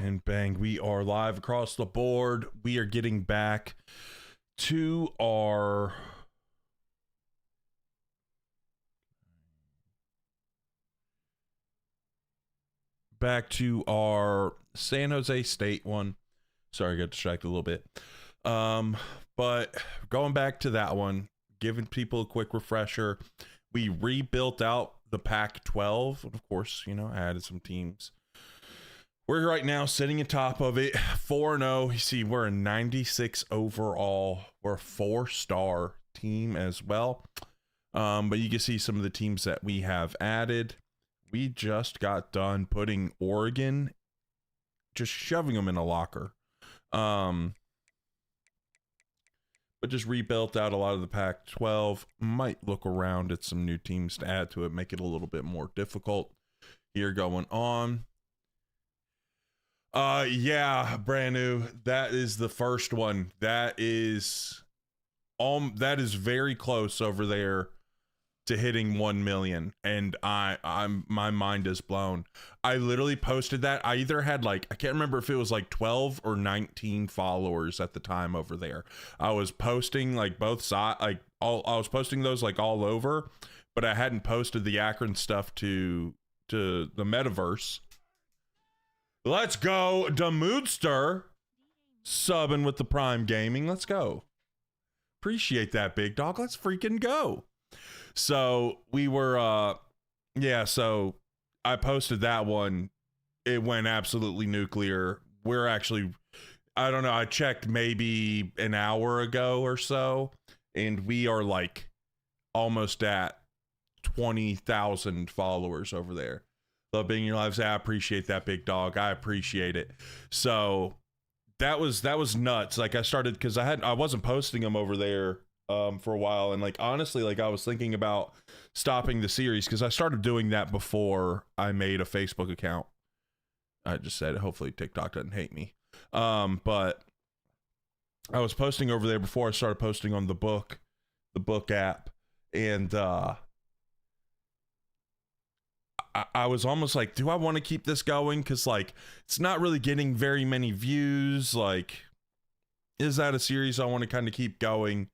And bang, we are live across the board. We are getting back to our San Jose State one. Sorry, I got distracted a little bit. But going back to that one, giving people a quick refresher. We rebuilt out the Pac-12, and of course, added some teams. We're right now sitting atop of it, 4-0. You see, we're a 96 overall. We're a 4-star team as well. But you can see some of the teams that we have added. We just got done putting Oregon, just shoving them in a locker. But just rebuilt out a lot of the Pac-12. Might look around at some new teams to add to it, make it a little bit more difficult here going on. Yeah, brand new. That is the first one. That is very close over there to hitting 1 million, and my mind is blown. I literally posted that. I either had I can't remember if it was 12 or 19 followers at the time over there. I was posting both sides, I was posting those all over, but I hadn't posted the Akron stuff to the metaverse. Let's go, Demoodster, subbing with the Prime Gaming. Let's go. Appreciate that, big dog. Let's freaking go. So we were, so I posted that one. It went absolutely nuclear. We're actually, I don't know, I checked maybe an hour ago or so, and we are almost at 20,000 followers over there. Love being in your lives. I appreciate that, big dog. I appreciate it. So that was nuts. I started, because I wasn't posting them over there for a while, and honestly, I was thinking about stopping the series, because I started doing that before I made a Facebook account. I just said hopefully TikTok doesn't hate me. But I was posting over there before I started posting on the book app, and I was almost do I want to keep this going? Because it's not really getting very many views. Is that a series I want to kind of keep going?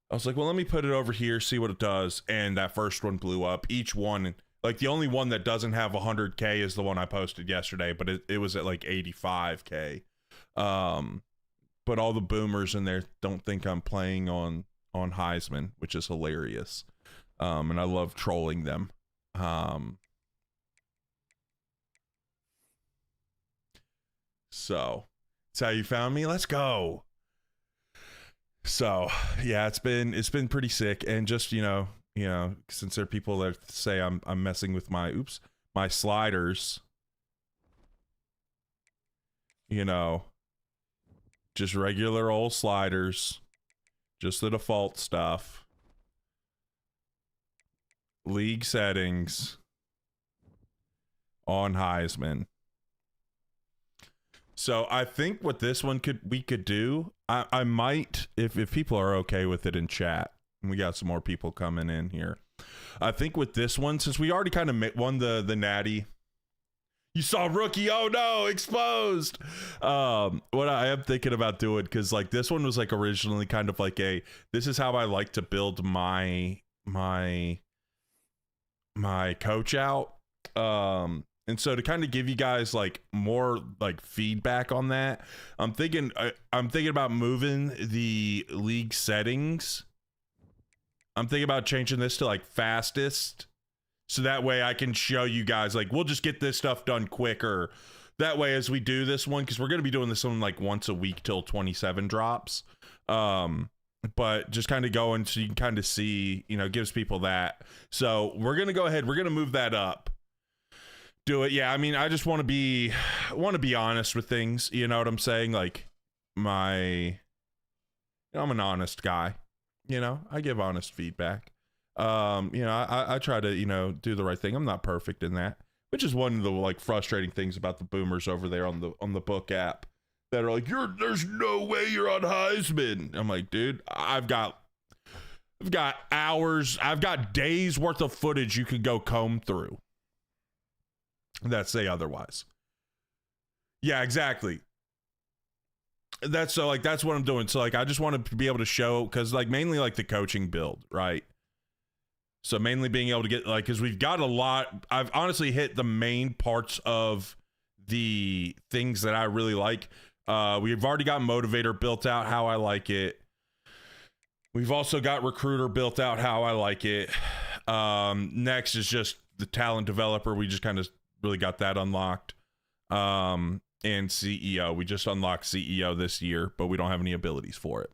I was well, let me put it over here, see what it does. And that first one blew up. Each one, the only one that doesn't have 100K is the one I posted yesterday, but it was at 85K. But all the boomers in there don't think I'm playing on Heisman, which is hilarious. And I love trolling them. So that's how you found me. Let's go. So yeah, it's been pretty sick. And just since there are people that say I'm messing with my sliders, just regular old sliders, just the default stuff, league settings on Heisman. So I think what this one we could do, I might, if people are okay with it in chat, and we got some more people coming in here. I think with this one, since we already kind of won the natty, you saw rookie, oh no, exposed. What I am thinking about doing, because this one was originally kind of this is how I like to build my coach out. And so to kind of give you guys more feedback on that, I'm thinking about moving the league settings. I'm thinking about changing this to fastest, so that way I can show you guys we'll just get this stuff done quicker. That way, as we do this one, because we're gonna be doing this one once a week till 27 drops. But just kind of going so you can kind of see, gives people that. So we're gonna go ahead. We're gonna move that up. Do it. Yeah, I mean, I just want to be honest with things, you know what I'm saying? I'm an honest guy, I give honest feedback. I try to, do the right thing. I'm not perfect in that, which is one of the frustrating things about the boomers over there on the book app that are there's no way you're on Heisman. I'm dude, I've got hours, I've got days worth of footage you could go comb through that say otherwise. Yeah, exactly. That's so like that's what I'm doing. So like I just want to be able to show, because like mainly like the coaching build, right? So mainly being able to get like, because we've got a lot. I've honestly hit the main parts of the things that I really like. We've already got motivator built out how I like it. We've also got recruiter built out how I like it. Next is just the talent developer. We just kind of really got that unlocked. And CEO. We just unlocked CEO this year, but we don't have any abilities for it.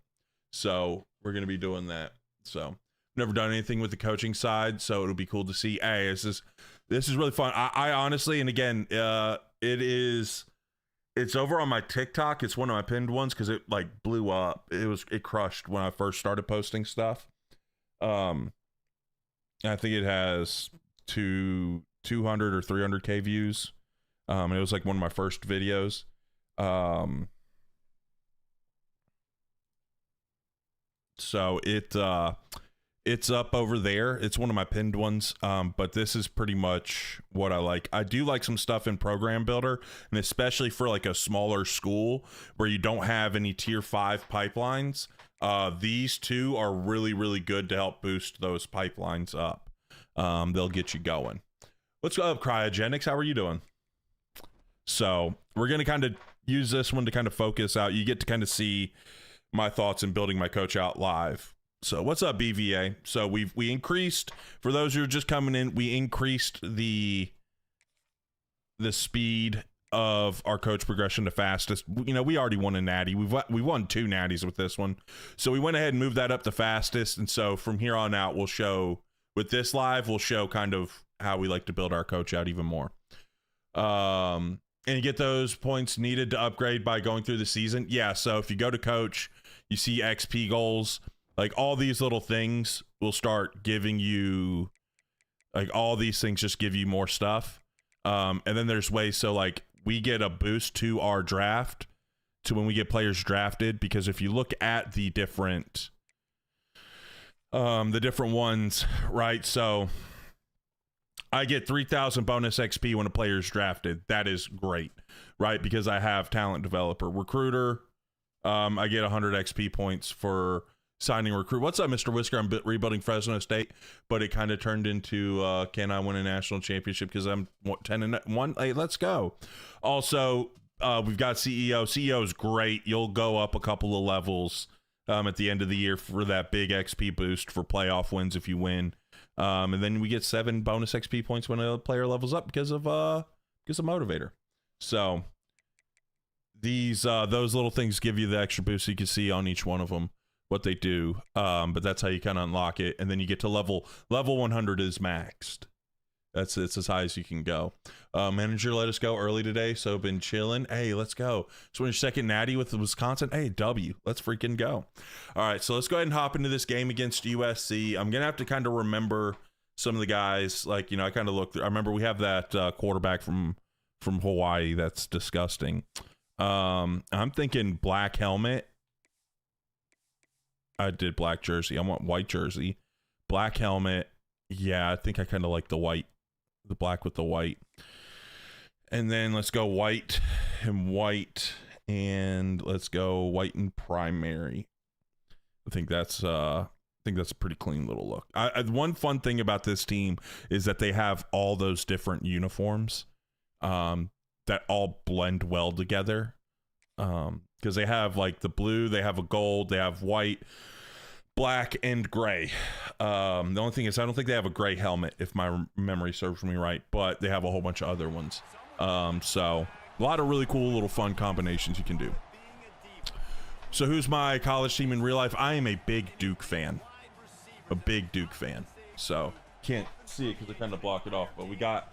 So we're going to be doing that. So never done anything with the coaching side, so it'll be cool to see. Hey, this is really fun. I honestly, and again, it's over on my TikTok. It's one of my pinned ones because it like blew up. It crushed when I first started posting stuff. I think it has 200 or 300k views. It was like one of my first videos. So it's up over there. It's one of my pinned ones. But this is pretty much what I like. I do like some stuff in Program Builder, and especially for like a smaller school where you don't have any tier 5 pipelines. These two are really, really good to help boost those pipelines up. They'll get you going. What's up, Cryogenics? How are you doing? So we're going to kind of use this one to kind of focus out. You get to kind of see my thoughts in building my coach out live. So what's up, BVA? So we increased, for those who are just coming in, we increased the speed of our coach progression to fastest. You know, we already won a natty. We won 2 natties with this one. So we went ahead and moved that up to fastest. And so from here on out, we'll show, with this live, we'll show kind of how we like to build our coach out even more. And you get those points needed to upgrade by going through the season. Yeah, so if you go to coach, you see XP goals, like all these little things will start giving you, like all these things just give you more stuff. And then there's ways, so like we get a boost to our draft to when we get players drafted, because if you look at the different ones, right? So I get 3,000 bonus XP when a player is drafted. That is great, right? Because I have talent developer. Recruiter, I get 100 XP points for signing recruit. What's up, Mr. Whisker? I'm rebuilding Fresno State, but it kind of turned into can I win a national championship because I'm 10-1. Hey, let's go. Also, we've got CEO. CEO is great. You'll go up a couple of levels at the end of the year for that big XP boost for playoff wins if you win. And then we get 7 bonus XP points when a player levels up because of motivator. So these those little things give you the extra boost, so you can see on each one of them what they do. But that's how you kind of unlock it, and then you get to level 100 is maxed. It's as high as you can go. Manager let us go early today, so been chilling. Hey, let's go. So when your second natty with Wisconsin, hey, W, let's freaking go. All right, so let's go ahead and hop into this game against USC. I'm gonna have to kind of remember some of the guys. Like, you know, I kind of looked through. I remember we have that quarterback from Hawaii. That's disgusting. I'm thinking black helmet. I did black jersey. I want white jersey. Black helmet. Yeah, I think I kind of like the white. The black with the white. And then let's go white, and let's go white and primary. I think that's a pretty clean little look. One fun thing about this team is that they have all those different uniforms that all blend well together. Because they have like the blue, they have a gold, they have white, black, and gray. The only thing is I don't think they have a gray helmet, if my memory serves me right, but they have a whole bunch of other ones. So a lot of really cool little fun combinations you can do. So who's my college team in real life? I am a big Duke fan. So can't see it because I kind of blocked it off, but we got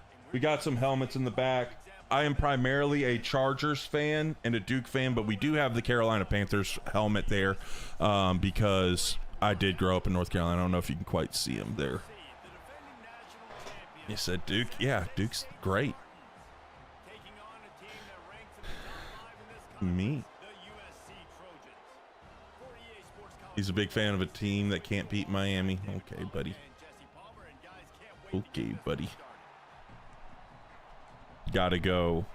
some helmets in the back. I am primarily a Chargers fan and a Duke fan, but we do have the Carolina Panthers helmet there because I did grow up in North Carolina. I don't know if you can quite see him there. You said Duke? Yeah, Duke's great. Me. He's a big fan of a team that can't beat Miami. Okay, buddy. Gotta go.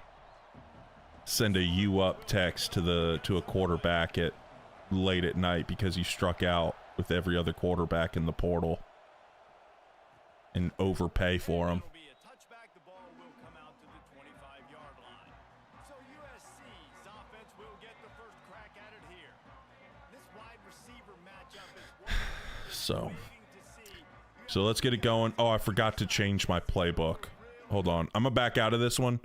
send a "you up" text to a quarterback at late at night because he struck out with every other quarterback in the portal and overpay for him. So let's get it going. Oh, I forgot to change my playbook. Hold on. I'm gonna back out of this one.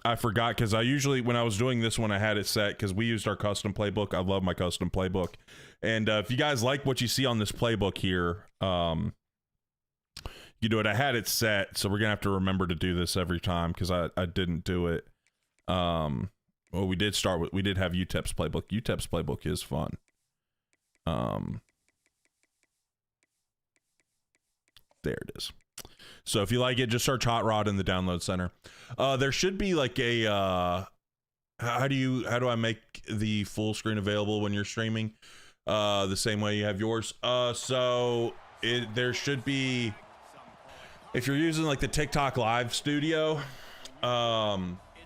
I forgot because I usually, when I was doing this one, I had it set because we used our custom playbook. I love my custom playbook. And if you guys like what you see on this playbook here, you do it. I had it set, so we're gonna have to remember to do this every time because I didn't do it. Well, we did have UTEP's playbook. UTEP's playbook is fun. There it is. So if you like it, just search Hot Rod in the download center. There should be like a how do I make the full screen available when you're streaming? The same way you have yours. So there should be, if you're using like the TikTok live studio,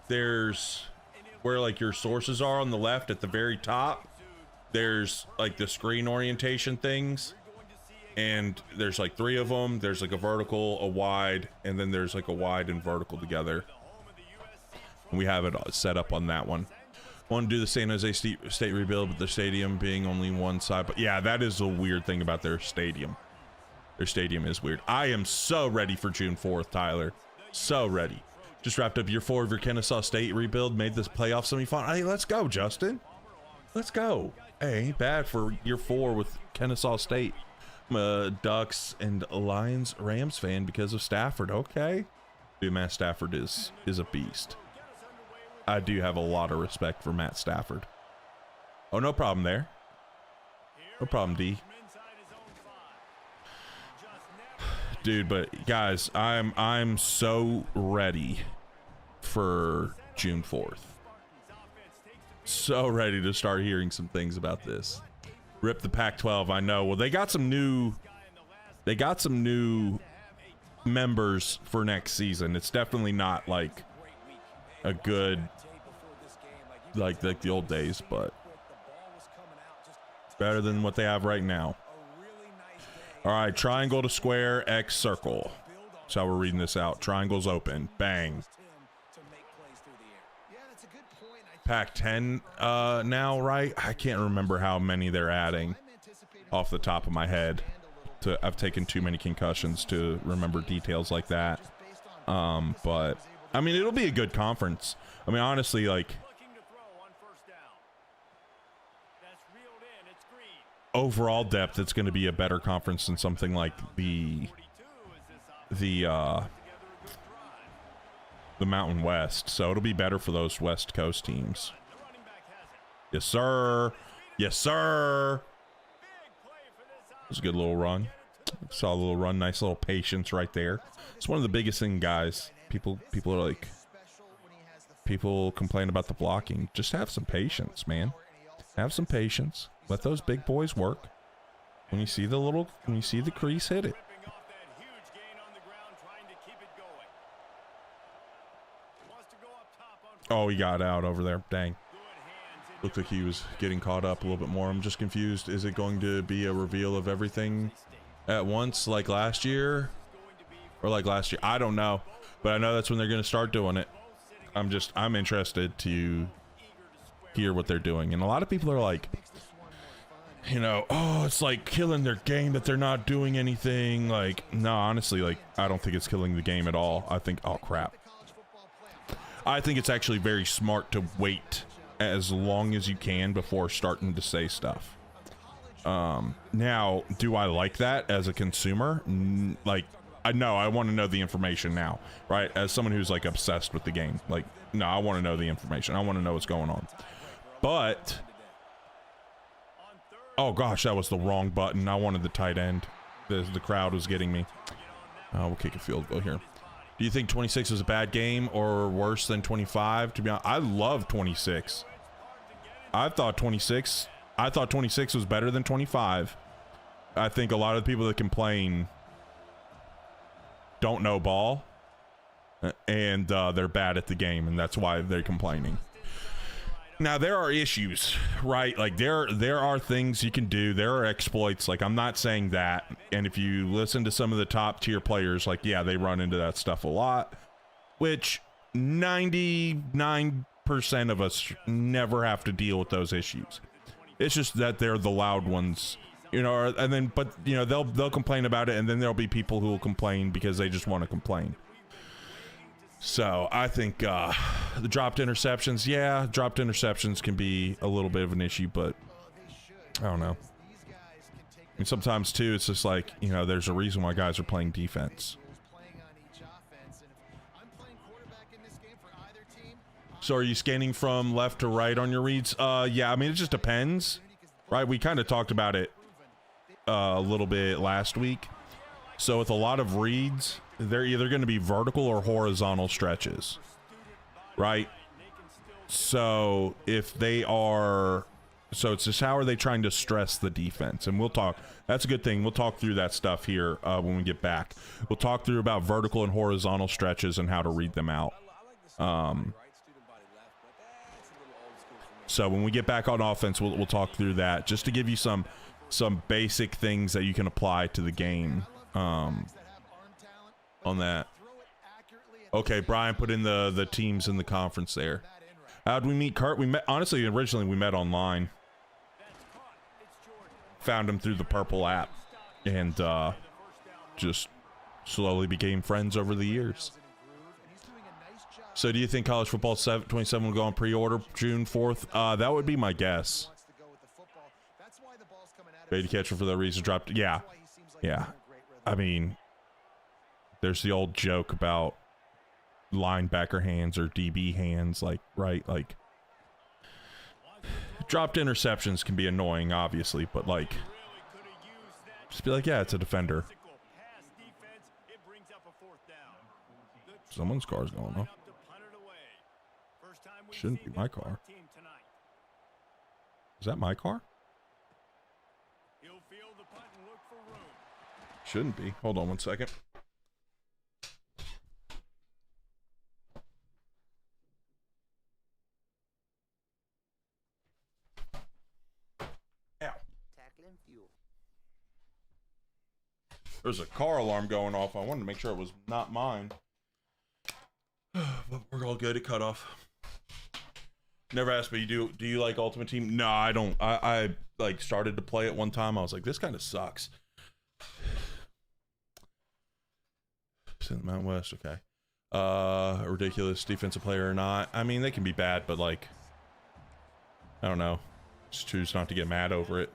there's where like your sources are on the left at the very top. There's like the screen orientation things. And there's like 3 of them. There's like a vertical, a wide, and then there's like a wide and vertical together. And we have it set up on that one. Want to do the San Jose State rebuild, but the stadium being only one side. But yeah, that is a weird thing about their stadium. Their stadium is weird. I am so ready for June 4th, Tyler. So ready. Just wrapped up year 4 of your Kennesaw State rebuild. Made this playoff semifinal. Hey, let's go, Justin. Let's go. Hey, ain't bad for year 4 with Kennesaw State. I'm a Ducks and Lions Rams fan because of Stafford. Okay. Dude, Matt Stafford is a beast. I do have a lot of respect for Matt Stafford. Oh, no problem there. No problem, D. Dude, but guys, I'm so ready for June 4th. So ready to start hearing some things about this. Rip the Pac-12, I know. Well, they got some new members for next season. It's definitely not like a good like the old days, but better than what they have right now. All right, triangle to square, X circle. That's how we're reading this out. Triangle's open. Bang. Pac-10 now, right? I can't remember how many they're adding off the top of my head. I've taken too many concussions to remember details like that. But I mean, it'll be a good conference. I mean, honestly, like overall depth, it's going to be a better conference than something like the Mountain West, so it'll be better for those West Coast teams. Yes, sir. Yes, sir. It was a good little run. Saw a little run. Nice little patience right there. It's one of the biggest things, guys. People are like, people complain about the blocking. Just have some patience, man. Have some patience. Let those big boys work. When you see the crease, hit it. Oh, he got out over there. Dang. Looked like he was getting caught up a little bit more. I'm just confused. Is it going to be a reveal of everything at once like last year? Or like last year? I don't know. But I know that's when they're going to start doing it. I'm interested to hear what they're doing. And a lot of people are like, you know, oh, it's like killing their game that they're not doing anything. Like, no, honestly, like, I don't think it's killing the game at all. I think, oh, crap. I think it's actually very smart to wait as long as you can before starting to say stuff. Now, do I like that as a consumer? Like, I know I want to know the information now, right? As someone who's like obsessed with the game, like, no, I want to know the information. I want to know what's going on. But, oh gosh, that was the wrong button. I wanted the tight end. The crowd was getting me. We'll kick a field goal here. Do you think 26 was a bad game or worse than 25? To be honest, I love 26. I thought 26 was better than 25. I think a lot of the people that complain don't know ball, and they're bad at the game, and that's why they're complaining. Now there are issues, right? Like there are things you can do. There are exploits. Like I'm not saying that. And if you listen to some of the top tier players, like yeah, they run into that stuff a lot, which 99% of us never have to deal with those issues. It's just that they're the loud ones, you know, and then but you know they'll complain about it, and then there'll be people who will complain because they just want to complain. So I think the dropped interceptions, yeah, dropped interceptions can be a little bit of an issue, but I don't know. And sometimes too, it's just like, you know, there's a reason why guys are playing defense. So are you scanning from left to right on your reads? Yeah, I mean, it just depends, right? We kind of talked about it a little bit last week. So with a lot of reads, they're either going to be vertical or horizontal stretches, right? So if they are, so it's just how are they trying to stress the defense? And we'll talk, that's a good thing. We'll talk through that stuff here when we get back. We'll talk through about vertical and horizontal stretches and how to read them out. So when we get back on offense, we'll talk through that just to give you some basic things that you can apply to the game. On that. Okay, Brian put in the teams in the conference there. How'd we meet Kurt? We met, honestly, originally we met online. Found him through the Purple app and just slowly became friends over the years. So do you think college football 27 will go on pre-order June 4th? That would be my guess. Beta catcher for that reason dropped. Yeah. Yeah. I mean, there's the old joke about linebacker hands or DB hands, like, right? Like, dropped interceptions can be annoying, obviously, but like, just be like, yeah, it's a defender. Someone's car's going off. Shouldn't be my car. Is that my car? Shouldn't be. Hold on one second. Ow. There's a car alarm going off. I wanted to make sure it was not mine. But we're all good at cutoff. Never asked me, do you like Ultimate Team? No, I don't. I like started to play it one time. I was like, this kind of sucks. It's in the Mountain West, okay. A ridiculous defensive player or not. I mean, they can be bad, but like, I don't know. Just choose not to get mad over it.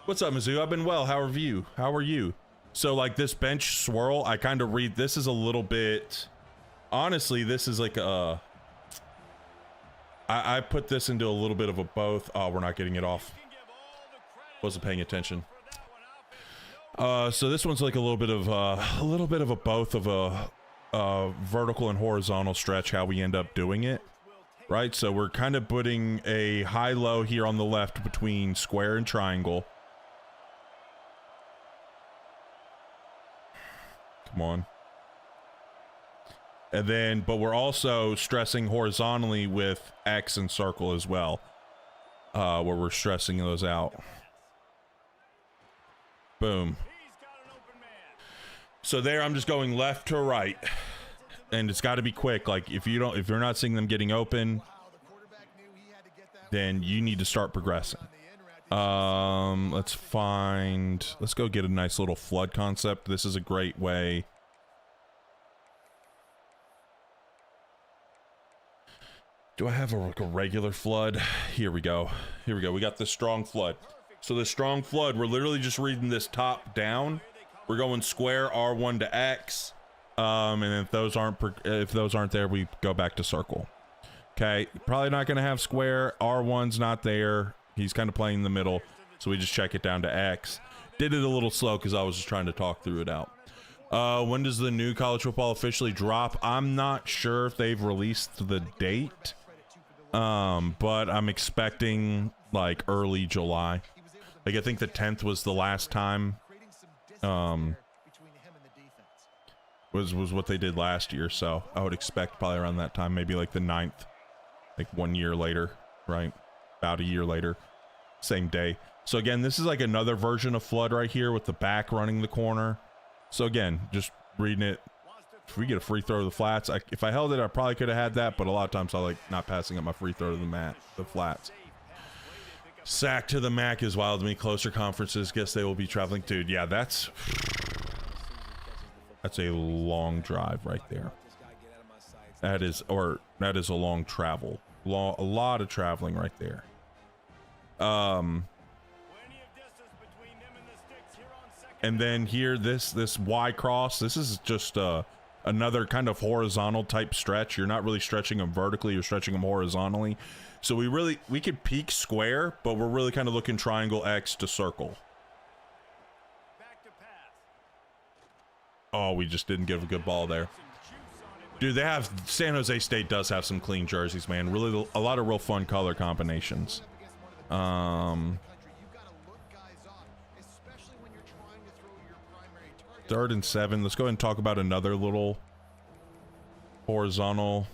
What's up, Mizzou? I've been well. How are you? How are you? So like this bench swirl, I kind of read, this is a little bit, honestly, this is like a, I put this into a little bit of a both. Oh, we're not getting it off. Wasn't paying attention. So this one's like a little bit of a both of a vertical and horizontal stretch, how we end up doing it, right? So we're kind of putting a high-low here on the left between square and triangle. Come on. And then, but we're also stressing horizontally with X and circle as well, where we're stressing those out. Boom. So there, I'm just going left to right, and it's got to be quick. Like if you're not seeing them getting open, then you need to start progressing. Let's go get a nice little flood concept. This is a great way. Do I have like a regular flood? Here we go. Here we go. We got the strong flood. So the strong flood, we're literally just reading this top down. We're going square R1 to X. And if those aren't there, we go back to circle. Okay. Probably not going to have square. R1's not there. He's kind of playing in the middle. So we just check it down to X. Did it a little slow because I was just trying to talk through it out. When does the new college football officially drop? I'm not sure if they've released the date. But I'm expecting like early July. Like I think the 10th was the last time was what they did last year. So I would expect probably around that time, maybe like the 9th, like 1 year later, right? About a year later, same day. So again, this is like another version of Flood right here with the back running the corner. So again, just reading it. If we get a free throw to the flats, if I held it, I probably could have had that, but a lot of times I like not passing up my free throw to the flats. Sack to the MAC is wild to me. Closer conferences, guess they will be traveling. Dude, yeah, that's a long drive right there. That is a long travel. A lot of traveling right there. And then here, this Y cross, this is just another kind of horizontal type stretch. You're not really stretching them vertically, you're stretching them horizontally. So we could peak square, but we're really kind of looking triangle X to circle. Oh, we just didn't give a good ball there. Dude, San Jose State does have some clean jerseys, man. Really, a lot of real fun color combinations. 3rd and 7. Let's go ahead and talk about another little horizontal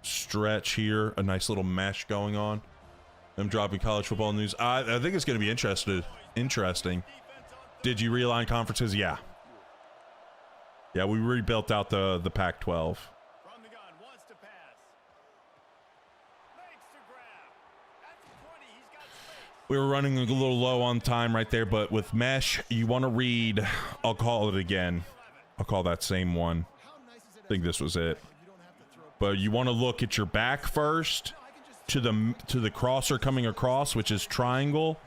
stretch here. A nice little mesh going on. I'm dropping college football news. I think it's going to be interesting. Did you realign conferences? Yeah. Yeah, we rebuilt out the Pac-12. We were running a little low on time right there, but with mesh, you want to read, I'll call it again. I'll call that same one. I think this was it. But you want to look at your back first to the crosser coming across, which is triangle,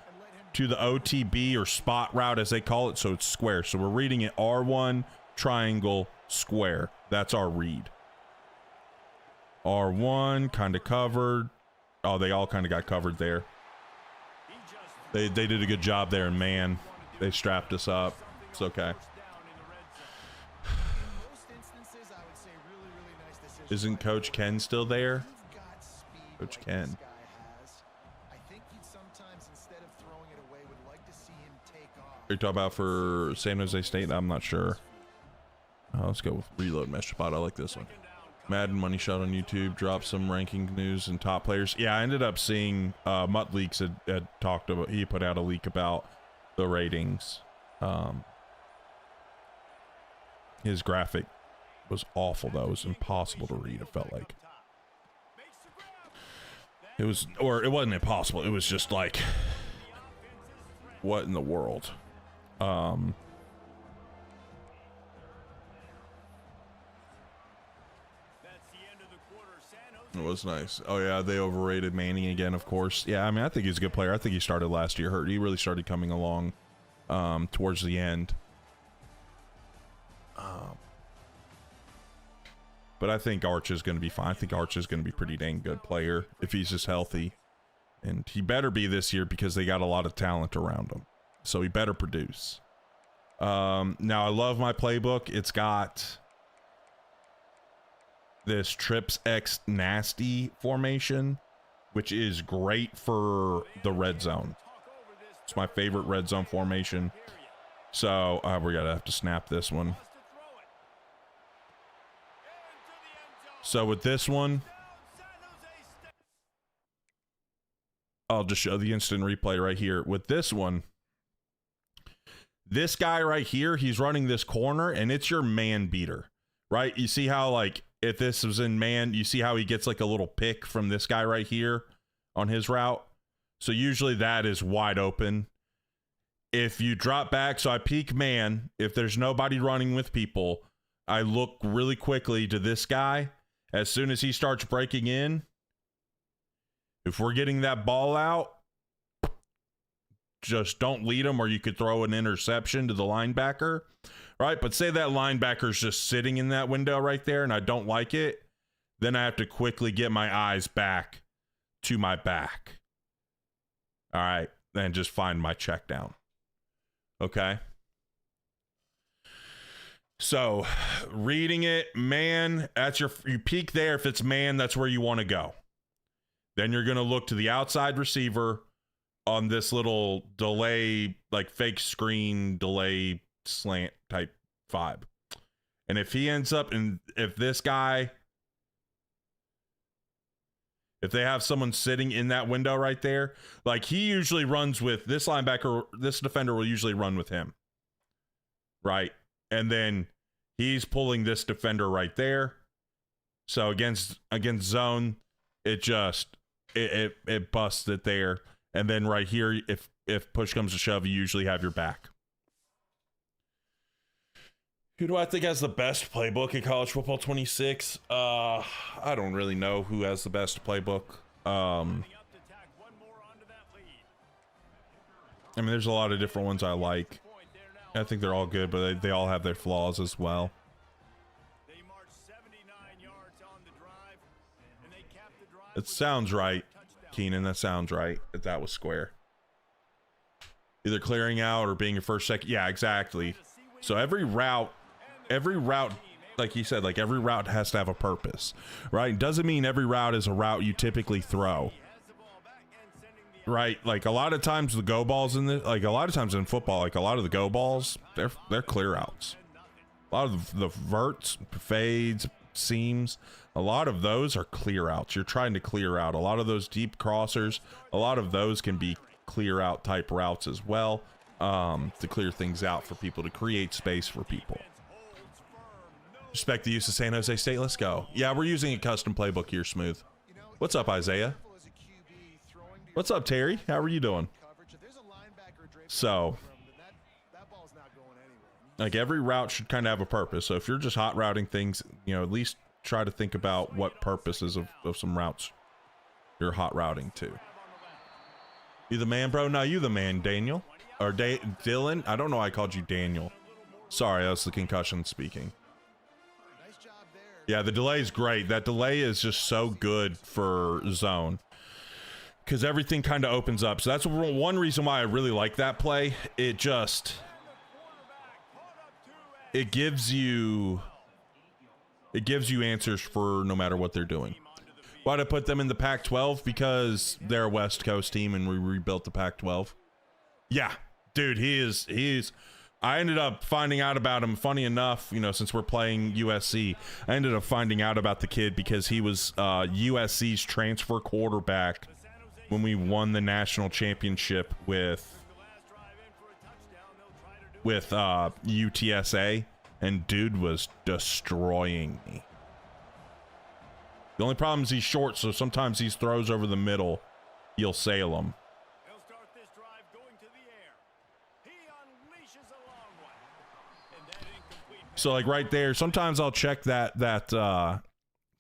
to the OTB or spot route as they call it, so it's square. So we're reading it R1, triangle, square. That's our read. R1 kind of covered. Oh, they all kind of got covered there. They did a good job there, and man, they strapped us up. It's okay. Isn't Coach Ken still there? Coach Ken. Are you talking about for San Jose State? I'm not sure. Let's go with Reload Mesh Spot. I like this one. Madden Money Shot on YouTube dropped some ranking news and top players. Yeah, I ended up seeing Mutt Leaks had talked about, he put out a leak about the ratings. His graphic was awful though. It was impossible to read, it felt like. It wasn't impossible, it was just like, what in the world? It was nice. Oh yeah, they overrated Manning again, of course. Yeah, I mean, I think he's a good player. I think he started last year hurt. He really started coming along towards the end. But I think Arch is going to be fine. I think Arch is going to be a pretty dang good player if he's just healthy. And he better be this year because they got a lot of talent around him. So he better produce. Now, I love my playbook. It's got this Trips X Nasty formation, which is great for the red zone. It's my favorite red zone formation. So we're gonna have to snap this one. So with this one, I'll just show the instant replay right here. With this one, this guy right here, he's running this corner and it's your man beater, right? You see how, like, if this was in man, you see how he gets like a little pick from this guy right here on his route. So usually that is wide open. If you drop back, so I peek man, if there's nobody running with people, I look really quickly to this guy. As soon as he starts breaking in, if we're getting that ball out, just don't lead him, or you could throw an interception to the linebacker, right? But say that linebacker's just sitting in that window right there and I don't like it, then I have to quickly get my eyes back to my back. All right, then just find my check down. Okay? So, reading it, man, you peek there. If it's man, that's where you want to go. Then you're going to look to the outside receiver on this little delay, like fake screen delay slant type vibe. And if he ends up in, if they have someone sitting in that window right there, like he usually runs with this linebacker, this defender will usually run with him. Right. And then he's pulling this defender right there. So against zone, it busts it there. And then right here, if push comes to shove, you usually have your back. Who do I think has the best playbook in college football 26? I don't really know who has the best playbook. I mean, there's a lot of different ones I like. I think they're all good, but they all have their flaws as well. It sounds right, Keenan. That sounds right. If that was square. Either clearing out or being your first, second. Yeah, exactly. So every route, like you said, like every route has to have a purpose, right? Doesn't mean every route is a route you typically throw, right? Like a lot of times the go balls in like a lot of times in football, like a lot of the go balls, they're clear outs. A lot of the verts, fades, seams, a lot of those are clear outs. You're trying to clear out a lot of those deep crossers. A lot of those can be clear out type routes as well, to clear things out for people, to create space for people. Respect the use of San Jose State. Let's go. Yeah, we're using a custom playbook here, Smooth. What's up, Isaiah? What's up, Terry? How are you doing? So, like every route should kind of have a purpose. So if you're just hot routing things, you know, at least try to think about what purposes of some routes you're hot routing to. You the man, bro? No, you the man, Daniel. Or Dylan? I don't know why I called you Daniel. Sorry, that was the concussion speaking. Yeah, the delay is great. That delay is just so good for zone, because everything kind of opens up. So that's one reason why I really like that play. It gives you answers for no matter what they're doing. Why'd I put them in the Pac-12? Because they're a West Coast team and we rebuilt the Pac-12. Yeah, dude, he is. I ended up finding out about him. Funny enough, you know, since we're playing USC, I ended up finding out about the kid because he was USC's transfer quarterback when we won the national championship with UTSA, and dude was destroying me. The only problem is he's short, so sometimes these throws over the middle, you'll sail him. So like right there, sometimes I'll check that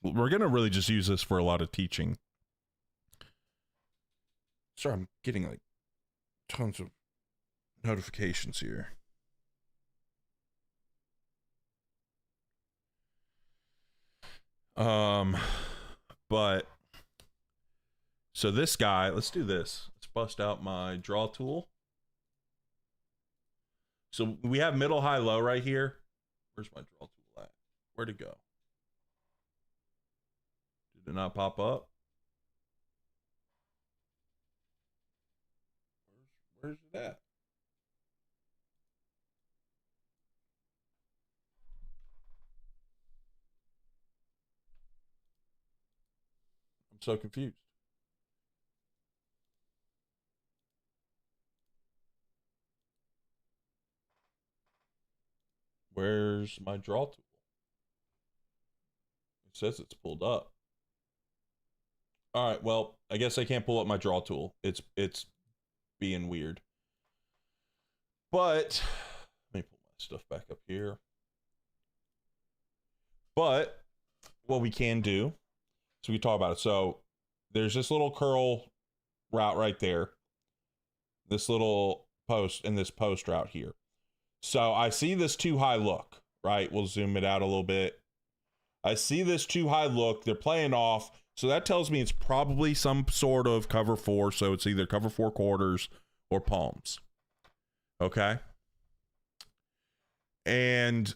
we're gonna really just use this for a lot of teaching. Sorry, I'm getting like tons of notifications here. But so this guy, let's do this. Let's bust out my draw tool. So we have middle, high, low right here. Where's my draw tool at? Where'd it go? Did it not pop up? Where's it at? I'm so confused. Where's my draw tool? It says it's pulled up. All right, well, I guess I can't pull up my draw tool. It's being weird. But let me pull my stuff back up here. But what we can do, so we talk about it. So there's this little curl route right there. This little post and this post route here. So I see this too high look, right? We'll zoom it out a little bit. I see this too high look. They're playing off. So that tells me it's probably some sort of cover four. So it's either cover four quarters or palms. Okay. And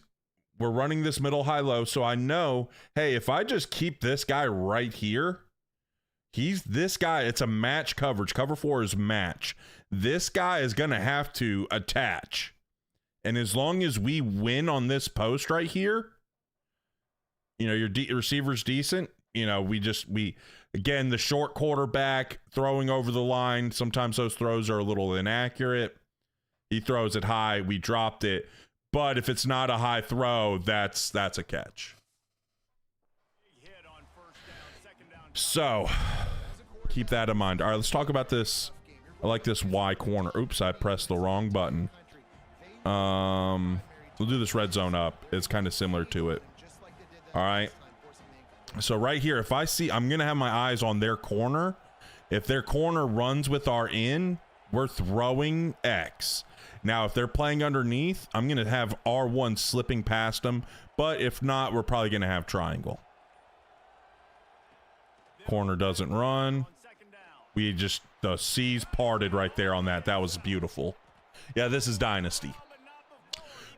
we're running this middle, high, low. So I know, hey, if I just keep this guy right here, this guy, it's a match coverage. Cover four is match. This guy is going to have to attach. And as long as we win on this post right here, you know, your receiver's decent. You know, again, the short quarterback throwing over the line. Sometimes those throws are a little inaccurate. He throws it high. We dropped it. But if it's not a high throw, that's a catch. So keep that in mind. All right, let's talk about this. I like this Y corner. Oops, I pressed the wrong button. We'll do this red zone up. It's kind of similar to it. All right. So right here, if I see, I'm going to have my eyes on their corner. If their corner runs with our in, we're throwing X. Now, if they're playing underneath, I'm going to have R1 slipping past them. But if not, we're probably going to have triangle. Corner doesn't run. The C's parted right there on that. That was beautiful. Yeah, this is Dynasty.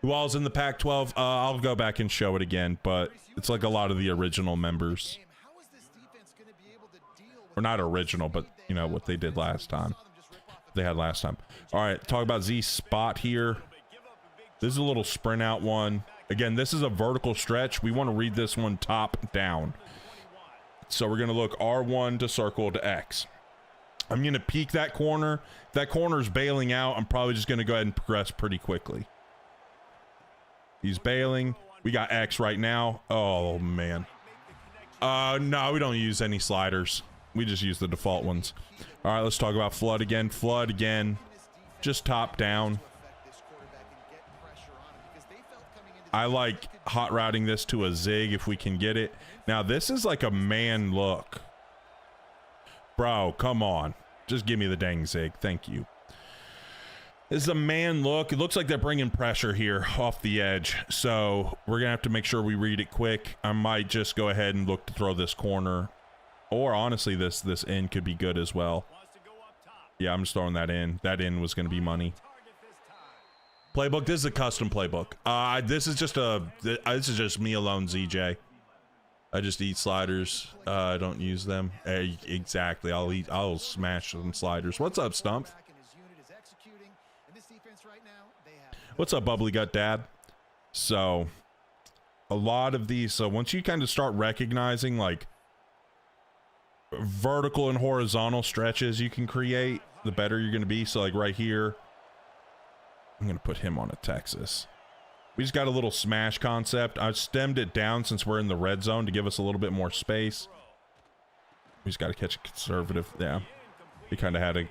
Who all's in the Pac-12? I'll go back and show it again, but it's like a lot of the original members. Or not original, but, you know, what they did last time. They had last time. All right, talk about Z spot here. This is a little sprint out one. Again, this is a vertical stretch. We want to read this one top down. So we're going to look R1 to circle to X. I'm going to peek that corner. If that corner's bailing out, I'm probably just going to go ahead and progress pretty quickly. He's bailing. We got X right now. Oh, man. No, we don't use any sliders. We just use the default ones. All right, let's talk about flood again. Flood again. Just top down. I like hot routing this to a zig if we can get it. Now, this is like a man look. Bro, come on. Just give me the dang zig. Thank you. This is a man look. It looks like they're bringing pressure here off the edge. So we're going to have to make sure we read it quick. I might just go ahead and look to throw this corner. Or honestly, this in could be good as well. Yeah, I'm just throwing that in. That in was going to be money. Playbook. This is a custom playbook. This is just me alone, ZJ. I just eat sliders. I don't use them. Exactly. I'll smash some sliders. What's up, Stump? What's up, Bubbly Gut Dad? So, a lot of these. So once you kind of start recognizing like vertical and horizontal stretches you can create, the better you're going to be. So like right here, I'm going to put him on a Texas. We just got a little smash concept. I stemmed it down since we're in the red zone to give us a little bit more space. We just got to catch a conservative. Yeah, we kind of had a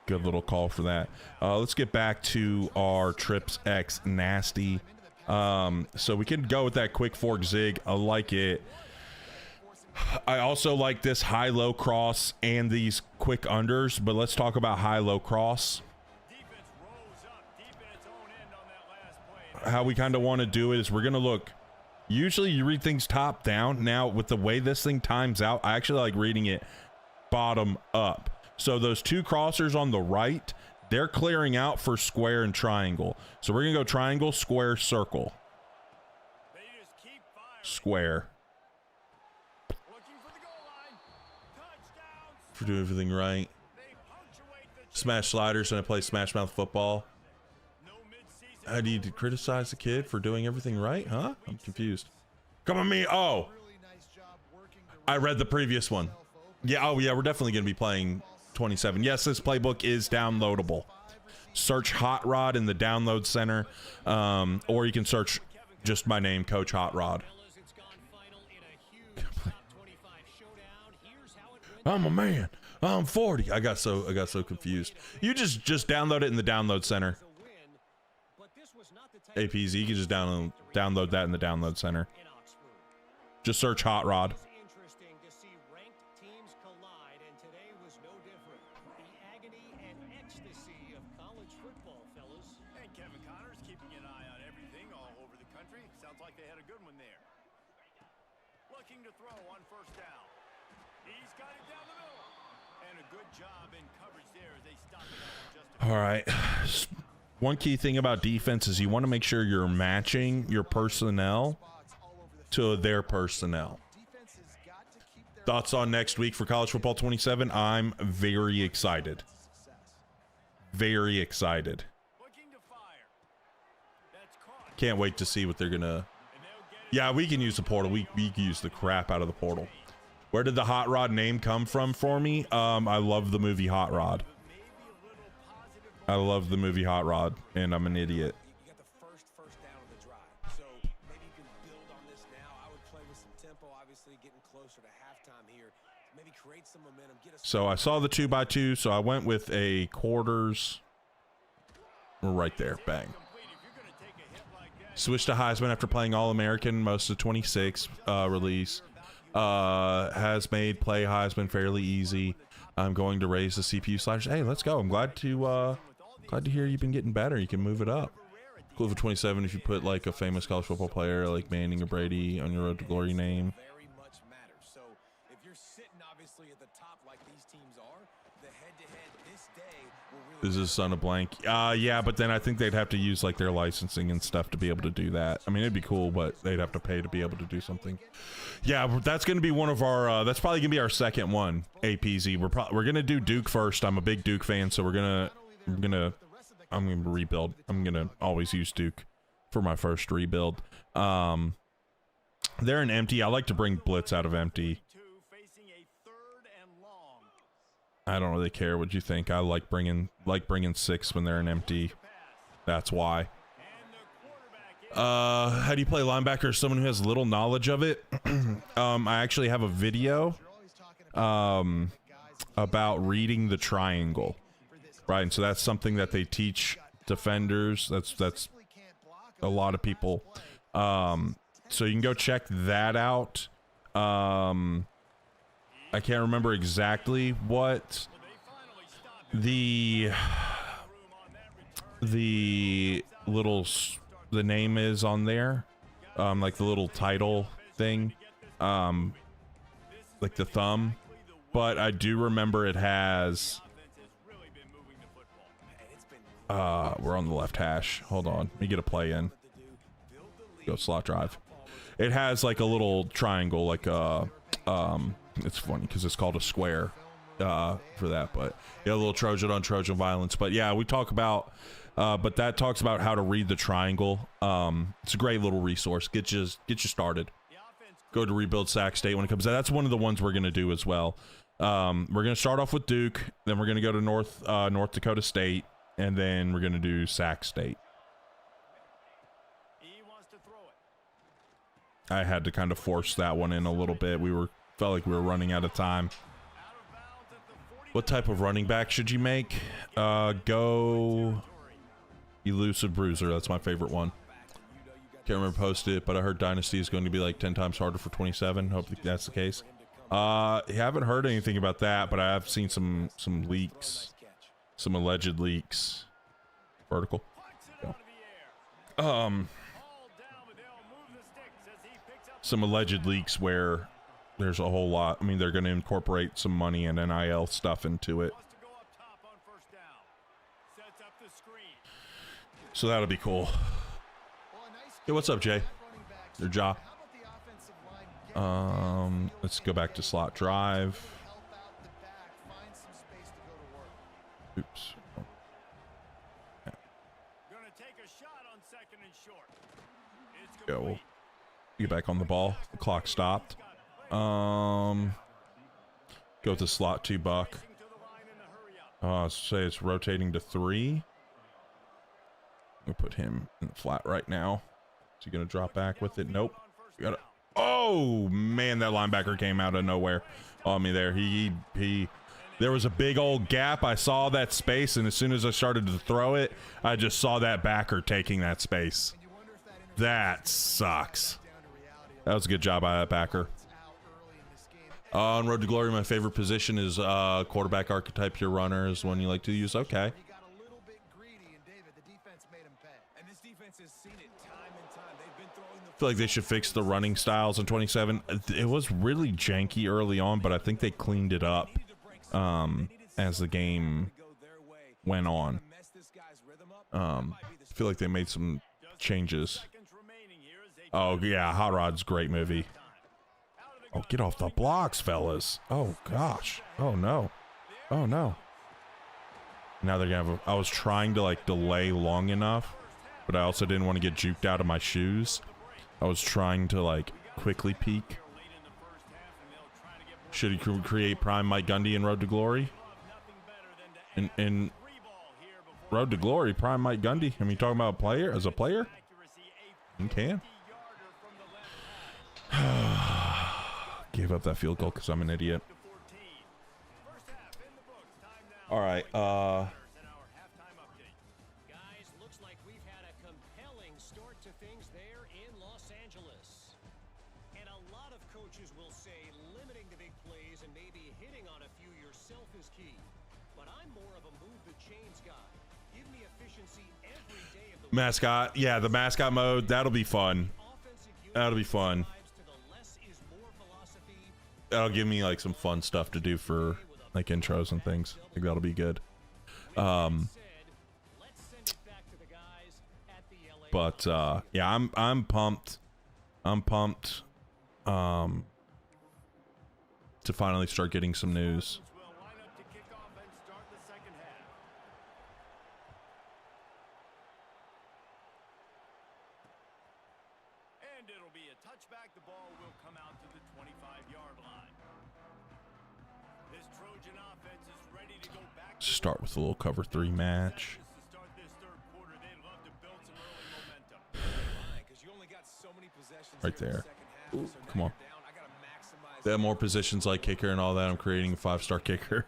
good little call for that. Let's get back to our trips X nasty. So we can go with that quick fork zig. I like it. I also like this high-low cross and these quick unders, but let's talk about high-low cross. How we kind of want to do it is we're going to look. Usually you read things top down. Now, with the way this thing times out, I actually like reading it bottom up. So those two crossers on the right, they're clearing out for square and triangle. So we're going to go triangle, square, circle. Square. For doing everything right. Smash sliders and I play Smash Mouth football. I need to criticize the kid for doing everything right, huh? I'm confused. Come on, me. Oh, I read the previous one. Yeah. Oh, yeah. We're definitely going to be playing 27. Yes, this playbook is downloadable. Search Hot Rod in the download center, or you can search just my name, Coach Hot Rod. I'm a man. I'm 40. I got so confused. You just download it in the download center. APZ, you can just download that in the download center. Just search Hot Rod. All right. One key thing about defense is you want to make sure you're matching your personnel to their personnel. Thoughts on next week for College Football 27? I'm very excited. Very excited. Can't wait to see what they're gonna. Yeah, we can use the portal. We can use the crap out of the portal. Where did the Hot Rod name come from for me? I love the movie Hot Rod. I love the movie Hot Rod, and I'm an idiot. You got the first down of the drive, so maybe you can build on this now. I would play with some tempo, obviously getting closer to halftime here. Maybe create some momentum. So I saw the 2x2, so I went with a quarters. We're right there, bang. Switched to Heisman after playing All-American most of 26 release. Has made play Heisman fairly easy. I'm going to raise the CPU sliders. Hey, let's go. I'm glad to hear you've been getting better. You can move it up. Cool for 27 if you put like a famous college football player like Manning or Brady on your road to glory name. Very much matters. So if you're sitting obviously at the top like these teams are, the head-to-head this day will really. This is son of blank. Yeah, but then I think they'd have to use like their licensing and stuff to be able to do that. I mean, it'd be cool, but they'd have to pay to be able to do something. Yeah, that's going to be one of our, that's probably going to be our second one, APZ. We're going to do Duke first. I'm a big Duke fan, so I'm going to rebuild. I'm going to always use Duke for my first rebuild. They're an empty. I like to bring blitz out of empty. I don't really care what you think. I like bringing 6 when they're an empty. That's why. How do you play linebacker as someone who has little knowledge of it? I actually have a video about reading the triangle, right? And so that's something that they teach defenders. That's a lot of people. So you can go check that out. I can't remember exactly what the name is on there, like the little title thing, like the thumb, but I do remember it has we're on the left hash. Hold on, let me get a play in. Go slot drive. It has like a little triangle, like it's funny because it's called a square for that, but yeah, a little Trojan on Trojan violence. But yeah, we talk about but that talks about how to read the triangle. It's a great little resource. Get you started. Go to Rebuild Sac State when it comes out. That's one of the ones we're gonna do as well. We're gonna start off with Duke, then we're gonna go to North Dakota State, and then we're gonna do Sac State. I had to kind of force that one in a little bit. Felt like we were running out of time. What type of running back should you make? Go Elusive Bruiser. That's my favorite one. Can't remember post it, but I heard Dynasty is going to be like 10 times harder for 27. Hope that's the case. Haven't heard anything about that, but I have seen some leaks, some alleged leaks. Vertical. Yeah. Some alleged leaks where there's a whole lot. I mean, they're going to incorporate some money and NIL stuff into it. So that'll be cool. Hey, what's up, Jay? Your job. Let's go back to slot drive. Oops. Go. Get back on the ball. The clock stopped. Go with the slot 2 buck. Say it's rotating to 3. We'll put him in the flat right now. Is he gonna drop back with it? Nope. We gotta. Oh man, that linebacker came out of nowhere on me there. There was a big old gap. I saw that space, and as soon as I started to throw it, I just saw that backer taking that space. That sucks. That was a good job by that backer. On Road to Glory, my favorite position is quarterback archetype. Pure runner is one you like to use. Okay. I feel like they should fix the running styles in 27. It was really janky early on, but I think they cleaned it up as the game went on. I feel like they made some changes. Oh, yeah, Hot Rod's a great movie. Oh, get off the blocks, fellas. Oh, gosh. Oh, no. Oh, no. Now they're going to have I was trying to, like, delay long enough but I also didn't want to get juked out of my shoes. I was trying to like quickly peek. Should he create Prime Mike Gundy in Road to Glory? In Road to Glory, Prime Mike Gundy. I mean, talking about a player as a player? You can. Gave up that field goal because I'm an idiot. All right. Guys, looks like we've had a compelling start to things there in Los Angeles. And a lot of coaches will say limiting the big plays and maybe hitting on a few yourself is key. But I'm more of a move the chains guy. Give me efficiency every day of the Mascot. Yeah, the mascot mode. That'll be fun. That'll be fun. That'll give me like some fun stuff to do for like intros and things. I think that'll be good. But yeah, I'm pumped. I'm pumped to finally start getting some news. And it'll be a touchback. The ball will come out to the 25-yard line. This Trojan offense is ready to go back. Start with a little cover 3 match. Right there. Ooh, come on. They have more positions like kicker and all that. I'm creating a 5-star kicker.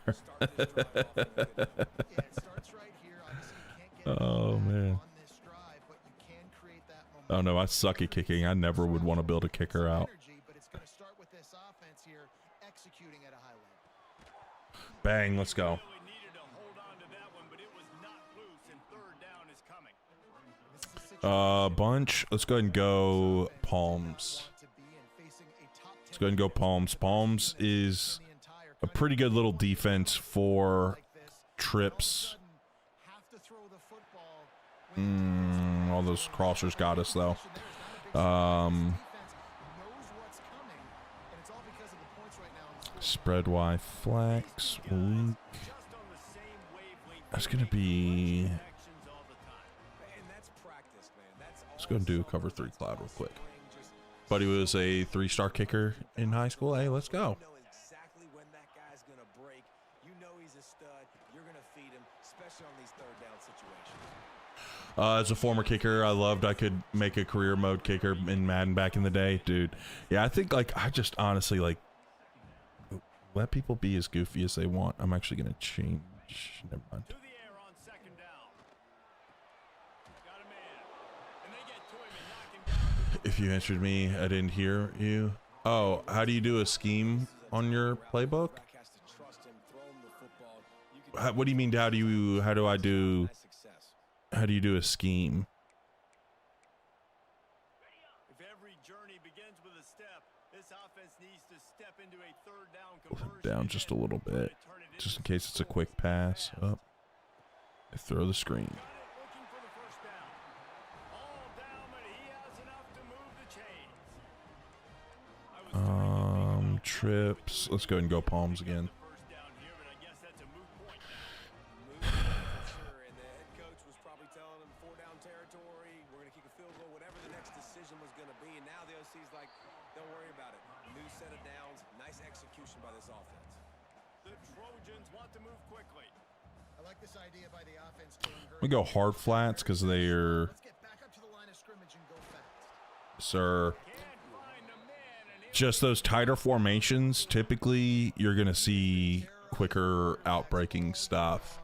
Oh man. Oh no, I suck at kicking. I never would want to build a kicker out. Bang, let's go. Bunch. Let's go ahead and go Palms. Let's go ahead and go Palms. Palms is a pretty good little defense for trips. All those crossers got us though. Spread Y flex. That's gonna be. Let's go and do cover 3 cloud real quick. Buddy was a 3-star kicker in high school. Hey, let's go. As a former kicker, I loved I could make a career mode kicker in Madden back in the day, dude. Yeah, I think like I just honestly like let people be as goofy as they want. I'm actually gonna change. Never mind. If you answered me, I didn't hear you. Oh, how do you do a scheme on your playbook? What do you mean? How do you do a scheme? If every journey begins with a step, this offense needs to step into a third down Pull conversion. it down just a little bit, just in case it's a quick pass. Up. I throw the screen. Trips. Let's go ahead and go Palms again. We go hard flats because they're, sir. Just those tighter formations, typically you're gonna see quicker outbreaking stuff.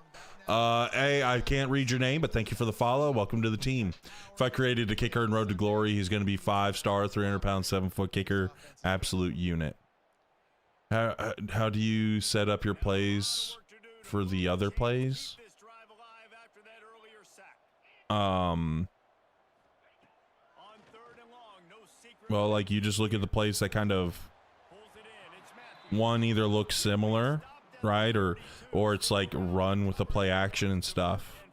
Hey, I can't read your name, but thank you for the follow. Welcome to the team. If I created a kicker in Road to Glory, he's gonna be 5-star, 300-pound, 7-foot kicker, absolute unit. How do you set up your plays for the other plays? Well, like you just look at the plays that kind of one either looks similar, right, or it's like run with the play action and stuff.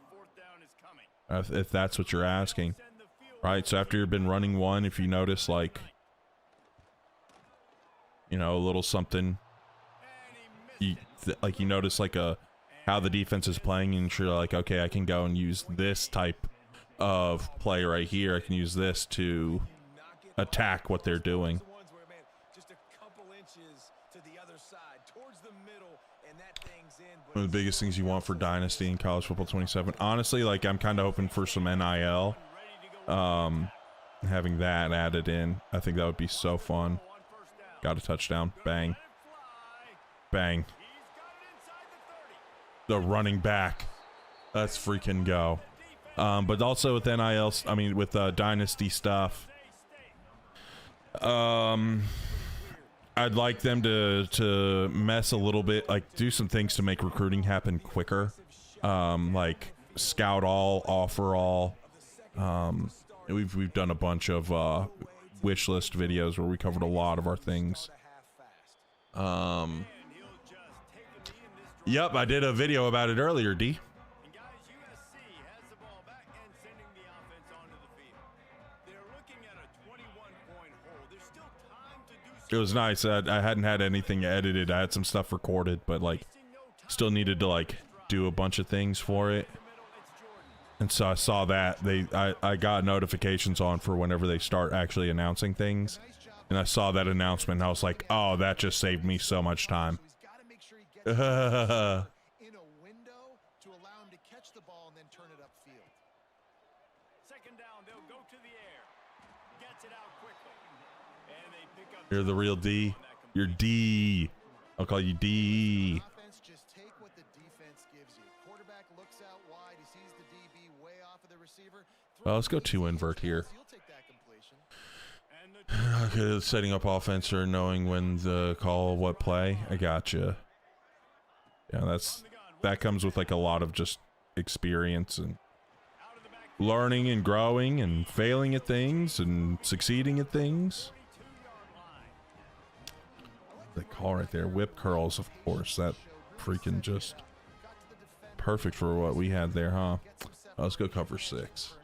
If that's what you're asking, right? So after you've been running one, if you notice like, you know, a little something, you notice like how the defense is playing, and you're like, okay, I can go and use this type of play right here. I can use this to attack what they're doing. One of the biggest things you want for Dynasty in College Football 27. Honestly, like, I'm kind of hoping for some NIL. Having that added in, I think that would be so fun. Got a touchdown. Bang. Bang. The running back. Let's freaking go. But also with NIL, I mean, with Dynasty stuff, I'd like them to mess a little bit, like do some things to make recruiting happen quicker. Like scout all, offer all. We've done a bunch of wish list videos where we covered a lot of our things. Yep, I did a video about it earlier, D. It was nice. I hadn't had anything edited. I had some stuff recorded, but like still needed to like do a bunch of things for it. And so I saw that I got notifications on for whenever they start actually announcing things. And I saw that announcement and I was like, oh, that just saved me so much time. In a window to allow him to catch the ball and then turn it upfield. Second down, they'll go to the air. Gets it out quickly. And they pick up. You're the real D. You're D. I'll call you D. Offense, just take what the defense gives you. Quarterback looks out wide. He sees the DB way off of the receiver. Well, let's go 2 invert here. You'll take that completion. Okay, setting up offense or knowing when to call what play. I gotcha. Yeah, that comes with like a lot of just experience and learning and growing and failing at things and succeeding at things. The call right there, whip curls, of course. That freaking just perfect for what we had there, huh? Let's go cover 6.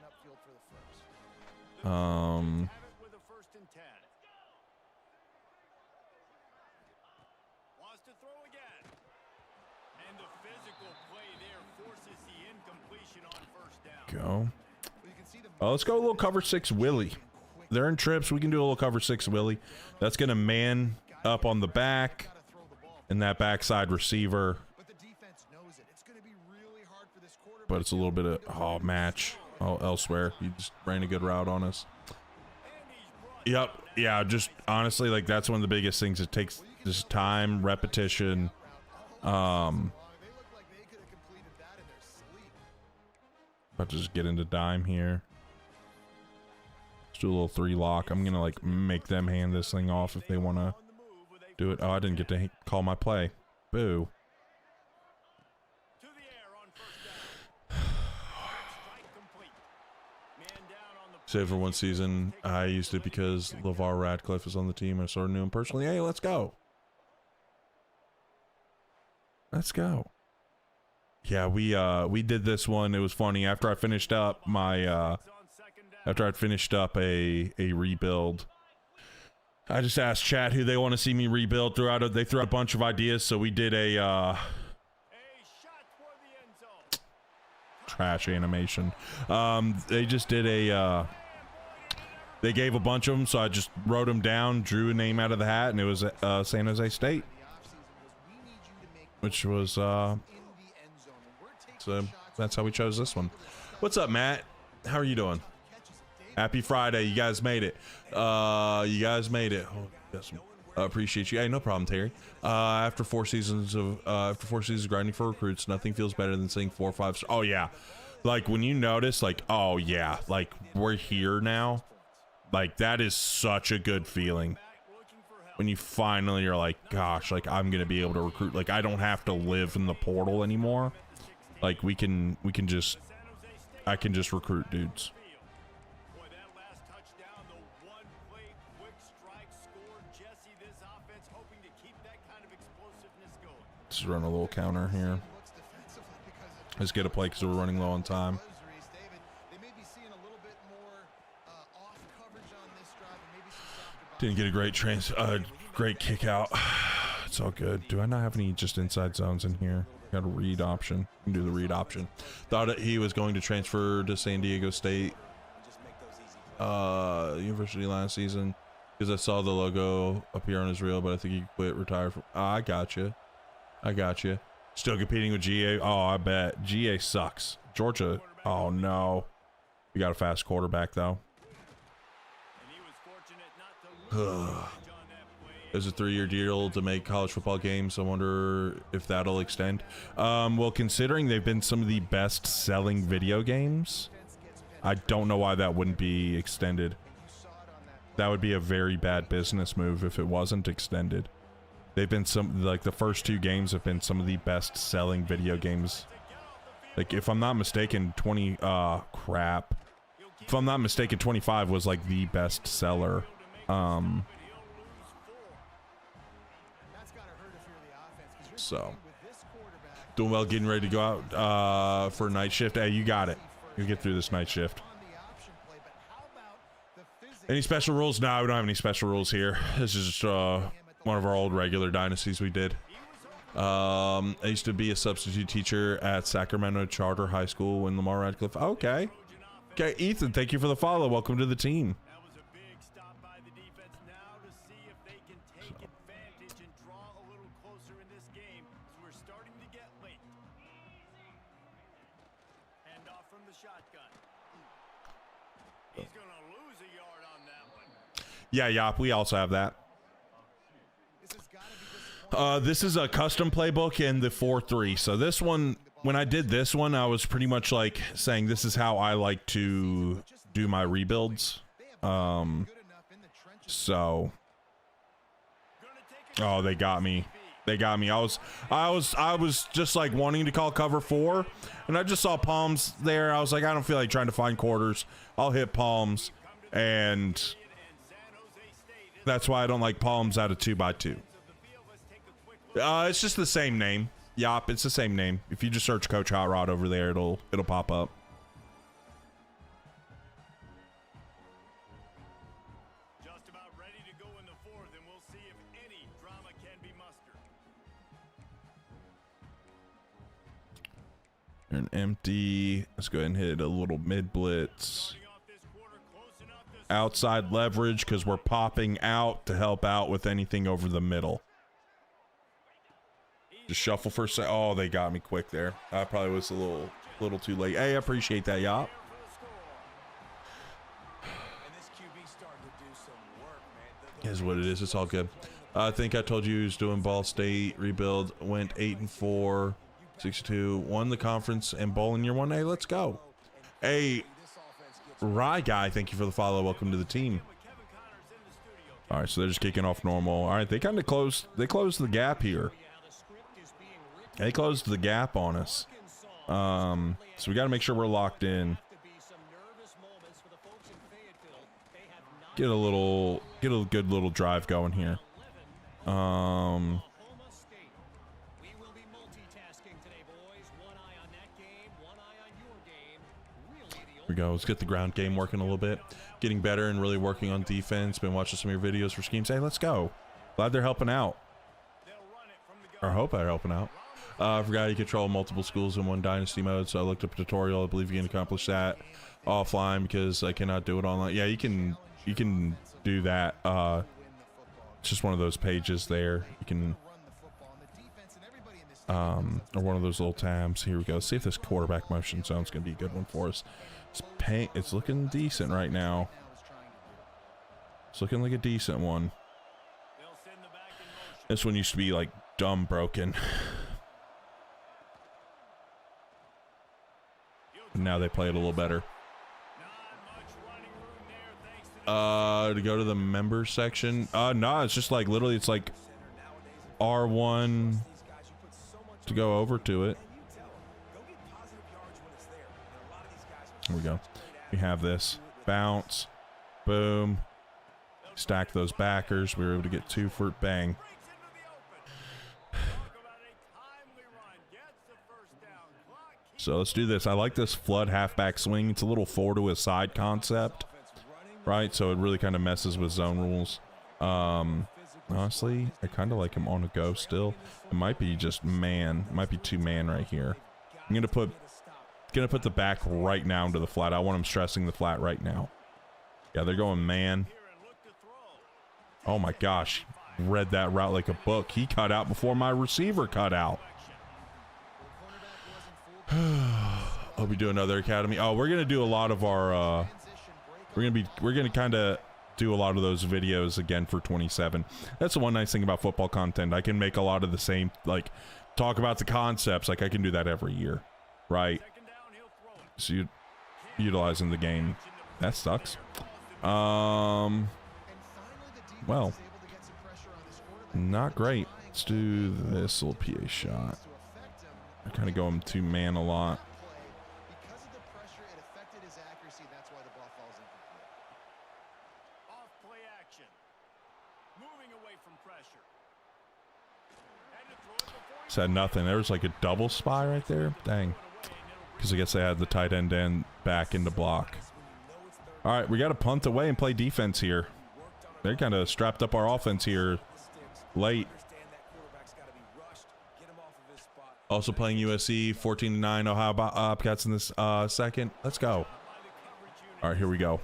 Go. Oh, let's go a little cover 6 Willie. They're in trips. We can do a little cover 6 Willie. That's going to man up on the back and that backside receiver. But it's a little bit of match elsewhere. He just ran a good route on us. Yep. Yeah, just honestly, like that's one of the biggest things. It takes just time, repetition. About to just get into dime here. Let's do a little 3 lock. I'm gonna like make them hand this thing off if they want to do it. Oh, I didn't get to call my play. Boo. Save for one season. I used it because LeVar Radcliffe is on the team. I sort of knew him personally. Hey, let's go. Let's go. Yeah, we did this one. It was funny. After I finished up my a rebuild, I just asked chat who they want to see me rebuild. They threw out a bunch of ideas, so we did a trash animation. They just did a they gave a bunch of them, so I just wrote them down, drew a name out of the hat, and it was San Jose State, which was so that's how we chose this one. What's up, Matt? How are you doing? Happy Friday. You guys made it. You guys made it. Oh, yes. Appreciate you. Hey, no problem, Terry. After 4 seasons of grinding for recruits, nothing feels better than seeing 4 or 5 stars. Oh yeah, like when you notice, like, oh yeah, like we're here now. Like that is such a good feeling when you finally are like, gosh, like I'm gonna be able to recruit. Like I don't have to live in the portal anymore. Like I can just recruit dudes. Let's run a little counter here. Let's get a play because we're running low on time. Didn't get a great kick out. It's all good. Do I not have any just inside zones in here? Got a read option. You can do the read option. Thought that he was going to transfer to San Diego State University last season because I saw the logo appear on his reel, but I think he quit, retired from. I got you. Still competing with GA. Oh, I bet GA sucks. Georgia. Oh no. We got a fast quarterback though. There's a 3-year deal to make college football games. I wonder if that'll extend. Well, considering they've been some of the best selling video games, I don't know why that wouldn't be extended. That would be a very bad business move if it wasn't extended. They've been like the first 2 games have been some of the best selling video games. Like if I'm not mistaken, If I'm not mistaken, 25 was like the best seller. So doing well, getting ready to go out for a night shift. Hey, you got it. You get through this night shift. Any special rules? No, we don't have any special rules here. This is just one of our old regular dynasties we did. I used to be a substitute teacher at Sacramento Charter High School in Lamar Radcliffe. Okay, Ethan, thank you for the follow. Welcome to the team. Yeah, Yop, we also have that. This is a custom playbook in the 4-3. So this one, when I did this one, I was pretty much like saying this is how I like to do my rebuilds. So, oh, they got me. I was just like wanting to call cover 4, and I just saw palms there. I was like, I don't feel like trying to find quarters. I'll hit palms, and that's why I don't like palms out of 2x2. It's just the same name. Yop, it's the same name. If you just search Coach Hot Rod over there, it'll pop up. Just about ready to go in the 4th, and we'll see if any drama can be mustered. An empty. Let's go ahead and hit a little mid blitz. Outside leverage because we're popping out to help out with anything over the middle. Just shuffle for a sec. Oh, they got me quick there. I probably was a little too late. Hey, I appreciate that, Yop. Is what it is. It's all good. I think I told you he was doing Ball State rebuild. Went 8-4, 6-2, won the conference and bowl in year 1. Hey, let's go. Hey, Rye guy, thank you for the follow. Welcome to the team. All right, so they're just kicking off normal. All right, they kind of closed. They closed the gap here. They closed the gap on us. So we got to make sure we're locked in. Get a good little drive going here. Here we go. Let's get the ground game working a little bit. Getting better and really working on defense. Been watching some of your videos for schemes. Hey, let's go. Glad they're helping out. Or hope they're helping out. I forgot you control multiple schools in one Dynasty mode, so I looked up a tutorial. I believe you can accomplish that offline because I cannot do it online. Yeah, you can do that. It's just one of those pages there. You can or one of those little tabs. Here we go. See if this quarterback motion zone's gonna be a good one for us. It's looking decent right now. It's looking like a decent one. This one used to be like dumb broken. Now they play it a little better. To go to the members section. No, it's just like literally it's like R1 to go over to it. Here we go. We have this. Bounce. Boom. Stack those backers. We were able to get 2 for bang. So let's do this. I like this flood halfback swing. It's a little 4 to a side concept, right? So it really kind of messes with zone rules. Honestly, I kind of like him on a go still. It might be just man. It might be 2-man right here. I'm gonna put the back right now into the flat. I want him stressing the flat right now. Yeah, they're going man. Oh my gosh. Read that route like a book. He cut out before my receiver cut out. I'll be doing another academy. Oh, we're gonna do a lot of our we're gonna kind of do a lot of those videos again for 27. That's the one nice thing about football content. I can make a lot of the same, like talk about the concepts. Like I can do that every year, right? So you utilizing the game. That sucks. Well, not great. Let's do this little PA shot. I kind of go him 2-man a lot. Because of the pressure, it affected his accuracy. That's why the ball falls incomplete. Off play action. Moving away from pressure. And to throw it before he Said nothing. There was like a double spy right there. Dang. Because I guess they had the tight end and back into block. All right, we got to punt away and play defense here. They kind of strapped up our offense here late. Also playing USC 14-9 Ohio Bobcats in this second. Let's go. All right, here we go.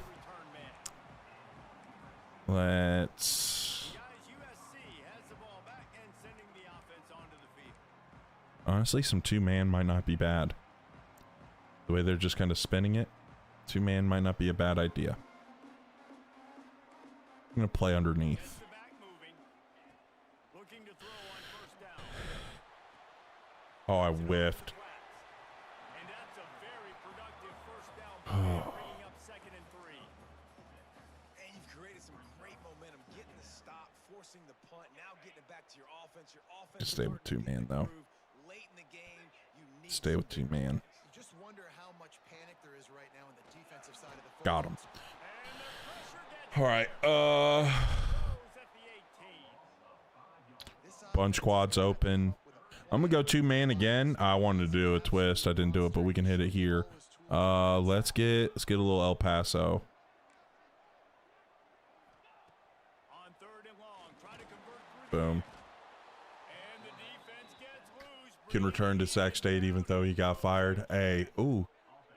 Let's. Honestly, some 2-man might not be bad. The way they're just kind of spinning it, 2-man might not be a bad idea. I'm gonna play underneath. Oh, I whiffed. And that's a very productive first down play, bringing up 2nd and 3. And you've created some great momentum, getting the stop, forcing the punt, now getting it back to your offense. Your offense Just stay with starting to 2-man though. improve. Late in the game, you need Stay with 2-man. You just wonder how much panic there is right now on the defensive side of the football. Got him. And the pressure gets All right. throws at the 18. This Bunch quads open. I'm gonna go 2-man again. I wanted to do a twist. I didn't do it, but we can hit it here. Let's get a little El Paso. On 3rd and long, try to convert Boom. and the defense gets loose. Can return to Sac State even though he got fired. Hey, ooh.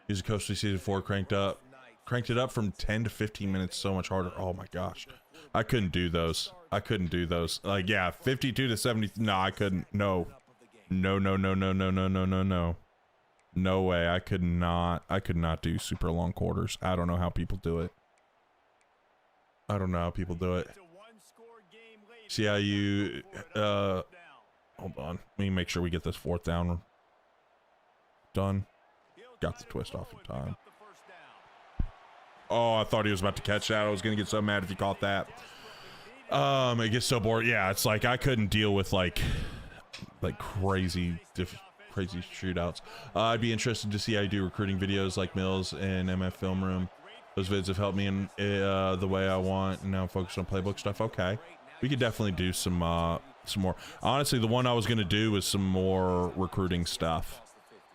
He's a coach of season 4 cranked it up from 10 to 15 minutes so much harder. Oh my gosh. I couldn't do those. Like, yeah, 52 to 70. No, I couldn't. No. No. No way. I could not do super long quarters. I don't know how people do it. It's a one-score game later. See how you hold on. Let me make sure we get this 4th down done. Got the twist off in time. Oh, I thought he was about to catch that. I was gonna get so mad if he caught that. It gets so bored. Yeah, it's like I couldn't deal with like crazy shootouts. I'd be interested to see how you do recruiting videos like Mills and MF Film Room. Those vids have helped me in the way I want, and now I'm focused on playbook stuff. Okay, we could definitely do some more. Honestly, the one I was gonna do was some more recruiting stuff.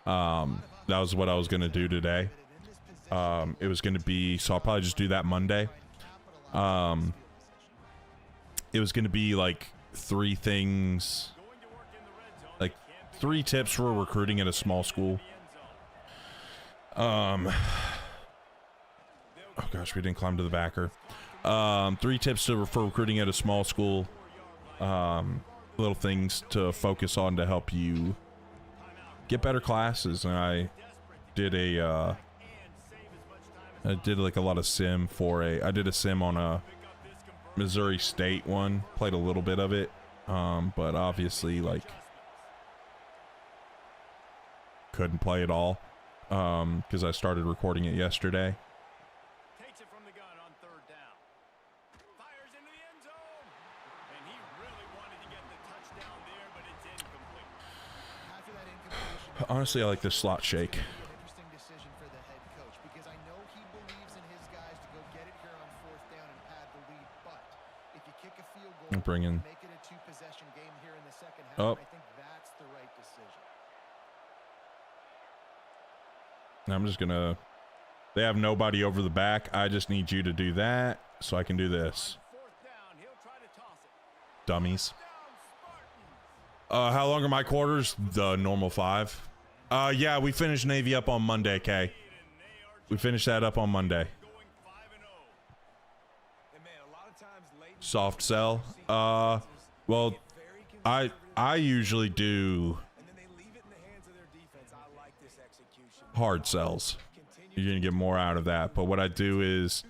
That was what I was gonna do today. It was gonna be, so I'll probably just do that Monday. It was gonna be like 3 things. Like 3 tips for recruiting at a small school. Oh gosh, we didn't climb to the backer. 3 tips for recruiting at a small school. Little things to focus on to help you get better classes. And I did like a lot of sim I did a sim on a Missouri State one. Played a little bit of it. But obviously like couldn't play it all because I started recording it yesterday. Takes it from the gun on 3rd down. Fires into the end zone. And he really wanted to get the touchdown there, but it's incomplete. After that incompletion, Honestly, I like this slot shake. interesting decision for the head coach because I know he believes in his guys to go get it here on 4th down and pad the lead. But if you kick a field goal, I'm bringing. make it a 2-possession game here in the second Oh. half. I think that's the right decision. I'm just gonna. They have nobody over the back. I just need you to do that so I can do this. On 4th down, he'll try to toss it. dummies. How long are my quarters? The normal 5. Yeah, we finished Navy up on Monday, Kay. We finished that up on Monday. Soft sell. Well, I usually do hard sells. You're gonna get more out of that, but what I do is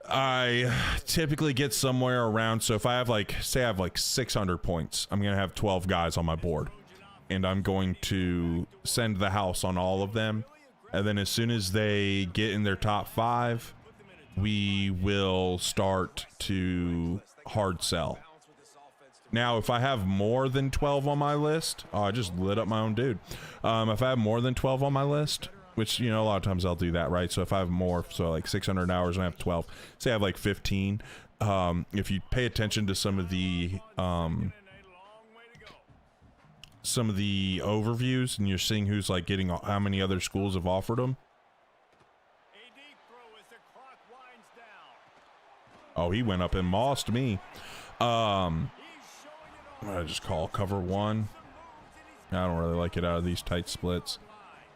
I typically get somewhere around, so if I have like, say I have like 600 points, I'm gonna have 12 guys on my board, and I'm going to send the house on all of them, and then as soon as they get in their top 5, we will start to hard sell. Now, if I have more than 12 on my list, oh, I just lit up my own dude. If I have more than 12 on my list, which, you know, a lot of times I'll do that, right? So if I have more, so like 600 hours and I have 12, say I have like 15. If you pay attention to some of the overviews and you're seeing who's like getting, how many other schools have offered them. Oh, he went up and mossed me. I'm gonna just call cover 1. I don't really like it out of these tight splits.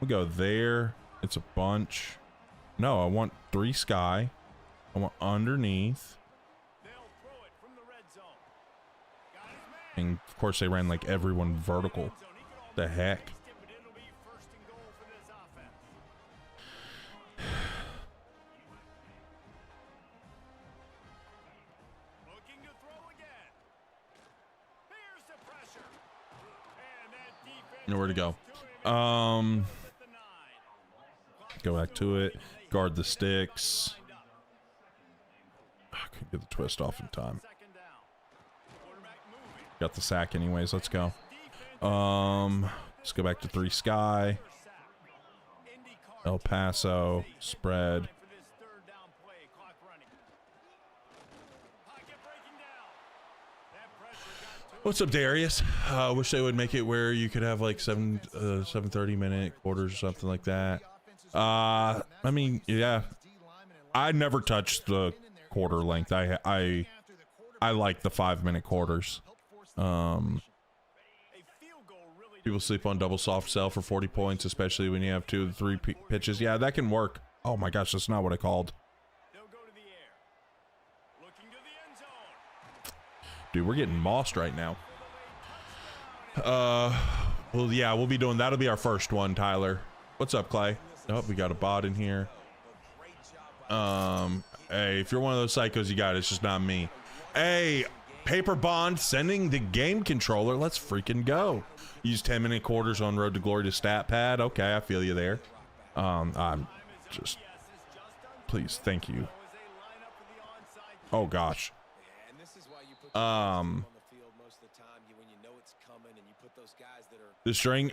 We go there. It's a bunch. No, I want 3 sky. I want underneath. And of course they ran like everyone vertical. The heck? Nowhere to go. Go back to it. Guard the sticks. I couldn't get the twist off in time. Got the sack anyways. Let's go. Let's go back to 3 sky. El Paso. Spread. What's up, Darius? Wish they would make it where you could have like 7 30-minute quarters or something like that. I mean, yeah, I never touched the quarter length. I like the 5-minute quarters. People sleep on double soft sell for 40 points, especially when you have 2 to 3 pitches. Yeah, that can work. Oh my gosh, that's not what I called. Dude, we're getting mossed right now. Well, yeah, we'll be doing, that'll be our first one, Tyler. What's up, Clay? Oh, we got a bot in here. Hey, if you're one of those psychos, you got it. It's just not me. Hey, Paper Bond sending the game controller. Let's freaking go. Use 10-minute quarters on Road to Glory to stat pad. Okay, I feel you there. I'm just, please, thank you. Oh gosh. The string,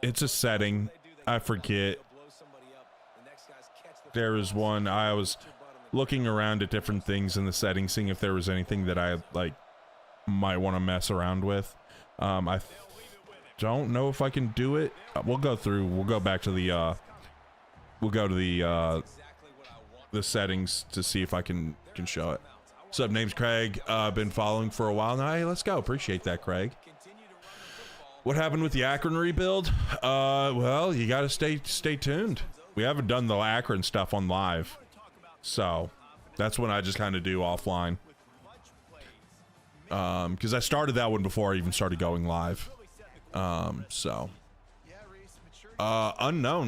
it's a setting. I forget. There was one. I was looking around at different things in the settings, seeing if there was anything that I like might want to mess around with. I don't know if I can do it. We'll go through. We'll go back to the. We'll go to the settings to see if I can show it. What's up? Name's Craig. Been following for a while now. Hey, let's go. Appreciate that, Craig. What happened with the Akron rebuild? Well, you got to stay tuned. We haven't done the Akron stuff on live, so that's when I just kind of do offline. Because I started that one before I even started going live. Unknown,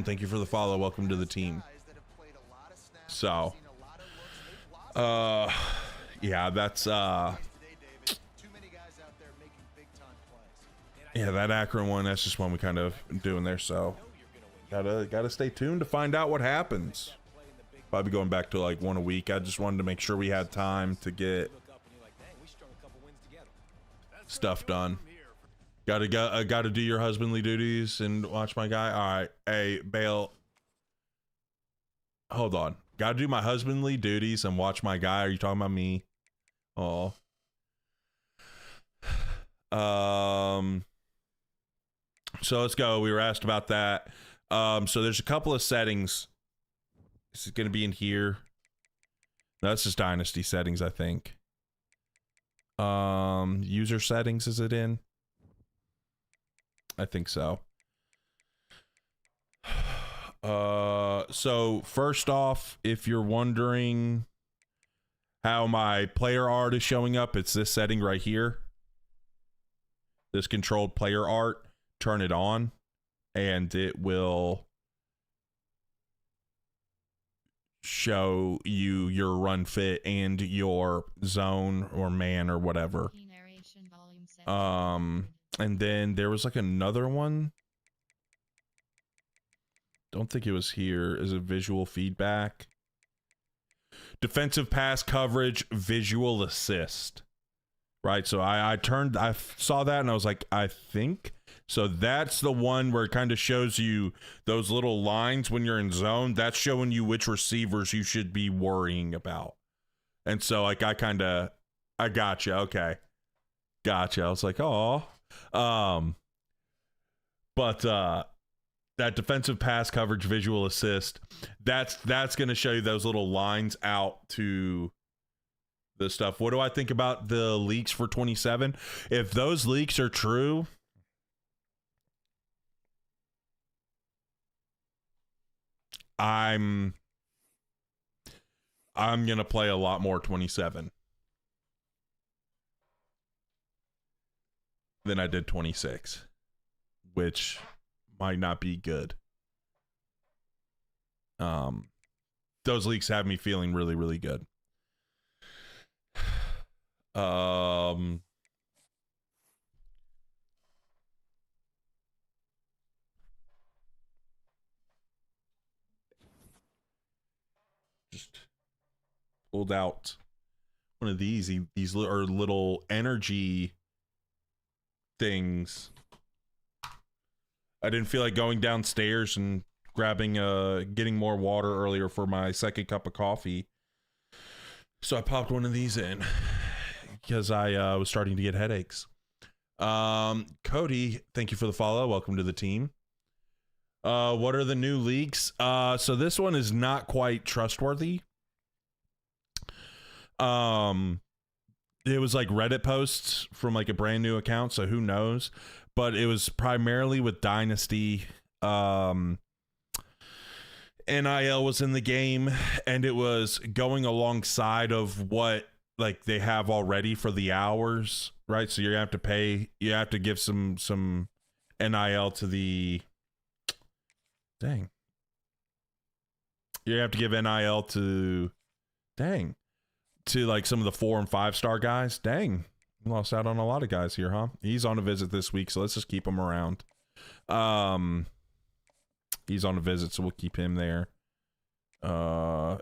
thank you for the follow. Welcome to the team. So, yeah, that's yeah, that Akron one, that's just one we kind of doing there, so gotta stay tuned to find out what happens. Probably going back to like 1 a week. I just wanted to make sure we had time to get stuff done. Gotta do your husbandly duties and watch my guy. All right, hey Bale, hold on. Gotta do my husbandly duties and watch my guy. Are you talking about me? Oh. So let's go. We were asked about that. So there's a couple of settings. This is gonna be in here. That's just Dynasty settings, I think. User settings, is it in? I think so. So first off, if you're wondering how my player art is showing up, it's this setting right here. This controlled player art. Turn it on, and it will show you your run fit and your zone or man or whatever. And then there was like another one. Don't think it was here. Is it visual feedback? Defensive pass coverage, visual assist. Right, so I saw that and I was like, I think. So that's the one where it kind of shows you those little lines when you're in zone. That's showing you which receivers you should be worrying about. And so like I gotcha. Okay. Gotcha. I was like, oh. But that defensive pass coverage visual assist, that's going to show you those little lines out to the stuff. What do I think about the leaks for 27? If those leaks are true, I'm gonna play a lot more 27 than I did 26, which might not be good. Those leaks have me feeling really, really good. Just pulled out one of these are little energy things. I didn't feel like going downstairs and grabbing getting more water earlier for my second cup of coffee, so I popped one of these in because I was starting to get headaches. Cody, thank you for the follow. Welcome to the team. What are the new leaks? So this one is not quite trustworthy. It was like Reddit posts from like a brand new account, so who knows? But it was primarily with Dynasty. NIL was in the game, and it was going alongside of what like they have already for the hours, right? So you have to pay, you have to give some NIL to the dang. You have to give NIL to like some of the 4 and 5 star guys. Dang. Lost out on a lot of guys here, huh? He's on a visit this week, so let's just keep him around. He's on a visit, so we'll keep him there.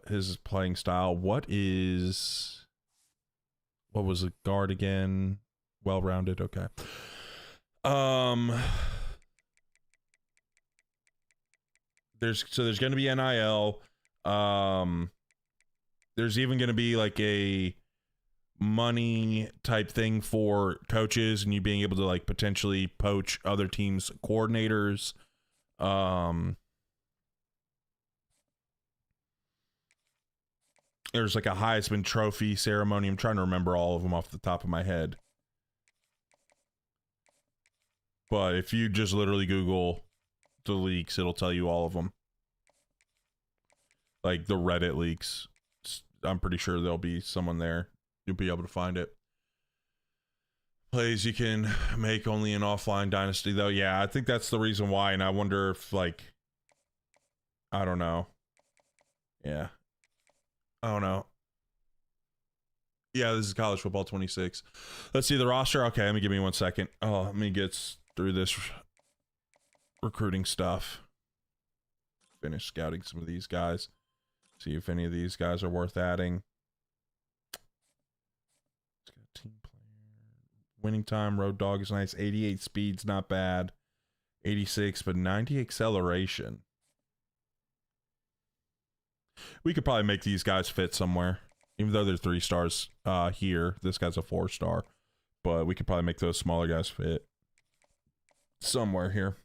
His playing style. What was a guard again? Well-rounded. Okay. There's going to be NIL. There's even going to be like a money type thing for coaches and you being able to like potentially poach other teams' coordinators. There's like a Heisman Trophy ceremony. I'm trying to remember all of them off the top of my head. But if you just literally Google the leaks, it'll tell you all of them. Like the Reddit leaks. I'm pretty sure there'll be someone there. You'll be able to find it. Plays you can make only in offline Dynasty, though. Yeah, I think that's the reason why. And I wonder if, like, I don't know. Yeah. I don't know. Yeah, this is College Football 26. Let's see the roster. Okay, let me give me 1 second. Oh, let me get through this recruiting stuff. Finish scouting some of these guys. See if any of these guys are worth adding. Let's get a team player. Winning time, road dog is nice. 88 speed's not bad. 86, but 90 acceleration. We could probably make these guys fit somewhere. Even though they're 3 stars here. This guy's a 4 star. But we could probably make those smaller guys fit somewhere here.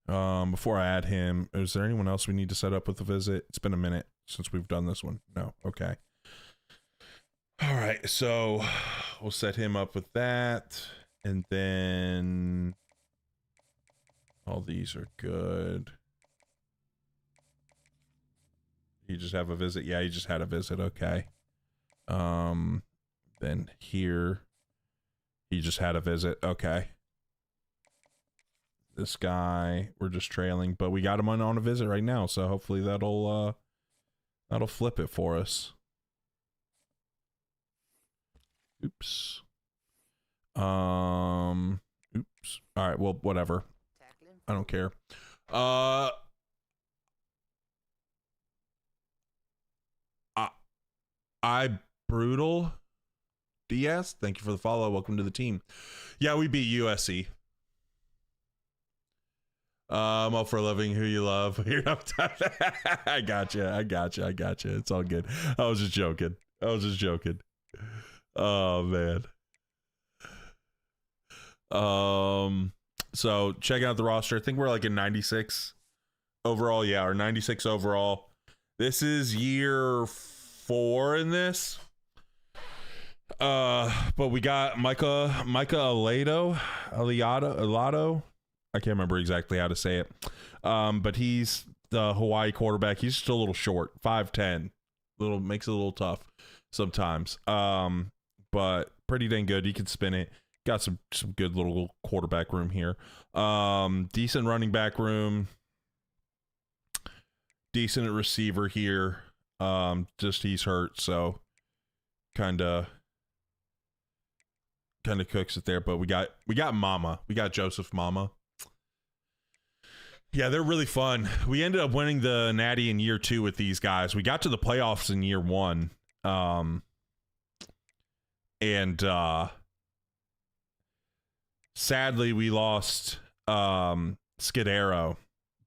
Before I add him, is there anyone else we need to set up with the visit? It's been a minute since we've done this one. No. Okay. All right, so we'll set him up with that, and then all these are good. You just have a visit? Yeah, you just had a visit. Okay. Then here, he just had a visit. Okay. This guy, we're just trailing, but we got him on a visit right now, so hopefully that'll flip it for us. Oops. Oops. All right, well, whatever. I don't care. I brutal DS, thank you for the follow. Welcome to the team. Yeah, we beat USC. All for loving who you love. I gotcha. It's all good. I was just joking. Oh man. So checking out the roster. I think we're like a 96 overall. Yeah, or 96 overall. This is year 4 in this. But we got Micah Aliado. I can't remember exactly how to say it. But he's the Hawaii quarterback. He's just a little short, 5'10". Makes it a little tough sometimes. But pretty dang good. He can spin it. Got some good little quarterback room here. Decent running back room. Decent receiver here. Just he's hurt, so kind of cooks it there. But we got Mama. We got Joseph Mama. Yeah, they're really fun. We ended up winning the Natty in year 2 with these guys. We got to the playoffs in year 1. Sadly, we lost Scudero.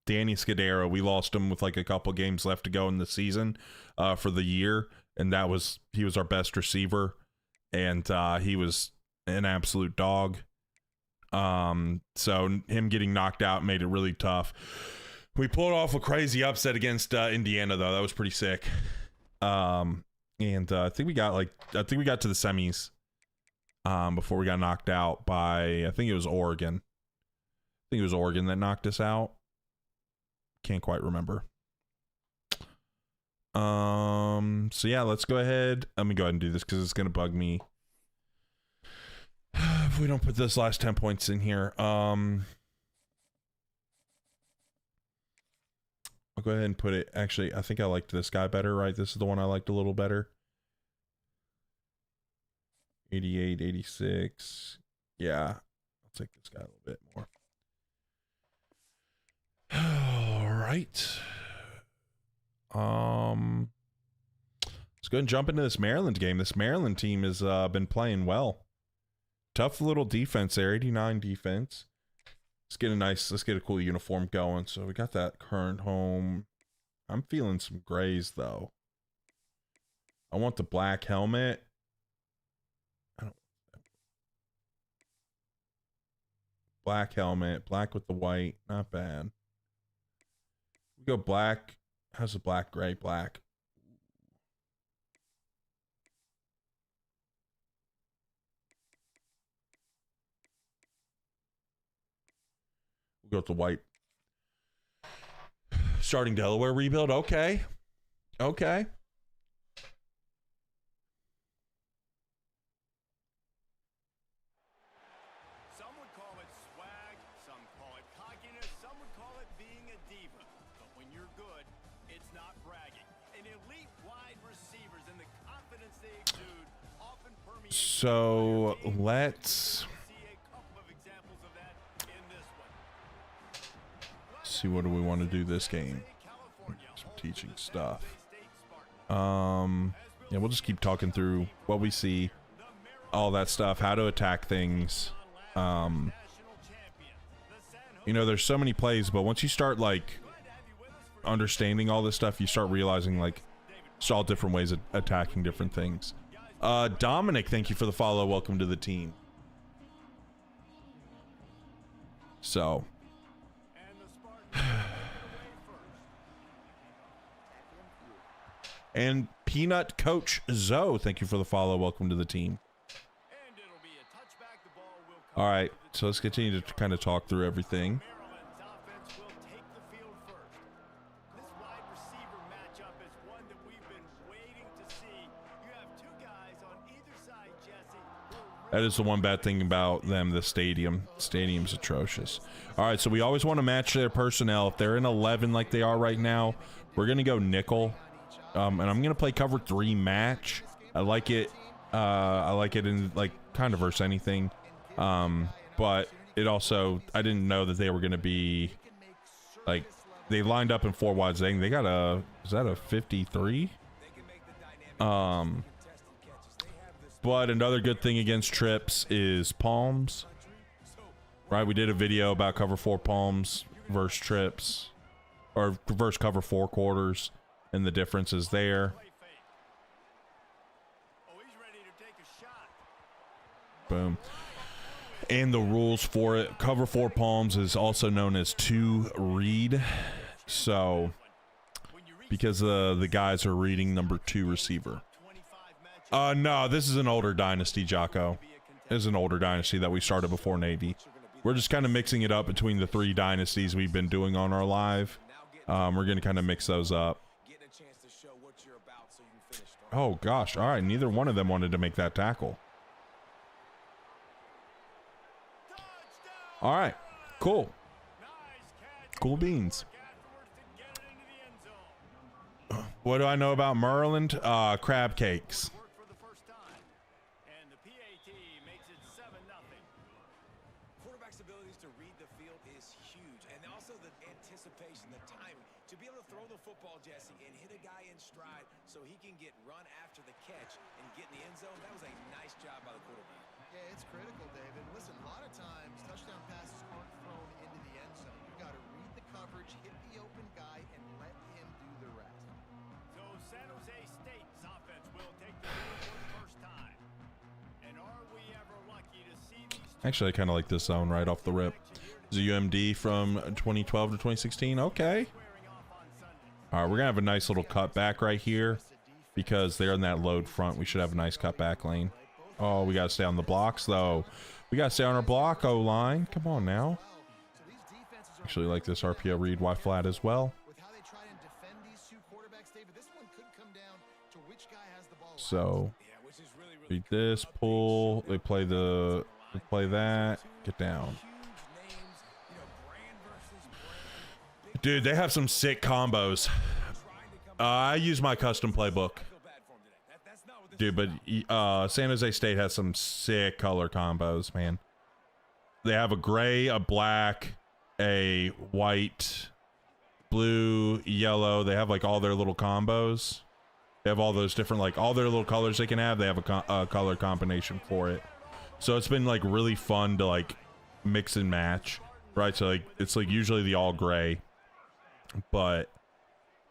Danny Scudero. We lost him with like a couple games left to go in the season for the year, and he was our best receiver, and he was an absolute dog. So him getting knocked out made it really tough. We pulled off a crazy upset against Indiana, though. That was pretty sick. I think we got to the semis before we got knocked out by, I think it was Oregon. I think it was Oregon that knocked us out. Can't quite remember. So yeah, let's go ahead. Let me go ahead and do this because it's gonna bug me if we don't put this last 10 points in here. I'll go ahead and put it. Actually, I think I liked this guy better, right? This is the one I liked a little better. 88, 86. Yeah, I'll take this guy a little bit more. All right. Let's go ahead and jump into this Maryland game. This Maryland team has been playing well. Tough little defense there, 89 defense. Let's get a cool uniform going. So we got that current home. I'm feeling some grays though. I want the black helmet. Black helmet, black with the white, not bad. We go black. How's the black, gray, black? We'll go with the white. Starting Delaware rebuild. Okay. Okay. Some would call it swag, some call it cockiness, some would call it being a diva. But when you're good, it's not bragging. And elite wide receivers and the confidence they exude often permeate. So let's see, what do we want to do this game? Some teaching stuff. Yeah, we'll just keep talking through what we see, all that stuff, how to attack things. You know, there's so many plays, but once you start like understanding all this stuff, you start realizing like it's all different ways of attacking different things. Dominic, thank you for the follow. Welcome to the team. So And Peanut Coach Zoe, thank you for the follow. Welcome to the team. And it'll be a touchback. The ball will come All right, so let's continue to kind of talk through everything. Maryland's offense will take the field first. This wide receiver matchup is one that we've been waiting to see. You have two guys on either side, Jesse. That is the one bad thing about them, the stadium. Stadium's atrocious. All right, so we always want to match their personnel. If they're in 11 like they are right now, we're going to go nickel. And I'm going to play cover 3 match. I like it. I like it in like kind of versus anything. But it also, I didn't know that they were going to be like, they lined up in 4 wide. They got a, is that a 53? But another good thing against trips is palms. Right, we did a video about cover 4 palms versus trips, or versus cover 4 quarters, and the differences there. Oh, he's ready to take a shot. Boom. And the rules for it. Cover 4 palms is also known as 2 read. So, because the guys are reading number 2 receiver. No, this is an older dynasty, Jocko. This is an older dynasty that we started before Navy. We're just kind of mixing it up between the 3 dynasties we've been doing on our live. We're going to kind of mix those up. Oh, gosh. All right. Neither one of them wanted to make that tackle. All right. Cool. Cool beans. What do I know about Maryland? Crab cakes. For the first time. And the PAT makes it 7-0. Quarterback's abilities to read the field is huge, and also the anticipation, the timing, to be able to throw the football, Jesse, and hit a guy in stride so he can get run after the catch and get in the end zone. That was a nice job by the quarterback. Yeah, it's critical, David. Listen, a lot of times touchdown passes aren't thrown into the end zone. You've got to read the coverage, hit the open guy, and let him do the rest. So San Jose State's offense will take the field for the first time. And are we ever lucky to see these two Actually, I kind of like this zone right off the rip. Is a UMD from 2012 to 2016. Okay. squaring off on Sundays? All right, we're going to have a nice little cutback right here because they're in that load front. We should have a nice cutback lane. Oh, we got to stay on the blocks, though. We got to stay on our block, O-line. Come on now. So these defenses are Actually like this RPO read Y flat as well. with how they try and defend these 2 quarterbacks, David. This one could come down to which guy has the ball. So Yeah, which is really read this, pull. They play that. Get down. huge names, brand versus brand. Dude, they have some sick combos. I use my custom playbook. Feel bad for him today. That's not what this Dude, but San Jose State has some sick color combos, man. They have a gray, a black, a white, blue, yellow. They have like all their little combos. They have all those different, like all their little colors they can have. They have a color combination for it. So it's been like really fun to like mix and match, right? So like it's like usually the all gray, but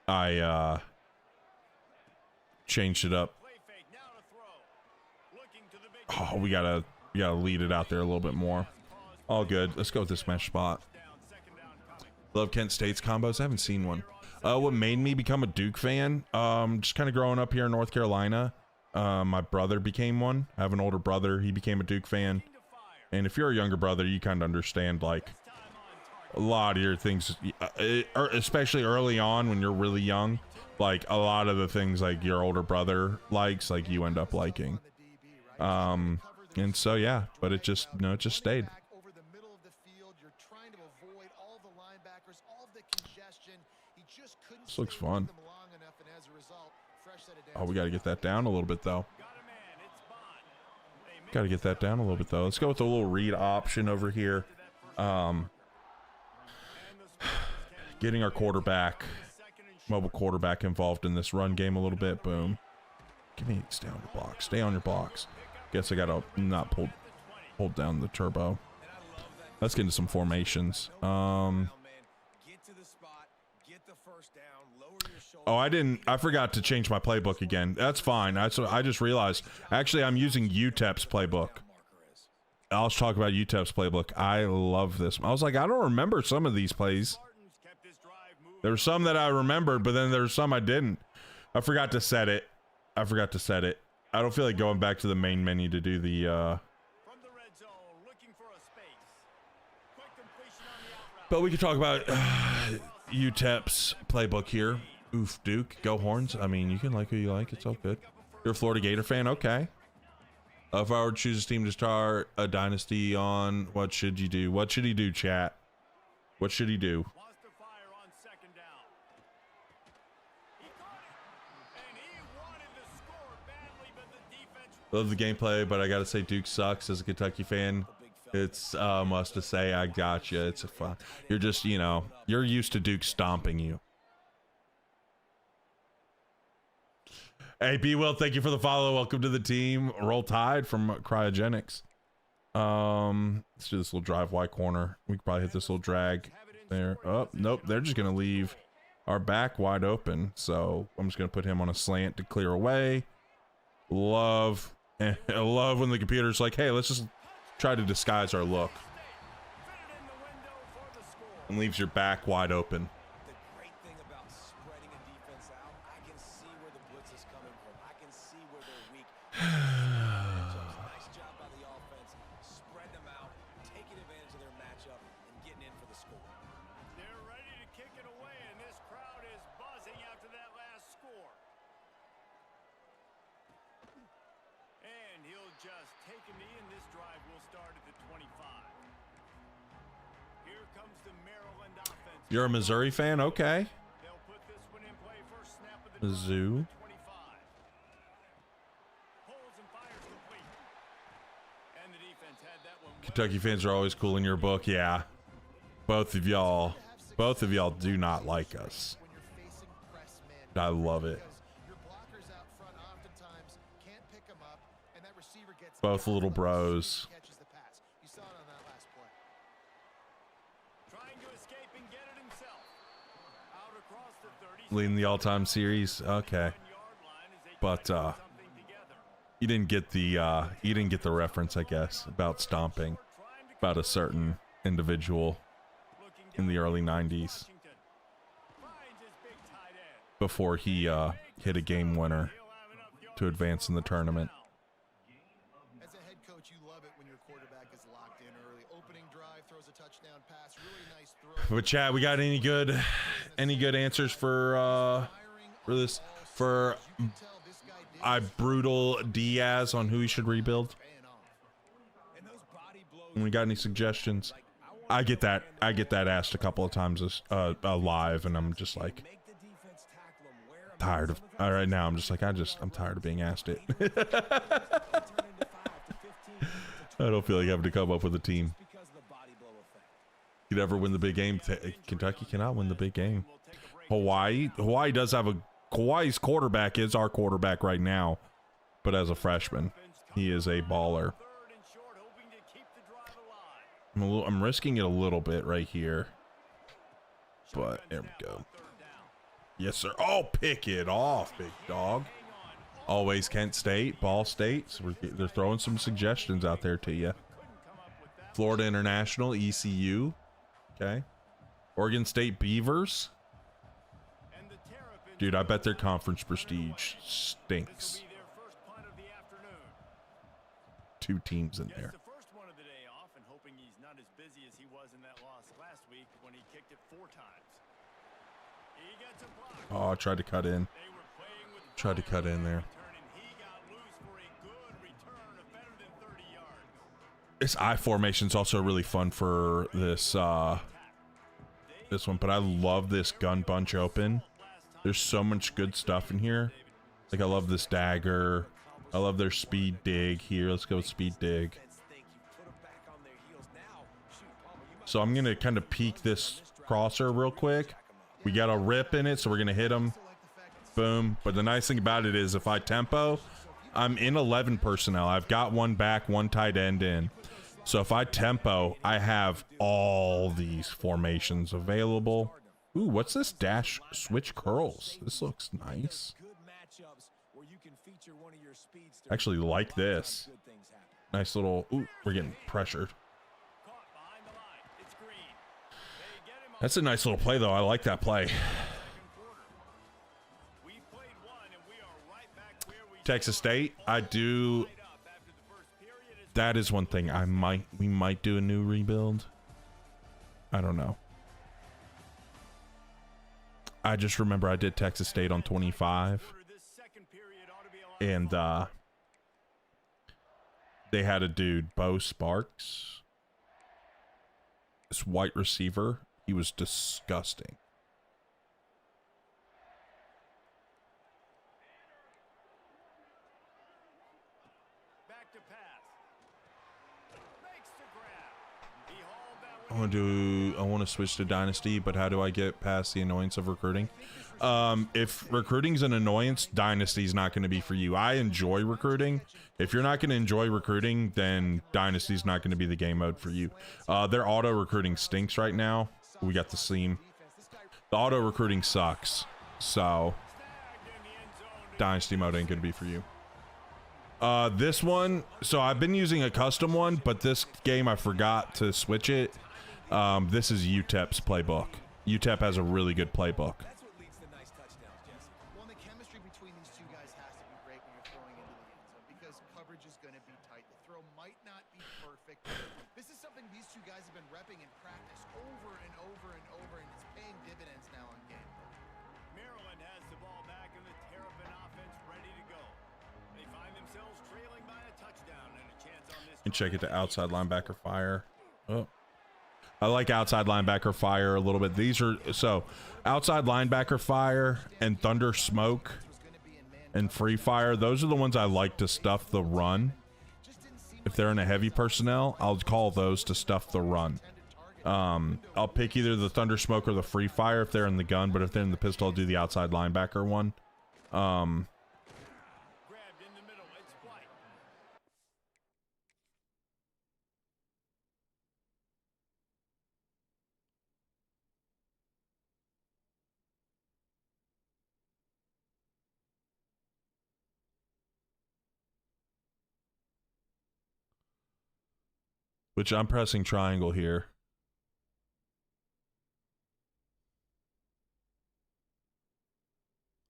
I changed it up. Play fake, now to throw. Looking to the big Oh, we gotta lead it out there a little bit more. All good. Let's go with this mesh spot. second down coming. Love Kent State's combos. I haven't seen one. What made me become a Duke fan? Just kind of growing up here in North Carolina. My brother became one. I have an older brother. He became a Duke fan. And if you're a younger brother, you kind of understand like a lot of your things, especially early on when you're really young. Like a lot of the things like your older brother likes, like you end up liking. And so yeah, but it just it just stayed. Over the middle of the field, you're trying to avoid all the linebackers, all of the congestion. He just couldn't This looks stay with fun. them long enough, and as a result, fresh set of Oh, we downs. got to get that down a little bit though. Got a man, it's Bond. They make Got to get that down a little bit though. Let's go with the little read option over here. Getting our quarterback, mobile quarterback involved in this run game a little bit. Boom. Give me, stay on your blocks. Stay on your blocks. Guess I got to not pull down the turbo. Let's get into some formations. Get to the spot, get the first down, lower your shoulder. Oh, I forgot to change my playbook again. That's fine. I just realized. Actually, I'm using UTEP's playbook. I'll talk about UTEP's playbook. I love this. I was like, I don't remember some of these plays. Spartans kept this drive moving. There were some that I remembered, but then there were some I didn't. I forgot to set it. I forgot to set it. I don't feel like going back to the main menu to do the From the red zone, looking for a space. Quick completion on the out route. but we could talk about UTEP's playbook here. Oof, Duke, go Horns. I mean, you can like who you like. It's all good. You're a Florida Gator fan? Okay. If I were to choose a team to start a dynasty on, what should you do? What should he do, chat? What should he do? Wants to fire on second down. He caught it. And he wanted to score badly, but the defense. Love the gameplay, but I gotta say Duke sucks as a Kentucky fan. It's must to say I gotcha. It's a fun. You're just, you know, you're used to Duke stomping you. Hey, B Will, thank you for the follow. Welcome to the team. Roll Tide from Cryogenics. Let's do this little drive Y corner. We could probably hit this little drag there. Oh, nope. They're just gonna leave our back wide open. So I'm just gonna put him on a slant to clear away. Love I love when the computer's like, hey, let's just try to disguise our look. And leaves your back wide open. The great thing about spreading a defense out, I can see where the blitz is coming from. I can see where they're weak. Nice job by the offense, spreading them out, taking advantage of their matchup, and getting in for the score. They're ready to kick it away, and this crowd is buzzing after that last score. And he'll just take a knee, and this drive will start at the 25. Here comes the Maryland offense. You're a Missouri fan? Okay. They'll put this one in play first snap of the Mizzou. 25. Holds and fires complete. And the defense had that one. Kentucky fans are always cool in your book. Yeah. Both of y'all do not like us. When you're facing press man, I love it. because your blockers out front oftentimes can't pick them up, and that receiver gets Both down little low, bros. catches the pass. You saw it on that last play. Trying to escape and get it himself. Out across the 30. Leading the all-time series. Okay. But you didn't get the reference, I guess, about stomping about a certain individual in the early 90s before he hit a game winner to advance in the tournament. As a head coach, you love it when your quarterback is locked in early. Opening drive, throws a touchdown pass, really nice throw. But chat, we got any good answers for this for brutal Diaz on who he should rebuild? And those body blows, And we got any suggestions? I get that asked a couple of times live, and I'm just like make the defense tackle them, wear them tired of. All right, now I'm just like I'm tired of being asked it. turn into 5 to 15 I don't feel like having to come up with a team. because of the body blow effect. You'd ever win the big game? Kentucky cannot win the big game. Hawaii does have Hawaii's quarterback is our quarterback right now, but as a freshman, he is a baller. Third and short, hoping to keep the drive alive. I'm risking it a little bit right here, but there we go. Third down. Yes, sir. Oh, pick it off, big dog. Always Kent State, Ball State. So they're throwing some suggestions out there to you. Florida International, ECU. Okay. Oregon State Beavers. And the Terrapins Dude, I bet their conference prestige stinks. will be their first punt of the afternoon. 2 teams in Gets there. the first one of the day off and hoping he's not as busy as he was in that loss last week when he kicked it 4 times. He gets a block. Oh, I tried to cut in. They were playing with Tried to cut in there. return, and he got loose for a good return of better than 30 yards. This I formation is also really fun for this one, but I love this gun bunch open. There's so much good stuff in here. Like I love this dagger. I love their speed dig here. Let's go with speed dig. Think you put them back on their heels now. Shoot, Palmer, you might So I'm gonna kind of peek this crosser real quick. We got a rip in it, so we're gonna hit him. Boom. But the nice thing about it is if I tempo, I'm in 11 personnel. I've got 1 back, 1 tight end in. So if I tempo, I have all these formations available. Ooh, what's this dash switch curls? This looks nice. good matchups where you can feature one of your speedsters. Actually like this. Good things happen. Nice little, ooh, we're getting pressured. Caught behind the line. It's Green. They get him on That's a nice little play though. I like that play. the second quarter. We played one Texas State, I do. That is one thing we might do a new rebuild. I don't know. I just remember I did Texas State on 25, and they had a dude, Bo Sparks, this white receiver. He was disgusting. I want to switch to Dynasty, but how do I get past the annoyance of recruiting? If recruiting's an annoyance, Dynasty's not going to be for you. I enjoy recruiting. If you're not going to enjoy recruiting, then Dynasty's not going to be the game mode for you. Their auto recruiting stinks right now. We got the seam. The auto recruiting sucks. So Dynasty mode ain't going to be for you. This one, so I've been using a custom one, but this game I forgot to switch it. This is UTEP's playbook. UTEP has a really good playbook. That's what leads to nice touchdowns, Jesse. Well, the chemistry between these two guys has to be great when you're throwing into the end zone because coverage is going to be tight. The throw might not be perfect. This is something these two guys have been repping in practice over and over and over, and it's paying dividends now on game. Maryland has the ball back and the Terrapin offense ready to go. They find themselves trailing by a touchdown and a chance on this. And check it to outside linebacker fire. Oh. I like outside linebacker fire a little bit. These are so outside linebacker fire and thunder smoke and free fire. Those are the ones I like to stuff the run. If they're in a heavy personnel, I'll call those to stuff the run. I'll pick either the thunder smoke or the free fire if they're in the gun, but if they're in the pistol, I'll do the outside linebacker one. Grabbed in the middle. It's White. Which I'm pressing triangle here.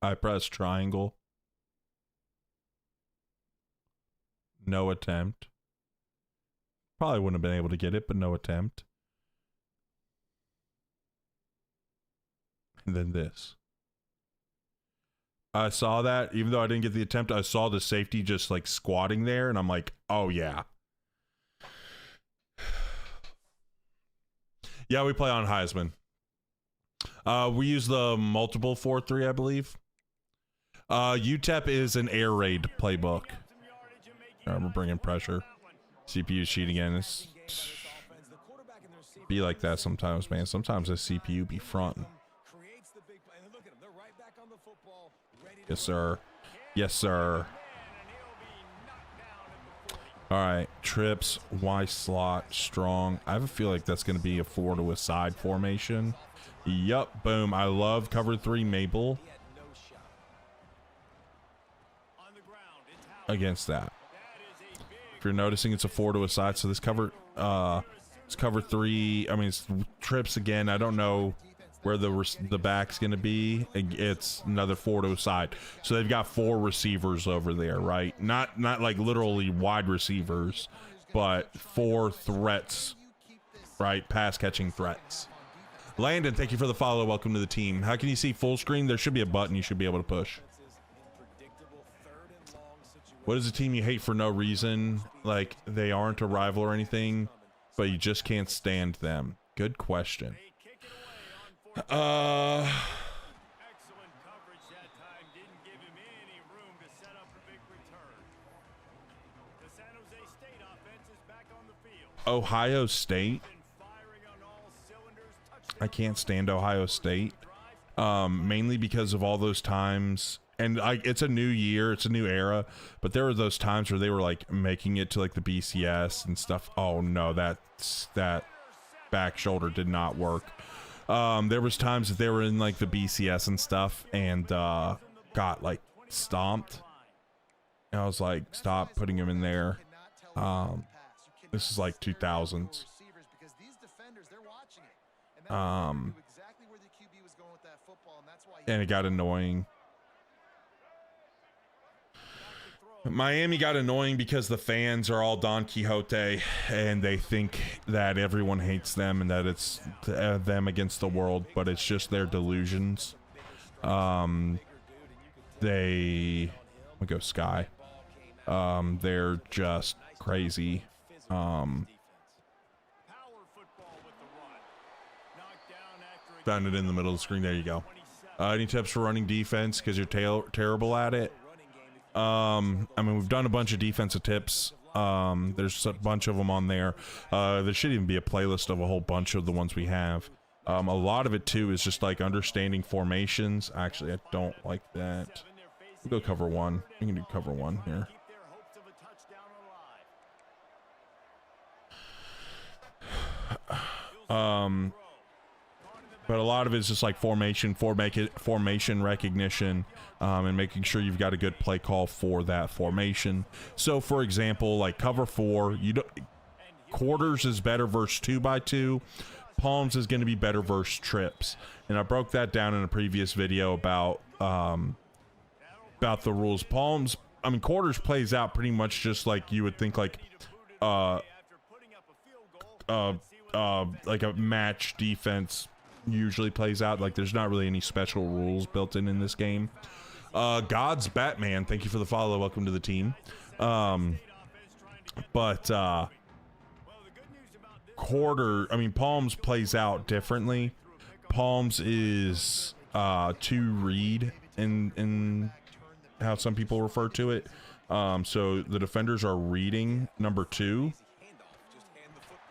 I press triangle. No attempt. Probably wouldn't have been able to get it, but no attempt. And then this. I saw that, even though I didn't get the attempt, I saw the safety just like squatting there, and I'm like, oh yeah. Yeah, we play on Heisman. We use the multiple 4-3, I believe. UTEP is an air raid playbook. All right, we're bringing pressure. CPU sheet again. It's be like that sometimes, man. Sometimes the CPU be fronting. Yes, sir. Yes, sir. All right, trips, Y slot, strong. I have a feel like that's going to be a 4 to a side formation. Yup, boom. I love cover 3 Maple against that. If you're noticing, it's a 4 to a side. So this cover, it's cover 3. I mean, it's trips again. I don't know where the back's going to be. It's another 4 to a side. So they've got 4 receivers over there, right? Not like literally wide receivers, but 4 threats, right? Pass catching threats. Landon, thank you for the follow. Welcome to the team. How can you see full screen? There should be a button you should be able to push. What is a team you hate for no reason? Like they aren't a rival or anything, but you just can't stand them. Good question. Excellent coverage that time. Didn't give him any room to set up a big return. The San Jose State offense is back on the field. Ohio State. Firing on all cylinders. I can't stand Ohio State. Mainly because of all those times, and it's a new year, it's a new era, but there were those times where they were like making it to like the BCS and stuff. Oh no, that back shoulder did not work. There was times that they were in like the BCS and stuff and got like stomped. And I was like, stop putting him in there. This is like 2000s. And it got annoying. Miami got annoying because the fans are all Don Quixote and they think that everyone hates them and that it's them against the world, but it's just their delusions. They, I'm gonna go Sky. They're just crazy. Found it in the middle of the screen. There you go. Any tips for running defense because you're terrible at it? I mean, we've done a bunch of defensive tips. There's a bunch of them on there. There should even be a playlist of a whole bunch of the ones we have. A lot of it too is just like understanding formations. Actually, I don't like that. We'll go cover one. We can do cover one here. But a lot of it is just like formation recognition, and making sure you've got a good play call for that formation. So, for example, like cover 4, quarters is better versus 2x2. Palms is going to be better versus trips, and I broke that down in a previous video about the rules. Palms, I mean, quarters plays out pretty much just like you would think, like a match defense usually plays out. Like there's not really any special rules built in this game. God's Batman, thank you for the follow, welcome to the team. Palms plays out differently. Palms is to read in how some people refer to it. So the defenders are reading number 2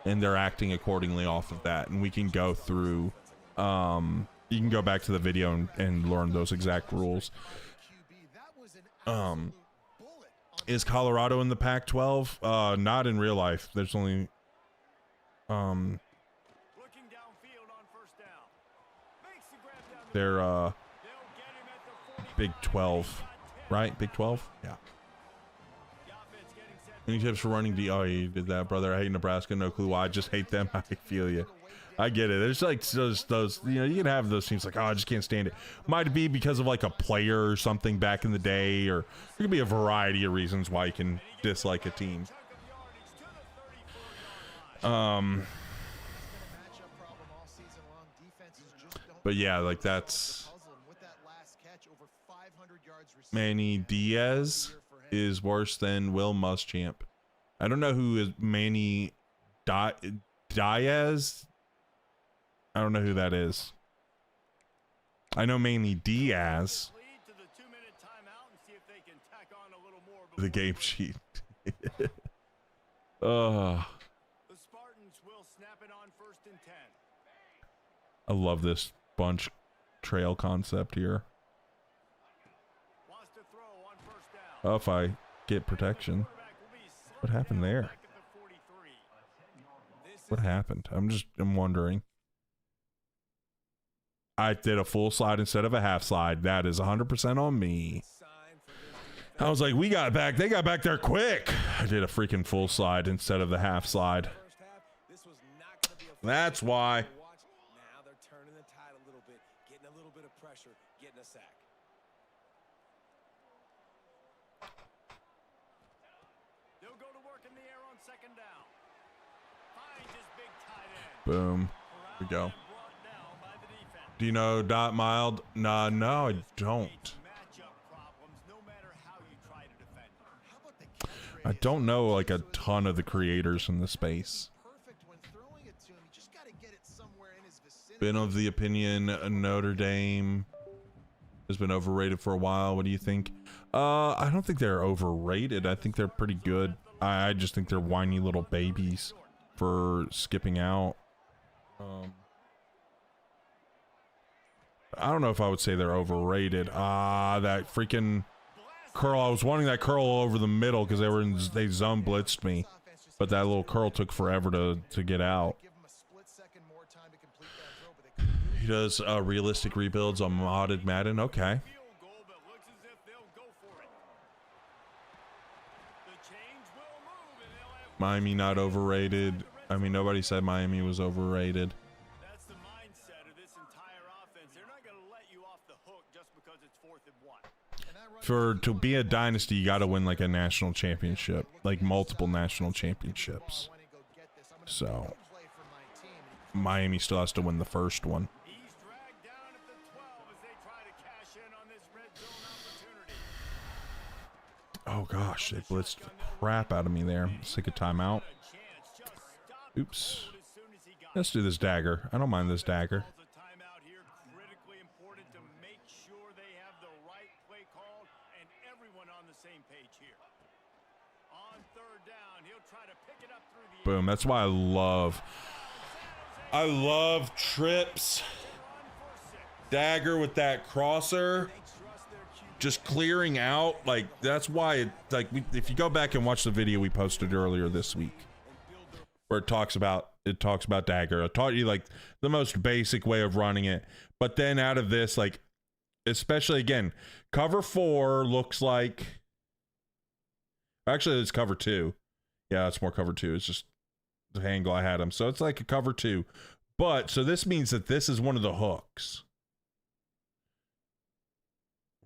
and they're acting accordingly off of that, and we can go through, you can go back to the video and learn those exact rules. Is Colorado in the Pac-12? Not in real life. There's only they're Big 12, right? Big 12? Yeah. Any tips for running D? Oh, you did that, brother. I hate Nebraska. No clue why. I just hate them. I feel you. I get it. There's like those, you know, you can have those teams like, oh, I just can't stand it. Might be because of like a player or something back in the day, or there could be a variety of reasons why you can dislike a team. But yeah, like that's Manny Diaz is worse than Will Muschamp. I don't know who is Manny Diaz. I don't know who that is. I know Manny Diaz. The game sheet. I love this bunch trail concept here. Oh, if I get protection. What happened there? What happened? I'm wondering. I did a full slide instead of a half slide. That is 100% on me. I was like, we got back. They got back there quick. I did a freaking full slide instead of the half slide. That's why. Now they're turning the tide a little bit, getting a little bit of pressure, getting a sack. They'll go to work in the air on second down. Finds his big tight end. Boom. Here we go. Do you know Dot Mild? Nah, no, I don't. I don't know like a ton of the creators in the space. Been of the opinion Notre Dame has been overrated for a while. What do you think? I don't think they're overrated. I think they're pretty good. I just think they're whiny little babies for skipping out. I don't know if I would say they're overrated. That freaking curl. I was wanting that curl over the middle because they zone blitzed me, but that little curl took forever to get out. He does realistic rebuilds on modded Madden. Okay. Miami not overrated. I mean, nobody said Miami was overrated. That's the mindset of this entire offense. They're not going to let you off the hook just because it's 4th and 1. to be a dynasty, you got to win like a national championship, like multiple national championships. So Miami still has to win the first one. He's dragged down at the 12 as they try to cash in on this red zone opportunity. Oh gosh, they blitzed the crap out of me there. Let's take a timeout. Oops. Let's do this dagger. I don't mind this dagger. Timeout here, critically important to make sure they have the right play called and everyone on the same page here. On third down, he'll try to pick it up through the Boom. That's why I love trips. Dagger with that crosser. Just clearing out, like that's why if you go back and watch the video we posted earlier this week where it talks about dagger. I taught you like the most basic way of running it. But then out of this, like especially again, cover 4 looks like actually it's cover 2. Yeah, it's more cover 2. It's just the angle I had him. So it's like a cover 2. But so this means that this is one of the hooks.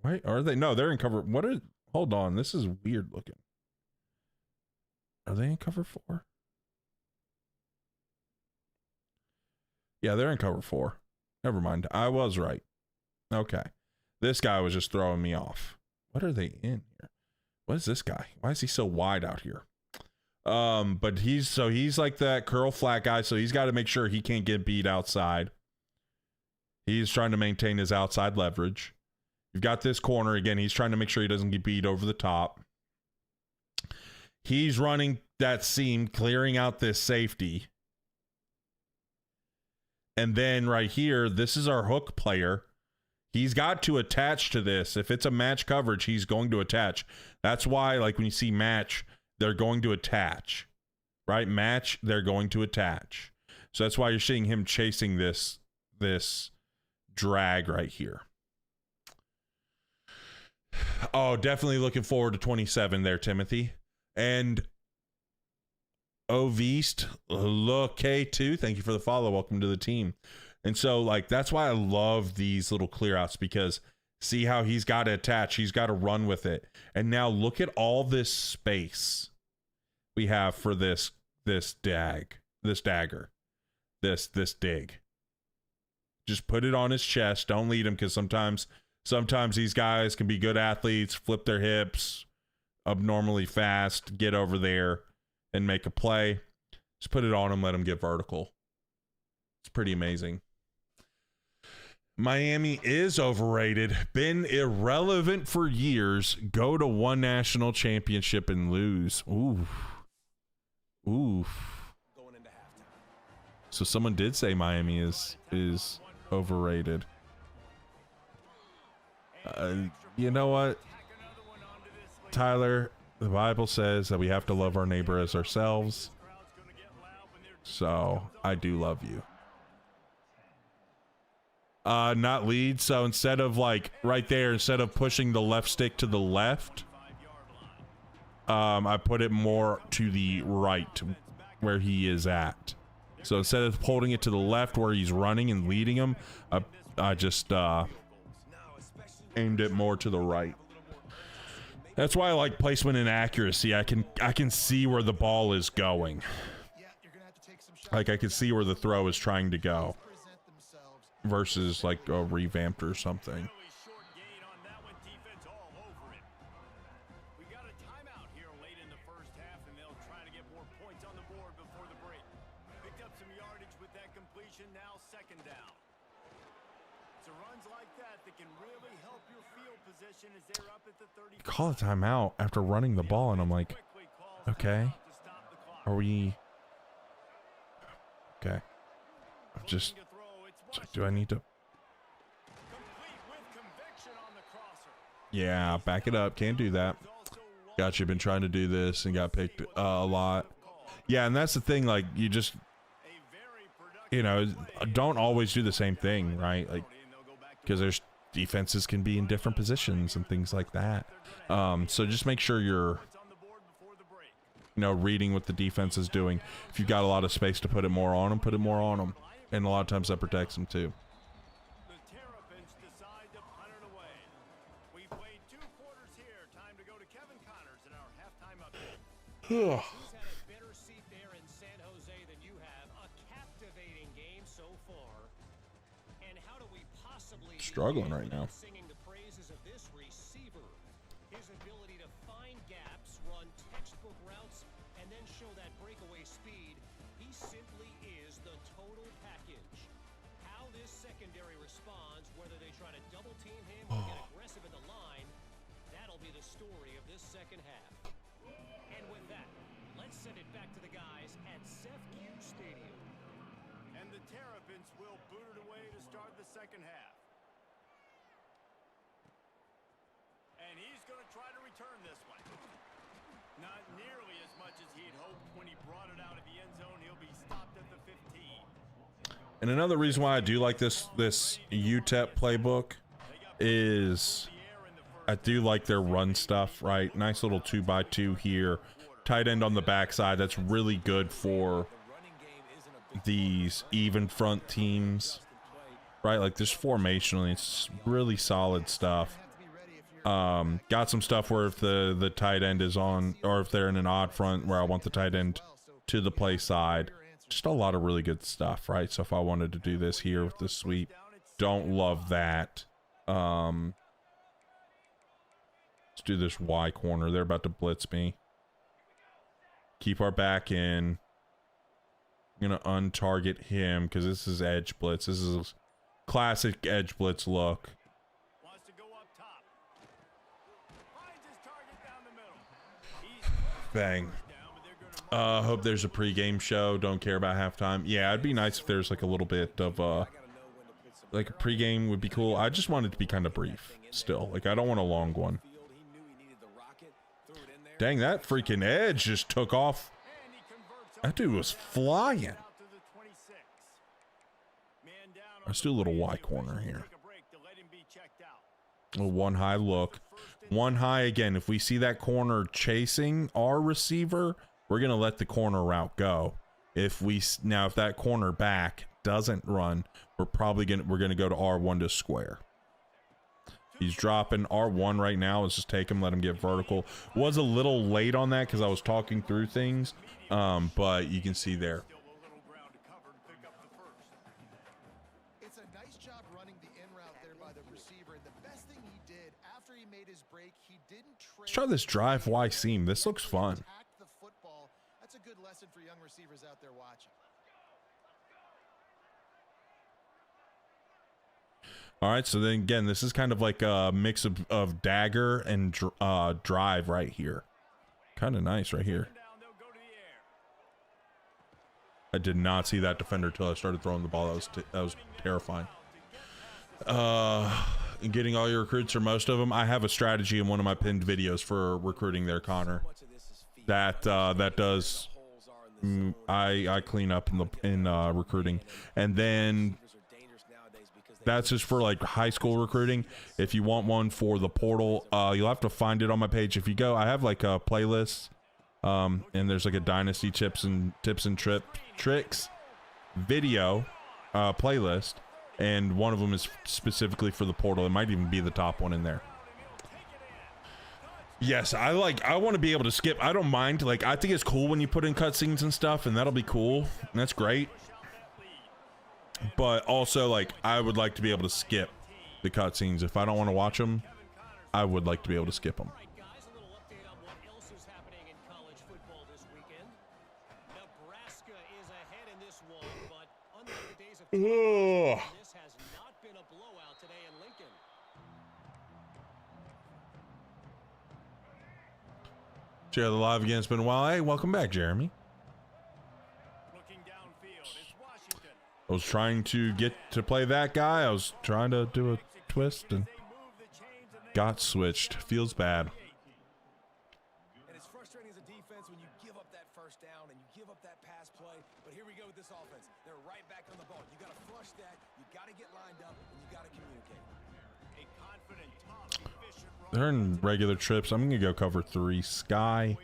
Wait, are they? No, they're in cover. Hold on. This is weird looking. Are they in cover 4? Yeah, they're in cover 4. Never mind. I was right. Okay. This guy was just throwing me off. What are they in here? What is this guy? Why is he so wide out here? But he's like that curl flat guy, so he's got to make sure he can't get beat outside. He's trying to maintain his outside leverage. You've got this corner again. He's trying to make sure he doesn't get beat over the top. He's running that seam, clearing out this safety. And then right here, this is our hook player. He's got to attach to this. If it's a match coverage, he's going to attach. That's why, like when you see match, they're going to attach. Right? Match, they're going to attach. So that's why you're seeing him chasing this drag right here. Oh, definitely looking forward to 27 there, Timothy. And Oveast, look, K2, thank you for the follow. Welcome to the team. And so, like, that's why I love these little clear outs, because see how he's got to attach. He's got to run with it. And now look at all this space we have for this dagger, this dig. Just put it on his chest. Don't lead him, because sometimes these guys can be good athletes, flip their hips abnormally fast, get over there and make a play. Just put it on him, let him get vertical. It's pretty amazing. Miami is overrated. Been irrelevant for years. Go to one national championship and lose. Oof. So someone did say Miami is overrated. You know what, Tyler? The Bible says that we have to love our neighbor as ourselves. So I do love you. Not lead. So instead of like right there, instead of pushing the left stick to the left, I put it more to the right where he is at. So instead of holding it to the left where he's running and leading him, I just aimed it more to the right. That's why I like placement and accuracy. I can see where the ball is going. Like I can see where the throw is trying to go versus like a revamped or something. Call a timeout after running the ball, and I'm like, okay, are we okay? I'm just do I need to? Yeah, back it up. Can't do that. Gotcha. Been trying to do this and got picked a lot. Yeah, and that's the thing. Like you just, don't always do the same thing, right? Like because there's defenses can be in different positions and things like that. So just make sure you're, reading what the defense is doing. If you've got a lot of space to put it more on them, put it more on them. And a lot of times that protects them too. He's had a better seat there in San Jose than you have. A captivating game so far. And how do we possibly Struggling right now. singing the praises of this receiver? His ability to find gaps, run textbook routes, and then show that breakaway speed. He simply is the total package. How this secondary responds, whether they try to double team him or get aggressive at the line, that'll be the story of this second half. And with that, let's send it back to the guys at SJST Stadium. And the Terrapins will boot it away to start the second half. And he's going to try to return this one. Not nearly as much as he'd hoped when he brought it out of the end zone. He'll be stopped at the 15. And another reason why I do like this UTEP playbook is I do like their run stuff, right? Nice little 2x2 here. Tight end on the backside. That's really good for these even front teams, right? Like this formationally, it's really solid stuff. Got some stuff where if the tight end is on, or if they're in an odd front where I want the tight end to the play side. Just a lot of really good stuff, right? So if I wanted to do this here with the sweep, don't love that. Let's do this Y corner. They're about to blitz me. Keep our back in. I'm gonna untarget him because this is edge blitz. This is a classic edge blitz look. Wants to go up top. Finds his target down the middle. Bang. Hope there's a pregame show. Don't care about halftime. Yeah, it'd be nice if there's like a little bit of like a pregame would be cool. I just want it to be kind of brief still. Like I don't want a long one. Dang, that freaking edge just took off. That dude was flying. Let's do a little Y corner here. A one high look. One high again. If we see that corner chasing our receiver, we're going to let the corner route go. If that corner back doesn't run, we're going to go to R1 to square. He's dropping R1 right now. Let's just take him, let him get vertical. Was a little late on that because I was talking through things, but you can see there. It's a nice job running the in route there by the receiver. And the best thing he did after he made his break, he didn't Let's try this drive Y seam. This looks fun. The football. That's a good lesson for young receivers out there watching. All right, so then again, this is kind of like a mix of dagger and drive right here. Kind of nice right here. I did not see that defender till I started throwing the ball. That was terrifying. Getting all your recruits or most of them. I have a strategy in one of my pinned videos for recruiting there, Connor. That does. I clean up in recruiting, and then. That's just for like high school recruiting. If you want one for the portal, you'll have to find it on my page. If you go, I have like a playlist, and there's like a Dynasty tips and tricks video playlist, and one of them is specifically for the portal. It might even be the top one in there. Yes, I want to be able to skip. I don't mind. Like, I think it's cool when you put in cutscenes and stuff, and that'll be cool. And that's great. But also, like, I would like to be able to skip the cutscenes. If I don't want to watch them, I would like to be able to skip them. All right, guys, a little update on what else is happening in college football this weekend. Nebraska is ahead in this one, but unlike the days of this has not been a blowout today in Lincoln. Share the live again. It's been a while. Hey, welcome back, Jeremy. I was trying to get to play that guy. I was trying to do a twist and got switched. Feels bad. And it's frustrating as a defense when you give up that first down and you give up that pass play. But here we go with this offense. They're right back on the ball. You got to flush that. You got to get lined up and you got to communicate. A confident, tough, efficient run. They're in regular trips. I'm going to go cover 3 sky.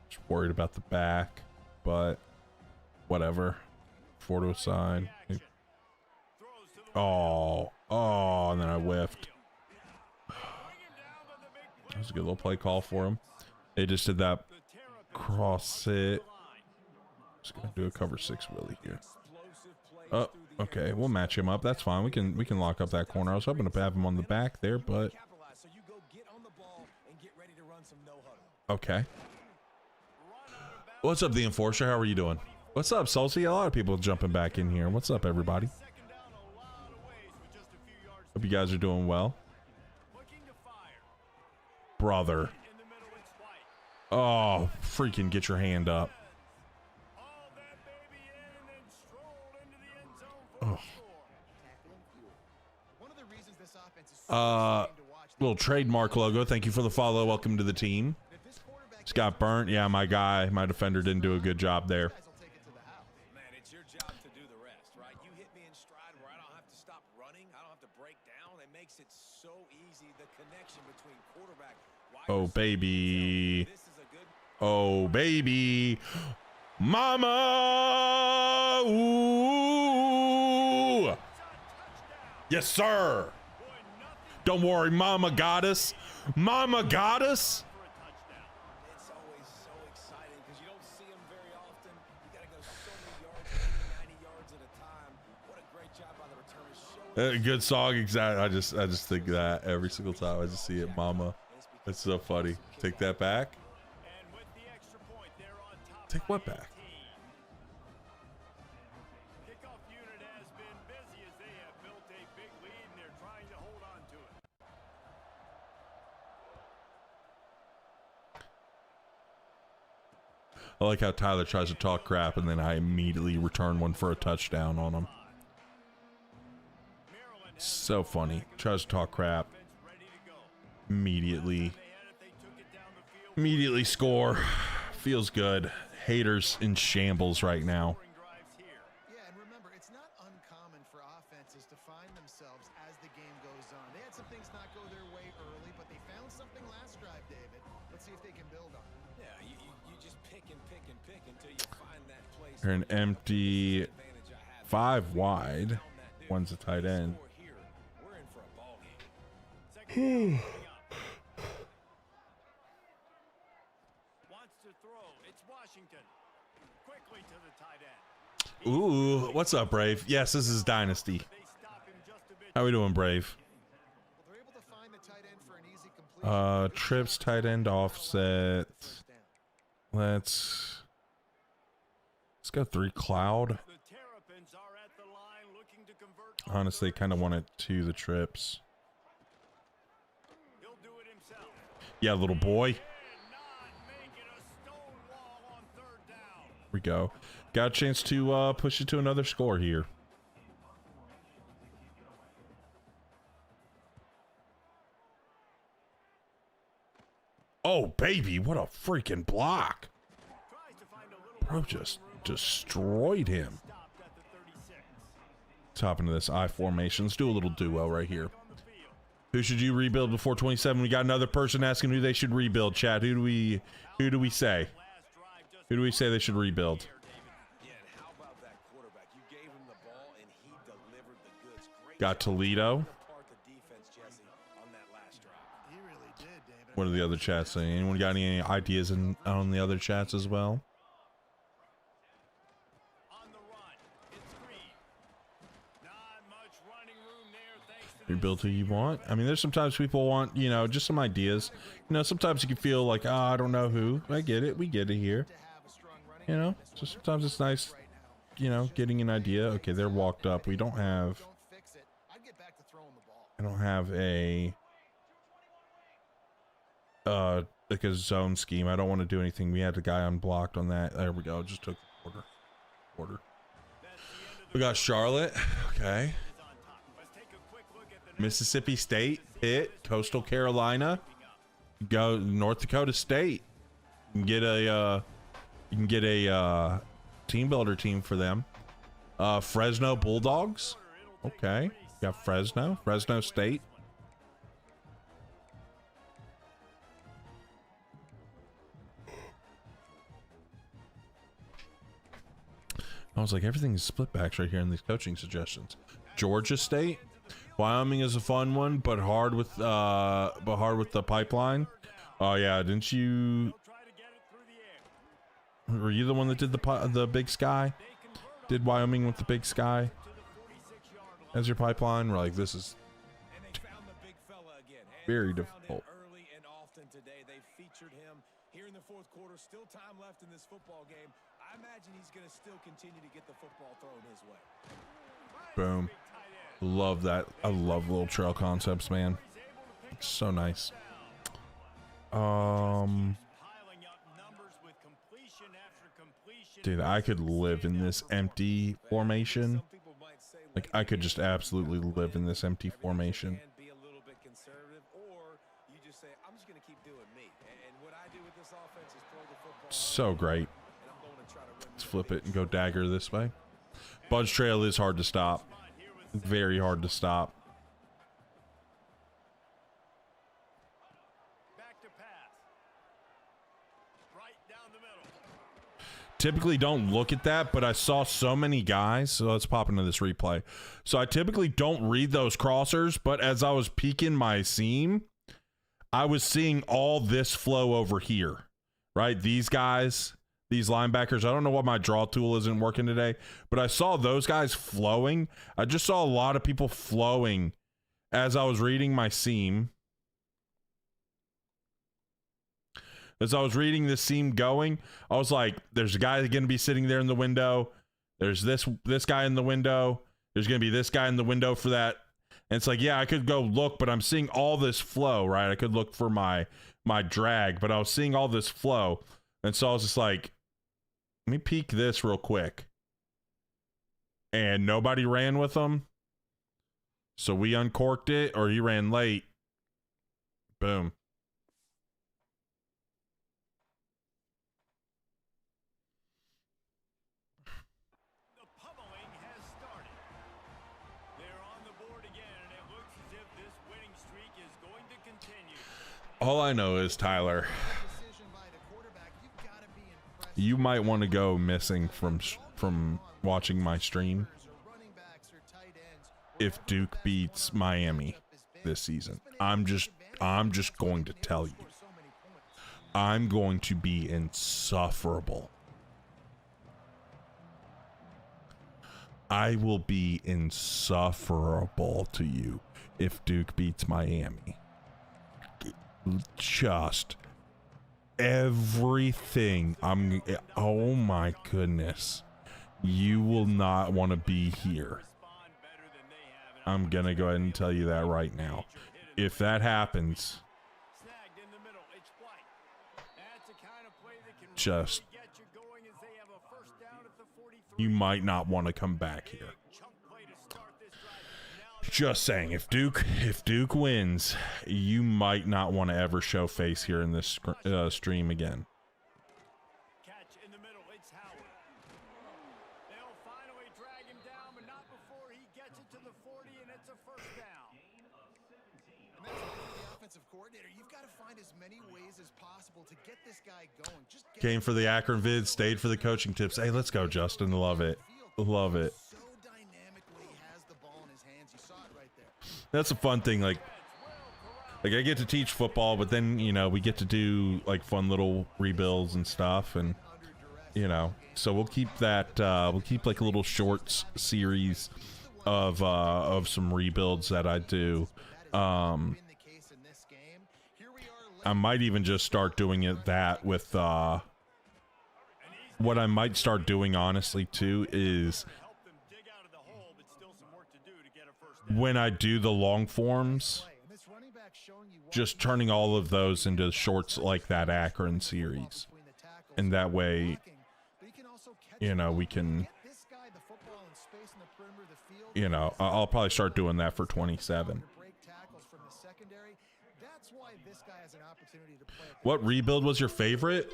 Just worried about the back, but whatever. 4 to a side. Oh, and then I whiffed. was a good little play call for him. They just did that cross it. Just gonna do a cover 6 Willie here. Oh, okay, we'll match him up. That's fine. We can lock up that corner. I was hoping to have him on the back there, but okay. What's up, the Enforcer? How are you doing? What's up, Salty? A lot of people jumping back in here. What's up, everybody? Hope you guys are doing well. Brother. Oh, freaking get your hand up. Little trademark logo. Thank you for the follow. Welcome to the team. Just got burnt. Yeah, my guy, my defender didn't do a good job there. Man, it's your job to do the rest, right? You hit me in stride where I don't have to stop running. I don't have to break down. It makes it so easy. The connection between quarterback. Oh, baby. Oh, baby. Mama. Ooh. Yes, sir. Don't worry, Mama got us. Mama got us. It's always so exciting because you don't see them very often. You got to go so many yards, 90 yards at a time. What a great job by the returners. Good song, exactly. I just think that every single time I just see it, Mama. It's so funny. Take that back. Take what back? Kickoff unit has been busy as they have built a big lead and they're trying to hold on to it. I like how Tyler tries to talk crap and then I immediately return one for a touchdown on him. So funny. Tries to talk crap. Immediately score. Feels good. Haters in shambles right now. Yeah, and remember, it's not uncommon for offenses to find themselves as the game goes on. They had some things not go their way early, but they found something last drive, David. Let's see if they can build on it. Yeah, you just pick and pick and pick until you find that place. They're an empty 5 wide. One's a tight end. We're in for a ball game. Wants to throw. It's Washington. Quickly to the tight end. Ooh, what's up, Brave? Yes, this is Dynasty. They stop him just a bit. How we doing, Brave? Well, they're able to find the tight end for an easy completion. Trips, tight end offset. Let's go 3 cloud. The Terrapins are at the line looking to convert. Honestly, kind of want it to the trips. He'll do it himself. Yeah, little boy. And not making a stone wall on third down. Here we go. Got a chance to push it to another score here. Oh, baby, what a freaking block. Tries to find a little Bro just destroyed him. stopped at the 36. Top into this I formation. Let's do a little duo right here. Who should you rebuild before 27? We got another person asking who they should rebuild. Chat, who do we say? Who do we say they should rebuild? Yeah, and how about that quarterback? You gave him the ball and he delivered the goods. Great Got Toledo. part the defense, Jesse, on that last drive. He really did, David. What are the other chats saying? Anyone got any ideas on the other chats as well? On the run. It's Green. Not much running room there thanks to Rebuild who you want. I mean, there's sometimes people want, you know, just some ideas. You know, sometimes you can feel like, oh, I don't know who. I get it. We get it here. To have a strong running You know, so sometimes it's nice, you know, getting an idea. Okay, they're walked up. We don't have, don't fix it. I'd get back to throwing the ball. I don't have like a zone scheme. I don't want to do anything. We had the guy unblocked on that. There we go. Just took the quarter. We got Charlotte. Okay. Mississippi State, Pitt, Coastal Carolina. Go North Dakota State. You can get a team builder team for them. Fresno Bulldogs. Okay. Got Fresno State. I was like, everything's split backs right here in these coaching suggestions. Georgia State, Wyoming is a fun one, but hard with the pipeline. Oh yeah, didn't you? They'll try to get it through the air. Were you the one that did the Big Sky? They convert Did Wyoming with the Big Sky to the 46-yard line. as your pipeline? We're like, this is And they found the big fella again. And very they found difficult. him early and often today. They featured him here in the fourth quarter. Still time left in this football game. I imagine he's going to still continue to get the football thrown his way. Boom. Love that. I love little trail concepts, man. It's so nice. Piling up numbers with completion after completion. Dude, I could live in this empty formation. Some people might say Like, I could just absolutely live in this empty formation. and be a little bit conservative, or you just say, I'm just going to keep doing me. And what I do with this offense is throw the football. So great. And I'm going to try to win. Let's flip it and go dagger this way. Budge Trail is hard to stop. Very hard to stop. Back to pass. Right down the middle. Typically don't look at that, but I saw so many guys. So let's pop into this replay. So I typically don't read those crossers, but as I was peeking my seam, I was seeing all this flow over here, right? These guys, these linebackers, I don't know why my draw tool isn't working today, but I saw those guys flowing. I just saw a lot of people flowing as I was reading my seam. As I was reading this seam going, I was like, there's a guy going to be sitting there in the window. There's this guy in the window. There's going to be this guy in the window for that. And it's like, yeah, I could go look, but I'm seeing all this flow, right? I could look for my drag, but I was seeing all this flow. And so I was just like, let me peek this real quick. And nobody ran with him. So we uncorked it, or he ran late. Boom. The pummeling has started. They're on the board again, and it looks as if this winning streak is going to continue. All I know is, Tyler, Decision by the quarterback. You've got to be impressed. you might want to go missing from watching my stream Or running backs or tight ends. if Duke beats Miami this season. I'm just going to tell you, I'm going to be insufferable. I will be insufferable to you if Duke beats Miami. Just everything. Oh my goodness. You will not want to be here. Respond better than they have. And I'm gonna go ahead and tell you that right now. If that happens, snagged in the middle. It's White. That's the kind of play that can just really get you going as they have a first down at the 43. you might not want to come back here. Chunk play to start this drive. Now Just saying, if Duke wins, you might not want to ever show face here in this stream again. catch in the middle. It's Howard. They'll finally drag him down, but not before he gets it to the 40, and it's a first down. And that's it for the offensive coordinator. You've got to find as many ways as possible to get this guy going. Just get Came for the Akron vid, stayed for the coaching tips. Hey, let's go, Justin. Love it. Love it. so dynamic when he has the ball in his hands. You saw it right there. That's a fun thing. Like I get to teach football, but then, you know, we get to do like fun little rebuilds and stuff. And, you know, so we'll keep that, we'll keep like a little shorts series of some rebuilds that I do. Been the case in this game. Here we are I might even just start doing that with, what I might start doing honestly too is Help them dig out of the hole, but still some work to do to get a first down. when I do the long forms, play. And this running back showing you what just turning all of those into shorts like that Akron series. between the tackles And that and way, blocking, but he can also catch you the know, ball. we can, Get this guy the football in space in the perimeter of the field. you know, I'll probably start doing that for 27. Break tackles from the secondary. That's why this guy has an opportunity to play. What rebuild was your favorite?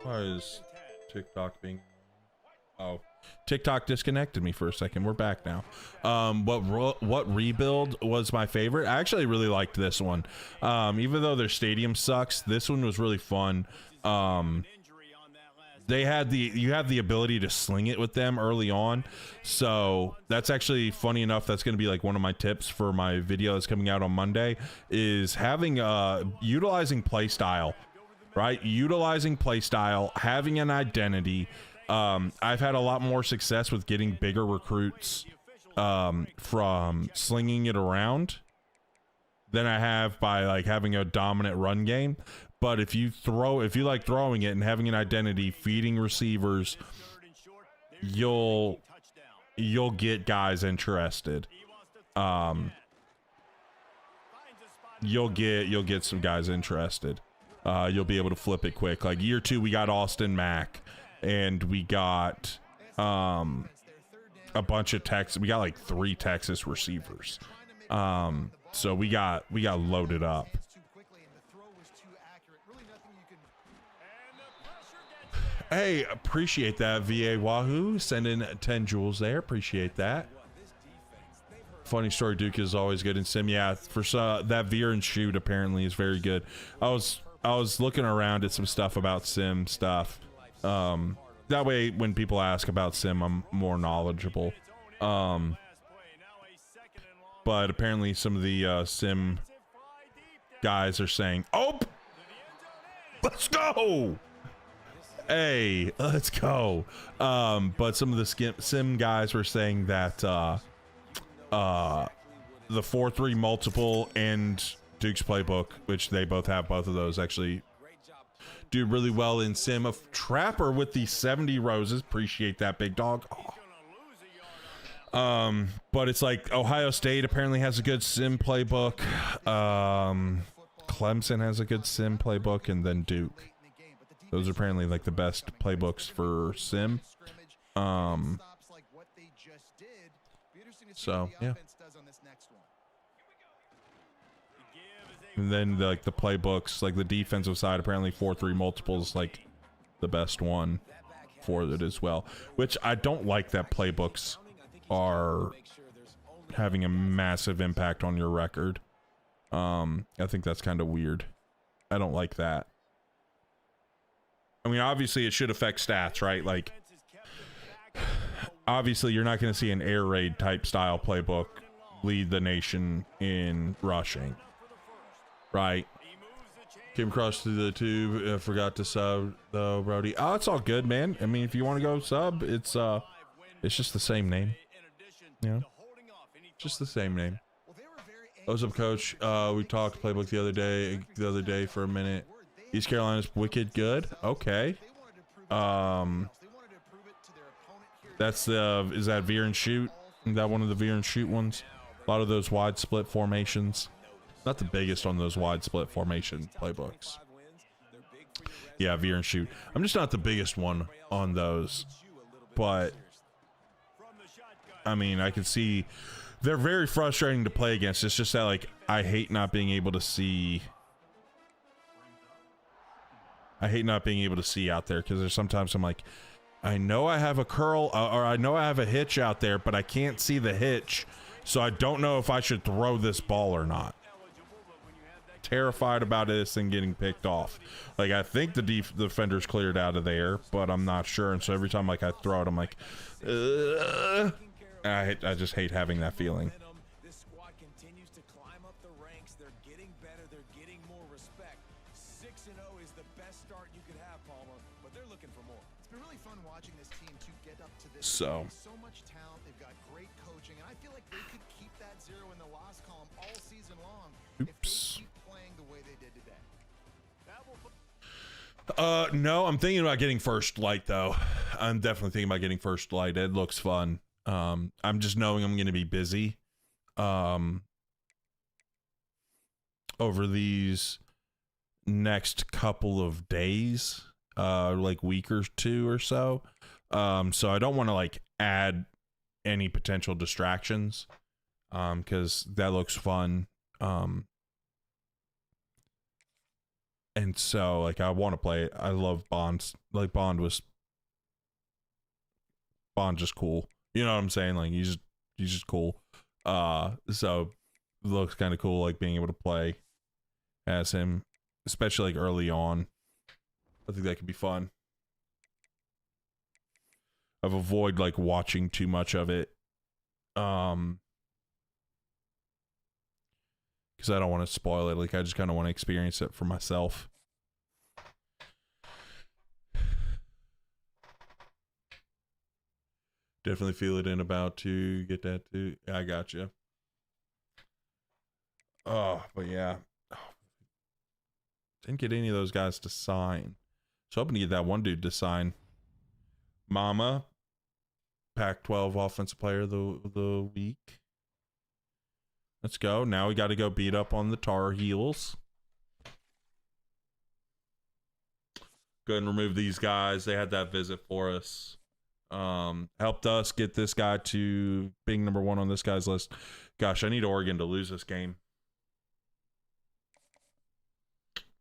Why is TikTok being... Oh, TikTok disconnected me for a second. We're back now. What rebuild was my favorite? I actually really liked this one. Even though their stadium sucks, this one was really fun. Injury on that last you have the ability to sling it with them early on. So that's actually funny enough. That's going to be like one of my tips for my video that's coming out on Monday, is having utilizing play style, right? Utilizing play style, having an identity. I've had a lot more success with getting bigger recruits from slinging it around than I have by like having a dominant run game. But if you like throwing it and having an identity, feeding receivers, you'll get guys interested. You'll get some guys interested. You'll be able to flip it quick. Like year 2, we got Austin Mack, and we got a bunch of Texas. We got like 3 Texas receivers. So we got loaded up. Hey, appreciate that, VA Wahoo. Sending 10 jewels there. Appreciate that. Funny story, Duke is always good in sim. Yeah, for that veer and shoot apparently is very good. I was looking around at some stuff about sim stuff. That way, when people ask about sim, I'm more knowledgeable. But apparently, some of the sim guys are saying, "Oh, let's go! Hey, let's go!" But some of the sim guys were saying that the 4-3 multiple and Duke's playbook, which they both have, both of those actually do really well in sim. A Trapper with the 70 roses, appreciate that, big dog. But it's like Ohio State apparently has a good sim playbook. Clemson has a good sim playbook, and then Duke. Those are apparently like the best playbooks for sim. So yeah. And then like the playbooks, like the defensive side, apparently 4-3 multiples like the best one for it as well. Which I don't like that playbooks are having a massive impact on your record. I think that's kind of weird. I don't like that. I mean, obviously it should affect stats, right? Like, obviously you're not going to see an air raid type style playbook lead the nation in rushing, right? Came across through the tube, forgot to sub though, Brody. Oh, it's all good, man. I mean, if you want to go sub, it's just the same name. Yeah, just the same name. What's up, Coach? We talked playbook the other day for a minute. East Carolina's wicked good. Okay. That's is that veer and shoot? Is that one of the veer and shoot ones? A lot of those wide split formations. Not the biggest on those wide split formation playbooks. Yeah, veer and shoot. I'm just not the biggest one on those, but I mean, I can see they're very frustrating to play against. It's just that like I hate not being able to see. I hate not being able to see out there, because there's sometimes I'm like, I know I have a curl or I know I have a hitch out there, but I can't see the hitch, so I don't know if I should throw this ball or not. Terrified about this thing getting picked off. Like, I think the defender's cleared out of there, but I'm not sure, and so every time like I throw it, I'm like, I just hate having that feeling. This squad continues to climb up the ranks. They're getting better. They're getting more respect. 6-0 is the best start you could have, Palmer, but they're looking for more. It's been really fun watching this team to get up to this. So much talent. They've got great coaching, and I feel like they could keep that 0 in the loss column all season long if they keep playing the way they did today. No, I'm thinking about getting first light though. I'm definitely thinking about getting first light. It looks fun. I'm just knowing I'm going to be busy over these next couple of days, like week or two or so. So I don't want to like add any potential distractions, because that looks fun. And so like I want to play it. I love Bond. Like Bond's just cool. You know what I'm saying? Like he's just cool. So it looks kind of cool, like being able to play as him, especially like early on. I think that could be fun. I've avoided like watching too much of it. Because I don't want to spoil it. Like, I just kind of want to experience it for myself. Definitely feel it in about to get that too. I got you. Oh, but yeah. Didn't get any of those guys to sign. So hoping to get that one dude to sign. Mama, Pac-12 Offensive Player of the Week. Let's go. Now we got to go beat up on the Tar Heels. Go ahead and remove these guys. They had that visit for us. Helped us get this guy to being number 1 on this guy's list. Gosh, I need Oregon to lose this game.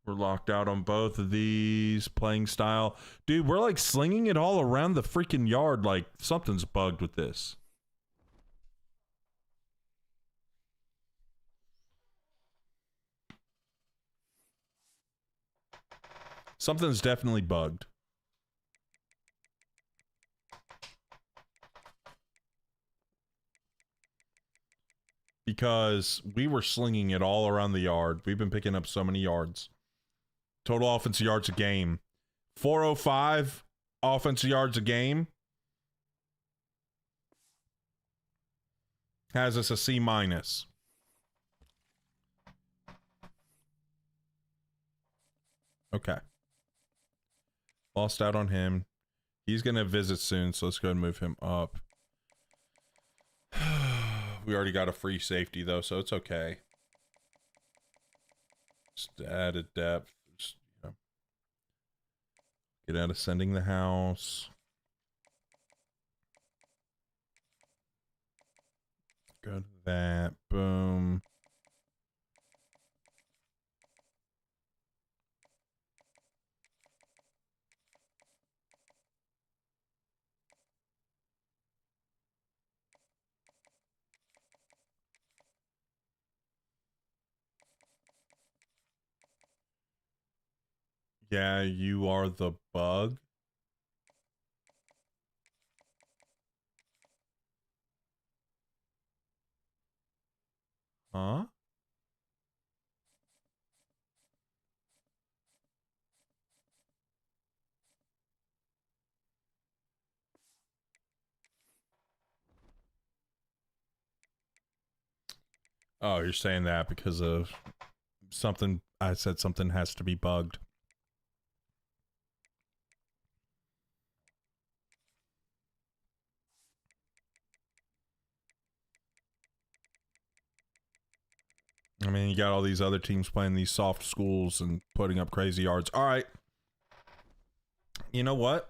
We're locked out on both of these. Playing style. Dude, we're like slinging it all around the freaking yard. Like, something's bugged with this. Something's definitely bugged. Because we were slinging it all around the yard. We've been picking up so many yards. Total offensive yards a game. 405 offensive yards a game. Has us a C-. Okay. Lost out on him. He's going to visit soon, so let's go ahead and move him up. We already got a free safety, though, so it's okay. Just added depth. Just, you know, get out of sending the house. Go to that. Boom. Yeah, you are the bug. Huh? Oh, you're saying that because of something. I said something has to be bugged. I mean, you got all these other teams playing these soft schools and putting up crazy yards. All right. You know what?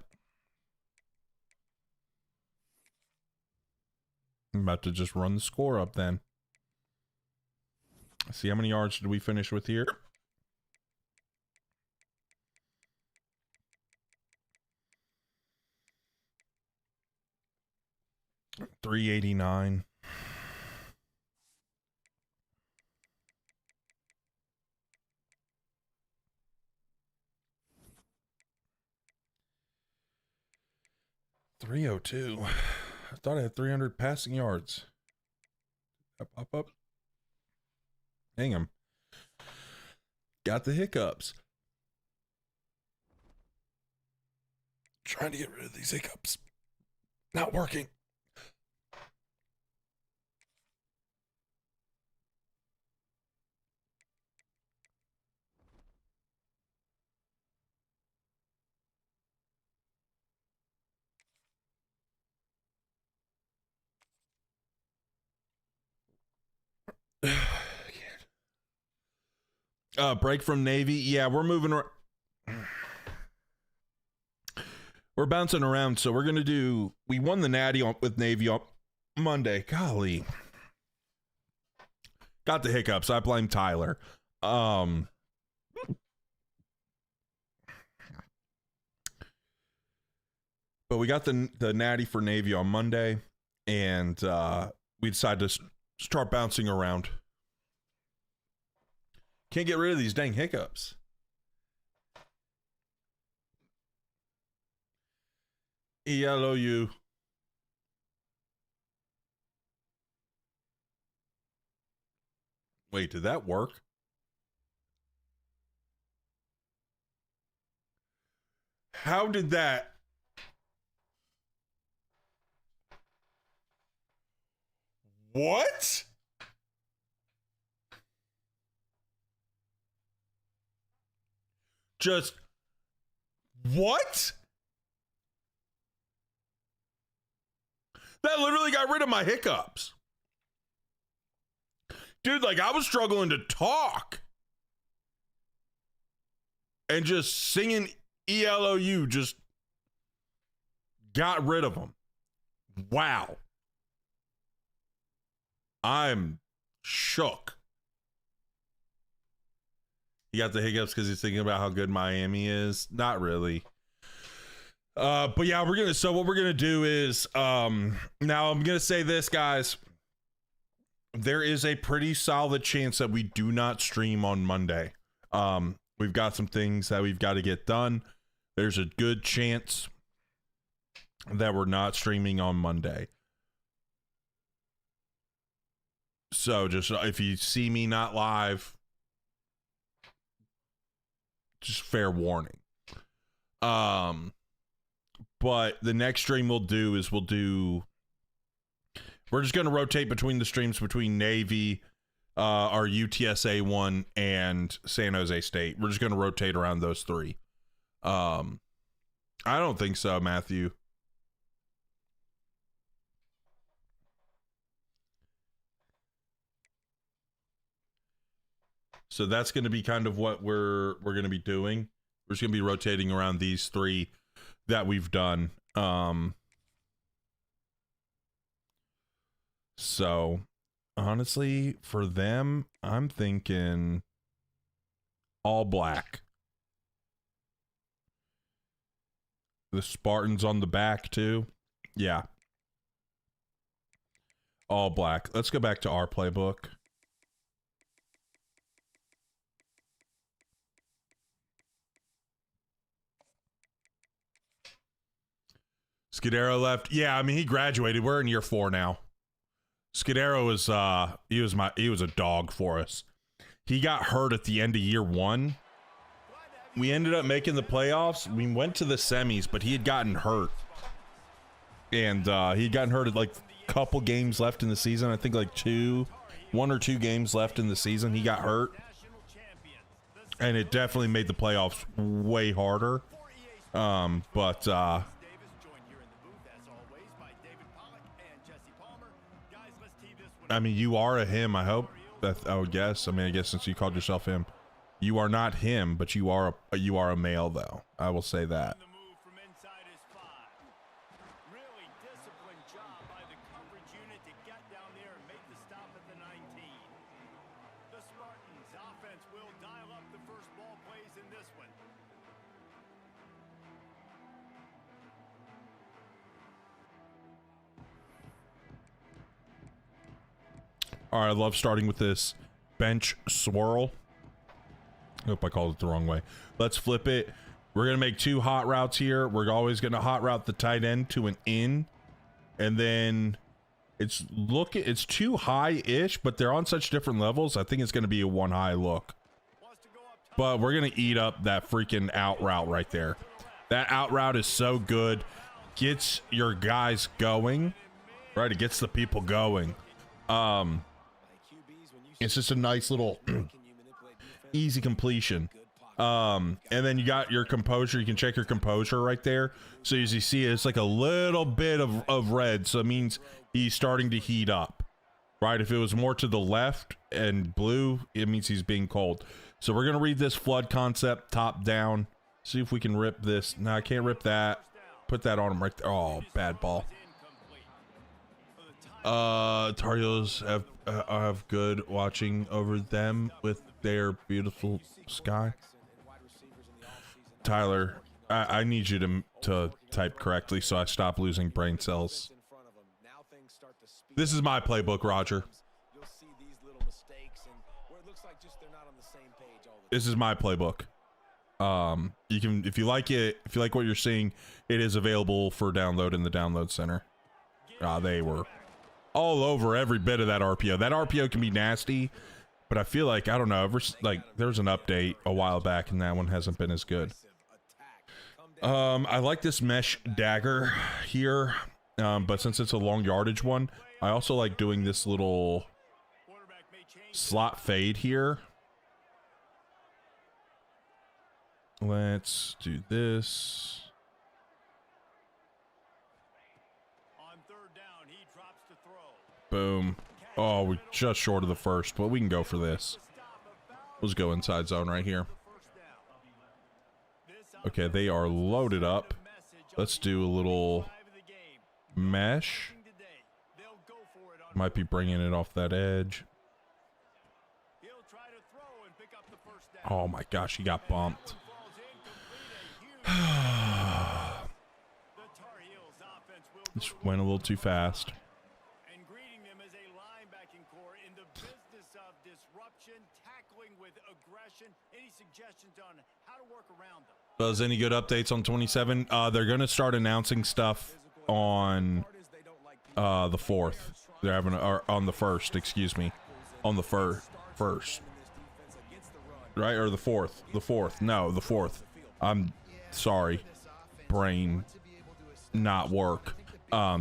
I'm about to just run the score up then. See how many yards did we finish with here? $389. $302. I thought I had 300 passing yards. Up. Hang 'em. Got the hiccups. Trying to get rid of these hiccups. Not working. Break from Navy. Yeah, we're moving. We're bouncing around, so we're gonna do. We won the Natty with Navy on Monday. Golly, got the hiccups. I blame Tyler. But we got the Natty for Navy on Monday, and we decided to start bouncing around. Can't get rid of these dang hiccups. ELOU. Wait, did that work? How did that? What? Just what? That literally got rid of my hiccups. Dude, like I was struggling to talk. And just singing ELOU just got rid of them. Wow. I'm shook. He got the hiccups because he's thinking about how good Miami is. Not really. But yeah, what we're gonna do is now I'm gonna say this, guys. There is a pretty solid chance that we do not stream on Monday. We've got some things that we've got to get done. There's a good chance that we're not streaming on Monday. So just if you see me not live, just fair warning. But the next stream we'll do is we're just going to rotate between the streams between Navy, our UTSA one, and San Jose State. We're just going to rotate around those three. I don't think so, Matthew. So that's going to be kind of what we're going to be doing. We're just going to be rotating around these three that we've done. So honestly, for them, I'm thinking all black. The Spartans on the back too. Yeah. All black. Let's go back to our playbook. Scudero left. Yeah, I mean, he graduated. We're in year 4 now. Scudero was he was a dog for us. He got hurt at the end of year 1. We ended up making the playoffs. We went to the semis, but he had gotten hurt. And he'd gotten hurt at like a couple games left in the season. I think like 1 or 2 games left in the season. He got hurt. And it definitely made the playoffs way harder. I mean, you are a him, I hope. I would guess. I mean, I guess since you called yourself him. You are not him, but you are a male, though. I will say that. Really disciplined job by the coverage unit to get down there and make the stop at the 19. The Spartans offense will dial up the first ball plays in this one. All right, I love starting with this bench swirl. I hope I called it the wrong way. Let's flip it. We're going to make 2 hot routes here. We're always going to hot route the tight end to an in. And then it's too high-ish, but they're on such different levels. I think it's going to be a 1 high look. But we're going to eat up that freaking out route right there. That out route is so good. Gets your guys going. Right? It gets the people going. It's just a nice little easy completion. And then you got your composure. You can check your composure right there. So as you see, it's like a little bit of red. So it means he's starting to heat up, right? If it was more to the left and blue, it means he's being cold. So we're going to read this flood concept top down. See if we can rip this. No, I can't rip that. Put that on him right there. Oh, bad ball. Tar Heels have good watching over them with their beautiful sky. Tyler, I need you to type correctly so I stop losing brain cells. This is my playbook, Roger. This is my playbook. You can, if you like it, if you like what you're seeing, it is available for download in the download center. They were all over every bit of that RPO. That RPO can be nasty, but But I feel like, I don't know, there was an update a while back and that one hasn't been as good. I like this mesh dagger here, but since it's a long yardage one, I also like doing this little slot fade here. Let's do this. On third down, he drops to throw. Boom. Oh, we're just short of the first, but we can go for this. Let's go inside zone right here. Okay, they are loaded up. Let's do a little mesh. Might be bringing it off that edge. Oh my gosh, he got bumped. Just went a little too fast. And greeting them as a linebacking core in the business of disruption, tackling with aggression. Any suggestions on how to work around them? Does any good updates on 27? They're gonna start announcing stuff on the 4th. They're having or on the 1st, excuse me, on the first, right, or the 4th? The 4th? No, the 4th. I'm sorry, brain not work.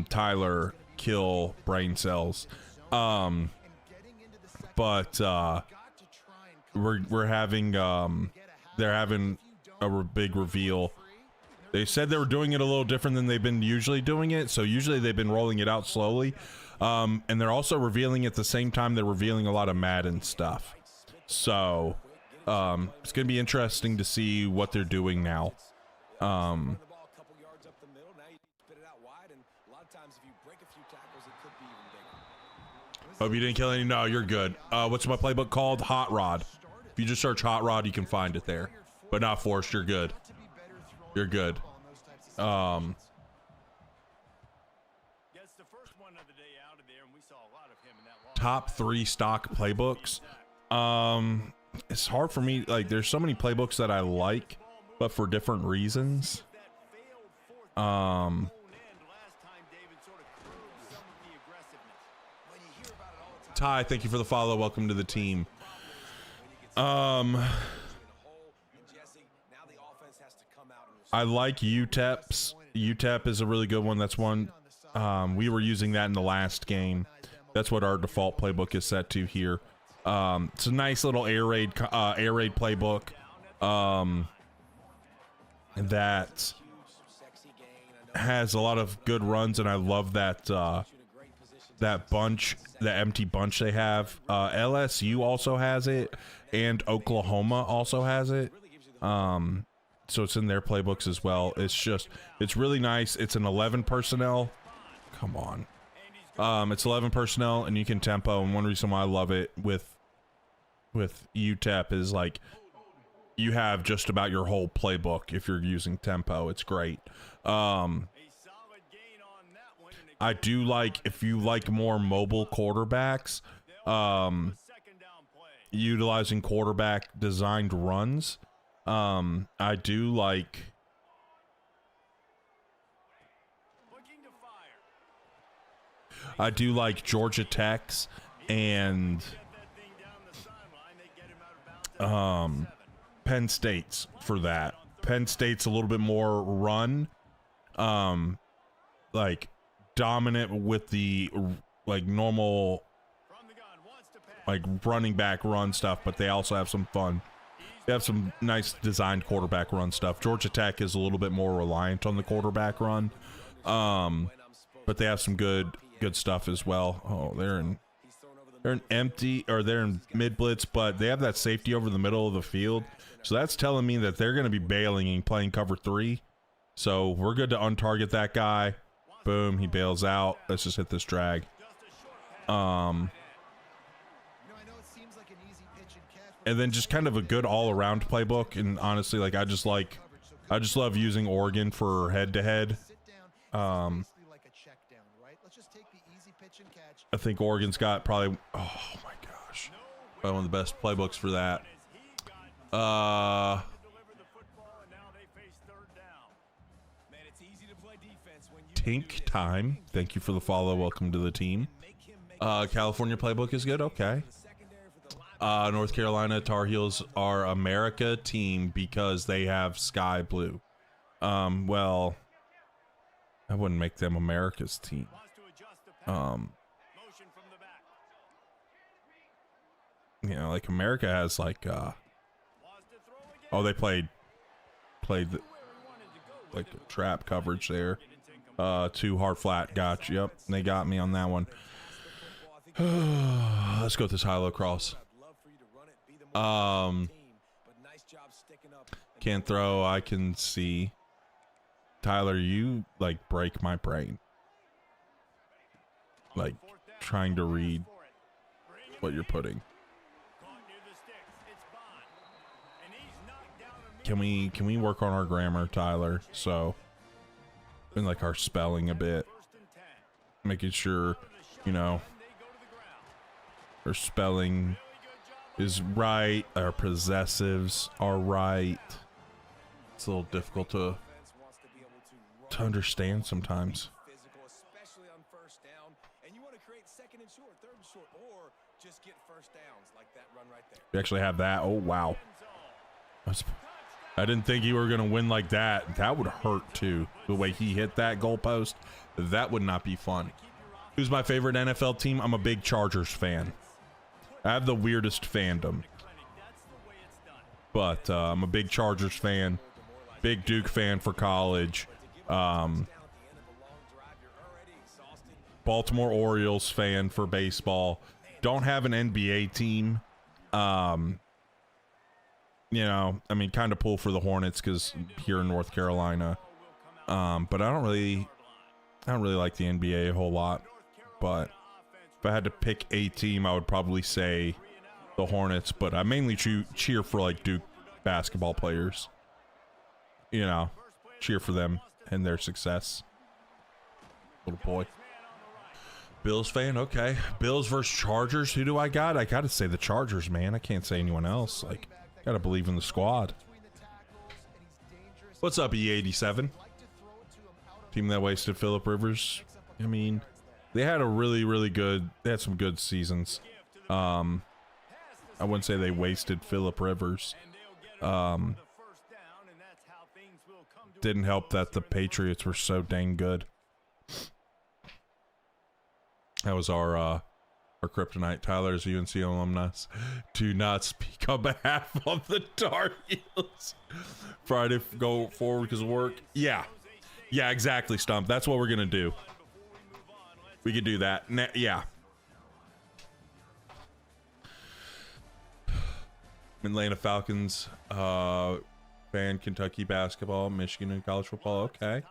Tyler kill brain cells. But we're having they're having a big reveal. They said they were doing it a little different than they've been usually doing it. So usually they've been rolling it out slowly. And they're also revealing at the same time they're revealing a lot of Madden stuff. So it's gonna be interesting to see what they're doing now. Hope you didn't kill any. No, you're good. What's my playbook called? Hot Rod. If you just search Hot Rod, you can find it there. But not Forced. You're good. You're good. Top 3 stock playbooks. It's hard for me. Like, there's so many playbooks that I like, but for different reasons. Ty, thank you for the follow. Welcome to the team. I like UTEPs. UTEP is a really good one. That's one we were using that in the last game. That's what our default playbook is set to here. It's a nice little air raid playbook that has a lot of good runs, and I love that that bunch, the empty bunch they have. LSU also has it, and Oklahoma also has it. So it's in their playbooks as well. It's really nice. It's an 11 personnel. Come on. It's 11 personnel, and you can tempo. And one reason why I love it with UTEP is, like, you have just about your whole playbook if you're using tempo. It's great. I do like, if you like more mobile quarterbacks, utilizing quarterback designed runs. I do like Georgia Tech's and Penn State's for that. Penn State's a little bit more run, like dominant with the like normal like running back run stuff, but they also have some fun. They have some nice designed quarterback run stuff. Georgia Tech is a little bit more reliant on the quarterback run, but they have some good stuff as well. Oh, they're in empty, or they're in mid blitz, but they have that safety over the middle of the field, so that's telling me that they're going to be bailing and playing cover 3. So we're good to untarget that guy. Boom, he bails out. Let's just hit this drag. And then just kind of a good all-around playbook. And honestly, like, I just love using Oregon for head-to-head. I think Oregon's got probably, oh my gosh, probably one of the best playbooks for that. Tink Time, thank you for the follow. Welcome to the team. California playbook is good. Okay. North Carolina Tar Heels are America team because they have sky blue. Well, I wouldn't make them America's team. You know, like America has like oh, they played the, like trap coverage there. 2 hard flat. Gotcha. Yep, they got me on that one. Let's go with this high-low cross. Can't throw. I can see. Tyler, you like break my brain. Like trying to read what you're putting. Can we work on our grammar, Tyler? So, and like our spelling a bit, making sure, you know, our spelling is right, our possessives are right. It's a little difficult to understand sometimes. Especially on first down, and you want to create second and short, third and short, or just get first downs like that run right there. We actually have that. Oh wow. I didn't think you were gonna win like that. That would hurt too. The way he hit that goalpost, that would not be fun. Who's my favorite NFL team? I'm a big Chargers fan. I have the weirdest fandom, but I'm a big Chargers fan, big Duke fan for college. Baltimore Orioles fan for baseball. Don't have an NBA team. You know, I mean, kind of pull for the Hornets because here in North Carolina. But I don't really like the NBA a whole lot. But if I had to pick a team, I would probably say the Hornets. But I mainly cheer for like Duke basketball players. You know, cheer for them and their success. Little boy. Bills fan, okay. Bills versus Chargers. Who do I got? I gotta say the Chargers, man. I can't say anyone else. Like, gotta believe in the squad. What's up, E87? Team that wasted Phillip Rivers. I mean, they had a really good. They had some good seasons. I wouldn't say they wasted Phillip Rivers. Didn't help that the Patriots were so dang good. That was our kryptonite. Tyler's UNC alumnus. Do not speak on behalf of the Tar Heels. Friday, go forward because of work. Yeah, exactly, Stump. That's what we're gonna do. We could do that. Yeah. Atlanta Falcons fan, Kentucky basketball, Michigan and college football. Okay.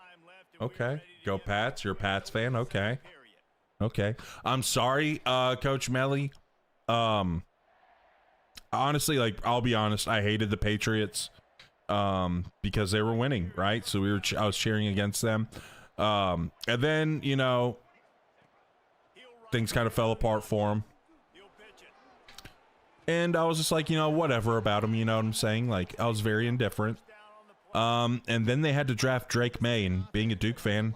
Go Pats. You're a Pats fan. Okay. I'm sorry, Coach Melly. Honestly, like, I'll be honest, I hated the Patriots because they were winning, right? So I was cheering against them. And then, you know, things kind of fell apart for them. And I was just like, you know, whatever about them, you know what I'm saying? Like, I was very indifferent. And then they had to draft Drake May, and being a Duke fan,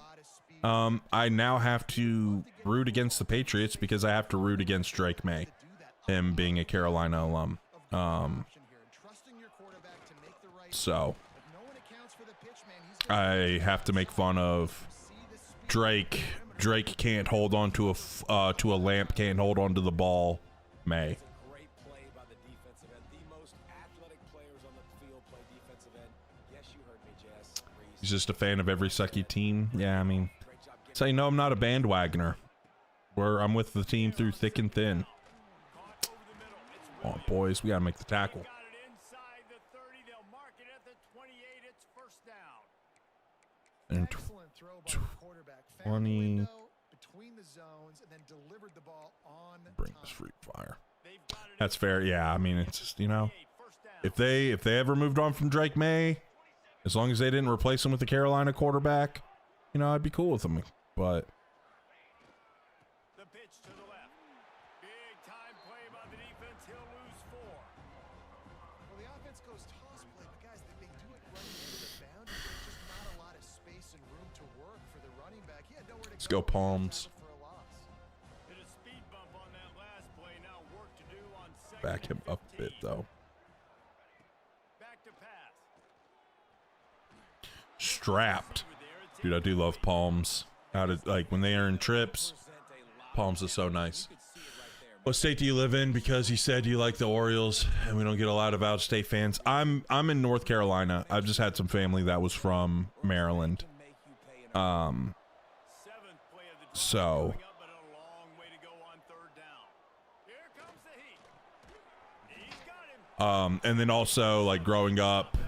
I now have to root against the Patriots because I have to root against Drake May, him being a Carolina alum. So I have to make fun of Drake. Drake can't hold on to a lamp, can't hold on to the ball. May. Great play by the defensive end. The most athletic players on the field play defensive end. Yes, you heard me, Jess. He's just a fan of every sucky team. Yeah, I mean, say no, I'm not a bandwagoner. I'm with the team through thick and thin. Come on, boys, we gotta make the tackle. And 20. Bring this free fire. That's fair. Yeah, I mean, it's just, you know, if they ever moved on from Drake May, as long as they didn't replace him with the Carolina quarterback, you know, I'd be cool with them. But The pitch to the left. Big time play by the defense. He'll lose 4. Well, the offense goes toss play, but guys, they do it running into the boundary. There's just not a lot of space and room to work for the running back. He had nowhere to let's go Palms. back him up a bit, though. Back to pass. Strapped. Dude, I do love palms. How to, like, when they earn trips, palms is so nice. What state do you live in? Because you said you like the Orioles, and we don't get a lot of out-of-state fans. I'm in North Carolina. I've just had some family that was from Maryland. So and then also, like, growing up,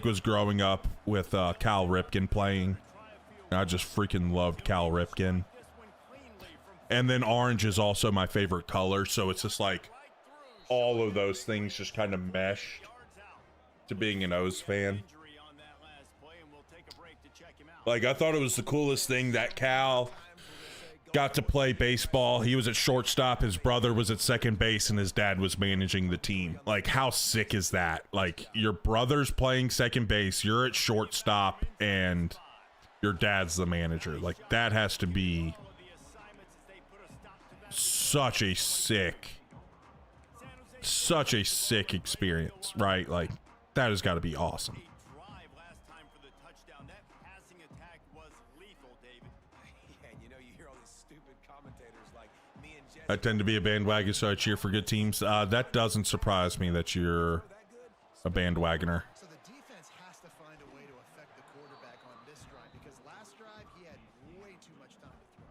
was growing up with Cal Ripken playing. I just freaking loved Cal Ripken. And then orange is also my favorite color, so it's just like all of those things just kind of meshed to being an O's fan. Like, I thought it was the coolest thing that Cal got to play baseball. He was at shortstop, his brother was at second base, and his dad was managing the team. Like, how sick is that? Like, your brother's playing second base, you're at shortstop, and your dad's the manager. Like, that has to be such a sick experience, right? Like, that has got to be awesome. I tend to be a bandwagon, so I cheer for good teams. That doesn't surprise me that you're a bandwagoner. So the defense has to find a way to affect the quarterback on this drive, because last drive he had way too much time to throw.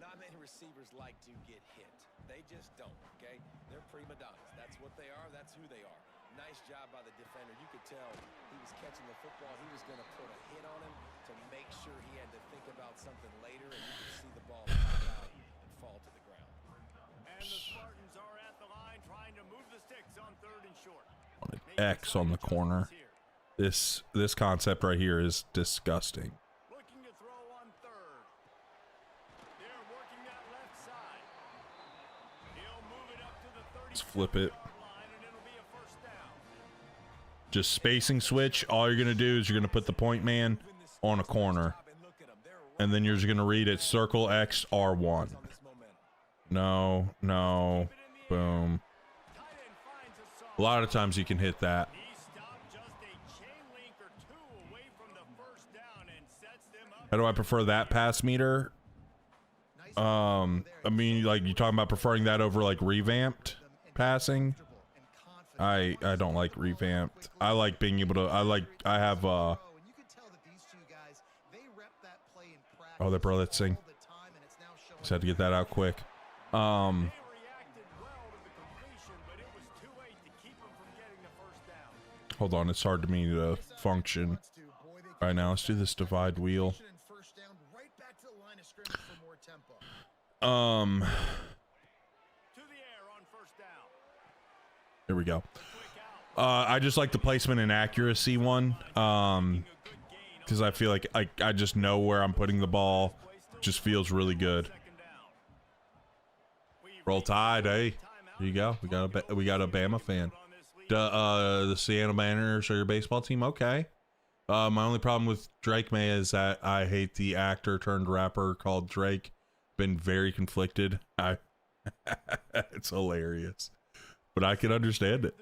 Not many receivers like to get hit. They just don't, okay? They're prima donnas. That's what they are. That's who they are. Nice job by the defender. You could tell he was catching the football. He was going to put a hit on him to make sure he had to think about something later, and you could see the ball pop out and fall to the ground. And the Spartans are at the line trying to move the sticks on 3rd and short. On an X on the corner. This concept right here is disgusting. Looking to throw on 3rd. They're working that left side. He'll move it up to the 30. Let's flip it. Line, and it'll be a first down. Just spacing switch. All you're gonna do is you're gonna put the point man on a corner, and then you're just gonna read it circle X R1. No, boom. A lot of times you can hit that. He stopped just a chain link or two away from the first down and sets them up. How do I prefer that pass meter? I mean, like, you talking about preferring that over like revamped passing? I don't like revamped. I like being able to. I have oh, they're blitzing. Just had to get that out quick. They reacted well to the completion, but it was too late to keep them from getting the first down. Hold on, it's hard to me to function right now. Let's do this divide wheel. To the air on first down. There we go. I just like the placement and accuracy one. Because I feel like I just know where I'm putting the ball. Just feels really good. Roll Tide, hey. There you go. We got a Bama fan. The Seattle Mariners are your baseball team? Okay. My only problem with Drake May is that I hate the actor turned rapper called Drake. Been very conflicted. It's hilarious. But I can understand it.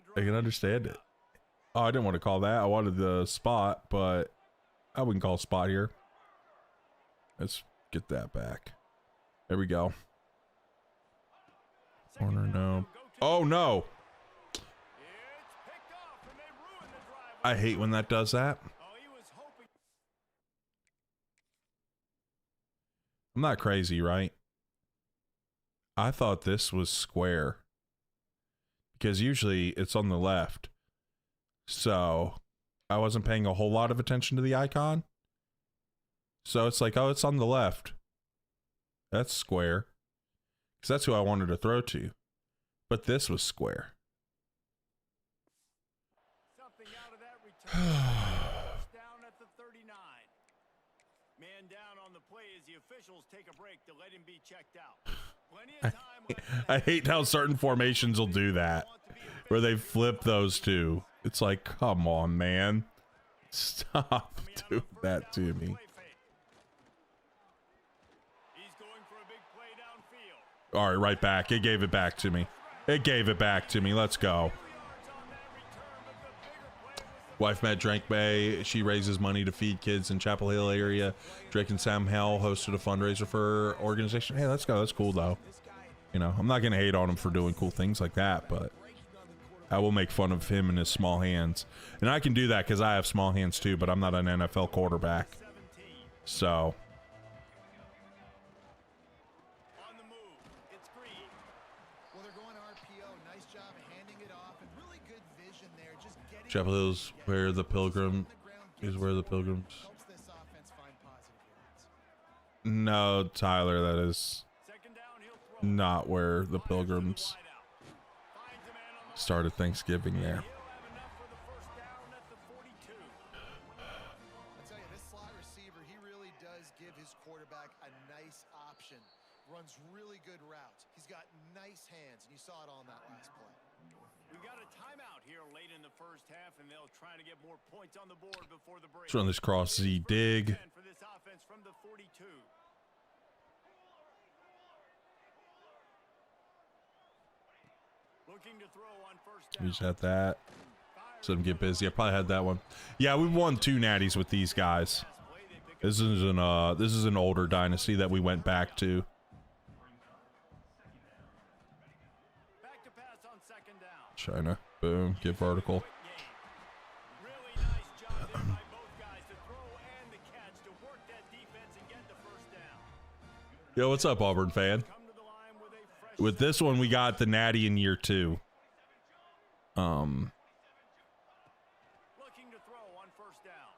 Oh, I didn't want to call that. I wanted the spot, but I wouldn't call spot here. Let's get that back. There we go. Corner, no. Oh, no. I hate when that does that. I'm not crazy, right? I thought this was square. Because usually it's on the left. So I wasn't paying a whole lot of attention to the icon. So it's like, oh, it's on the left. That's square. Because that's who I wanted to throw to. But this was square. Something out of that return. Down at the 39. Man down on the play as the officials take a break to let him be checked out. Plenty of time left. I hate how certain formations will do that. Where they flip those two. It's like, come on, man. Stop doing that to me. He's going for a big play downfield. All right, right back. It gave it back to me. It gave it back to me. Let's go. Wife met Drake Bay. She raises money to feed kids in Chapel Hill area. Drake and Sam Hell hosted a fundraiser for her organization. Hey, let's go. That's cool, though. You know, I'm not going to hate on him for doing cool things like that, but I will make fun of him and his small hands. And I can do that because I have small hands, too, but I'm not an NFL quarterback. So... Chapel Hill's where the pilgrims. No, Tyler, that is not where the pilgrims started Thanksgiving there. Runs really good routes. He's got nice hands, and you saw it all in that last play. We've got a timeout here late in the first half, and they'll try to get more points on the board before the break. Let's run this cross Z dig. For this offense from the 42. Looking to throw on first down. We just had that. So them get busy. I probably had that one. Yeah, we've won 2 natties with these guys. This is an older dynasty that we went back to. China. Boom. Get vertical. Really nice job there by both guys to throw and the catch to work that defense and get the first down. Yo, what's up, Auburn fan? With this one, we got the natty in year 2. Looking to throw on first down.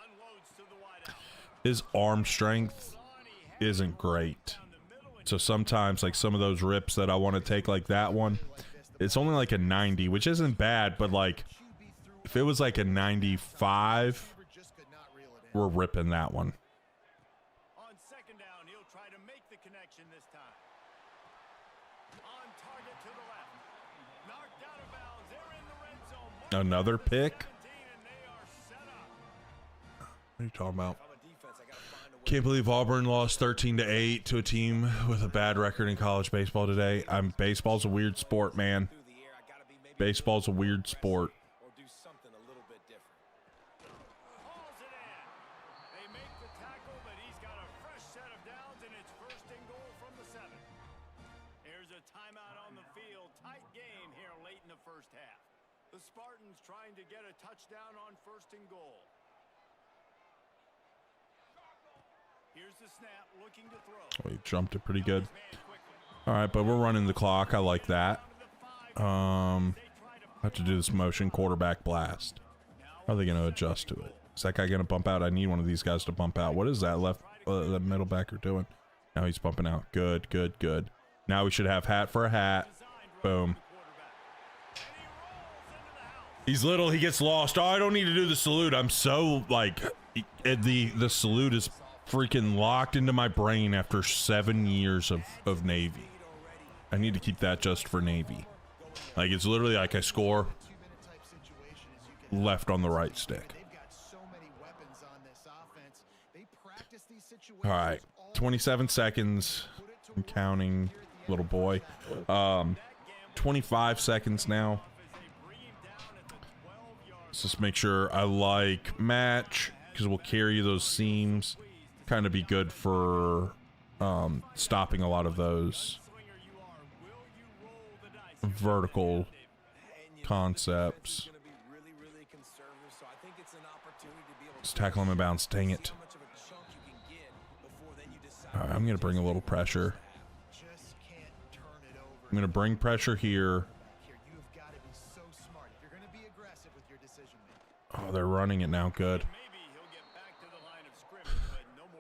Unloads to the wideout. His arm strength isn't great. So sometimes, like some of those rips that I want to take, like that one, it's only like a 90, which isn't bad, but like if it was like a 95, we're ripping that one. On second down, he'll try to make the connection this time. On target to the left. Knocked out of bounds. They're in the red zone. Another pick? And they are set up. What are you talking about? Can't believe Auburn lost 13-8 to a team with a bad record in college baseball today. Baseball's a weird sport, man. Baseball's a weird sport. Or do something a little bit different. Hauls it in. They make the tackle, but he's got a fresh set of downs, and it's first and goal from the 7. Here's a timeout on the field. Tight game here late in the first half. The Spartans trying to get a touchdown on first and goal. Here's the snap, looking to throw. Oh, he jumped it pretty good. All right, but we're running the clock. I like that. I have to do this motion quarterback blast. How are they going to adjust to it? Is that guy going to bump out? I need one of these guys to bump out. What is that the middle backer doing? Now he's bumping out. Good, good, good. Now we should have hat for a hat. Boom. He's little. He gets lost. Oh, I don't need to do the salute. I'm so like the salute is freaking locked into my brain after 7 years of Navy. I need to keep that just for Navy. Like it's literally like I score left on the right stick. All right, 27 seconds. I'm counting, little boy. 25 seconds now. Let's just make sure I like match because we'll carry those seams. Kind of be good for stopping a lot of those vertical concepts. Just tackle him in bounds. Dang it. All right, I'm going to bring a little pressure. I'm going to bring pressure here. Oh, they're running it now. Good.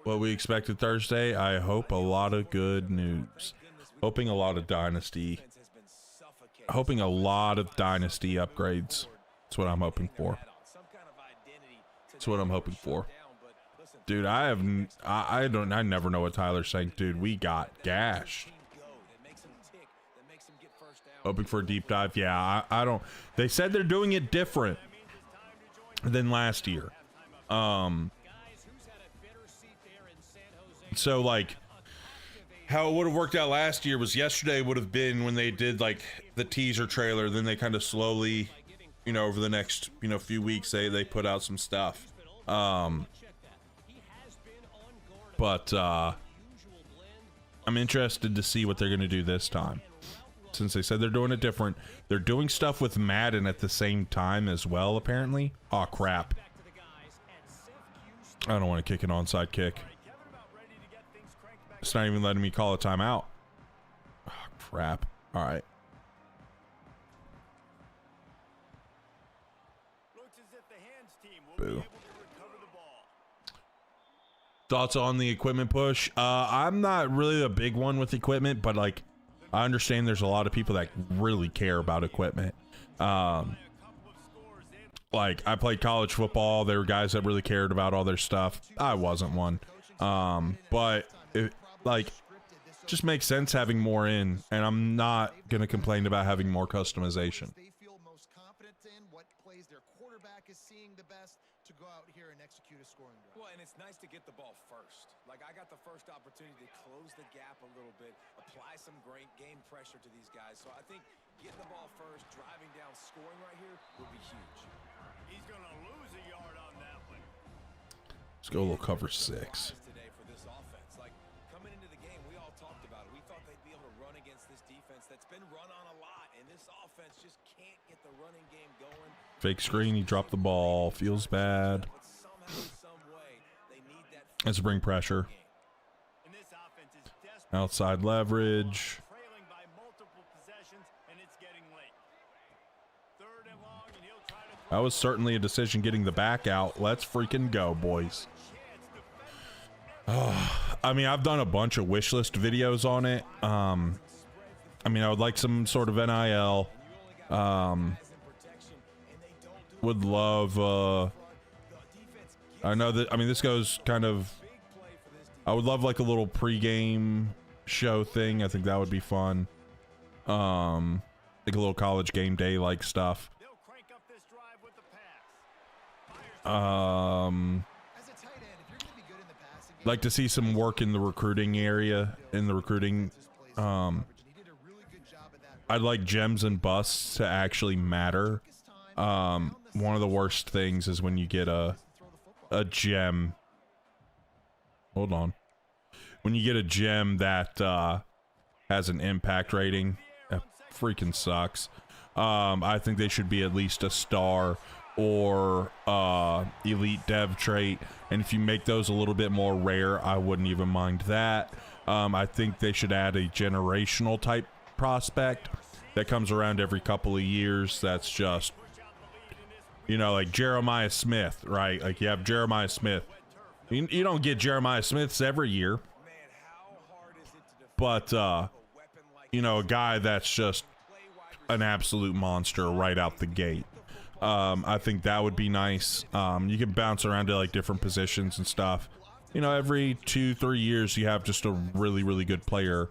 What we expected Thursday, I hope a lot of good news. Hoping a lot of Dynasty. Hoping a lot of Dynasty upgrades. That's what I'm hoping for. That's what I'm hoping for. Dude, I never know what Tyler's saying. Dude, we got gashed. Hoping for a deep dive. Yeah, I don't. They said they're doing it different than last year. So like how it would have worked out last year was yesterday would have been when they did like the teaser trailer, then they kind of slowly, you know, over the next, you know, few weeks they put out some stuff. But I'm interested to see what they're going to do this time, since they said they're doing it different. They're doing stuff with Madden at the same time as well, apparently. Oh crap, I don't want to kick an onside kick. It's not even letting me call a timeout. Oh, crap. All right. Boo. Thoughts on the equipment push? I'm not really a big one with equipment, but like, I understand there's a lot of people that really care about equipment. Like, I played college football. There were guys that really cared about all their stuff. I wasn't one. But it, like, just makes sense having more in, and I'm not gonna complain about having more customization. They feel most confident in what plays their quarterback is seeing the best to go out here and execute a scoring drive. Well, and it's nice to get the ball first. Like, I got the first opportunity to close the gap a little bit, apply some great game pressure to these guys. So I think getting the ball first, driving down, scoring right here would be huge. He's going to lose a yard on that one. Let's go a little cover 6. Today for this offense. Like, coming into the game, we all talked about it. We thought they'd be able to run against this defense that's been run on a lot, and this offense just can't get the running game going. Fake screen, he dropped the ball, feels bad. But somehow, some way, they need that. Let's bring pressure. And this offense is desperate. Outside leverage. Trailing by multiple possessions, and it's getting late. Third and long, and he'll try to That was certainly a decision getting the back out. Let's freaking go, boys. I mean, I've done a bunch of wish list videos on it. I mean, I would like some sort of NIL. Would love, I know that, I mean, this goes kind of, I would love like a little pregame show thing. I think that would be fun. Like a little college game day like stuff. They'll crank up this drive with the pass. As a tight end, if you're going to be good in the passing game, Like to see some work in the recruiting area, in the recruiting. he did a really good job at that. I'd like gems and busts to actually matter. One of the worst things is when you get a gem. Hold on. When you get a gem that has an impact rating, that freaking sucks. I think they should be at least a star or elite dev trait, and if you make those a little bit more rare, I wouldn't even mind that. I think they should add a generational type prospect that comes around every couple of years. That's just, you know, like Jeremiah Smith, right? Like you have Jeremiah Smith. You don't get Jeremiah Smiths every year, but you know, a guy that's just an absolute monster right out the gate. I think that would be nice. You can bounce around to like different positions and stuff. You know, every 2-3 years you have just a really, really good player.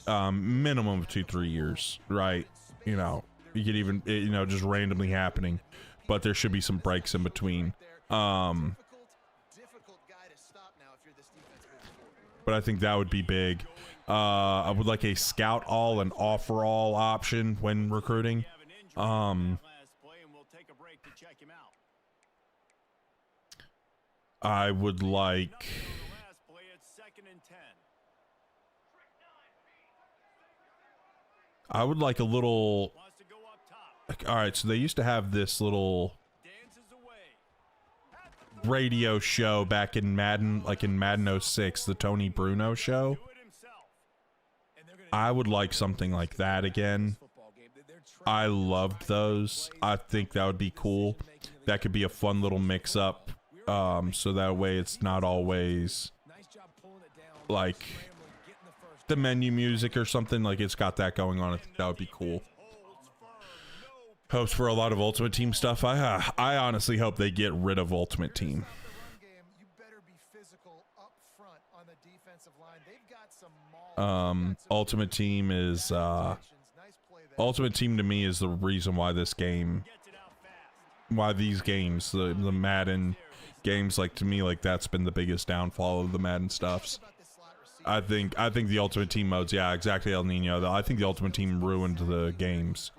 Minimum of 2-3 years, right? You know, you could even, you know, just randomly happening, but there should be some breaks in between. Difficult guy to stop now if you're this defense moving forward. But I think that would be big. I would like a scout all and offer all option when recruiting. I would like, I would like a little, like, all right, so they used to have this little radio show back in Madden, like in Madden 06, the Tony Bruno show. I would like something like that again. I loved those. I think that would be cool. That could be a fun little mix up. So that way it's not always like the menu music or something. Like it's got that going on. I think that would be cool. Hopes for a lot of Ultimate Team stuff. I honestly hope they get rid of Ultimate Team. You better be physical up front on the defensive line. They've got some maul. Ultimate Team is Ultimate Team to me is the reason why this game, why these games, the Madden games, like to me, like that's been the biggest downfall of the Madden stuffs. I think the Ultimate Team modes, yeah, exactly, El Nino. I think the Ultimate Team ruined the games.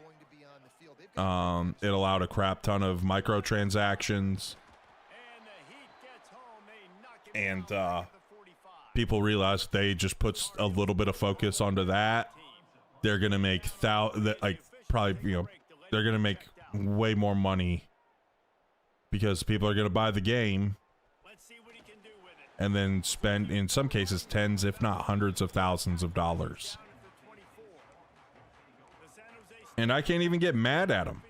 It allowed a crap ton of microtransactions, and people realized they just put a little bit of focus onto that. They're gonna make probably, you know, they're gonna make way more money because people are gonna buy the game and then spend, in some cases, tens if not hundreds of thousands of dollars. And I can't even get mad at them.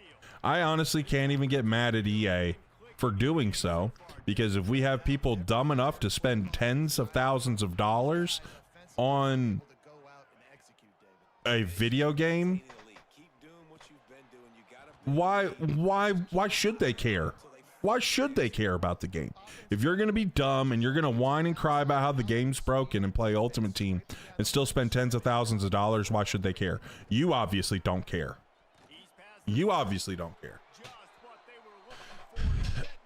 I honestly can't even get mad at EA for doing so, because if we have people dumb enough to spend tens of thousands of dollars on a video game, why should they care? Why should they care about the game? If you're going to be dumb and you're going to whine and cry about how the game's broken and play Ultimate Team and still spend tens of thousands of dollars, why should they care? You obviously don't care. You obviously don't care.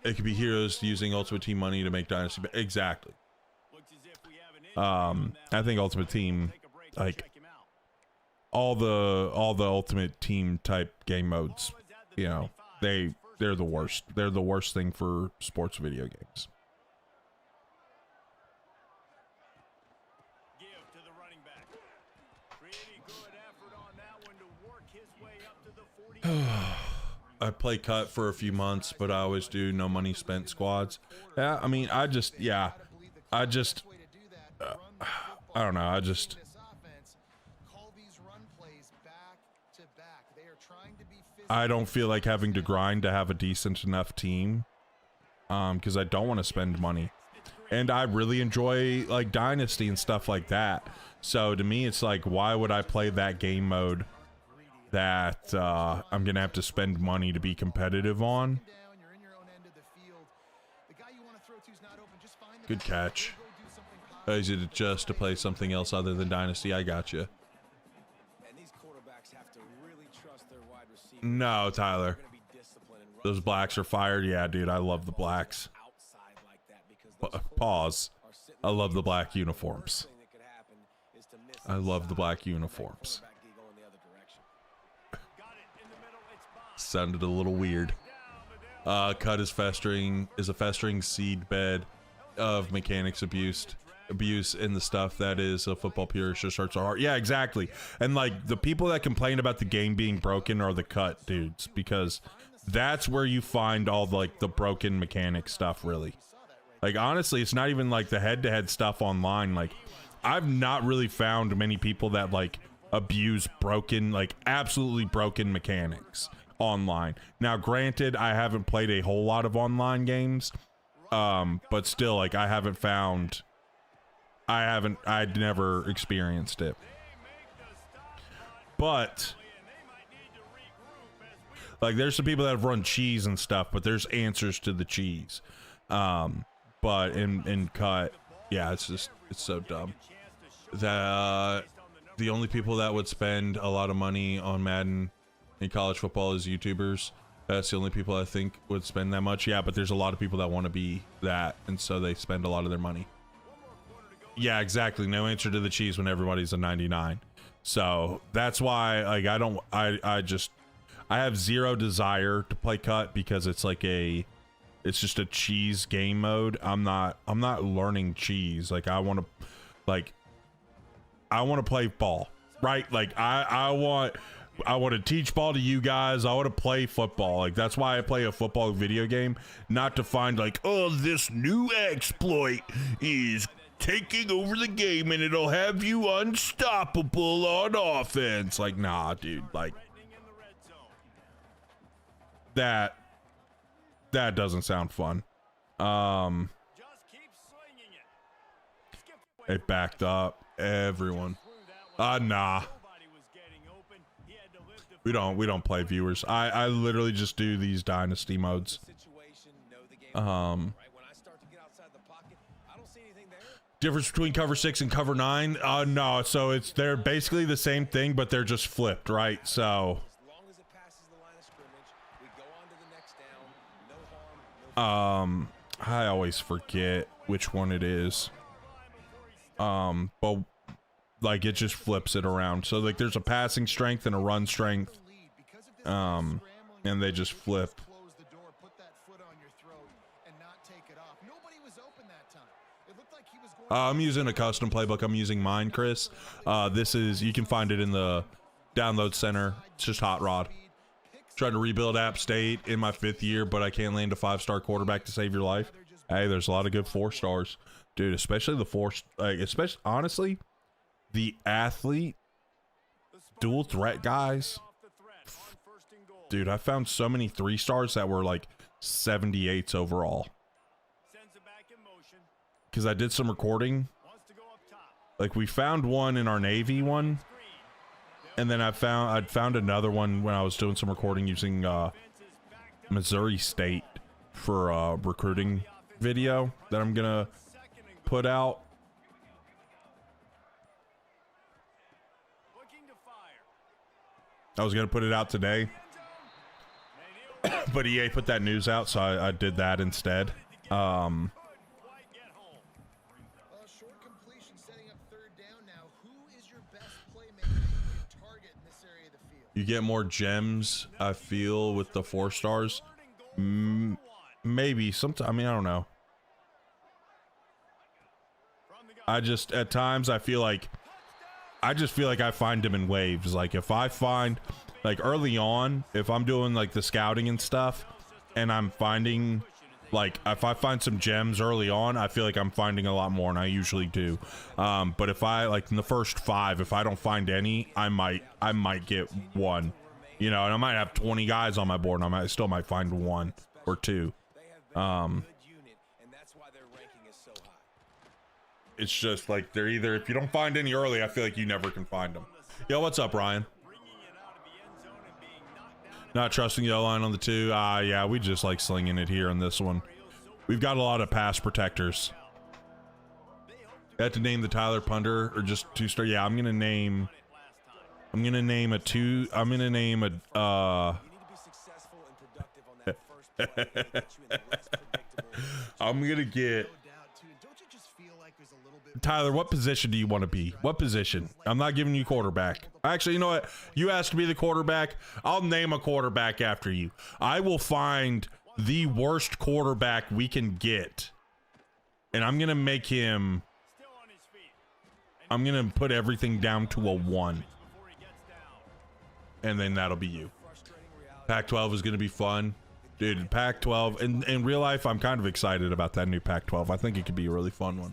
It could be heroes using Ultimate Team money to make Dynasty. Exactly. I think Ultimate Team, like all the Ultimate Team type game modes, you know, they're the worst. They're the worst thing for sports video games. I play cut for a few months, but I always do no money spent squads. Yeah, I mean, I don't know. I don't feel like having to grind to have a decent enough team, because I don't want to spend money, and I really enjoy like Dynasty and stuff like that. So to me, it's like, why would I play that game mode that I'm gonna have to spend money to be competitive on? Good catch. Is it just to play something else other than Dynasty? I got you. No, Tyler. Those blacks are fired. Yeah, dude, I love the blacks. Pause. I love the black uniforms. I love the black uniforms. Sounded a little weird. Cut is a festering seed bed of mechanics abuse in the stuff that is a football purist just hurts our heart. Yeah, exactly. And like the people that complain about the game being broken are the cut dudes, because that's where you find all like the broken mechanic stuff, really. Like honestly, it's not even like the head-to-head stuff online. Like I've not really found many people that like abuse broken, like absolutely broken mechanics online. Now granted, I haven't played a whole lot of online games, but still, like I'd never experienced it. But like there's some people that have run cheese and stuff, but there's answers to the cheese. But in cut, yeah, it's so dumb. The only people that would spend a lot of money on Madden in college football is YouTubers. That's the only people I think would spend that much. Yeah, but there's a lot of people that want to be that, and so they spend a lot of their money. Yeah, exactly. No answer to the cheese when everybody's a 99. So that's why, like, I have zero desire to play cut, because it's like it's just a cheese game mode. I'm not learning cheese. Like I want to play ball, right? Like I want to teach ball to you guys. I want to play football. Like that's why I play a football video game, not to find like, oh, this new exploit is taking over the game and it'll have you unstoppable on offense. Like, nah, dude, like that doesn't sound fun. It backed up everyone. Nah. We don't play viewers. I literally just do these Dynasty modes. Difference between cover 6 and cover 9? No, so they're basically the same thing, but they're just flipped, right? So I always forget which one it is. But like it just flips it around. So like there's a passing strength and a run strength. And they just flip. I'm using a custom playbook. I'm using mine, Chris. This is, you can find it in the download center. It's just Hot Rod. Trying to rebuild App State in my 5th year, but I can't land a 5-star quarterback to save your life. Hey, there's a lot of good 4-stars, dude. Especially the 4, like especially honestly, the athlete dual threat guys. Dude, I found so many 3-stars that were like 78s overall. Because I did some recording. Like we found one in our Navy one. And then I'd found another one when I was doing some recording using Missouri State for a recruiting video that I'm gonna put out. I was gonna put it out today, but EA put that news out, so I did that instead. You get more gems, I feel, with the 4-stars. Maybe sometimes. I mean, I don't know. I just at times I just feel like I find them in waves. Like if I find, like early on, if I'm doing like the scouting and stuff, and I'm finding, like if I find some gems early on, I feel like I'm finding a lot more, and I usually do. But if I like in the first 5, if I don't find any, I might get one, you know, and I might have 20 guys on my board, and I still might find 1 or 2. It's just like they're either, if you don't find any early, I feel like you never can find them. Yo, what's up, Ryan? Not trusting the O-line on the 2. Yeah, we just like slinging it here on this one. We've got a lot of pass protectors. I had to name the Tyler punter or just 2-star. Yeah, I'm gonna name a 2. I'm gonna name a I'm gonna get Tyler. What position do you want to be? What position? I'm not giving you quarterback. Actually, you know what? You asked to be the quarterback. I'll name a quarterback after you. I will find the worst quarterback we can get, and I'm gonna make him. I'm gonna put everything down to a 1, and then that'll be you. Pac-12 is gonna be fun, dude. Pac-12 in real life, I'm kind of excited about that new Pac-12. I think it could be a really fun one.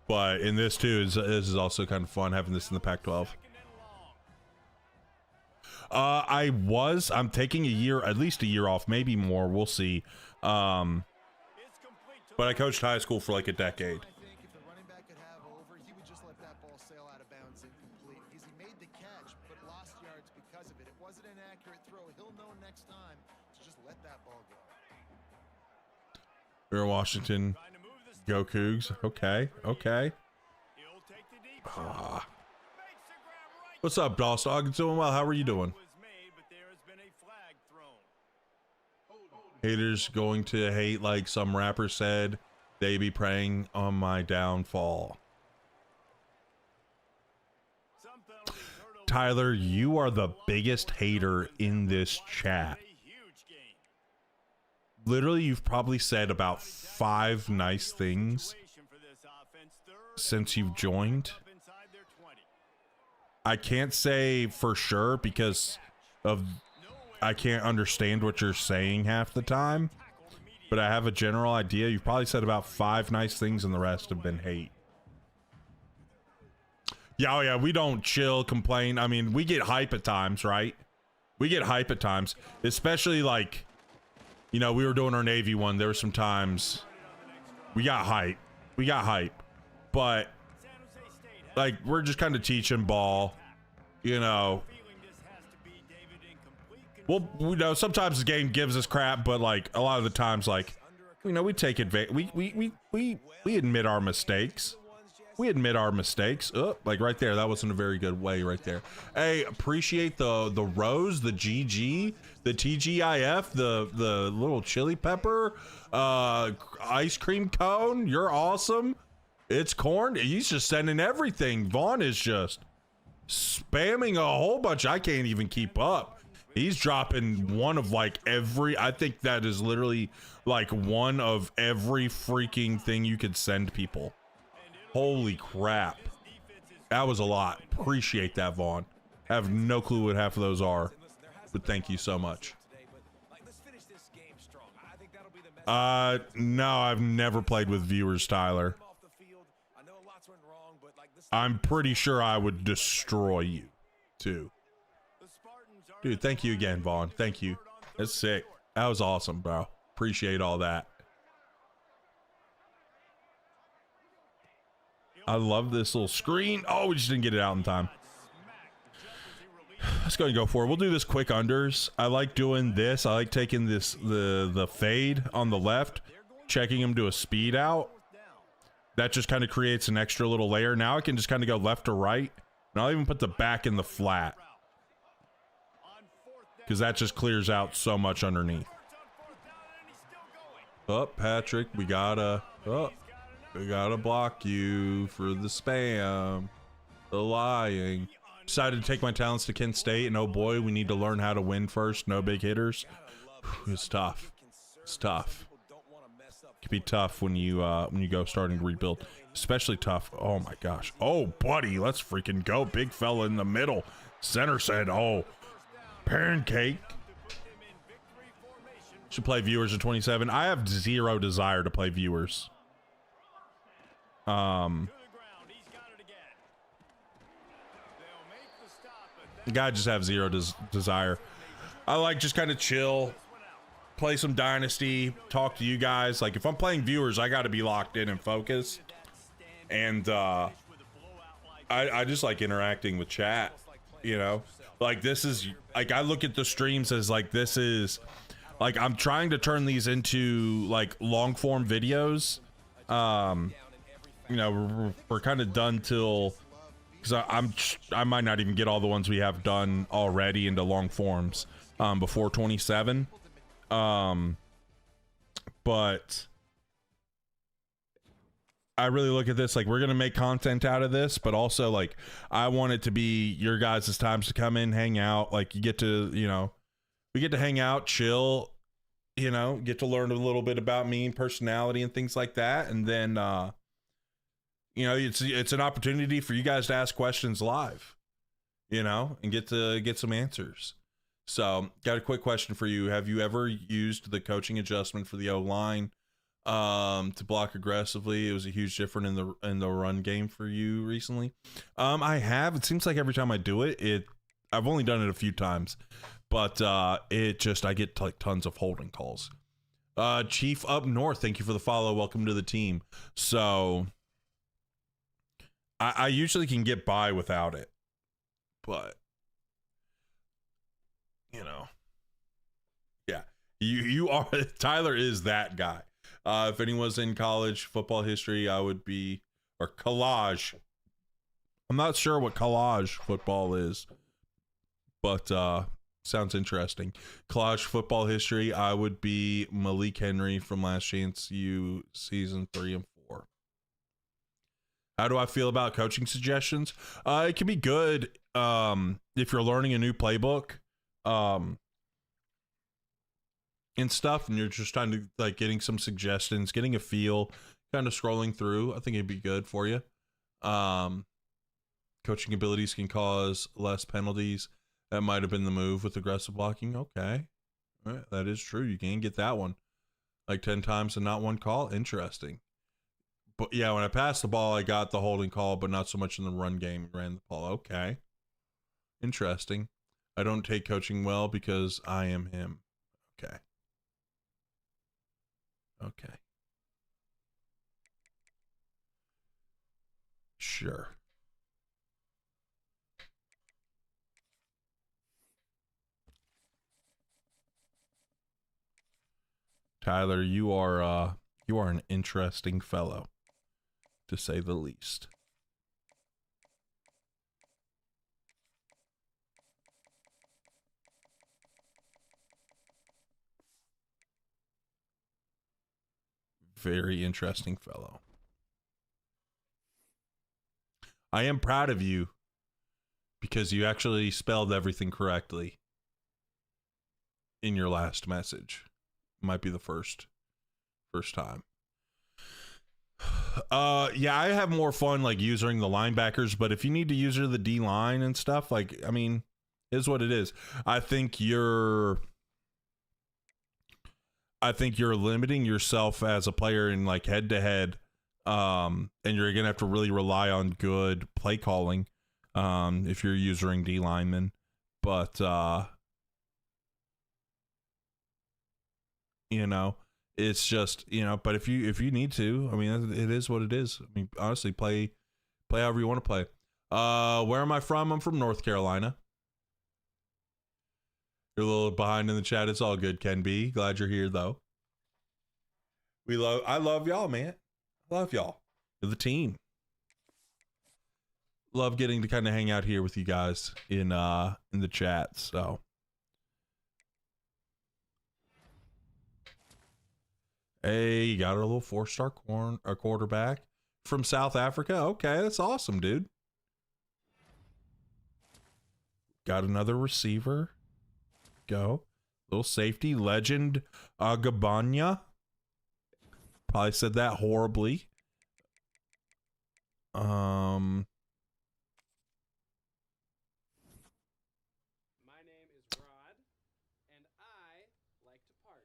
But in this too, this is also kind of fun having this in the Pac-12. I'm taking a year, at least a year off, maybe more. We'll see. But I coached high school for like a decade. We're Washington. Go Cougs. Okay. What's up, Doss Dog? It's doing well. How are you doing? Haters going to hate like some rapper said. They be praying on my downfall. Tyler, you are the biggest hater in this chat. Literally, you've probably said about 5 nice things since you've joined. I can't say for sure because I can't understand what you're saying half the time, but I have a general idea. You've probably said about 5 nice things and the rest have been hate. Yeah, oh yeah, we don't chill, complain. I mean, we get hype at times, right? We get hype at times, especially like, you know, we were doing our Navy one. There were some times we got hype. But like, we're just kind of teaching ball, you know. Well, you know, sometimes the game gives us crap, but like a lot of the times, like, you know, we take advantage. We admit our mistakes. Oh, like right there, that wasn't a very good way right there. Hey, appreciate the rose, the GG, the TGIF, the little chili pepper, ice cream cone. You're awesome. It's corn. He's just sending everything. Vaughn is just spamming a whole bunch. I can't even keep up. He's dropping one of like every, I think that is literally like one of every freaking thing you could send people. Holy crap. That was a lot. Appreciate that, Vaughn. I have no clue what half of those are, but thank you so much. No, I've never played with viewers, Tyler. I'm pretty sure I would destroy you, too. Dude, thank you again, Vaughn. Thank you. That's sick. That was awesome, bro. Appreciate all that. I love this little screen. Oh, we just didn't get it out in time. Let's go and go for it. We'll do this quick unders. I like doing this. I like taking this the fade on the left, checking him to a speed out. That just kind of creates an extra little layer. Now I can just kind of go left or right, and I'll even put the back in the flat because that just clears out so much underneath. Oh, Patrick, we gotta block you for the spam, the lying. Decided to take my talents to Kent State, and oh boy, we need to learn how to win first. No big hitters. It's tough. It's tough. It can be tough when you go starting to rebuild, especially tough. Oh my gosh. Oh buddy, let's freaking go. Big fella in the middle. Center said, oh, pancake. Should play viewers at 27. I have zero desire to play viewers. The guy just have zero desire. I like just kind of chill, play some Dynasty, talk to you guys. Like if I'm playing viewers, I got to be locked in and focused. And I just like interacting with chat, you know. Like this is like I look at the streams as like this is like I'm trying to turn these into like long form videos. You know, we're kind of done till. Because I might not even get all the ones we have done already into long forms before 27. But I really look at this like we're going to make content out of this, but also like I want it to be your guys' times to come in, hang out. Like you get to, you know, we get to hang out, chill, you know, get to learn a little bit about me and personality and things like that. And then, you know, it's an opportunity for you guys to ask questions live, you know, and get some answers. So, got a quick question for you. Have you ever used the coaching adjustment for the O-line to block aggressively? It was a huge difference in the run game for you recently. I have. It seems like every time I do it, I've only done it a few times, but I get like tons of holding calls. Chief up north, thank you for the follow. Welcome to the team. So I usually can get by without it, but you know, yeah, you are Tyler is that guy. If anyone's in college football history, I would be, or collage. I'm not sure what collage football is, but sounds interesting. Collage football history, I would be Malik Henry from Last Chance U season 3 and 4. How do I feel about coaching suggestions? It can be good if you're learning a new playbook and stuff, and you're just trying to like getting some suggestions, getting a feel, kind of scrolling through. I think it'd be good for you. Coaching abilities can cause less penalties. That might have been the move with aggressive blocking. Okay, all right, that is true. You can get that one like 10 times and not one call. Interesting. But yeah, when I passed the ball, I got the holding call, but not so much in the run game. Ran the ball. Okay. Interesting. I don't take coaching well because I am him. Okay. Okay. Sure. Tyler, you are an interesting fellow, to say the least. Very interesting fellow. I am proud of you because you actually spelled everything correctly in your last message. Might be the first time. Yeah, I have more fun like using the linebackers, but if you need to use the D line and stuff, like, I mean, is what it is. I think you're limiting yourself as a player in like head to head, and you're gonna have to really rely on good play calling, if you're using D linemen. But you know, it's just, you know, but if you need to, I mean, it is what it is. I mean, honestly, play however you want to play. Where am I from? I'm from North Carolina. You're a little behind in the chat. It's all good, Ken B. Glad you're here though. I love y'all, man. I love y'all. You're the team. Love getting to kind of hang out here with you guys in the chat. So hey, you got a little 4-star quarterback from South Africa. Okay, that's awesome, dude. Got another receiver. Go. Little safety. Legend Agabanya. Probably said that horribly. My name is Rod, and I like to party.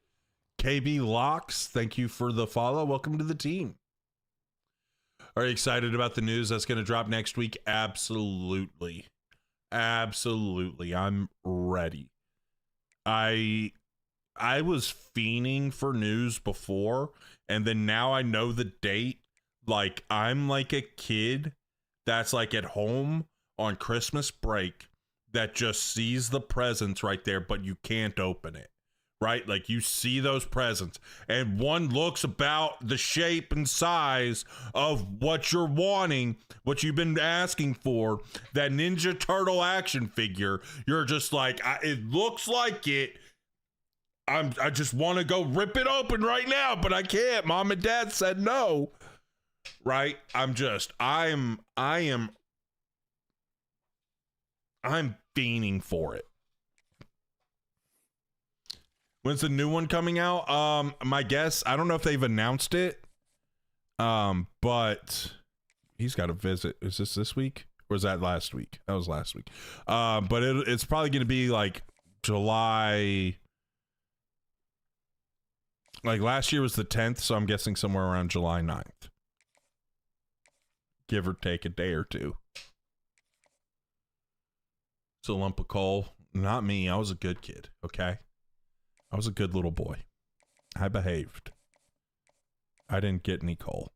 KB Locks, thank you for the follow. Welcome to the team. Are you excited about the news that's going to drop next week? Absolutely. Absolutely. I'm ready. I was fiending for news before, and then now I know the date. Like, I'm like a kid that's like at home on Christmas break that just sees the presents right there, but you can't open it, right? Like, you see those presents, and one looks about the shape and size of what you're wanting, what you've been asking for, that Ninja Turtle action figure. You're just like, it looks like it. I just want to go rip it open right now, but I can't. Mom and Dad said no. Right? I'm fiending for it. When's the new one coming out? My guess, I don't know if they've announced it. But he's got a visit. Is this week? Or was that last week? That was last week. But it's probably going to be like July. Like last year was the 10th, so I'm guessing somewhere around July 9th. Give or take a day or two. It's a lump of coal. Not me. I was a good kid, okay? I was a good little boy. I behaved. I didn't get any coal.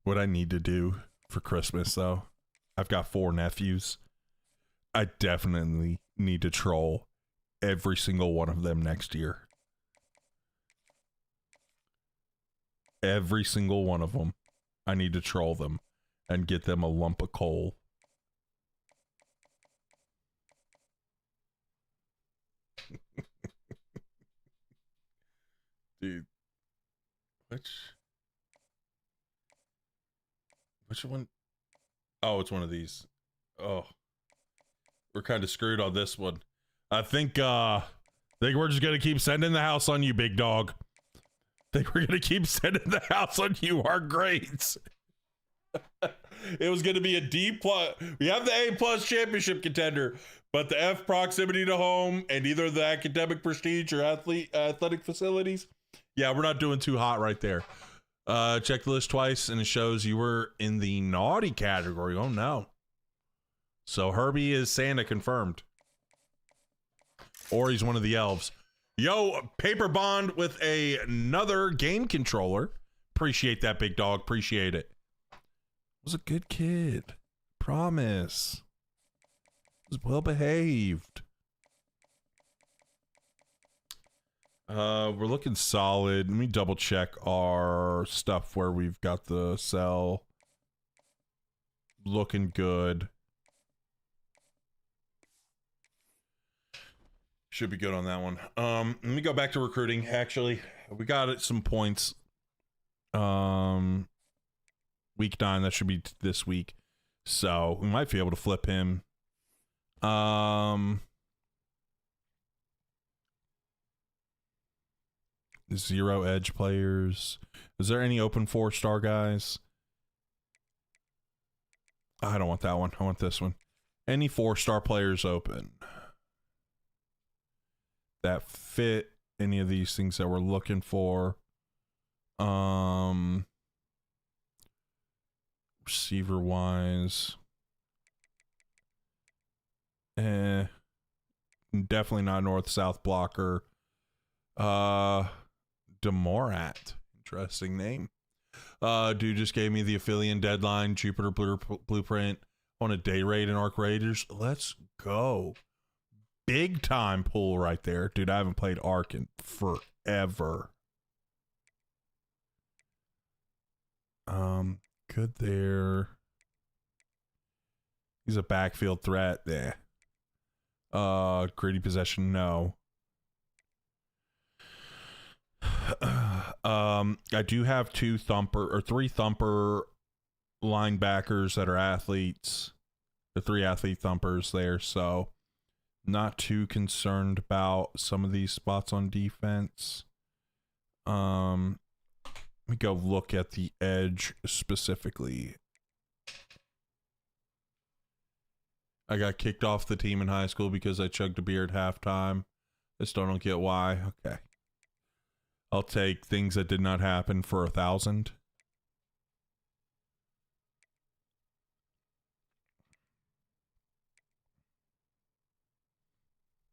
What I need to do for Christmas, though, I've got 4 nephews. I definitely need to troll every single one of them next year. Every single one of them. I need to troll them and get them a lump of coal. Dude. Which one? Oh, it's one of these. Oh. We're kind of screwed on this one. I think we're just gonna keep sending the house on you, big dog. I think we're gonna keep sending the house on you. Our grades. It was gonna be a D+. We have the A+ championship contender, but the F proximity to home and either the academic prestige or athletic facilities. Yeah, we're not doing too hot right there. Check the list twice and it shows you were in the naughty category. Oh no. So Herbie is Santa confirmed. Or he's one of the elves. Yo, Paper Bond with another game controller. Appreciate that, big dog. Appreciate it. Was a good kid. Promise. Was well behaved. We're looking solid. Let me double check our stuff where we've got the cell. Looking good. Should be good on that one. Let me go back to recruiting. Actually, we got some points. Week 9, that should be this week. So we might be able to flip him. 0 edge players. Is there any open 4-star guys? I don't want that one. I want this one. Any 4-star players open that fit any of these things that we're looking for. Receiver wise. Definitely not north-south blocker. Demorat. Interesting name. Dude just gave me the affiliate deadline, Jupiter Blueprint on a day rate in Arc Raiders. Let's go. Big time pull right there. Dude, I haven't played Arc in forever. Good there. He's a backfield threat there. Gritty possession, no. I do have 3 thumper linebackers that are athletes. The 3 athlete thumpers there, so not too concerned about some of these spots on defense. Let me go look at the edge specifically. I got kicked off the team in high school because I chugged a beer at halftime. I still don't get why. Okay. I'll take things that did not happen for 1,000.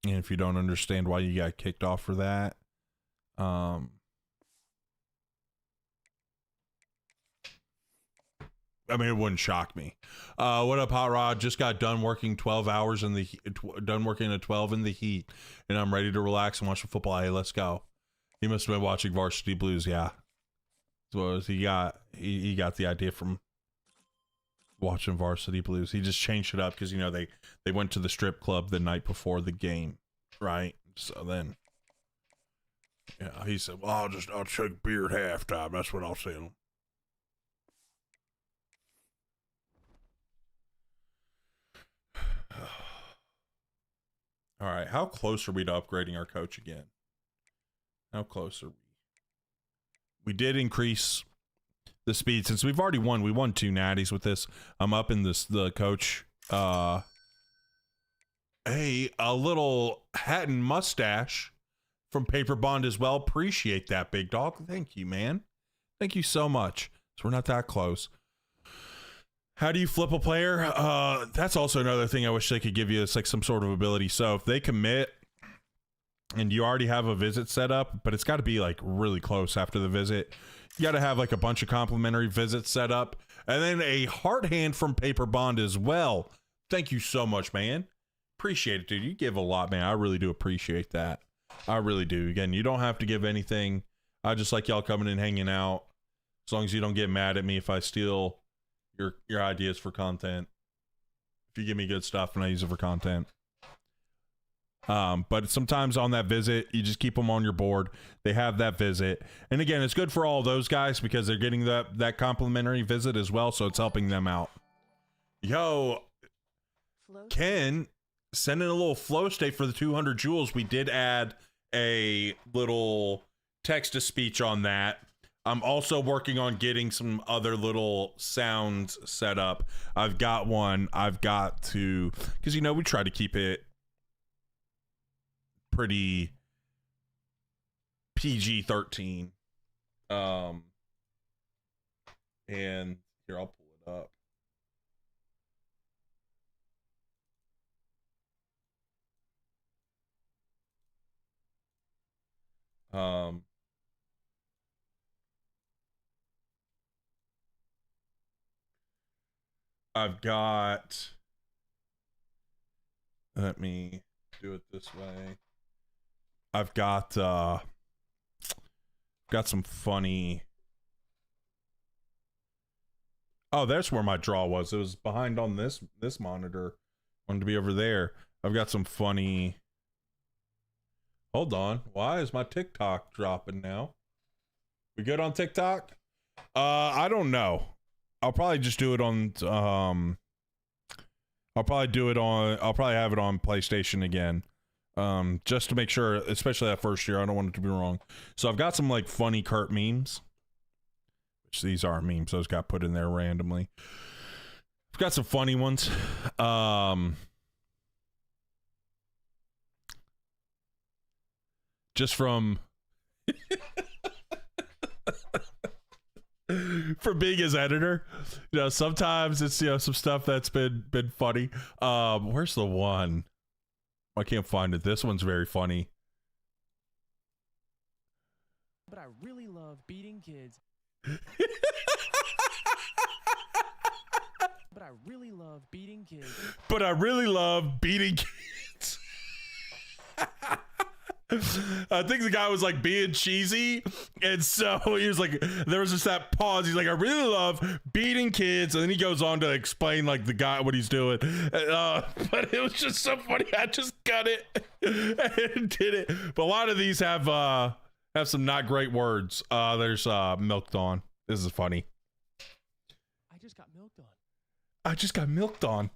And if you don't understand why you got kicked off for that, I mean, it wouldn't shock me. What up, Hot Rod? Just got done working 12 hours in the done working at 12 in the heat, and I'm ready to relax and watch the football. Hey, let's go. He must have been watching Varsity Blues. Yeah, so he got the idea from watching Varsity Blues. He just changed it up because they went to the strip club the night before the game, right? So then, yeah, he said, "Well, I'll chug beer at halftime." That's what I'll say to him. All right, how close are we to upgrading our coach again? How close are we? We did increase the speed since we've already won. We won 2 natties with this. I'm up in the coach. Hey, a little hat and mustache from Paper Bond as well. Appreciate that, big dog. Thank you, man. Thank you so much. So we're not that close. How do you flip a player? That's also another thing I wish they could give you. It's like some sort of ability. So if they commit and you already have a visit set up, but it's got to be like really close after the visit, you got to have like a bunch of complimentary visits set up, and then a heart hand from Paper Bond as well. Thank you so much, man. Appreciate it, dude. You give a lot, man. I really do appreciate that. I really do. Again, you don't have to give anything. I just like y'all coming and hanging out. As long as you don't get mad at me if I steal your ideas for content. If you give me good stuff and I use it for content. But sometimes on that visit, you just keep them on your board. They have that visit. And again, it's good for all those guys because they're getting that complimentary visit as well, so it's helping them out. Yo, Ken, send in a little flow state for the 200 joules. We did add a little text-to-speech on that. I'm also working on getting some other little sounds set up. I've got one. I've got to, because, we try to keep it pretty PG-13. And here, I'll pull it up. I've got, let me do it this way. I've got some funny, oh, that's where my draw was. It was behind on this monitor. Wanted to be over there. I've got some funny Hold on. Why is my TikTok dropping now? We good on TikTok? I don't know. I'll probably just do it on I'll probably have it on PlayStation again. Just to make sure, especially that first year, I don't want it to be wrong. So I've got some like funny Kurt memes. Which these are memes, those got put in there randomly. I've got some funny ones. Just from for being his editor, you know, sometimes it's, you know, some stuff that's been funny. Where's the one? I can't find it. This one's very funny. But I really love beating kids. But I really love beating kids. But I really love beating kids. I think the guy was like being cheesy, and so he was like, there was just that pause. He's like, I really love beating kids, and then he goes on to explain like the guy what he's doing. But it was just so funny. I just got it and did it. But a lot of these have some not great words. There's milked on. This is funny. I just got milked on. I just got milked on.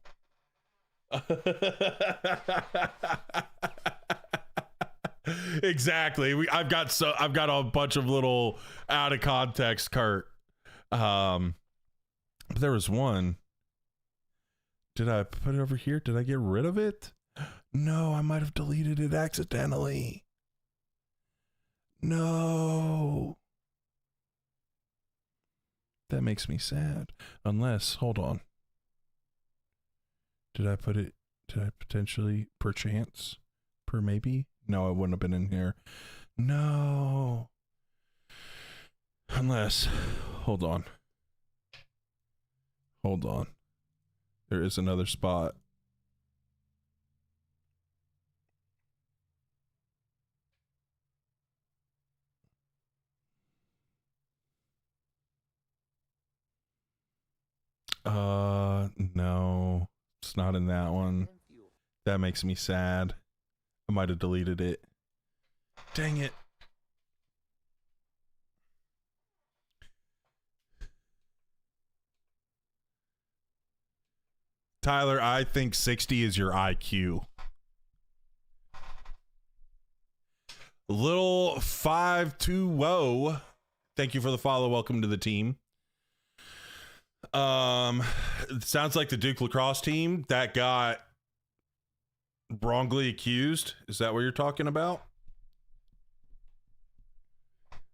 Exactly. I've got a bunch of little out of context Kurt. But there was one. Did I put it over here? Did I get rid of it? No, I might have deleted it accidentally. No. That makes me sad. Unless, hold on. Did I potentially, perchance, per maybe? No, it wouldn't have been in here. No. Unless, hold on. There is another spot. No, it's not in that one. That makes me sad. I might have deleted it. Dang it. Tyler, I think 60 is your IQ. Little 520. Thank you for the follow. Welcome to the team. It sounds like the Duke lacrosse team that got wrongly accused. Is that what you're talking about?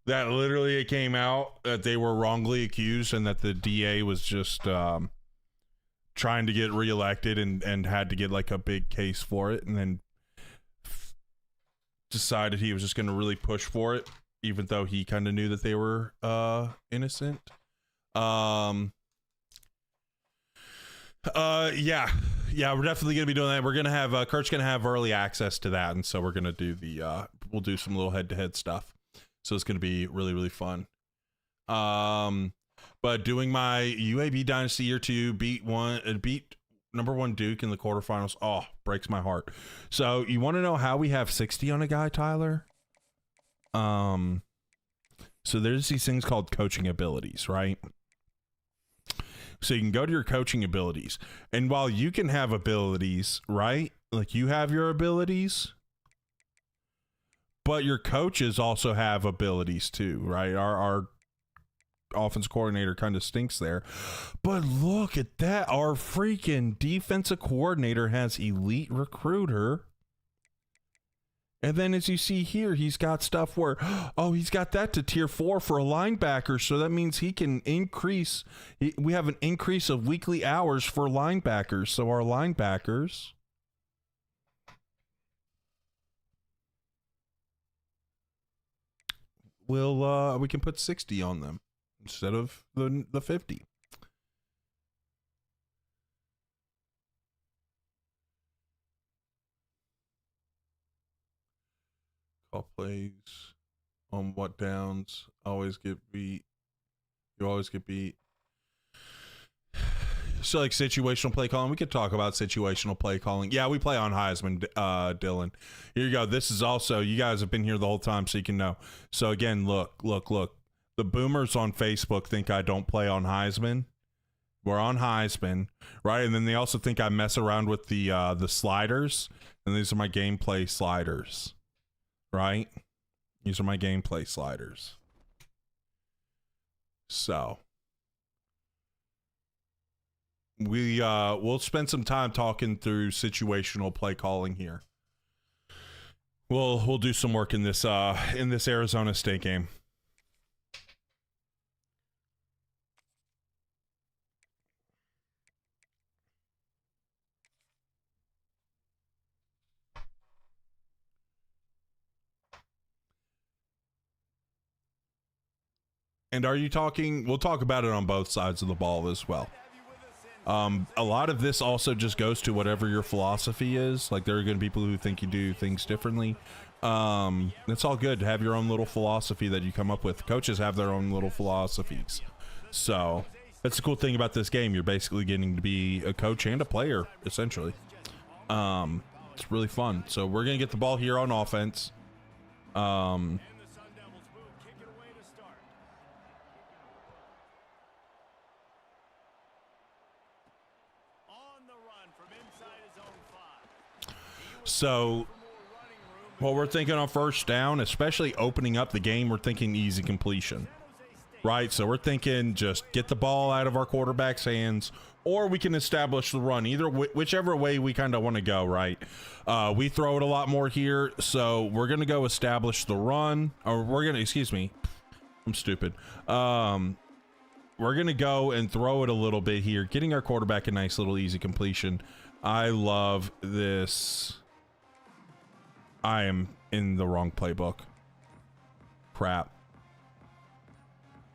That literally it came out that they were wrongly accused and that the DA was just trying to get reelected and had to get like a big case for it, and then decided he was just going to really push for it, even though he kind of knew that they were innocent. Yeah, we're definitely gonna be doing that. We're gonna have Kurt's gonna have early access to that, and so we're gonna do we'll do some little head-to-head stuff. So it's gonna be really, really fun. But doing my UAB Dynasty Year 2, beat number 1 Duke in the quarterfinals. Oh, breaks my heart. So you want to know how we have 60 on a guy, Tyler? So there's these things called coaching abilities, right? So you can go to your coaching abilities, and while you can have abilities, right? Like you have your abilities, but your coaches also have abilities too, right? Our offense coordinator kind of stinks there, but look at that. Our freaking defensive coordinator has elite recruiter. And then as you see here, he's got stuff where, oh, he's got that to tier 4 for a linebacker. So that means he can increase. We have an increase of weekly hours for linebackers. So our linebackers will, we can put 60 on them instead of the 50. Call plays on what downs. Always get beat. You always get beat. So like situational play calling, we could talk about situational play calling. Yeah, we play on Heisman, Dylan. Here you go. This is also, you guys have been here the whole time so you can know. So again, look. The boomers on Facebook think I don't play on Heisman. We're on Heisman, right? And then they also think I mess around with the sliders. And these are my gameplay sliders, right? These are my gameplay sliders. So we'll spend some time talking through situational play calling here. We'll do some work in this Arizona State game. And are you talking? We'll talk about it on both sides of the ball as well. A lot of this also just goes to whatever your philosophy is. Like, there are going to be people who think you do things differently. It's all good to have your own little philosophy that you come up with. Coaches have their own little philosophies. So that's the cool thing about this game. You're basically getting to be a coach and a player, essentially. It's really fun. So we're going to get the ball here on offense. So what we're thinking on first down, especially opening up the game, we're thinking easy completion, right? So we're thinking just get the ball out of our quarterback's hands, or we can establish the run, either whichever way we kind of want to go, right? We throw it a lot more here, so we're going to go establish the run, or we're going to, excuse me, I'm stupid. We're going to go and throw it a little bit here, getting our quarterback a nice little easy completion. I love this. I am in the wrong playbook. Crap.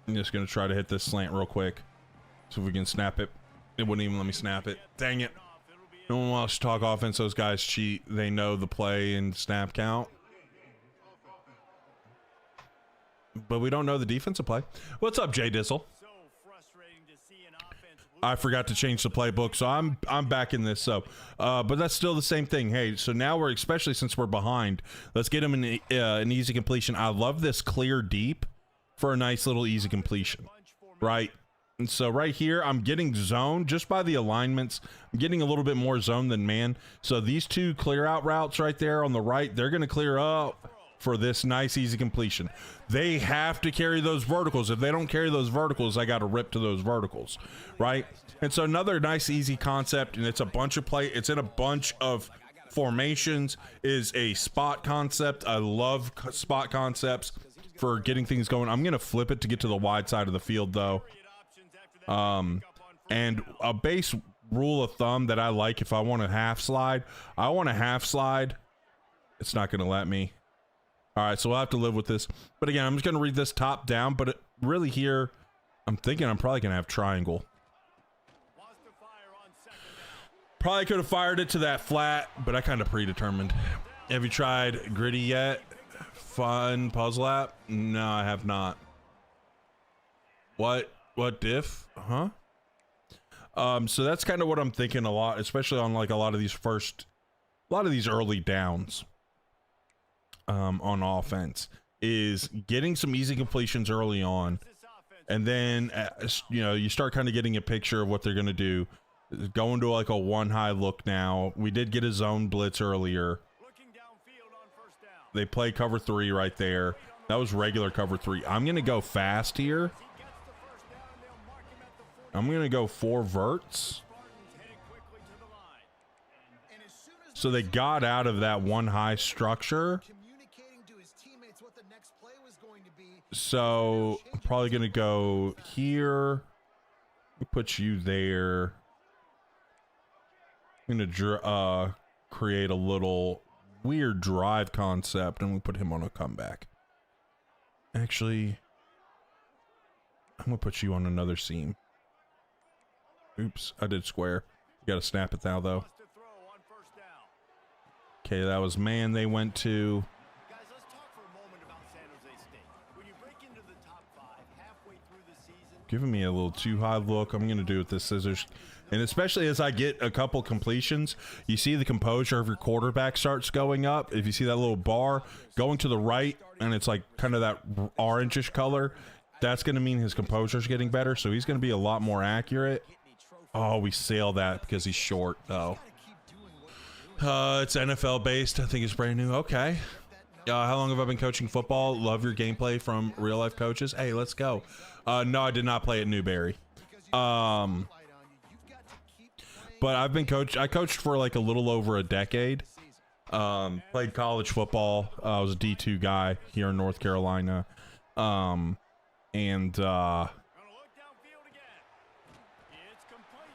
I'm just going to try to hit this slant real quick. So if we can snap it. It wouldn't even let me snap it. Dang it. No one wants to talk offense. Those guys cheat. They know the play and snap count. But we don't know the defensive play. What's up, Jay Dizzle? I forgot to change the playbook, so I'm back in this. So, but that's still the same thing. Hey, so now we're, especially since we're behind, let's get him an easy completion. I love this clear deep for a nice little easy completion, right? And so right here, I'm getting zone just by the alignments. I'm getting a little bit more zone than man. So these two clear out routes right there on the right, they're going to clear up for this nice easy completion. They have to carry those verticals. If they don't carry those verticals, I got to rip to those verticals, right? And so another nice easy concept, and it's a bunch of play. It's in a bunch of formations, is a spot concept. I love spot concepts for getting things going. I'm going to flip it to get to the wide side of the field though. And a base rule of thumb that I like, if I want a half slide, I want a half slide. It's not going to let me. All right, so we'll have to live with this. But again, I'm just going to read this top down, but it really here, I'm thinking I'm probably going to have triangle. Probably could have fired it to that flat, but I kind of predetermined. Have you tried Gritty yet? Fun puzzle app? No, I have not. What diff? Huh? So that's kind of what I'm thinking a lot, especially on like a lot of these early downs. On offense, is getting some easy completions early on, and then you start kind of getting a picture of what they're going to do. Going to like a one high look now. We did get a zone blitz earlier. They play cover 3 right there. That was regular cover 3. I'm going to go fast here. I'm going to go 4 verts. So they got out of that one high structure. So I'm probably going to go here. We put you there. I'm going to create a little weird drive concept, and we put him on a comeback. Actually, I'm going to put you on another seam. Oops, I did square. You got to snap it now, though. Okay, that was man they went to. Giving me a little too high look. I'm going to do it with this scissors. And especially as I get a couple completions, you see the composure of your quarterback starts going up. If you see that little bar going to the right, and it's like kind of that orangish color, that's going to mean his composure is getting better. So he's going to be a lot more accurate. Oh, we sail that because he's short, though. It's NFL based. I think it's brand new. Okay. How long have I been coaching football? Love your gameplay from real life coaches. Hey, let's go. No, I did not play at Newberry. But I've been I coached for like a little over a decade. Played college football. I was a D2 guy here in North Carolina. And got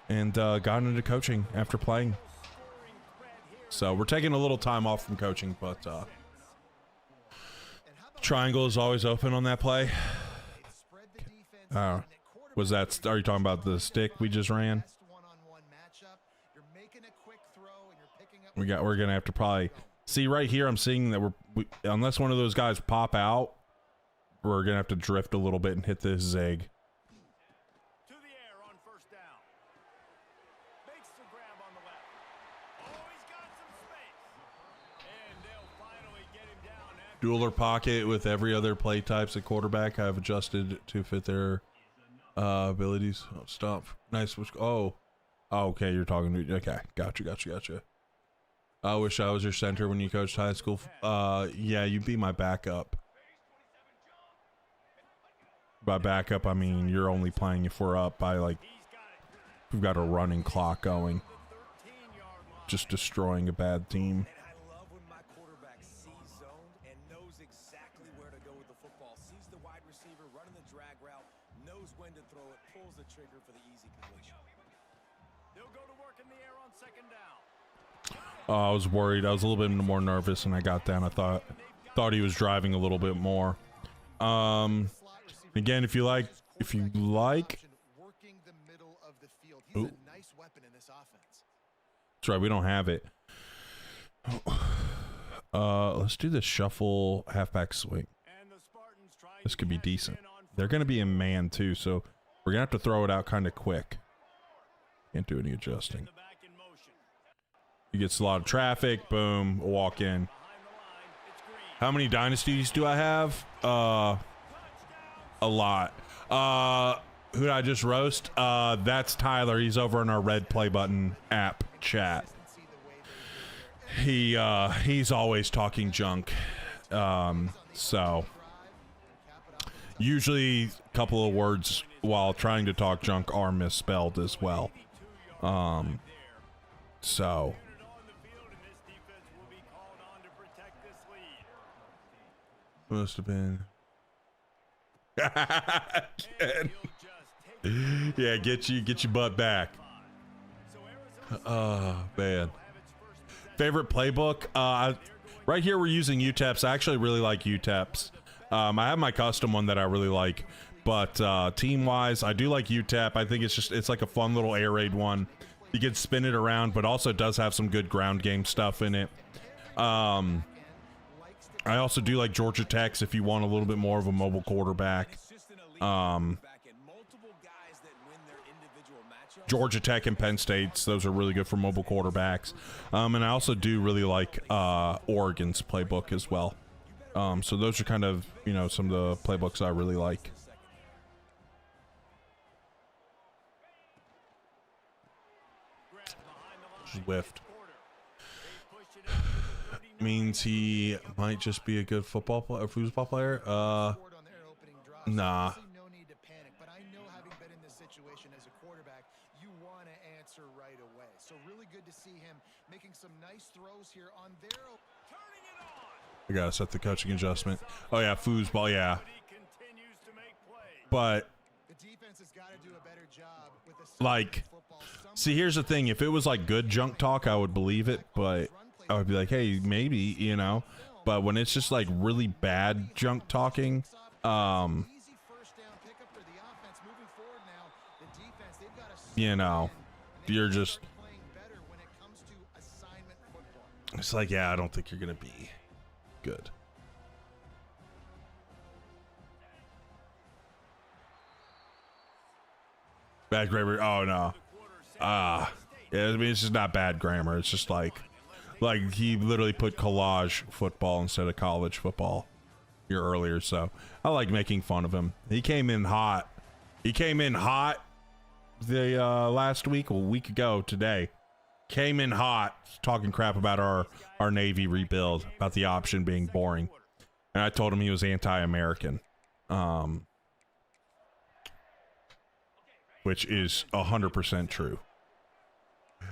into coaching after playing. So we're taking a little time off from coaching, but triangle is always open on that play. Was that? Are you talking about the stick we just ran? We're gonna have to probably see right here. I'm seeing that unless one of those guys pop out, we're gonna have to drift a little bit and hit this zig. To the air on first down. Makes the grab on the left. Oh, he's got some space. And they'll finally get him down. Dueler pocket with every other play types at quarterback. I've adjusted to fit their abilities. Oh, stop. Nice. Oh, okay. You're talking to. Okay, gotcha. I wish I was your center when you coached high school. Yeah, you'd be my backup. By backup, I mean you're only playing if we're up by like we've got a running clock going. Just destroying a bad team. And I love when my quarterback sees zone and knows exactly where to go with the football. Sees the wide receiver running the drag route, knows when to throw it, pulls the trigger for the easy completion. They'll go to work in the air on second down. I was worried. I was a little bit more nervous, and I got down. I thought he was driving a little bit more. Again, if you like. Working the middle of the field. He's a nice weapon in this offense. That's right. We don't have it. Let's do the shuffle halfback swing. This could be decent. They're going to be in man too, so we're going to have to throw it out kind of quick. Can't do any adjusting. He gets a lot of traffic. Boom. Walk in. How many dynasties do I have? A lot. Who did I just roast? That's Tyler. He's over in our red play button app chat. He's always talking junk. So usually a couple of words while trying to talk junk are misspelled as well. So must have been. Yeah, get your butt back. Oh man. Favorite playbook? Right here we're using UTEPs. I actually really like UTEPs. I have my custom one that I really like, but team wise I do like UTEP. I think it's like a fun little air raid one. You can spin it around, but also does have some good ground game stuff in it. I also do like Georgia Tech's if you want a little bit more of a mobile quarterback. Georgia Tech and Penn State's, those are really good for mobile quarterbacks. And I also do really like Oregon's playbook as well. So those are kind of, some of the playbooks I really like. Just whiffed. Means he might just be a good football player, football player. Nah. No need to panic, but I know having been in this situation as a quarterback, you want to answer right away. So really good to see him making some nice throws here on their turning it on. I gotta set the coaching adjustment. Oh yeah, foosball, yeah. But the defense has got to do a better job with the like, see, here's the thing. If it was like good junk talk, I would believe it, but I would be like, hey, maybe, but when it's just like really bad junk talking, you're just, it's like, yeah, I don't think you're gonna be good. Bad grammar. Oh no. yeah, I mean, it's just not bad grammar. It's just like he literally put collage football instead of college football here earlier. So I like making fun of him. He came in hot. The last week, a week ago today. Came in hot, talking crap about our Navy rebuild, about the option being boring. And I told him he was anti-American. Which is 100% true.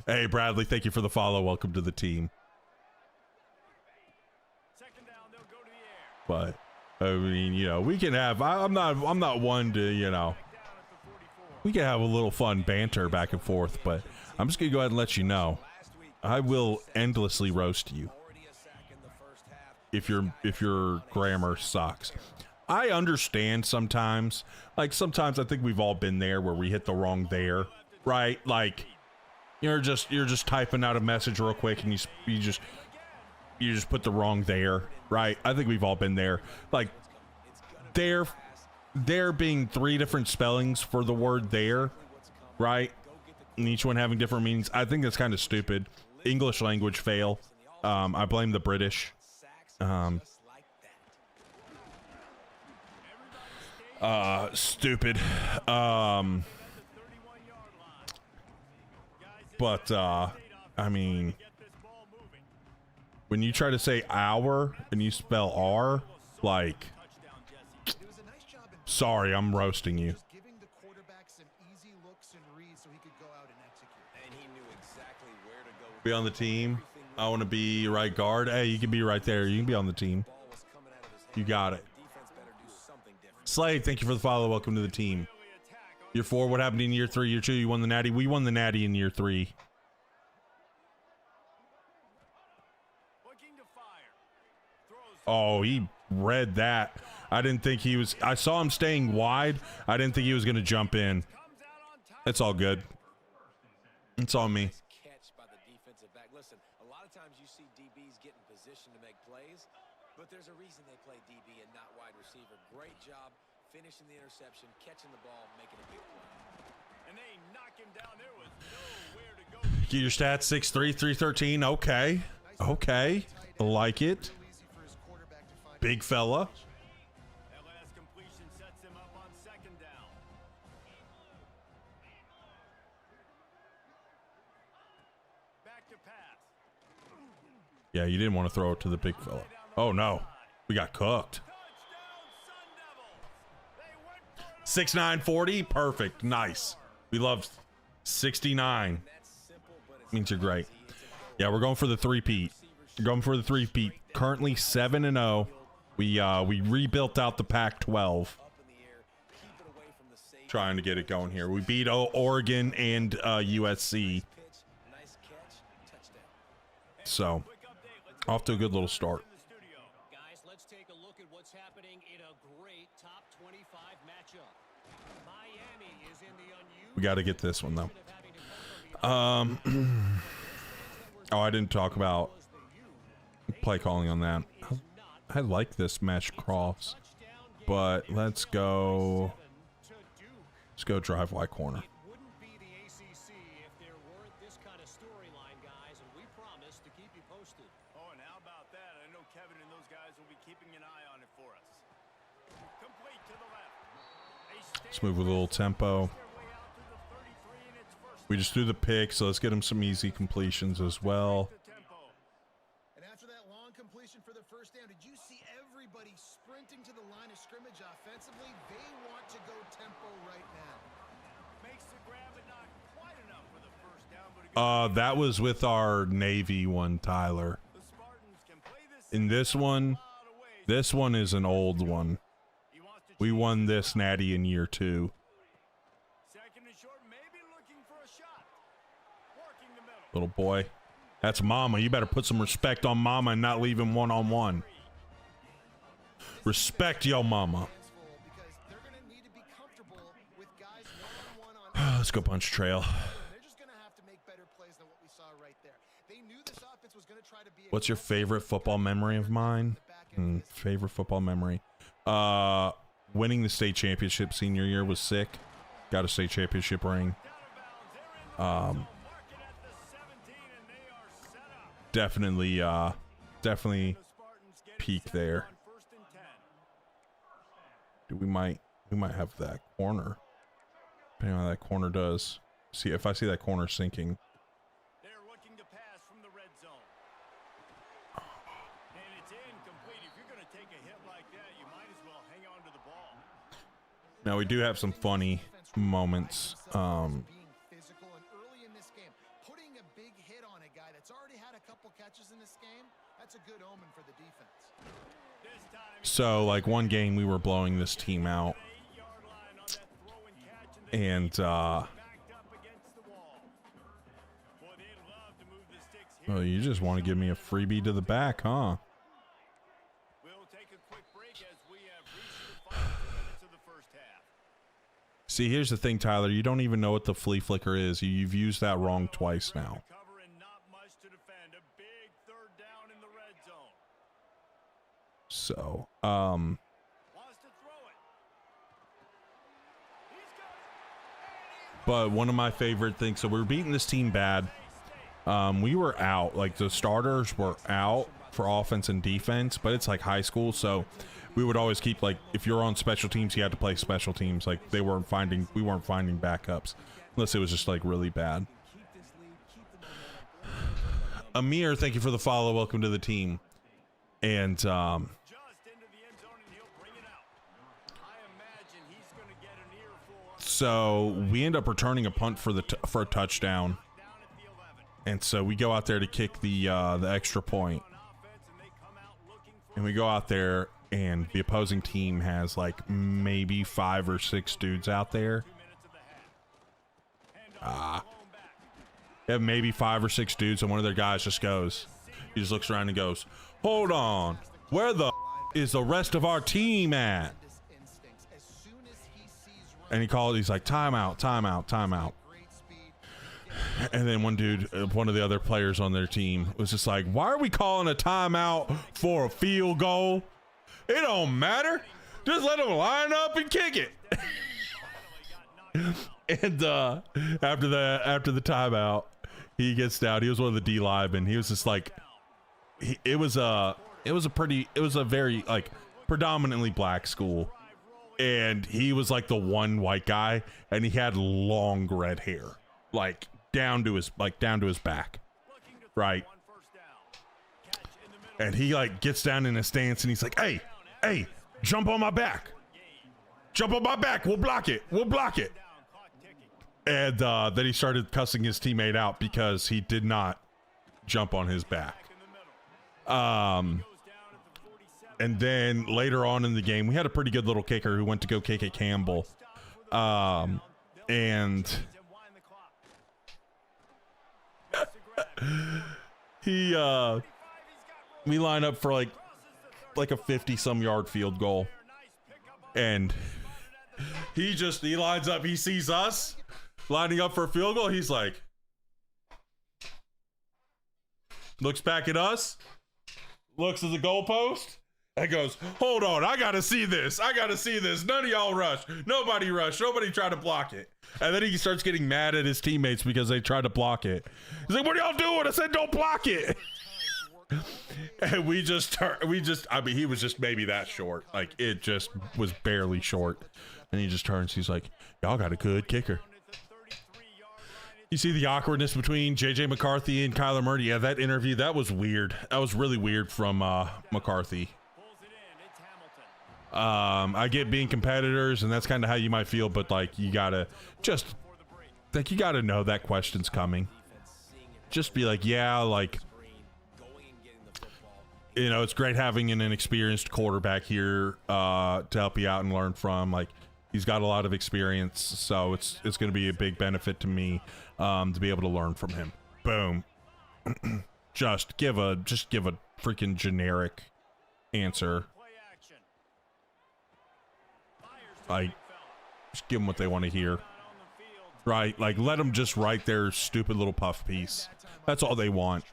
Hey, Bradley, thank you for the follow. Welcome to the team. But I mean, you know, we can have. I'm not one to, you know. We can have a little fun banter back and forth, but I'm just gonna go ahead and let you know, I will endlessly roast you if your grammar sucks. I understand sometimes. Like sometimes I think we've all been there where we hit the wrong there, right? Like you're just typing out a message real quick and you just put the wrong there, right? I think we've all been there. Like there being 3 different spellings for the word there, right? And each one having different meanings. I think that's kind of stupid. English language fail. I blame the British. Stupid. But I mean, when you try to say our and you spell R, like, sorry, I'm roasting you. Giving the quarterback some easy looks and reads so he could go out and execute. And he knew exactly where to go. Be on the team. I want to be right guard. Hey, you can be right there. You can be on the team. Ball was coming out of his hand. You got it. Defense better do something different. Slade, thank you for the follow. Welcome to the team. Year 4, what happened in year 3? Year 2, you won the Natty. We won the Natty in year 3. Oh, he read that. I didn't think he was. I saw him staying wide. I didn't think he was going to jump in. It's all good. It's on me. Catch by the defensive back. Listen, a lot of times you see DBs get in position to make plays, but there's a reason they play DB and not wide receiver. Great job finishing the interception, catching the ball, making a big play. And they knock him down. There was nowhere to go. Get your stats 6'3", 313. Okay. Okay. I like it. Big fella. That last completion sets him up on 2nd down. Back to pass. Yeah, you didn't want to throw it to the big fella. Oh, no. We got cooked. 6'9", 40. Perfect. Nice. We love 69. Means you're great. Yeah, we're going for the three-peat. We're going for the three-peat. Currently 7-0. We rebuilt out the Pac-12. Trying to get it going here. We beat Oregon and USC. So, off to a good little start. Guys, let's take a look at what's happening in a great top 25 matchup. Miami is in the unusual. We got to get this one, though. Oh, I didn't talk about play calling on that. I like this mesh cross, but let's go drive Y corner. It wouldn't be the ACC if there weren't this kind of storyline, guys, and we promise to keep you posted. Oh, and how about that? I know Kevin and those guys will be keeping an eye on it for us. Complete to the left. Let's move with a little tempo. We just threw the pick, so let's get him some easy completions as well. And after that long completion for the first down, did you see everybody sprinting to the line of scrimmage offensively? They want to go tempo right now. Makes the grab, but not quite enough for the first down. But That was with our Navy one, Tyler. the Spartans can play this In this one is an old one. He wants to We won this Natty in year 2. second and short, maybe looking for a shot. Working the middle. Little boy. That's Mama. You better put some respect on Mama and not leave him one-on-one. Respect yo Mama. Because they're going to need to be comfortable with guys one-on-one on Let's go punch trail. They're just going to have to make better plays than what we saw right there. They knew this offense was going to try to be What's your favorite football memory of mine? Favorite football memory? Winning the state championship senior year was sick. Got a state championship ring. Definitely peak there. We might have that corner. Depending on how that corner does. See if I see that corner sinking. They're looking to pass from the red zone. And it's incomplete. If you're going to take a hit like that, you might as well hang on to the ball. Now we do have some funny moments. Being physical and early in this game, putting a big hit on a guy that's already had a couple catches in this game, that's a good omen for the defense. So like one game we were blowing this team out, and oh, you just want to give me a freebie to the back, huh? We'll take a quick break as we have reached the final 2 minutes of the first half. See, here's the thing, Tyler. You don't even know what the flea flicker is. You've used that wrong twice now. Cover and not much to defend. A big third down in the red zone. So, Wants to throw it. He's got it. but one of my favorite things, so we're beating this team bad. We were out, like the starters were out for offense and defense, but it's like high school, so we would always keep, like, if you're on special teams, you had to play special teams. Like we weren't finding backups unless it was just like really bad. Amir, thank you for the follow. Welcome to the team. And Just into the end zone and he'll bring it out. I imagine he's going to get an earful. so we end up returning a punt for for a touchdown. Down at the 11. And so we go out there to kick the extra point. On offense, and they come out looking for And we go out there, and the opposing team has like maybe 5 or 6 dudes out there. 2 minutes of the half. Handoff blown back. They have maybe 5 or 6 dudes, and one of their guys just goes, he just looks around and goes, "Hold on, where the is the rest of our team at?" Instincts. As soon as he sees And he's like, "Timeout, timeout, timeout." great speed, And then one dude, one of the other players on their team was just like, "Why are we calling a timeout for a field goal? It don't matter. Just let them line up and kick it." And after the timeout, he gets down. He was one of the D linemen. He was just like, it was a very like predominantly black school, and he was like the one white guy, and he had long red hair, like down to his back, right? And he like gets down in a stance, and he's like, hey, jump on my back. Jump on my back. We'll block it. And then he started cussing his teammate out because he did not jump on his back. And then later on in the game, we had a pretty good little kicker who went to go kick at Campbell. And he we line up for like a 50-some yard field goal, and he lines up. He sees us lining up for a field goal. He's like, looks back at us, looks at the goalpost, and goes, "Hold on, I gotta see this. None of y'all rush. Nobody rush. Nobody try to block it." And then he starts getting mad at his teammates because they tried to block it. He's like, "What are y'all doing? I said don't block it." And he was just maybe that short. Like, it just was barely short. And he just turns. He's like, "Y'all got a good kicker." You see the awkwardness between JJ McCarthy and Kyler Murray. Yeah, that interview, that was weird. That was really weird from McCarthy. I get being competitors, and that's kind of how you might feel, but like, you gotta know that question's coming. Just be like, yeah, like, you know, it's great having an inexperienced quarterback here to help you out and learn from. Like, he's got a lot of experience, so it's going to be a big benefit to me to be able to learn from him. Boom. just give a freaking generic answer. Like, just give them what they want to hear. Right? Like, let them just write their stupid little puff piece. That's all they want.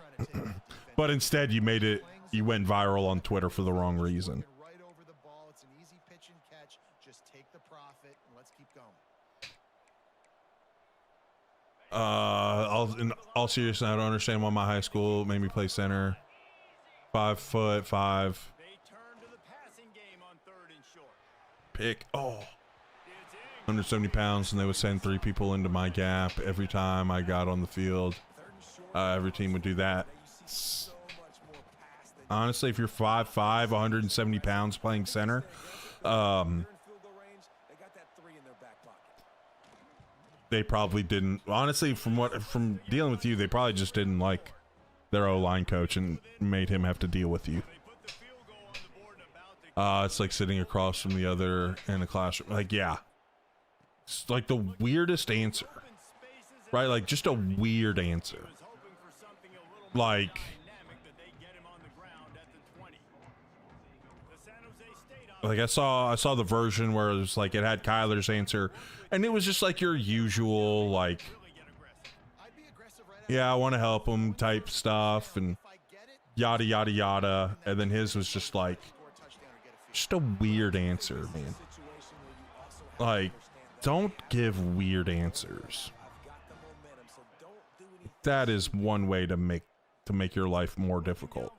But instead, you went viral on Twitter for the wrong reason. right over the ball. It's an easy pitch and catch. Just take the profit and let's keep going. In all seriousness, I don't understand why my high school made me play center. 5'5". They turn to the passing game on 3rd and short. Pick. Oh. It's in. 170 pounds, and they would send 3 people into my gap every time I got on the field. Every team would do that. Honestly, if you're 5'5", 170 pounds playing center, they probably didn't. Honestly, from dealing with you, they probably just didn't like their O-line coach and made him have to deal with you. It's like sitting across from the other in the classroom. Like, yeah, it's like the weirdest answer, right? Like, just a weird answer. Like I saw the version where it was like it had Kyler's answer, and it was just like your usual like, yeah, I want to help him type stuff and yada yada yada, and then his was just like just a weird answer, man. Like, don't give weird answers. That is one way to make your life more difficult.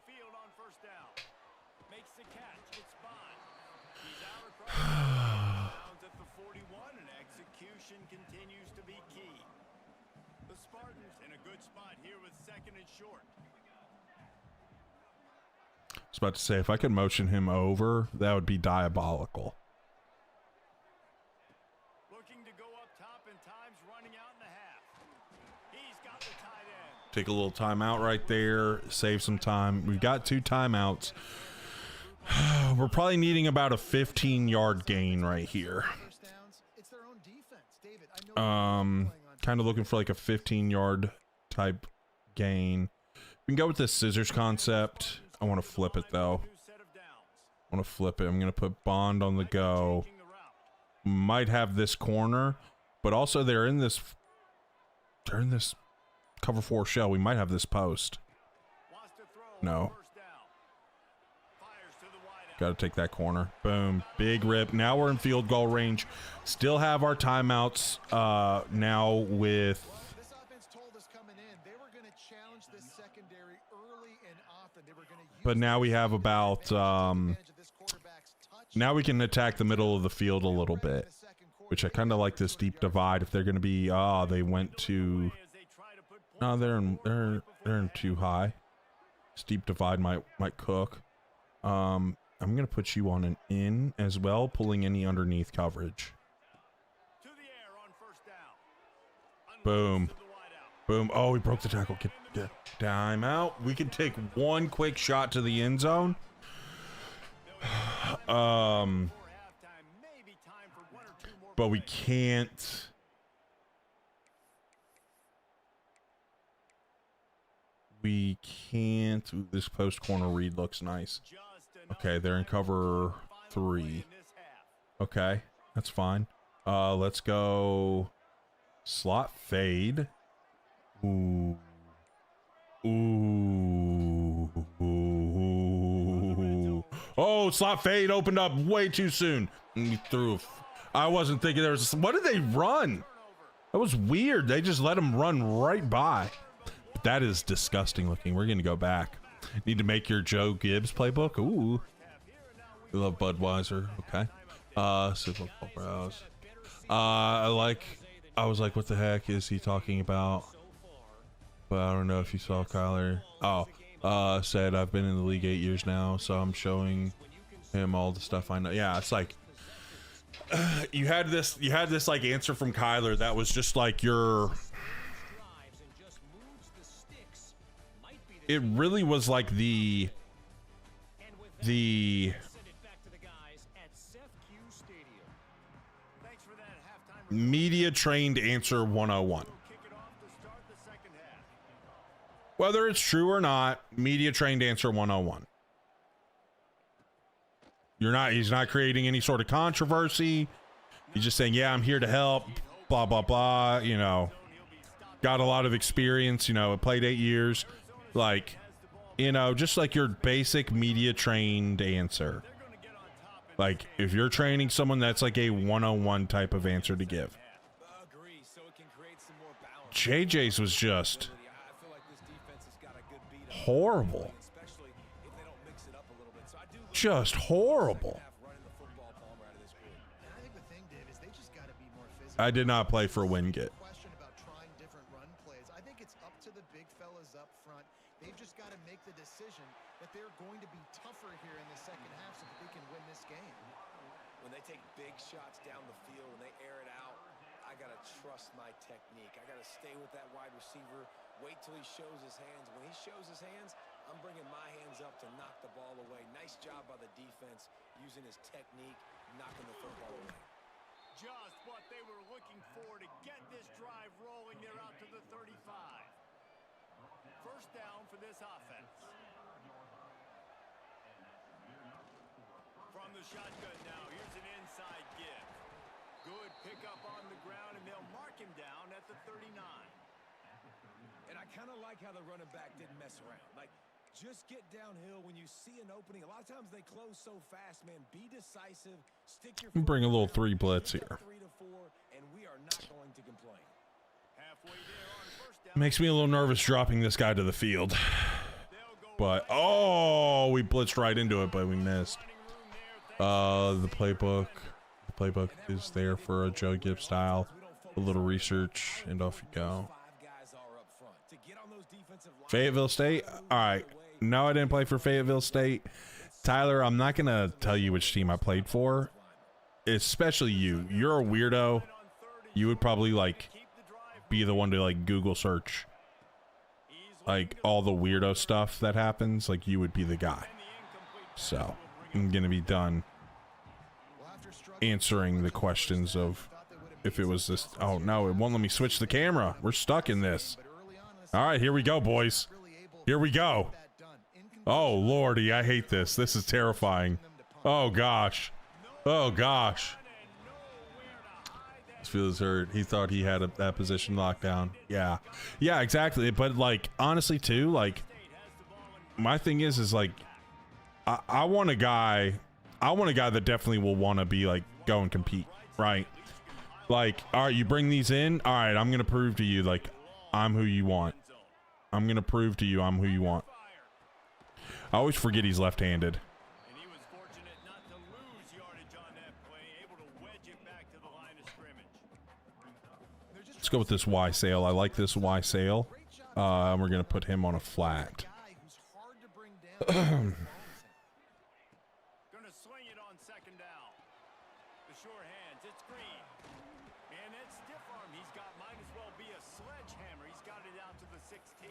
I was about to say, if I could motion him over, that would be diabolical. Looking to go up top, and time's running out in the half. He's got the tight end. Take a little timeout right there, save some time. We've got 2 timeouts. We're probably needing about a 15-yard gain right here. Kind of looking for like a 15-yard type gain. We can go with this scissors concept. I want to flip it though. I want to flip it. I'm going to put Bond on the go. Might have this corner, but also they're in this cover 4 shell. We might have this post. No. Got to take that corner. Boom. Big rip. Now we're in field goal range. Still have our timeouts now with... This offense told us coming in they were going to challenge this secondary early and often. They were going to use, but now we have about... now we can attack the middle of the field a little bit, which I kind of like this deep divide. If they're going to be... they went to... No, they're in too high. This deep divide might cook. I'm going to put you on an in as well, pulling any underneath coverage. Boom. Boom. Oh, he broke the tackle. Get timeout. We can take one quick shot to the end zone. But we can't. Ooh, this post corner read looks nice. Okay, they're in cover 3. Okay, that's fine. Let's go slot fade. Ooh. Oh, slot fade opened up way too soon. He threw. I wasn't thinking there was. What did they run? That was weird. They just let him run right by. That is disgusting looking. We're gonna go back. Need to make your Joe Gibbs playbook. Ooh, we love Budweiser. Okay. Browse. I was like, what the heck is he talking about? But I don't know if you saw Kyler. Said I've been in the league 8 years now, so I'm showing him all the stuff I know. Yeah, it's like you had this like answer from Kyler that was just like your. It really was like the media trained answer 101. Whether it's true or not, media trained answer 101. He's not creating any sort of controversy. He's just saying, yeah, I'm here to help, blah, blah, blah, you know, got a lot of experience, you know, played 8 years. Like, you know, just like your basic media trained answer. Like, if you're training someone, that's like a 101 type of answer to give. JJ's was just I feel like this defense has got a good beat up, horrible. especially if they don't mix it up a little bit. So I do look Just horrible. half running the football Palmer out of this group. And I think the thing, Dave, is they just got to be more physical. I did not play for Wingate. Question about trying different run plays. I think it's up to the big fellas up front. They've just got to make the decision that they're going to be tougher here in the second half so that they can win this game. When they take big shots down the field and they air it out, I got to trust my technique. I got to stay with that wide receiver, wait till he shows his hands. When he shows his hands, I'm bringing my hands up to knock the ball away. Nice job by the defense using his technique, knocking the football away. Just what they were looking for to get this drive rolling. They're out to the 35. First down for this offense. From the shotgun now, here's an inside give. Good pickup on the ground, and they'll mark him down at the 39. And I kind of like how the running back didn't mess around. Like, just get downhill when you see an opening. A lot of times they close so fast, man. Be decisive. Stick your foot Bring a little down. 3 blitz Keep here. that 3 to 4, and we are not going to complain. Halfway there on first down. Makes me a little nervous dropping this guy to the field. But, oh, we blitzed right into it, but we missed. The playbook is there for a Joe Gibbs style. A little research, and off you go. Fayetteville State. All right. No, I didn't play for Fayetteville State. Tyler, I'm not gonna tell you which team I played for, especially you. You're a weirdo. You would probably like be the one to like Google search like all the weirdo stuff that happens. Like you would be the guy. So I'm gonna be done answering the questions of if it was this. Oh no, it won't let me switch the camera. We're stuck in this. All right, here we go, boys. Here we go. Oh lordy, I hate this. This is terrifying. Oh gosh. Oh gosh. This feels hurt. He thought he had that position locked down. Yeah, exactly. But like honestly too, like my thing is like I want a guy that definitely will want to be like go and compete, right? Like, all right, you bring these in. All right, I'm gonna prove to you like I'm who you want. I'm gonna prove to you I'm who you want. I always forget he's left-handed. And he was fortunate not to lose yardage on that play, able to wedge it back to the line of scrimmage. Let's go with this Y sail. I like this Y sail. We're gonna put him on a flat. Gonna sling it on second down. The sure hands, it's Green. Man, that stiff arm he's got might as well be a sledgehammer. He's got it out to the 16.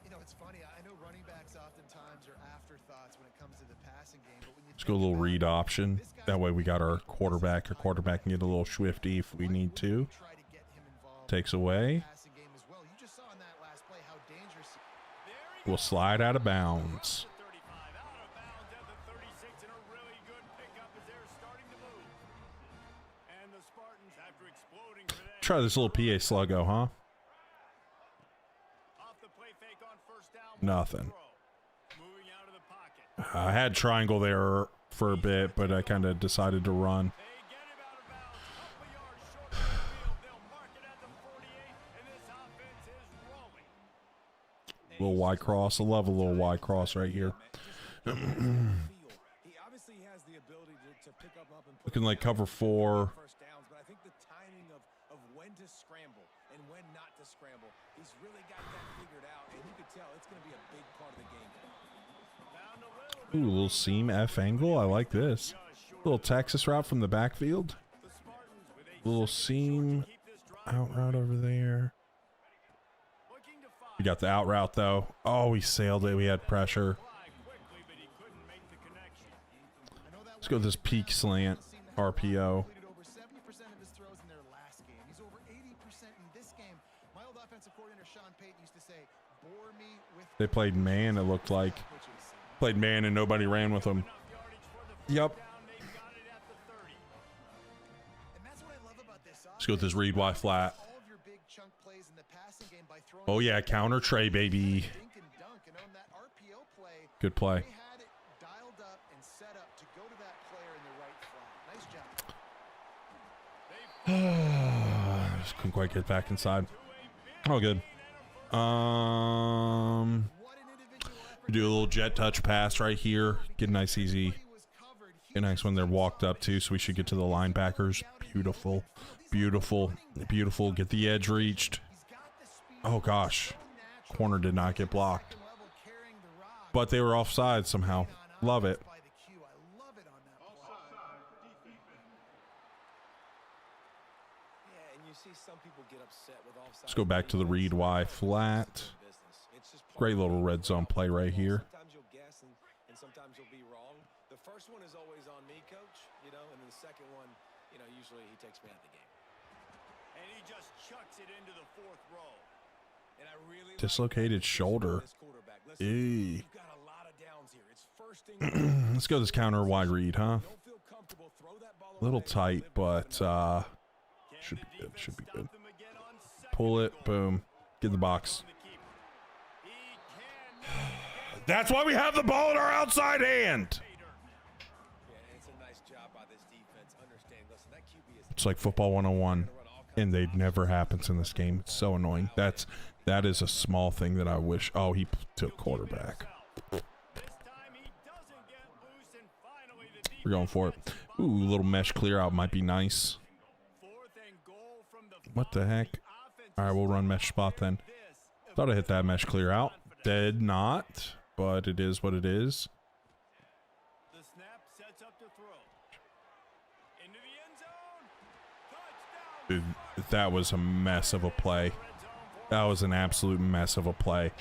You know, it's funny. I know running backs oftentimes are afterthoughts when it comes to the passing game, but when you Let's go a little read option. That way we got our quarterback. Our quarterback can get a little swifty if we need to. try to get him involved Takes away. in the passing game as well. You just saw in that last play how dangerous. We'll slide out of bounds. 35 out of bounds at the 36, and a really good pickup as they're starting to move. And the Spartans, after exploding for that, Try this little PA sluggo, huh? off the play fake on first down. Nothing. Throw. Moving out of the pocket. I had triangle there for a bit, but I kind of decided to run. They get him out of bounds. Couple yards short of the field. They'll mark it at the 48, and this offense is rolling. Little Y cross. I love a little Y cross right here. He obviously has the ability to pick up and put Looking like cover 4. first downs, but I think the timing of when to scramble and when not to scramble, he's really got that figured out, and you can tell it's going to be a big part of the game. Ooh, a little seam F angle. I like this. Little Texas route from the backfield. Little seam out route over there. We got the out route though. Oh, we sailed it. We had pressure. Let's go with this peak slant RPO. Completed over 70% of his throws in their last game. He's over 80% in this game. My old offensive coordinator Sean Payton used to say, "Bore me with." They played man, it looked like. Played man and nobody ran with them. Yep. And that's what I love about this Let's go with this read Y flat. all of your big chunk plays in the passing game by throwing Oh yeah, counter Trey, baby. dink and dunk. And on that RPO play, Good play. they had it dialed up and set up to go to that player in the right flat. Nice job. Let's Couldn't quite get back inside. Oh, good. Do a little jet touch pass right here. Get a nice easy. Get a nice one there walked up too, so we should get to the linebackers. Beautiful. Beautiful. Beautiful. Get the edge reached. Oh gosh. Corner did not get blocked. But they were offside somehow. Love it. Let's go back to the read Y flat. Great little red zone play right here. Sometimes you'll guess and sometimes you'll be wrong. The first one is always on me, coach, you know, and then the second one, you know, usually he takes me out of the game. And he just chucks it into the 4th row. And I really Dislocated shoulder. Eee. You've got a lot of downs here. It's first and Let's go this counter wide read, huh? don't feel comfortable, throw that ball A little away. tight, but should be good. Should be good. Pull it. Boom. Get in the box. That's why we have the ball in our outside hand. Yeah, it's a nice job by this defense. Understand, listen, that QB is It's like football 101, and they never happens in this game. It's so annoying. That is a small thing that I wish. Oh, he took quarterback. We're going for it. Ooh, little mesh clear out might be nice. What the heck? All right, we'll run mesh spot then. Thought I hit that mesh clear out. Did not, but it is what it is. The snap sets up to throw. Into the end zone. Touchdown. Dude, that was a mess of a play. That was an absolute mess of a play.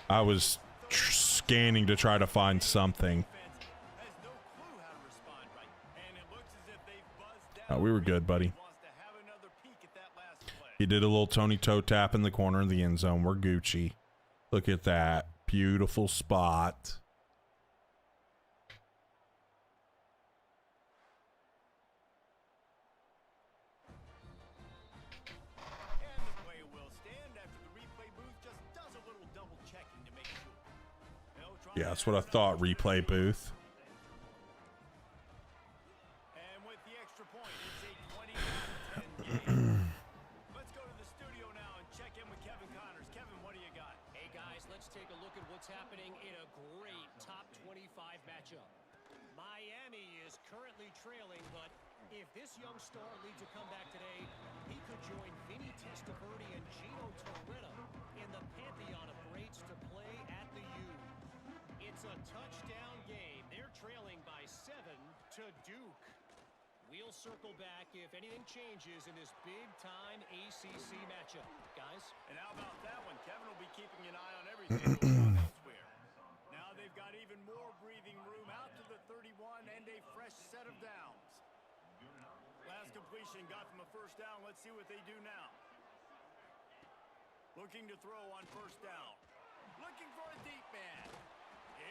I was scanning to try to find something. Has no clue how to respond right. And it looks as if they've buzzed down. We were good, buddy. Wants to have another peek at that last play. He did a little Tony toe tap in the corner of the end zone. We're Gucci. Look at that. Beautiful spot. And the play will stand after the replay booth just does a little double checking to make sure. They'll try Yeah, that's what I thought. Replay booth. And with the extra point, it's a 20-10 game. Let's go to the studio now and check in with Kevin Connors. Kevin, what do you got? Hey guys, let's take a look at what's happening in a great top 25 matchup. Miami is currently trailing, but if this young star leads a comeback today, he could join Vinny Testaverde and Gino Torretta in the pantheon of greats to play at the U. It's a touchdown game. They're trailing by 7 to Duke. We'll circle back if anything changes in this big-time ACC matchup. Guys? And how about that one? Kevin will be keeping an eye on everything going on elsewhere. Now they've got even more breathing room out to the 31 and a fresh set of downs. Last completion got them a first down. Let's see what they do now. Looking to throw on first down. Looking for a deep man.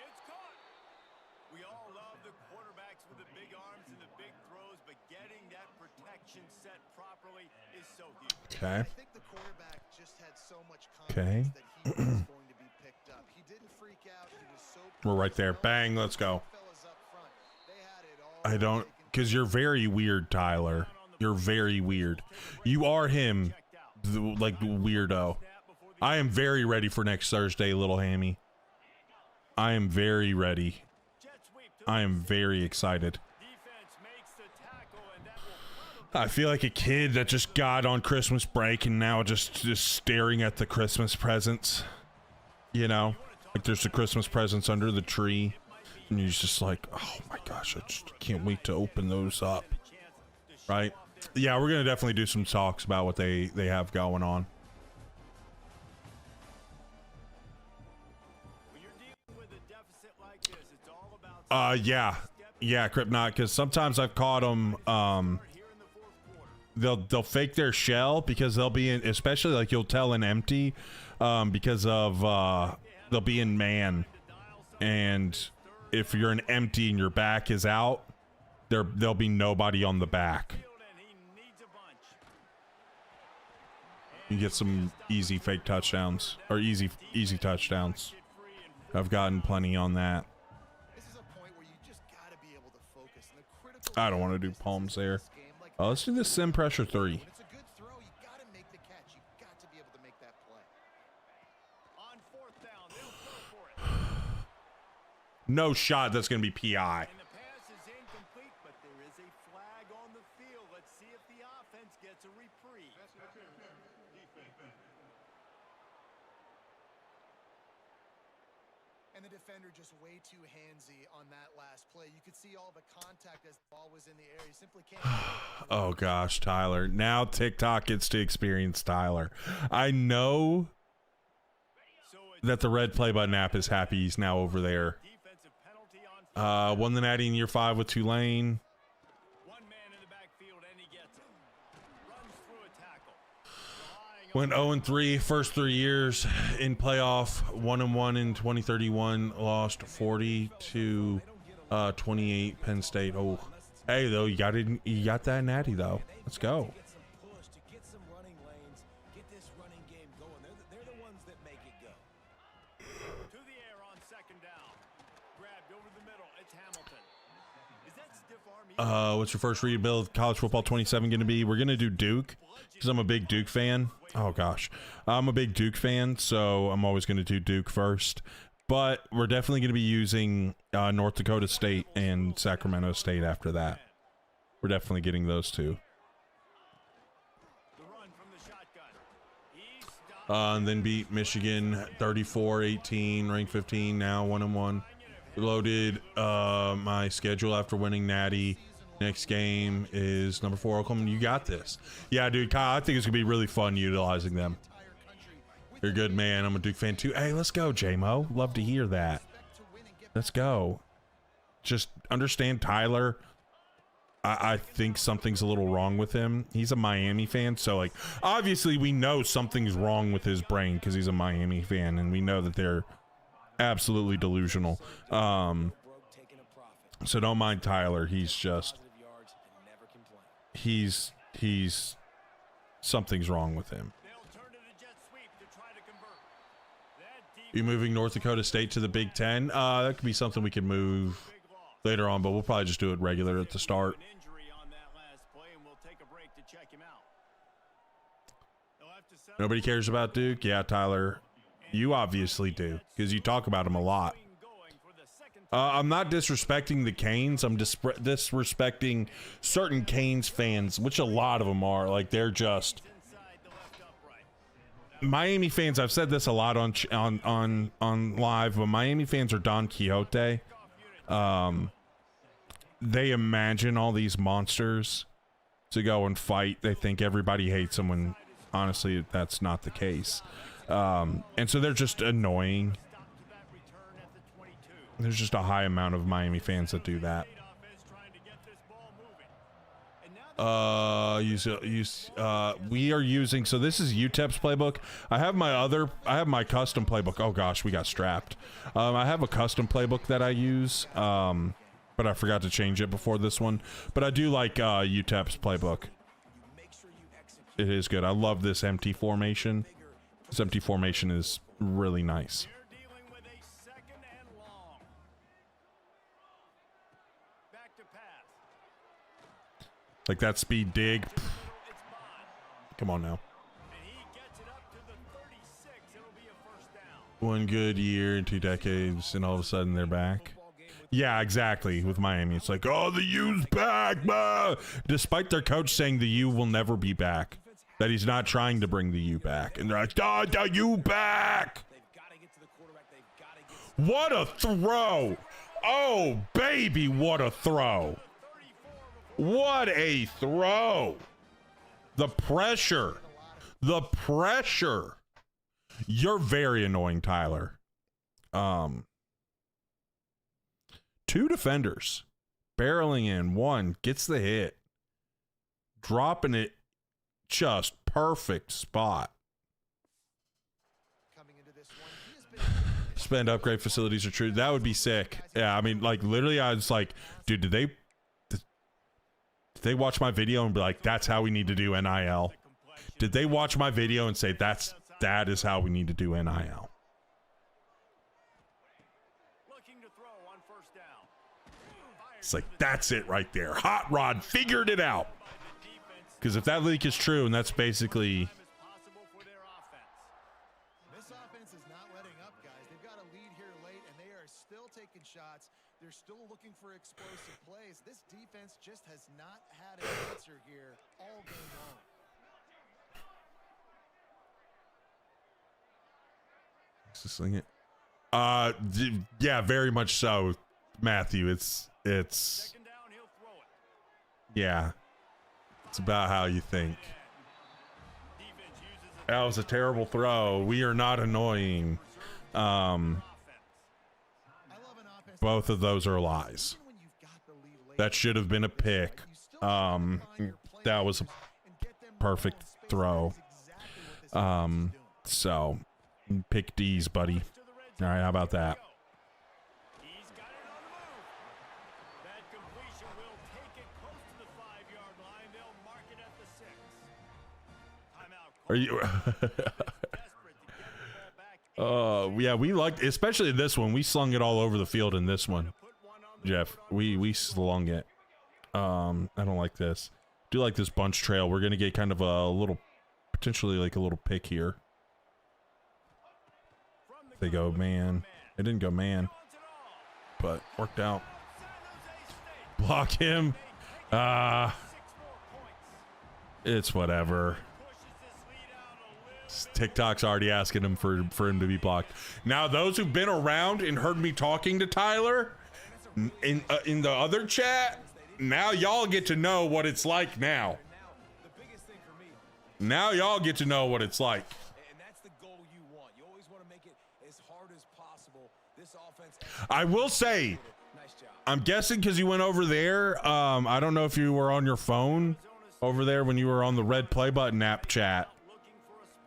It's caught. We all love the quarterbacks with the big arms and the big throws, but getting that protection set properly is so huge. Okay. I think the quarterback just had so much confidence that he was going to be picked up. He didn't freak out. He was so We're right there. Bang. Let's go. fellas up front. They had it all I don't, taken because you're very weird, Tyler. You're very weird. You are him, like weirdo. I am very ready for next Thursday, little hammy. I am very ready. I am very excited. Defense makes the tackle, and that will probably I feel like a kid that just got on Christmas break and now just staring at the Christmas presents. You know, like there's the Christmas presents under the tree, and you're just like, oh my gosh, I just can't wait to open those up. Right? Yeah, we're gonna definitely do some talks about what they have going on. when you're dealing with a deficit like this, it's all about Yeah, Kryptonite, because sometimes I've caught them, here in the fourth quarter. they'll fake their shell because they'll be in, especially like you'll tell an empty, because of, they'll be in man, and if you're an empty and your back is out, there'll be nobody on the back. And he needs a bunch. You get some easy fake touchdowns, or easy touchdowns. I've gotten plenty on that. This is a point where you just got to be able to focus. And the critical I don't want to do palms there. game, like Let's do this sim pressure 3. when it's a good throw, you got to make the catch. No shot that's going to be PI. And the pass is incomplete, but there is a flag on the field. Let's see if the offense gets a reprieve. And the defender just way too handsy on that last play. You could see all the contact as the ball was in the air. He simply can't. Oh gosh, Tyler. Now TikTok gets to experience Tyler. I know that the red play button app is happy he's now over there. Defensive penalty on Won the Natty in year 5 with Tulane. one man in the backfield, and he gets it. Runs through a tackle. Went 0-3 first 3 years in playoff. 1-1 in 2031. Lost 40-28 Penn State. Oh, hey though, you got it. You got that Natty though. Let's go. Get some push to get some running lanes, get this running game going. They're the ones that make it go. To the air on second down. Grabbed over the middle. It's Hamilton. Is that stiff arm? What's your first read build? College football 27 going to be? We're going to do Duke because I'm a big Duke fan. Oh gosh, I'm a big Duke fan, so I'm always going to do Duke first. But we're definitely going to be using North Dakota State and Sacramento State after that. We're definitely getting those two. The run from the shotgun. He stopped. And then beat Michigan 34-18, ranked 15, now 1-1. Loaded my schedule after winning Natty. Next game is number 4 Oklahoma. You got this. Yeah, dude, Kyle, I think it's going to be really fun utilizing them. You're a good man. I'm a Duke fan too. Hey, let's go, J-Mo. Love to hear that. Let's go. Just understand Tyler. I think something's a little wrong with him. He's a Miami fan, so like obviously we know something's wrong with his brain because he's a Miami fan, and we know that they're absolutely delusional. So don't mind Tyler. He's just he's something's wrong with him. They'll turn to the jet sweep to try to convert. That deep You moving North Dakota State to the Big Ten? That could be something we could move big loss. later on, but we'll probably just do it regular at the start. An injury on that last play, and we'll take a break to check him out. They'll have to settle Nobody cares about Duke? Yeah, Tyler, you obviously do because you talk about him a lot. going for the second time. I'm not disrespecting the Canes. I'm disrespecting certain Canes fans, which a lot of them are. Like they're just Inside the left upright. Miami fans. I've said this a lot on live, but Miami fans are Don Quixote. They imagine all these monsters to go and fight. They think everybody hates them when honestly that's not the case. And so they're just annoying. Stop to that return at the 22. There's just a high amount of Miami fans that do that. State offense trying to get this ball moving. And now We are using, so this is UTEP's playbook. I have my custom playbook. Oh gosh, we got strapped. I have a custom playbook that I use, but I forgot to change it before this one. But I do like UTEP's playbook. It is good. I love this empty formation. This empty formation is really nice. they're dealing with a second and long. Back to pass. Like that speed dig. It's Bond. Come on now. And he gets it up to the 36. It'll be a first down. One good year in 2 decades, and all of a sudden they're back. Yeah, exactly. With Miami, it's like, oh, the U's back, blah! Despite their coach saying the U will never be back, that he's not trying to bring the U back, and they're like, oh, the U back! What a throw! Oh, baby, what a throw! What a throw! The pressure. You're very annoying, Tyler. 2 defenders barreling in. 1 gets the hit, dropping it just perfect spot. Coming into this one, he has been Spend upgrade facilities are true. That would be sick. Yeah, I mean, like literally, I was like, dude, did they watch my video and be like, that's how we need to do NIL? Did they watch my video and say that is how we need to do NIL? Looking to throw on first down. It's like, that's it right there. Hot Rod figured it out. Because if that leak is true, and that's basically, As possible for their offense. This offense is not letting up, guys. They've got a lead here late, and they are still taking shots still looking for explosive plays. This defense just has not had an answer here all game long. Sling it. Yeah, very much so, Matthew. It's Second down, he'll throw it. yeah. It's about how you think. Defense uses a That was a terrible throw. We are not annoying. I love an offense Both of those are lies. when you've got the lead late. That should have been a pick. You still have to find your That was a and get them perfect the ball in space. throw. That is exactly what this offense is doing. So pick D's, buddy. All right, how about that? He's got it on the move. That completion will take it close to the 5-yard line. They'll mark it at the 6. Timeout. Are you? Desperate to get the ball back. Yeah, we liked, especially this one. We slung it all over the field in this one, Put one on the Jeff. We slung it. I don't like this. Do like this bunch trail. We're gonna get kind of a little, potentially like a little pick here. They go man. It didn't go man, but worked out. Block him. It's whatever. TikTok's already asking him for him to be blocked. Now, those who've been around and heard me talking to Tyler in the other chat, now y'all get to know what it's like now. Now y'all get to know what it's like. And that's the goal you want. You always want to make it as hard as possible. This offense. I will say, Nice job. I'm guessing because you went over there. I don't know if you were on your phone over there when you were on the red play button app chat,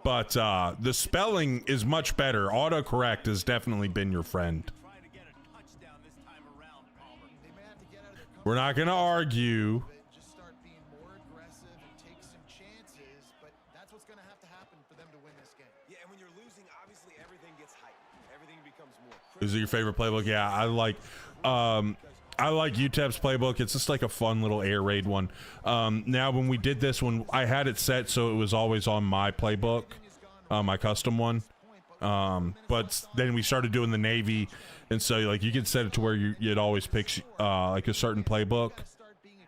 but the spelling is much better. Autocorrect has definitely been your friend. Trying to get a touchdown this time around, Palmer. They may have to get out of their comfort We're not going to argue. zone and just start being more aggressive and take some chances, but that's what's going to have to happen for them to win this game. Yeah, and when you're losing, obviously everything gets heightened. Everything becomes more. Is it your favorite playbook? Yeah, I like UTEP's playbook. It's just like a fun little air raid one. Now, when we did this one, I had it set so it was always on my playbook, my custom one. But then we started doing the Navy, and so like you could set it to where you'd always pick like a certain playbook.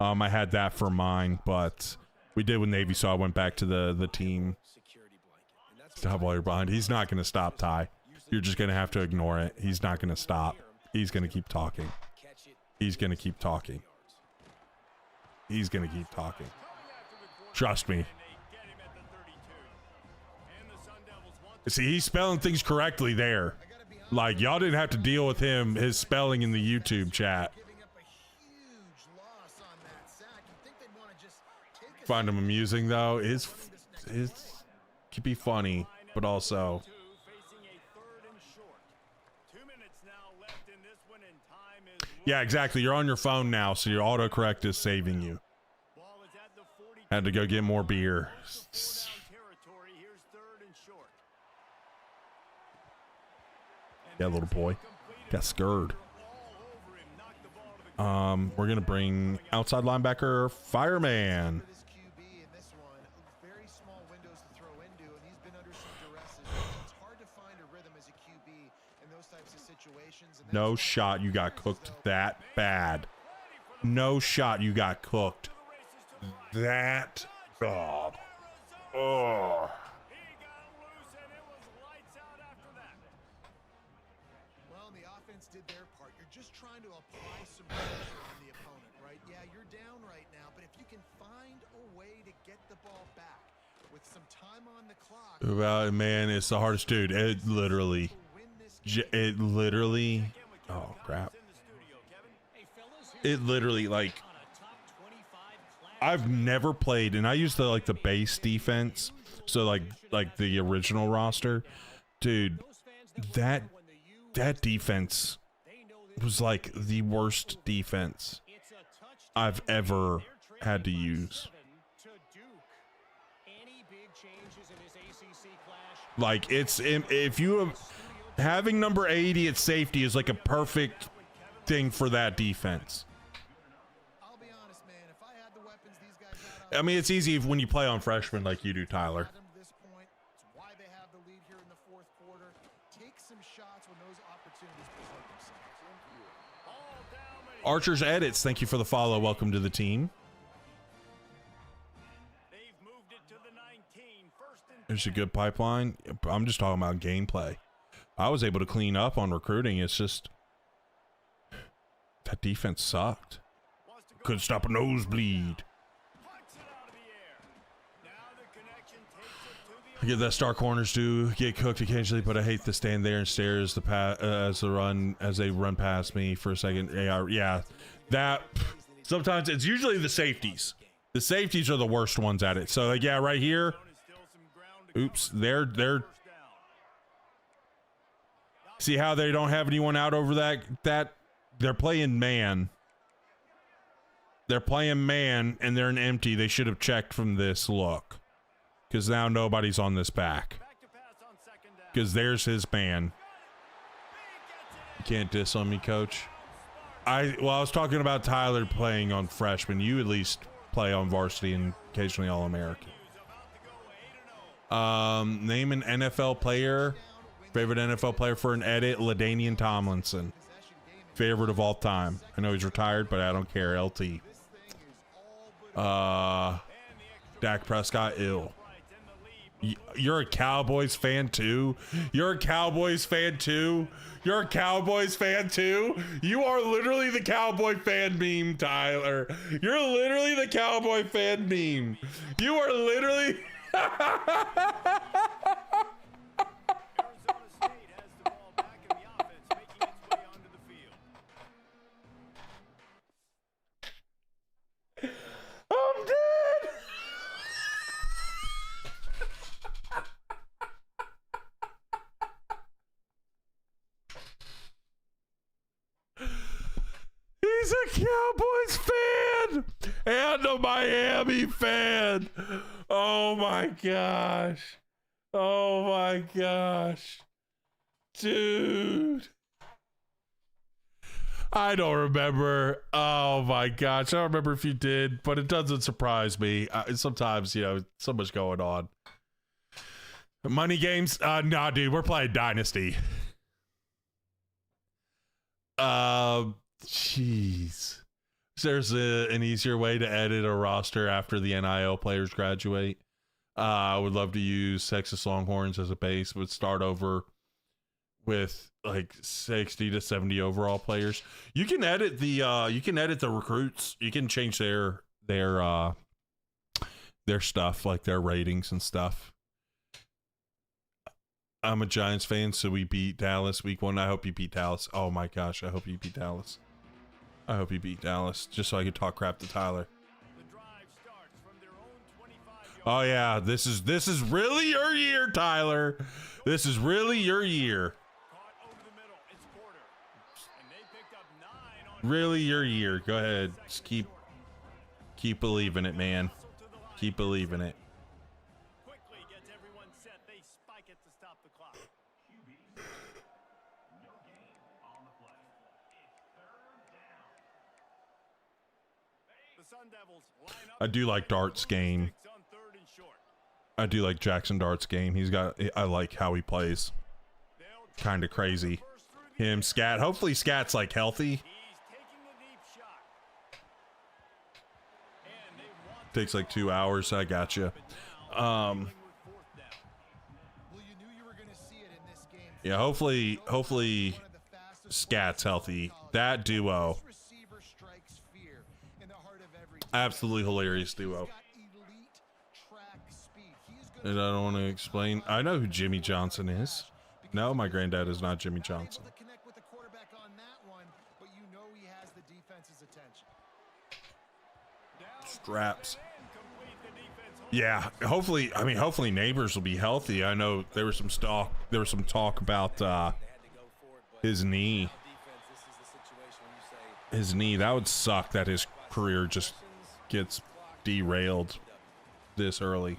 I had that for mine, but we did with Navy, so I went back to the team. Security blanket. And that's Stop while you're behind. He's not going to stop, Ty. You're just going to have to ignore it. He's not going to stop. He's going to keep talking. catch it. He's going to keep talking. He's going to keep talking. Trust me. They get him at the 32. And the Sun Devils want to See, he's spelling things correctly there. Like, y'all didn't have to deal with his spelling in the YouTube chat. Giving up a huge loss on that sack. You'd think they'd want to just take a Find him amusing, though. It could be funny, but also... facing a 3rd and short. 2 minutes now left in this one, and time is Yeah, exactly. You're on your phone now, so your autocorrect is saving you. ball is at the 40. Had to go get more beer. 4-down territory. Here's 3rd and short. Yeah, little boy. Got scared. All over him. Knocked the ball to the We're gonna bring outside linebacker Fireman. for this QB in this one. Very small windows to throw into, and he's been under some duress as well. It's hard to find a rhythm as a QB in those types of situations. And No that's shot you got cooked that bad. No shot you got cooked that bad. Oh. He got loose, and it was lights out after that. Well, the offense did their part. You're just trying to apply some pressure on the opponent, right? Yeah, you're down right now, but if you can find a way to get the ball back with some time on the clock, Well, man, it's the hardest, dude. It literally, win this game. oh crap. In the studio, Kevin. Hey, fellas, here's It literally, like, on a top 25 class. I've never played, and I use the base defense, so like the original roster, dude. Those fans that That that defense was like the worst defense it's a touchdown. I've ever had to use. 7 to Duke. Any big changes in this ACC clash? Like if you having number 80 at safety is like a perfect thing for that defense. I'll be honest, man. If I had the weapons these guys had I mean, it's easy when you play on freshmen like you do, Tyler. them to this point, it's why they have the lead here in the 4th quarter. Take some shots when those opportunities present themselves. Ball down Archer's Edits, thank you for the follow. Welcome to the team. They've moved it to the 19. First and There's a good pipeline. I'm just talking about gameplay. I was able to clean up on recruiting. It's just that defense sucked. Couldn't stop a nosebleed. puts it out of the air. Now the connection takes it to the I get that star corners do get cooked occasionally, but I hate to stand there and stare as they run past me for a second. Yeah, that sometimes it's usually the safeties. The safeties are the worst ones at it. So like, yeah, right here. Oops, they're see how they don't have anyone out over that they're playing man. They're playing man and they're an empty. They should have checked from this look. Because now nobody's on this back. Because there's his man. You can't diss on me, coach. I was talking about Tyler playing on freshman. You at least play on varsity and occasionally All-American. Name an NFL player. Favorite NFL player for an edit, LaDainian Tomlinson. Favorite of all time. I know he's retired, but I don't care. LT. Dak Prescott, ill. You're a Cowboys fan too? You're a Cowboys fan too? You're a Cowboys fan too? You are literally the Cowboy fan meme, Tyler. You're literally the Cowboy fan meme. You are literally... I'm dead. He's a Cowboys fan and a Miami fan. Oh my gosh. Oh my gosh. Dude. I don't remember. Oh my gosh. I don't remember if you did, but it doesn't surprise me. Sometimes, so much going on. Money games? Nah, dude, we're playing Dynasty. Jeez. There's an easier way to edit a roster after the NIL players graduate. I would love to use Texas Longhorns as a base, but start over with like 60 to 70 overall players. You can edit the recruits. You can change their stuff, like their ratings and stuff. I'm a Giants fan, so we beat Dallas week 1. I hope you beat Dallas. Oh my gosh, I hope you beat Dallas. I hope you beat Dallas, just so I can talk crap to Tyler. Oh yeah, this is really your year, Tyler. This is really your year. Really your year. Go ahead. Just keep believing it, man. Keep believing it. Quickly gets everyone set. They spike it to stop the clock. The Sun Devils line up. I do like Dart's game. On third and short. I do like Jackson Dart's game. I like how he plays. Kind of crazy. Him, Scat. Hopefully Scat's like healthy. He's taking the deep shot. And they want Takes like 2 hours. I got you. Well, you knew you were going to see it in this game. Yeah. Hopefully One of the fastest Scat's healthy. That duo, receiver strikes fear in the heart of every absolutely hilarious duo. got elite track speed. He's gonna And I don't want to explain. I know who Jimmy Johnson is. No, my granddad is not Jimmy Johnson. able to connect with the quarterback on that one, but you know he has the defense's attention. Straps. Yeah, hopefully Neighbors will be healthy. I know there was some talk about his knee. His knee, that would suck that his career just gets derailed this early.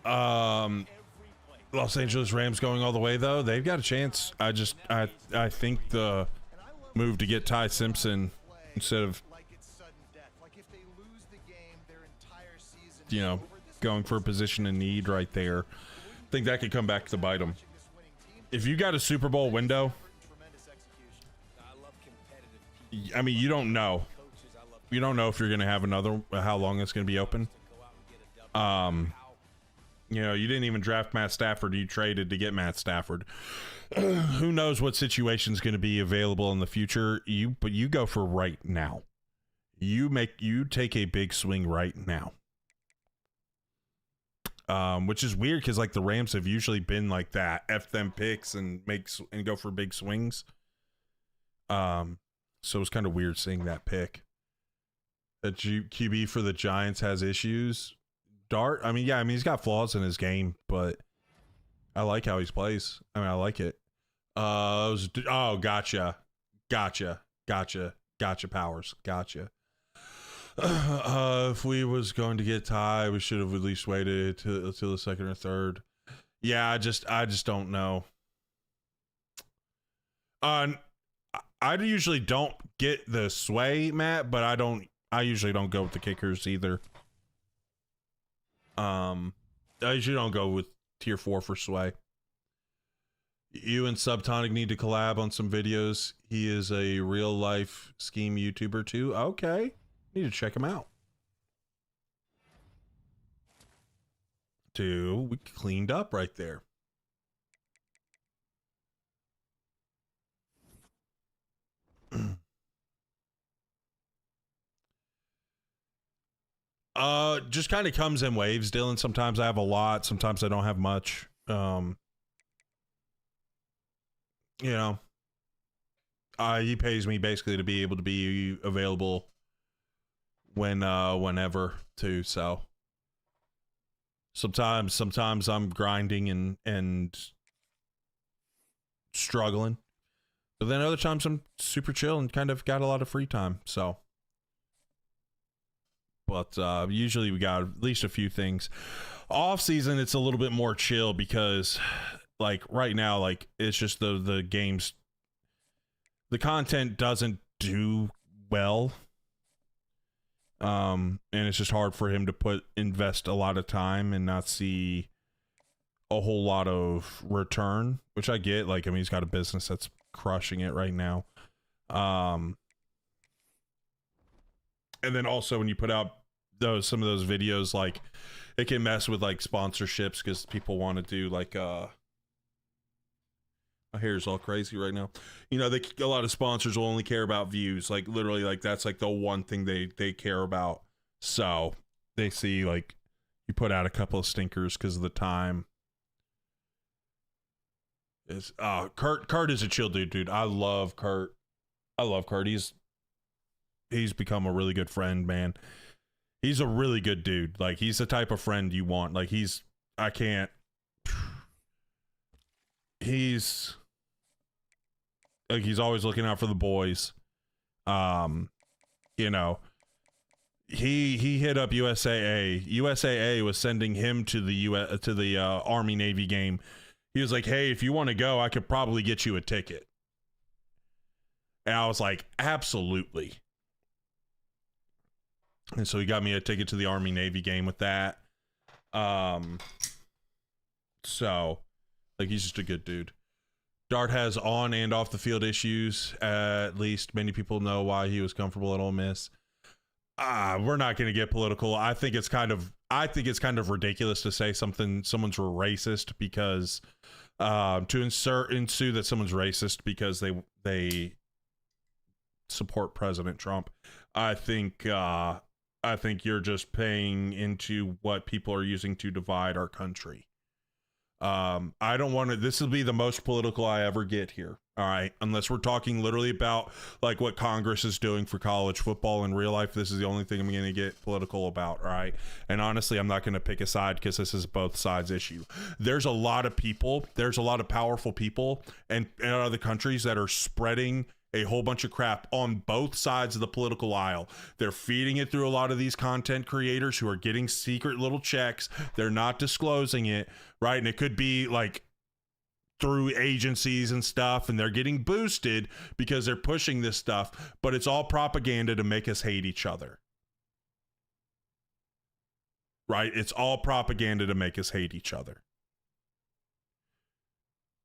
Los Angeles Rams going all the way though. They've got a chance. I think the move to get Ty Simpson instead of Like it's sudden death. Like if they lose the game, their entire season going for a position in need right there. I think that could come back to bite them. If you got a Super Bowl window, I mean, you don't know. You don't know if you're going to have another, how long it's going to be open. You know, you didn't even draft Matt Stafford. You traded to get Matt Stafford. Who knows what situation's going to be available in the future? But you go for right now. You take a big swing right now. Which is weird because like the Rams have usually been like that, F them picks and go for big swings. So it's kind of weird seeing that pick. That QB for the Giants has issues. Dart, I mean, yeah, I mean he's got flaws in his game, but I like how he plays. I mean, I like it. Gotcha, Powers, gotcha. If we was going to get tied, we should have at least waited till the second or third. Yeah, I just don't know. I usually don't get the sway, Matt, but I usually don't go with the kickers either. I usually don't go with tier 4 for sway. You and Subtonic need to collab on some videos. He is a real life scheme YouTuber too. Okay. Need to check him out. Dude, we cleaned up right there. Just kind of comes in waves, Dylan. Sometimes I have a lot, sometimes I don't have much. You know, he pays me basically to be able to be available whenever too. So sometimes I'm grinding and struggling, but then other times I'm super chill and kind of got a lot of free time. So, but usually we got at least a few things. Off season, it's a little bit more chill because, like right now, like it's just the games, the content doesn't do well. And it's just hard for him to invest a lot of time and not see a whole lot of return, which I get. Like, I mean, he's got a business that's crushing it right now. And then also when you put out some of those videos, like it can mess with like sponsorships because people want to do like my hair's all crazy right now. You know, a lot of sponsors will only care about views. Like literally, like that's like the one thing they care about. So they see like you put out a couple of stinkers because of the time. Kurt is a chill dude. I love Kurt. He's become a really good friend, man. He's a really good dude. Like he's the type of friend you want. Like he's like he's always looking out for the boys. You know, he hit up USAA. USAA was sending him to the Army Navy game. He was like, "Hey, if you want to go, I could probably get you a ticket." And I was like, "Absolutely." And so he got me a ticket to the Army Navy game with that. So like he's just a good dude. Dart has on and off the field issues. At least many people know why he was comfortable at Ole Miss. We're not going to get political. I think it's kind of ridiculous to say someone's racist because to ensue that someone's racist because they support President Trump. I think you're just paying into what people are using to divide our country. I don't want to, this will be the most political I ever get here. All right. Unless we're talking literally about like what Congress is doing for college football in real life. This is the only thing I'm going to get political about. All right. And honestly, I'm not going to pick a side because this is both sides issue. There's a lot of powerful people in other countries that are spreading a whole bunch of crap on both sides of the political aisle. They're feeding it through a lot of these content creators who are getting secret little checks. They're not disclosing it, right? And it could be like through agencies and stuff, and they're getting boosted because they're pushing this stuff, but it's all propaganda to make us hate each other. Right? It's all propaganda to make us hate each other.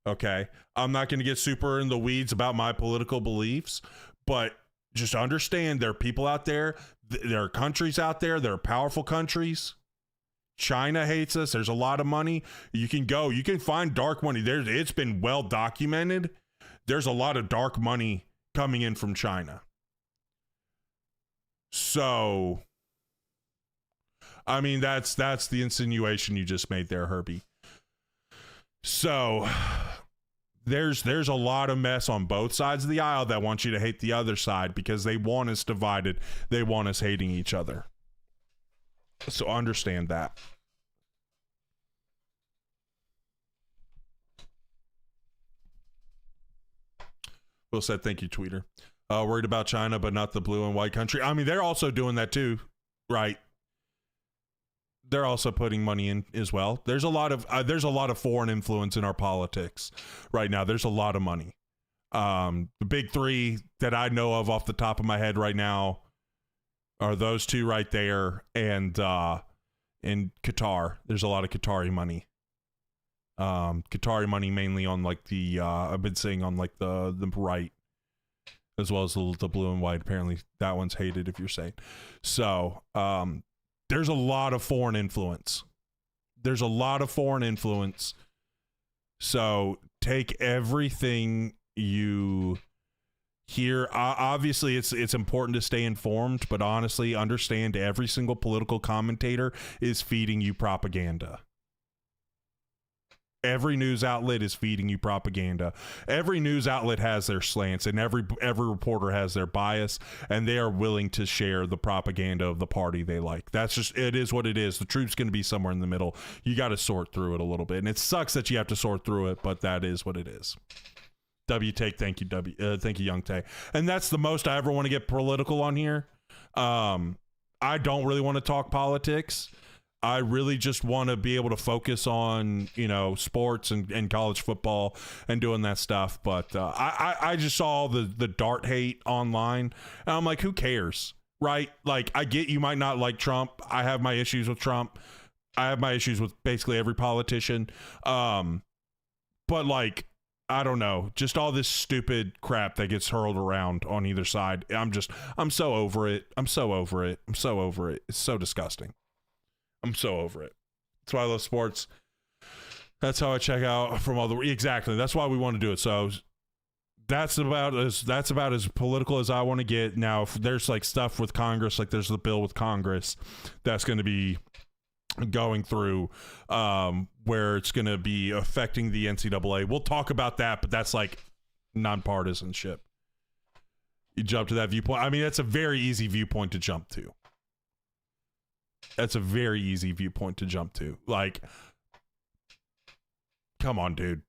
Okay, I'm not going to get super in the weeds about my political beliefs, but Just understand there are people out there, there are countries out there, there are powerful countries. China hates us. There's a lot of money. You can find dark money. It's been well documented. There's a lot of dark money coming in from China. So, I mean, that's the insinuation you just made there, Herbie. So, there's a lot of mess on both sides of the aisle that want you to hate the other side because they want us divided. They want us hating each other. So understand that. Will said, thank you, tweeter. Worried about China, but not the blue and white country. I mean, they're also doing that too, right? They're also putting money in as well. There's a lot of foreign influence in our politics right now. There's a lot of money. The big three that I know of off the top of my head right now are those two right there, and in Qatar. There's a lot of Qatari money. Qatari money mainly on like the I've been seeing on like the right, as well as the blue and white. Apparently that one's hated, if you're saying. So there's a lot of foreign influence. So take everything you hear. Obviously it's important to stay informed, but honestly, understand every single political commentator is feeding you propaganda. Every news outlet is feeding you propaganda. Every news outlet has their slants, and every reporter has their bias, and they are willing to share the propaganda of the party they like. That's just, it is what it is. The truth's going to be somewhere in the middle. You got to sort through it a little bit, and it sucks that you have to sort through it, but that is what it is. W-Take, thank you, thank you, Young Tay. And that's the most I ever want to get political on here. I don't really want to talk politics. I really just want to be able to focus on, sports and college football and doing that stuff. But I just saw the dart hate online, and I'm like, who cares, right? Like, I get you might not like Trump. I have my issues with Trump. I have my issues with basically every politician. But like, I don't know, just all this stupid crap that gets hurled around on either side. I'm so over it. I'm so over it. It's so disgusting. I'm so over it. That's why I love sports. That's how I check out from all the, exactly. That's why we want to do it. So that's about as political as I want to get. Now, if there's like stuff with Congress, like there's the bill with Congress that's going to be going through, where it's going to be affecting the NCAA. We'll talk about that, but that's like nonpartisanship. You jump to that viewpoint. I mean, that's a very easy viewpoint to jump to. Like, come on, dude.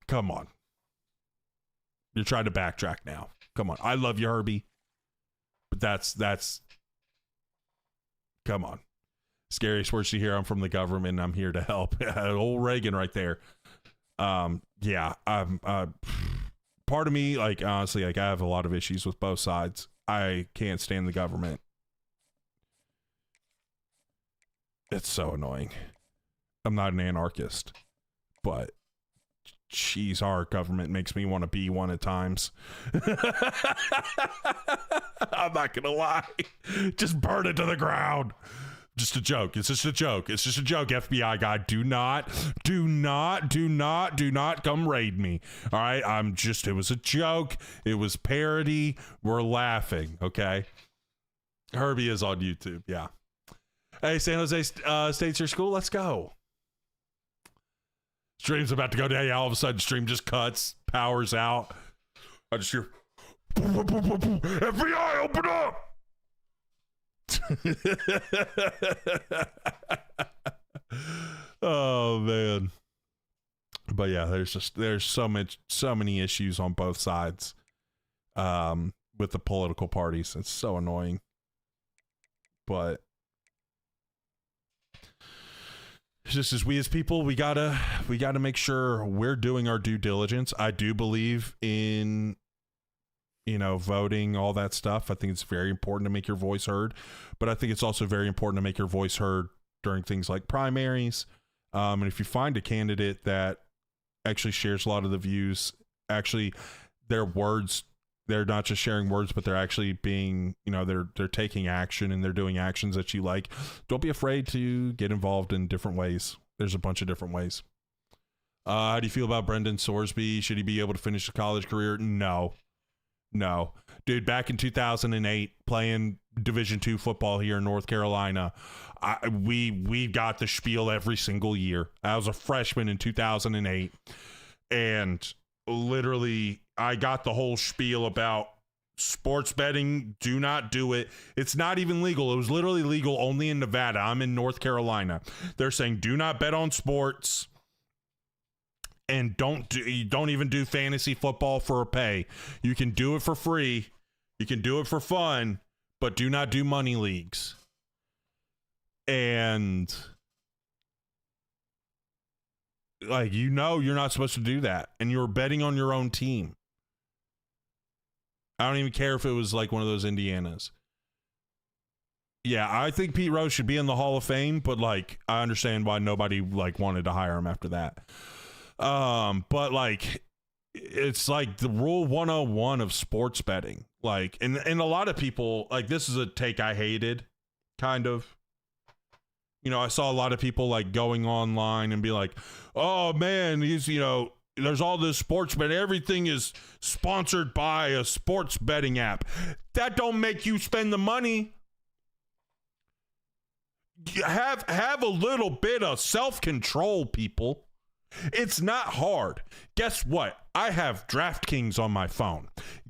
Come on. You're trying to backtrack now. Come on. I love you, Herbie. But that's come on. Scariest words you hear. I'm from the government and I'm here to help. Old Reagan right there. Yeah, I'm part of me, like, honestly, like, I have a lot of issues with both sides. I can't stand the government. It's so annoying. I'm not an anarchist, but geez, our government makes me want to be one at times. I'm not gonna lie. Just burn it to the ground. Just a joke. It's just a joke. It's just a joke, FBI guy. Do not come raid me. All right? it was a joke. It was parody. We're laughing, okay? Herbie is on YouTube, yeah. Hey, San Jose State's your school? Let's go. Stream's about to go down. Yeah, all of a sudden, stream just cuts, powers out. I just hear, FBI, open up! Oh, man. But yeah, there's so many issues on both sides with the political parties. It's so annoying. But just as we as people, we gotta make sure we're doing our due diligence. I do believe in, voting, all that stuff. I think it's very important to make your voice heard, but I think it's also very important to make your voice heard during things like primaries. And if you find a candidate that actually shares a lot of the views, actually their words they're not just sharing words, but they're actually being, they're taking action, and they're doing actions that you like. Don't be afraid to get involved in different ways. There's a bunch of different ways. How do you feel about Brendan Sorsby? Should he be able to finish a college career? No. Dude, back in 2008, playing Division II football here in North Carolina, we got the spiel every single year. I was a freshman in 2008, and literally I got the whole spiel about sports betting. Do not do it. It's not even legal. It was literally legal only in Nevada. I'm in North Carolina. They're saying do not bet on sports. And don't even do fantasy football for a pay. You can do it for free. You can do it for fun, but do not do money leagues. And you're not supposed to do that. And you're betting on your own team. I don't even care if it was like one of those Indianas. Yeah, I think Pete Rose should be in the Hall of Fame, but I understand why nobody wanted to hire him after that. But it's the rule 101 of sports betting. And a lot of people, this is a take I hated, kind of. I saw a lot of people going online and be like, oh man, there's all this sports betting. Everything is sponsored by a sports betting app. That don't make you spend the money. Have a little bit of self-control, people. It's not hard. Guess what? I have DraftKings on my phone.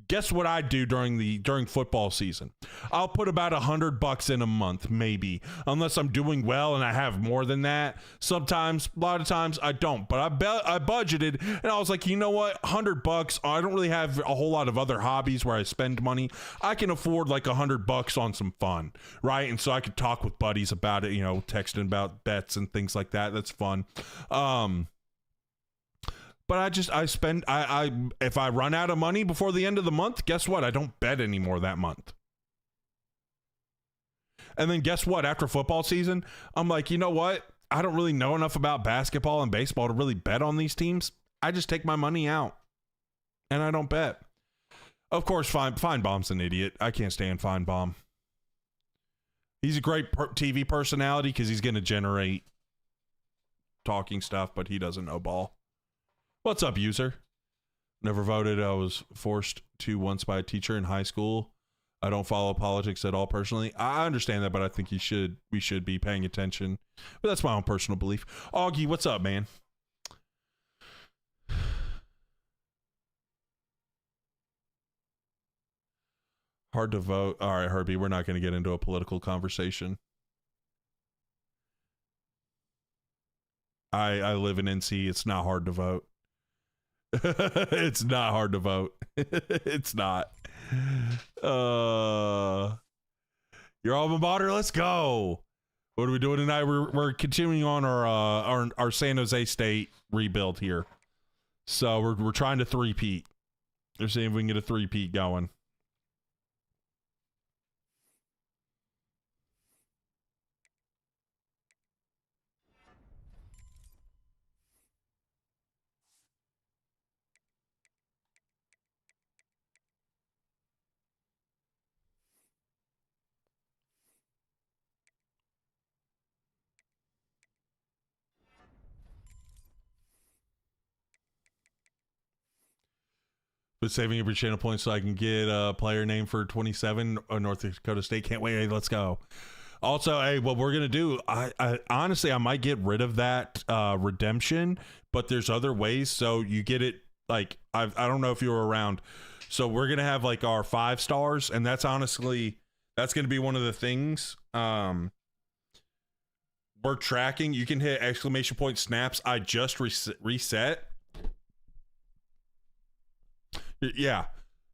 Guess what I do during football season? I'll put about $100 in a month, maybe, unless I'm doing well and I have more than that. Sometimes, a lot of times, I don't. But I budgeted, and I was like, you know what? $100. I don't really have a whole lot of other hobbies where I spend money. I can afford $100 on some fun, right? And so I could talk with buddies about it, texting about bets and things like that. That's fun. But if I run out of money before the end of the month, guess what? I don't bet anymore that month. And then guess what? After football season, I'm like, you know what? I don't really know enough about basketball and baseball to really bet on these teams. I just take my money out and I don't bet. Of course, Feinbaum's an idiot. I can't stand Feinbaum. He's a great TV personality because he's going to generate talking stuff, but he doesn't know ball. What's up, user? Never voted. I was forced to once by a teacher in high school. I don't follow politics at all personally. I understand that, but I think we should be paying attention. But that's my own personal belief. Augie, what's up, man? Hard to vote. All right, Herbie, we're not going to get into a political conversation. I live in NC. It's not hard to vote. It's not hard to vote. It's not. Your alma mater, let's go. What are we doing tonight? We're continuing on our San Jose State rebuild here. So we're trying to three-peat. They're seeing if we can get a three-peat going. But saving every channel point so I can get a player name for 27 North Dakota State. Can't wait. Hey, let's go. Also, hey, what we're gonna do? I honestly, I might get rid of that redemption, but there's other ways. So you get it. I don't know if you were around. So we're gonna have our 5 stars, and that's gonna be one of the things. We're tracking. You can hit exclamation point snaps. I just reset. Yeah,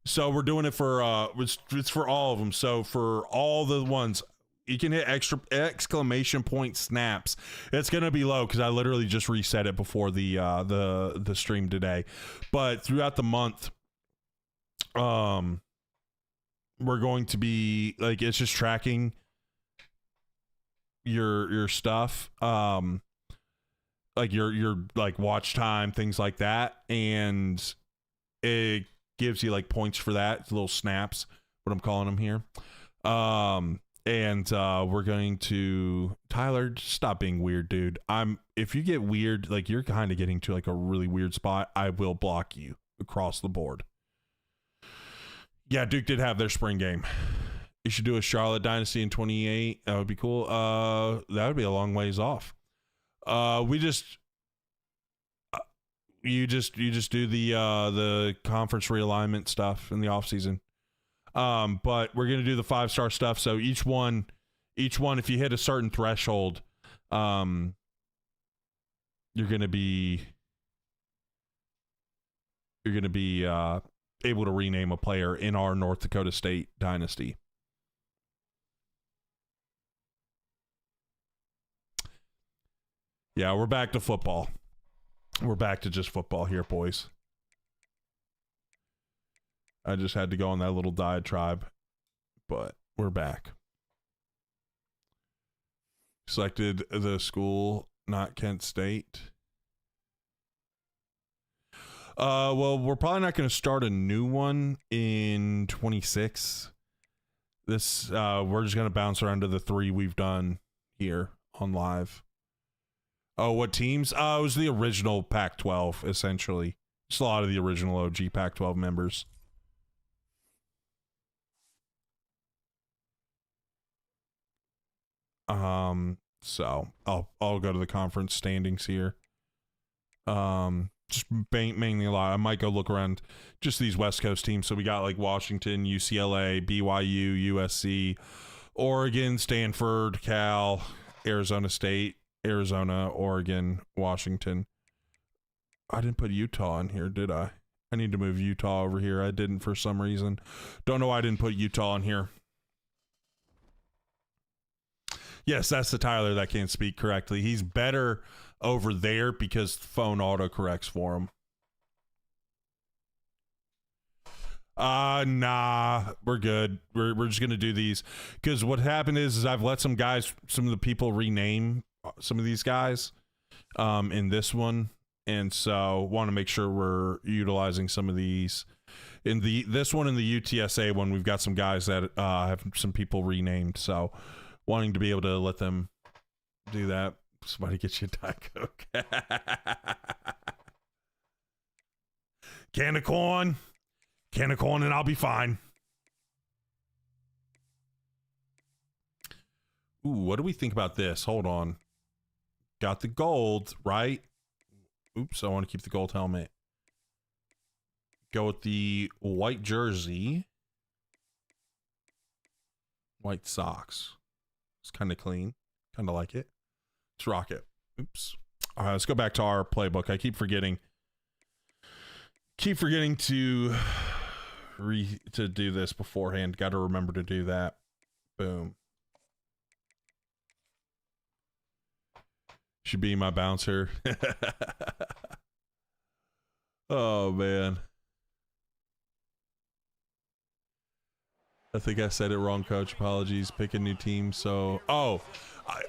so we're doing it for it's for all of them. So for all the ones, you can hit exclamation point snaps. It's gonna be low because I literally just reset it before the stream today. But throughout the month, we're going to be it's just tracking your stuff, your watch time, things like that, and it gives you like points for that. It's little snaps, what I'm calling them here. We're going to Tyler, just stop being weird, dude. If you get weird, like you're kind of getting to like a really weird spot, I will block you across the board. Yeah, Duke did have their spring game. You should do a Charlotte Dynasty in 28. That would be cool. That would be a long ways off. You just do the conference realignment stuff in the off season. But we're gonna do the 5-star stuff. So each one, if you hit a certain threshold, you're gonna be able to rename a player in our North Dakota State Dynasty. Yeah, we're back to football. We're back to just football here, boys. I just had to go on that little diatribe, but we're back. Selected the school, not Kent State. Well, we're probably not going to start a new one in 26. We're just going to bounce around to the 3 we've done here on live. Oh, what teams? It was the original Pac-12, essentially. Just a lot of the original OG Pac-12 members. So I'll go to the conference standings here. Just mainly a lot. I might go look around just these West Coast teams. So we got like Washington, UCLA, BYU, USC, Oregon, Stanford, Cal, Arizona State, Arizona, Oregon, Washington. I didn't put Utah in here, did I? I need to move Utah over here. I didn't for some reason. Don't know why I didn't put Utah in here. Yes, that's the Tyler that can't speak correctly. He's better over there because phone autocorrects for him. Nah, we're good. We're just gonna do these because what happened is I've let some of the people rename some of these guys in this one, and so want to make sure we're utilizing some of these in this one. In the UTSA one, we've got some guys that have some people renamed, so wanting to be able to let them do that. Somebody get you a Diet Coke. Can of corn, and I'll be fine. Ooh, what do we think about this? Hold on. Got the gold, right? Oops, I want to keep the gold helmet. Go with the white jersey. White socks. It's kind of clean. Kind of like it. Let's rock it. Oops. All right, let's go back to our playbook. I keep forgetting to do this beforehand. Got to remember to do that. Boom. Should be my bouncer. Oh, man. I think I said it wrong, Coach. Apologies. Pick a new team. So,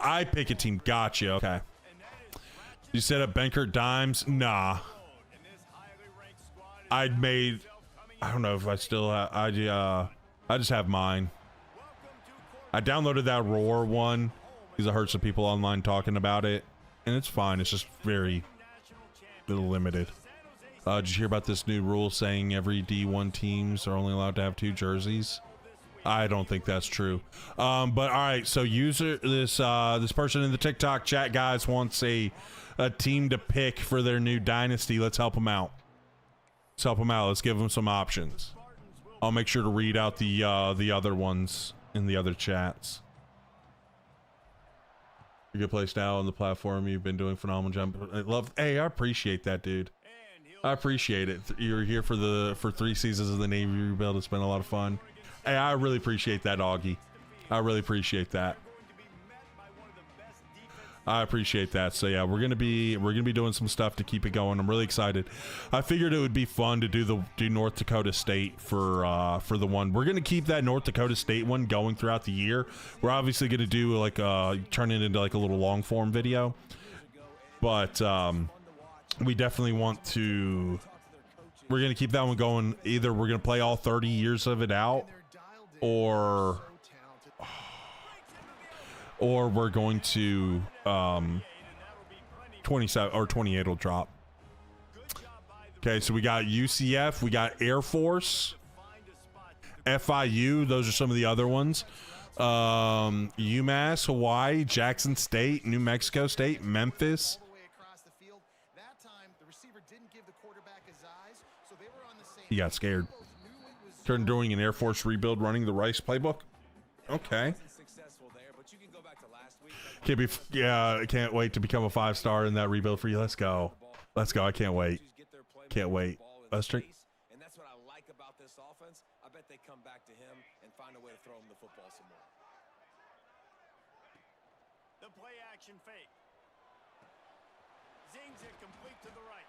I pick a team. Gotcha. Okay. You set up Benkert Dimes? Nah. I don't know if I still have. I just have mine. I downloaded that Roar one because I heard some people online talking about it, and it's fine. It's just very limited. Did you hear about this new rule saying every D1 teams are only allowed to have 2 jerseys? I don't think that's true. But all right, so this person in the TikTok chat, guys, wants a team to pick for their new dynasty. Let's help them out. Let's give them some options. I'll make sure to read out the other ones in the other chats. A good place now on the platform. You've been doing phenomenal job. Hey, I appreciate that, dude. I appreciate it. You're here for 3 seasons of the Navy rebuild. It's been a lot of fun. Hey, I really appreciate that, Augie. I really appreciate that. I appreciate that. So yeah, we're gonna be doing some stuff to keep it going. I'm really excited. I figured it would be fun to do North Dakota State for the one. We're gonna keep that North Dakota State one going throughout the year. We're obviously gonna do like turn it into like a little long form video, but we definitely want to we're gonna keep that one going. Either we're gonna play all 30 years of it out, or we're going to 27 or 28 will drop. Okay, so we got UCF, we got Air Force, FIU. Those are some of the other ones. UMass, Hawaii, Jackson State, New Mexico State, Memphis. He got scared. Turned doing an Air Force rebuild running the Rice playbook. Okay. Can't be, yeah, I can't wait to become a 5-star in that rebuild for you. Let's go. Let's go. I can't wait. Can't wait. Let's drink. And that's what I like about this offense. I bet they come back to him and find a way to throw him the football some more. The play action fake. Zings it complete to the right.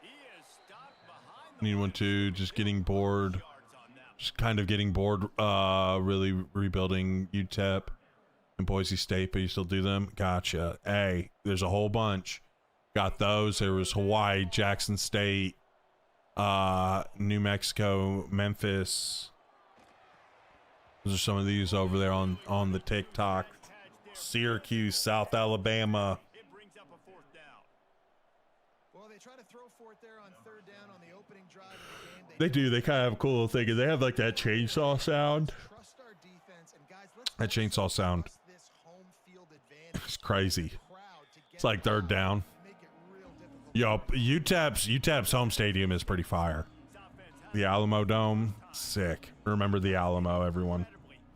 He is stopped behind the Anyone to just getting bored. Just kind of getting bored, really rebuilding UTEP and Boise State, but you still do them? Gotcha. Hey, there's a whole bunch. Got those. There was Hawaii, Jackson State, New Mexico, Memphis. Those are some of these over there on the TikTok. Syracuse, South Alabama. It brings up a fourth down. Well, they try to throw for it there on third down on the opening drive of the game. They do. They kind of have a cool little thing. They have like that chainsaw sound. Trust our defense, and guys, let's That chainsaw sound. trust this home field advantage. It's crazy. Crowd to get It's like third down. make it real difficult. Yo, UTEP's home stadium is pretty fire. The Alamo Dome, sick. Remember the Alamo, everyone.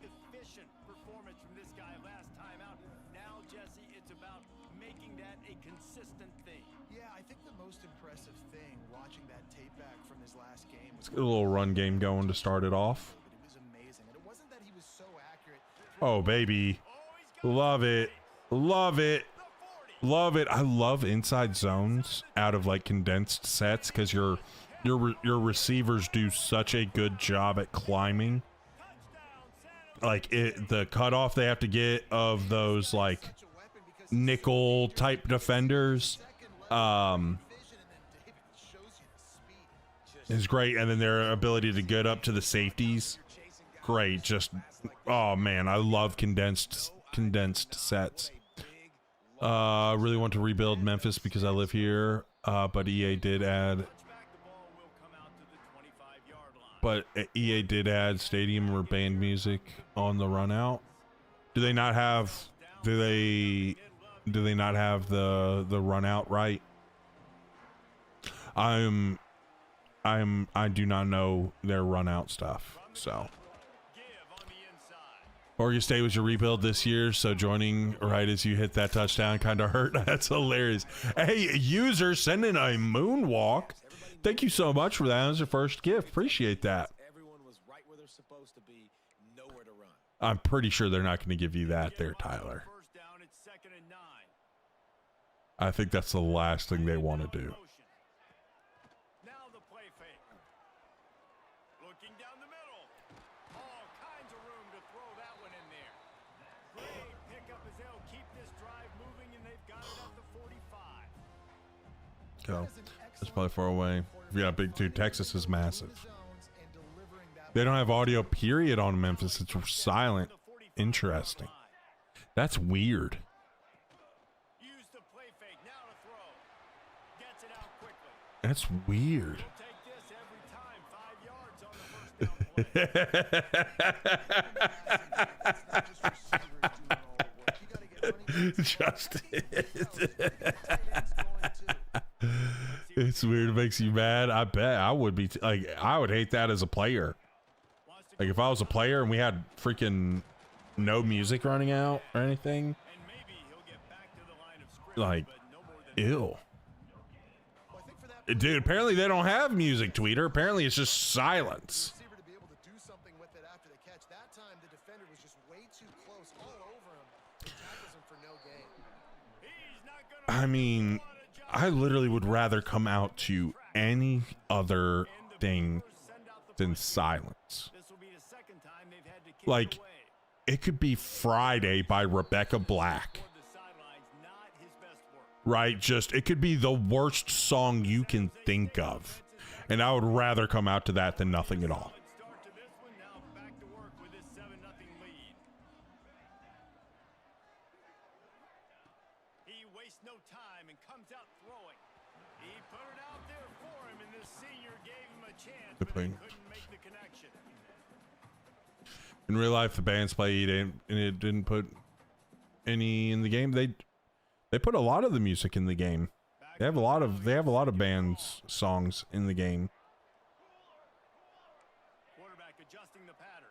Efficient performance from this guy last time out. Now, Jesse, it's about making that a consistent thing. Yeah, I think the most impressive thing watching that tape back from his last game was Let's get a little run game going to start it off. but it was amazing. And it wasn't that he was so accurate. Oh, baby. Love it. Love it. Love it. I love inside zones out of like condensed sets because your receivers do such a good job at climbing. Like the cutoff they have to get of those like nickel type defenders is great, and then their ability to get up to the safeties, great. Just oh man, I love condensed sets. Really want to rebuild Memphis because I live here, but EA did add stadium or band music on the run out. Do they not have the run out right? I do not know their run out stuff. So Oregon State was your rebuild this year, so joining right as you hit that touchdown kind of hurt. That's hilarious. Hey, user sending a moonwalk. Thank you so much for that. That was your first gift. Appreciate that. Everyone was right where they're supposed to be, nowhere to run. I'm pretty sure they're not going to give you that there, Tyler. First down, it's 2nd and 9. I think that's the last thing they want to do. Now the play fake. Looking down the middle. All kinds of room to throw that one in there. Great pickup as they'll keep this drive moving, and they've got it at the 45. Go. It's probably far away. Yeah, big dude. Texas is massive. They don't have audio period on Memphis. It's silent. Interesting. That's weird. Use the play fake now to throw. Gets it out quickly. That's weird. Take this every time. 5 yards on the first down play. Justin. It's weird. It makes you mad. I bet I would be like, I would hate that as a player. Like if I was a player and we had freaking no music running out or anything, like, ew. Dude, apparently they don't have music, Tweeter. Apparently it's just silence. Receiver to be able to do something with it after the catch. That time the defender was just way too close, all over him. He tackles him for no gain. I mean, I literally would rather come out to any other thing than silence. Like, it could be Friday by Rebecca Black. Right? Just, it could be the worst song you can think of. and I would rather come out to that than nothing at all. Start to this one. Now back to work with this 7-0 lead. He wastes no time and comes out throwing. He put it out there for him, and the senior gave him a chance, but he couldn't make the connection. In real life, the bands play and it didn't put any in the game. They put a lot of the music in the game. They have a lot of bands songs in the game. Quarterback adjusting the pattern.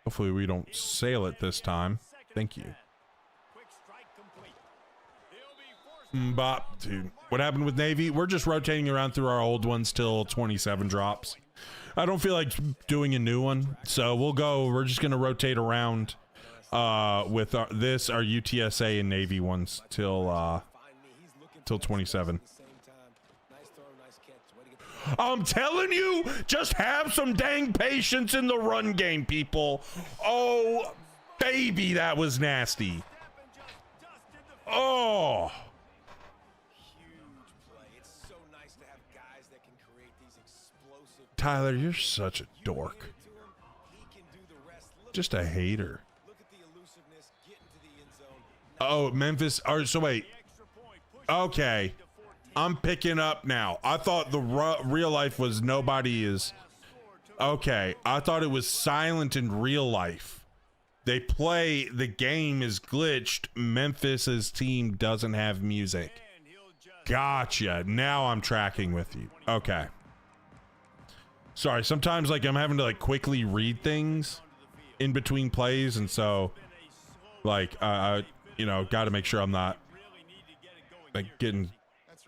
Hopefully we don't sail it this time. Thank you. Quick strike complete. He'll be forced Bop, dude. What happened with Navy? We're just rotating around through our old ones till 27 drops. I don't feel like doing a new one, so we're just gonna rotate around with our UTSA and Navy ones till 27. I'm telling you, just have some dang patience in the run game, people. Oh, baby, that was nasty. Oh. Tyler, you're such a dork. Just a hater. Oh, Memphis. So wait. Okay. I'm picking up now. I thought the real life was nobody is. Okay. I thought it was silent in real life. The game is glitched. Memphis's team doesn't have music. Gotcha. Now I'm tracking with you. Okay. Sorry, sometimes like I'm having to like quickly read things in between plays, and so like you know, got to make sure I'm not like getting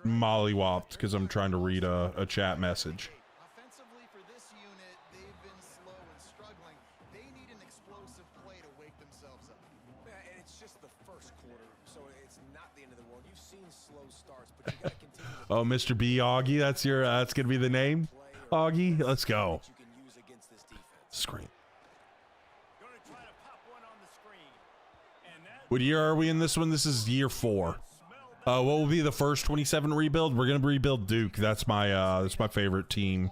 mollywopped because I'm trying to read a chat message. Offensively for this unit, they've been slow and struggling. They need an explosive play to wake themselves up. And it's just the first quarter, so it's not the end of the world. You've seen slow starts, but you got to continue. Oh, Mr. B, Augie, that's gonna be the name. Augie, let's go. Screen. What year are we in this one? This is year 4. What will be the first 27 rebuild? We're gonna rebuild Duke. That's my favorite team.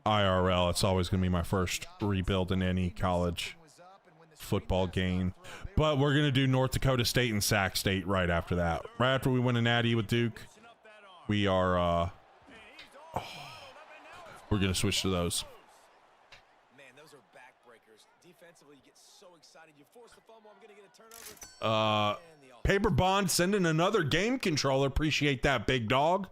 IRL. It's always gonna be my first rebuild in any college football game. But we're gonna do North Dakota State and Sac State right after that. Right after we win a natty with Duke, we are we're gonna switch to those. Man, those are backbreakers. Defensively, you get so excited. You force the fumble. I'm gonna get a turnover. Paper Bond sending another game controller. Appreciate that, big dog.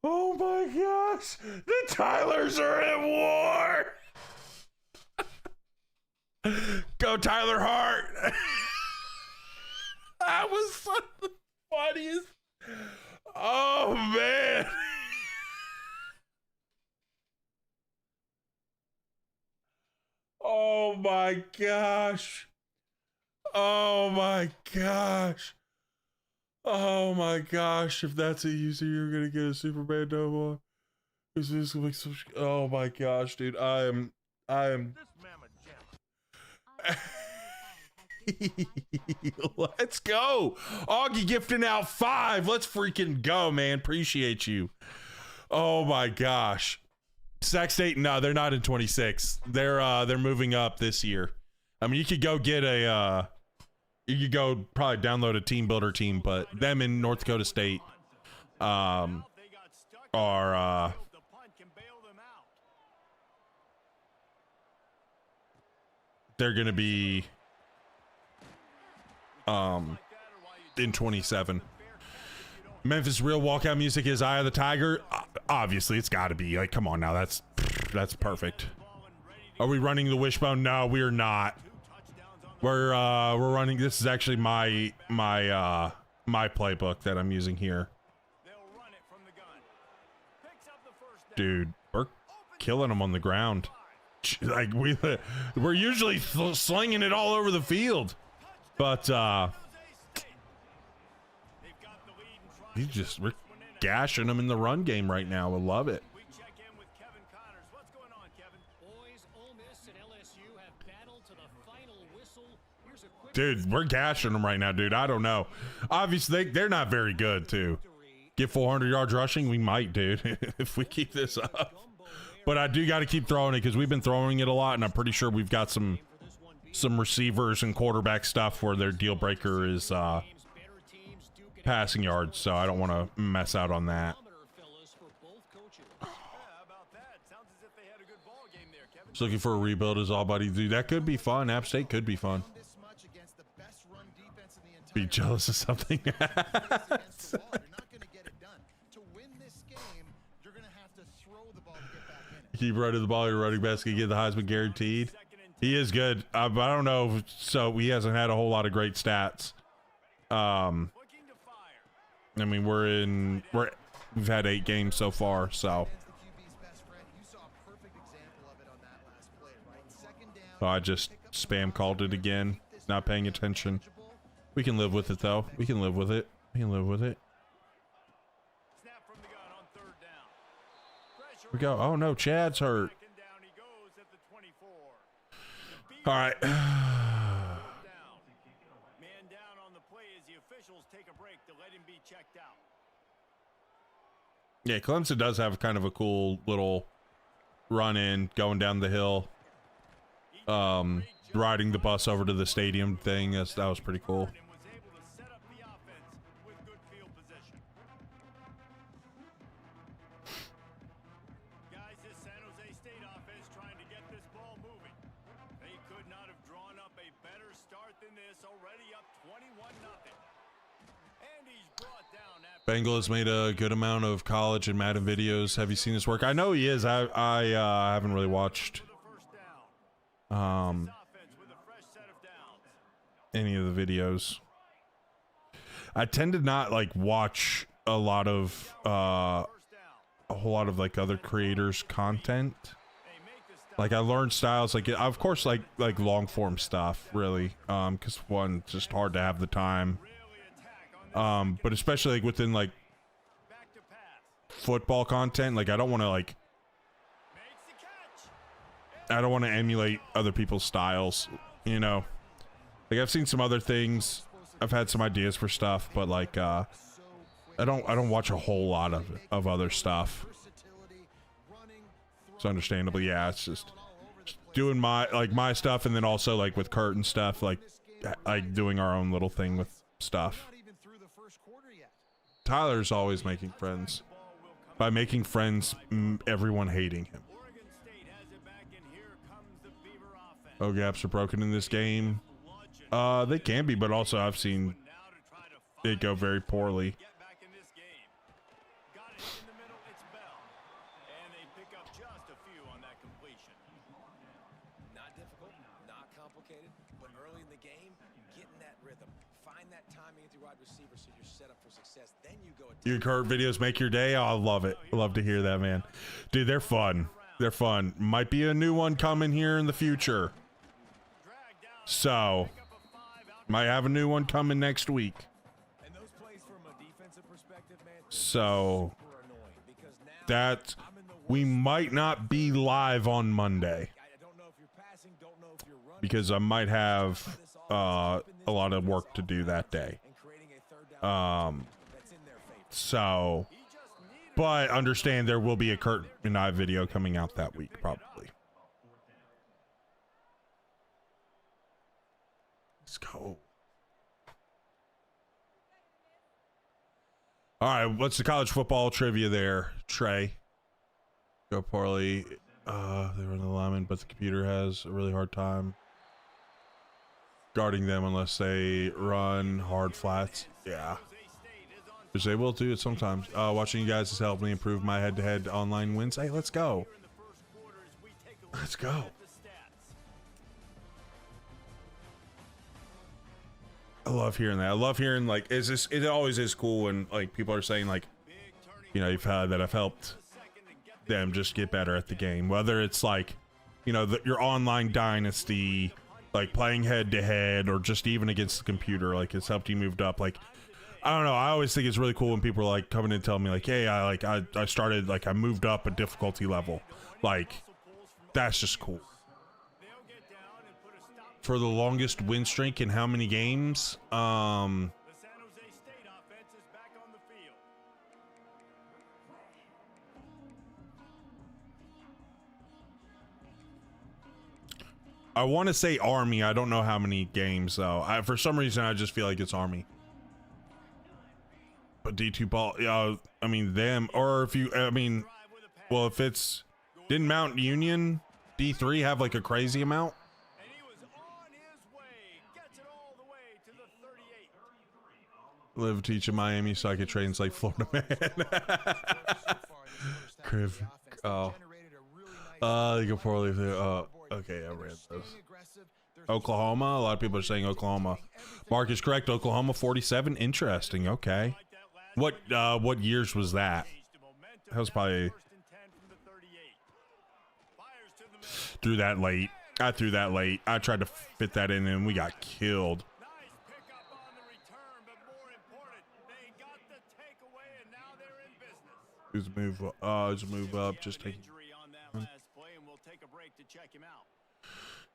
Oh my gosh, the Tylers are at war. Go Tyler Hart. That was so the funniest. Oh man. Oh my gosh. Oh my gosh. Oh my gosh, if that's a user, you're gonna get a Superman Nova. Oh my gosh, dude. I am Let's go. Augie gifting out 5. Let's freaking go, man. Appreciate you. Oh my gosh. Sac State, no, they're not in 26. They're moving up this year. I mean, you could go get you could go probably download a team builder team, but them in North Dakota State are they're gonna be in 27. Memphis real walkout music is Eye of the Tiger. Obviously, it's got to be. Like, come on now, that's perfect. Are we running the wishbone? No, we are not. We're running. This is actually my playbook that I'm using here. Dude, we're killing them on the ground. Like we're usually slinging it all over the field, but we're gashing them in the run game right now. I love it. We check in with Kevin Connors. What's going on, Kevin? Boys, Ole Miss and LSU have battled to the final whistle. Here's a quick Dude, we're gashing them right now, dude. I don't know. Obviously, they're not very good, too. Get 400 yards rushing? We might, dude, if we keep this up. But I do got to keep throwing it because we've been throwing it a lot, and I'm pretty sure we've got some receivers and quarterback stuff where their deal breaker is passing yards, so I don't want to mess out on that. How about that? Sounds as if they had a good ball game there, Kevin. Just looking for a rebuild as all buddy do. That could be fun. App State could be fun. This much against the best run defense in the entire Be jealous of something. against the wall. You're not going to get it done. To win this game, you're going to have to throw the ball to get back in it. Keep running the ball. Your running backs can get the Heisman guaranteed. He is good. But I don't know. So he hasn't had a whole lot of great stats. Looking to fire. I mean, we've had 8 games so far, so As the QB's best friend, you saw a perfect example of it on that last play, right? Second down, I just spam called it again. Not paying attention. We can live with it though. We can live with it. We can live with it. Snap from the gun on third down. Pressure We go. Oh no, Chad's hurt. second down. He goes at the 24. All right. Down. Man down on the play as the officials take a break to let him be checked out. Yeah, Clemson does have kind of a cool little run in going down the hill. Riding the bus over to the stadium thing. That was pretty cool. And was able to set up the offense with good field position. Guys, this San Jose State offense trying to get this ball moving. They could not have drawn up a better start than this, already up 21-0. And he's brought down after Bengal has made a good amount of college and Madden videos. Have you seen his work? I know he is. I haven't really watched the first down. Offense with a fresh set of downs. any of the videos. I tend to not like watch a lot of First down. a whole lot of like other creators' content. They make the stop. Like I learned styles like of course like long form stuff really because one it's just hard to have the time Really attack on but especially like within like back to pass. football content like I don't want to like Makes the catch. I don't want to emulate other people's styles, you know. Like I've seen some other things. I've had some ideas for stuff, but like I don't watch a whole lot of other stuff. So understandably, yeah, it's just doing my stuff and then also like with Kurt and stuff, like doing our own little thing with stuff. Not even through the first quarter yet. Tyler's always making friends. By making friends, everyone hating him. Oregon State has it back, and here comes the Beaver offense. Oh, gaps are broken in this game. They can be, but also I've seen Now to try to it go very poorly. get back in this game. Got it in the middle, it's Bell. And they pick up just a few on that completion. Not difficult, not complicated, but early in the game, get in that rhythm. Find that timing with your wide receiver so you're set up for success. Then you go Your Kurt videos make your day. Oh, I love it. I love to hear that, man. Dude, they're fun. They're fun. Might be a new one coming here in the future. Drag down, So, pick up a 5 out. might have a new one coming next week. And those plays from a defensive perspective, man, So, super annoying because now that I'm in the we worst might not be live on Monday I don't know if you're passing, don't know if you're running. because I might have a lot of work to do that day. And creating a third down that's in their favor. So, He just needed but understand there will be a Kurt and I video coming out that week, probably. Let's go. All right, what's the college football trivia there, Trey? Go poorly. They were in the lineman, but the computer has a really hard time guarding them unless they run hard flats. Yeah. Which they will do it sometimes. Watching you guys has helped me improve my head-to-head online wins. Hey, let's go. in the first quarter as we take a Let's look go. at the stats. I love hearing that. I love hearing like it always is cool when like people are saying like, Big turning you know, you've had that I've helped second to get them just get better at the game. Whether it's like, you know, your online Dynasty, like playing head to head or just even against the computer, like it's helped you moved up. Like I don't know. I always think it's really cool when people are like coming and telling me like, hey, I started, like, I moved up a difficulty level. Like, that's just cool. For the longest win streak in how many games? The San Jose State offense is back on the field. I want to say Army. I don't know how many games though. For some reason, I just feel like it's Army. But D2 ball, I mean them, or if you, I mean, well, if it's, didn't Mount Union D3 have like a crazy amount? And he was on his way. Gets it all the way to the 38. Live, teach in Miami, so I could train like Florida man. Criv. Oh. You go poorly. Okay, I read those. Oklahoma. A lot of people are saying Oklahoma. Mark is correct. Oklahoma 47. Interesting. Okay. What years was that? That was probably threw that late. I threw that late. I tried to fit that in and we got killed. Nice pickup on the return, but more important, they got the takeaway and now they're in business. Just move up. Just take. Injury on that last play, and we'll take a break to check him out.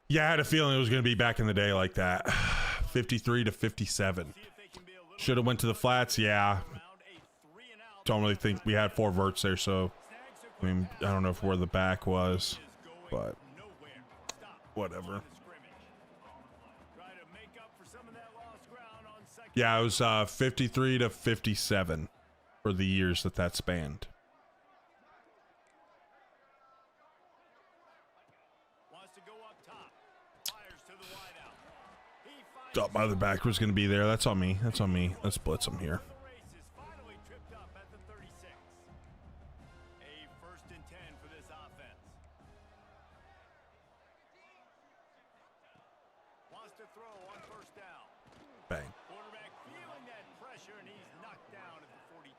Yeah, I had a feeling it was going to be back in the day like that. 53 to 57. Should have went to the flats. Yeah. Don't really think we had 4 verts there, so I mean, I don't know if where the back was, but whatever. Yeah, it was 53 to 57 for the years that spanned. Thought my other back was going to be there. That's on me. That's on me. Let's blitz him here. Bang. Quarterback feeling that pressure, and he's knocked down at the 42.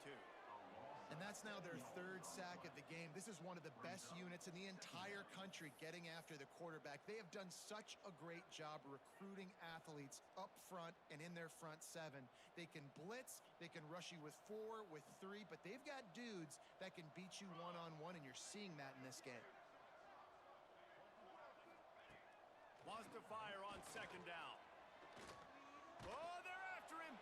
And that's now their 3rd sack of the game. This is one of the best units in the entire country getting after the quarterback. They have done such a great job recruiting athletes up front and in their front 7. They can blitz, they can rush you with 4, with 3, but they've got dudes that can beat you one-on-one, and you're seeing that in this game. Wants to fire on 2nd down. Oh, they're after him.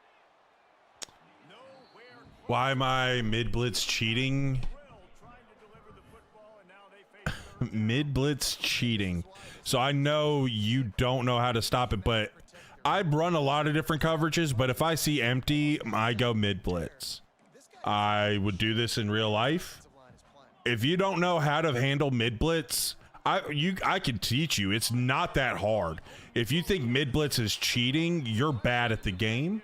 Nowhere. Why am I mid blitz cheating? Mid blitz cheating. So I know you don't know how to stop it, but I run a lot of different coverages, but if I see empty, I go mid blitz. I would do this in real life. If you don't know how to handle mid blitz, I can teach you. It's not that hard. If you think mid blitz is cheating, you're bad at the game.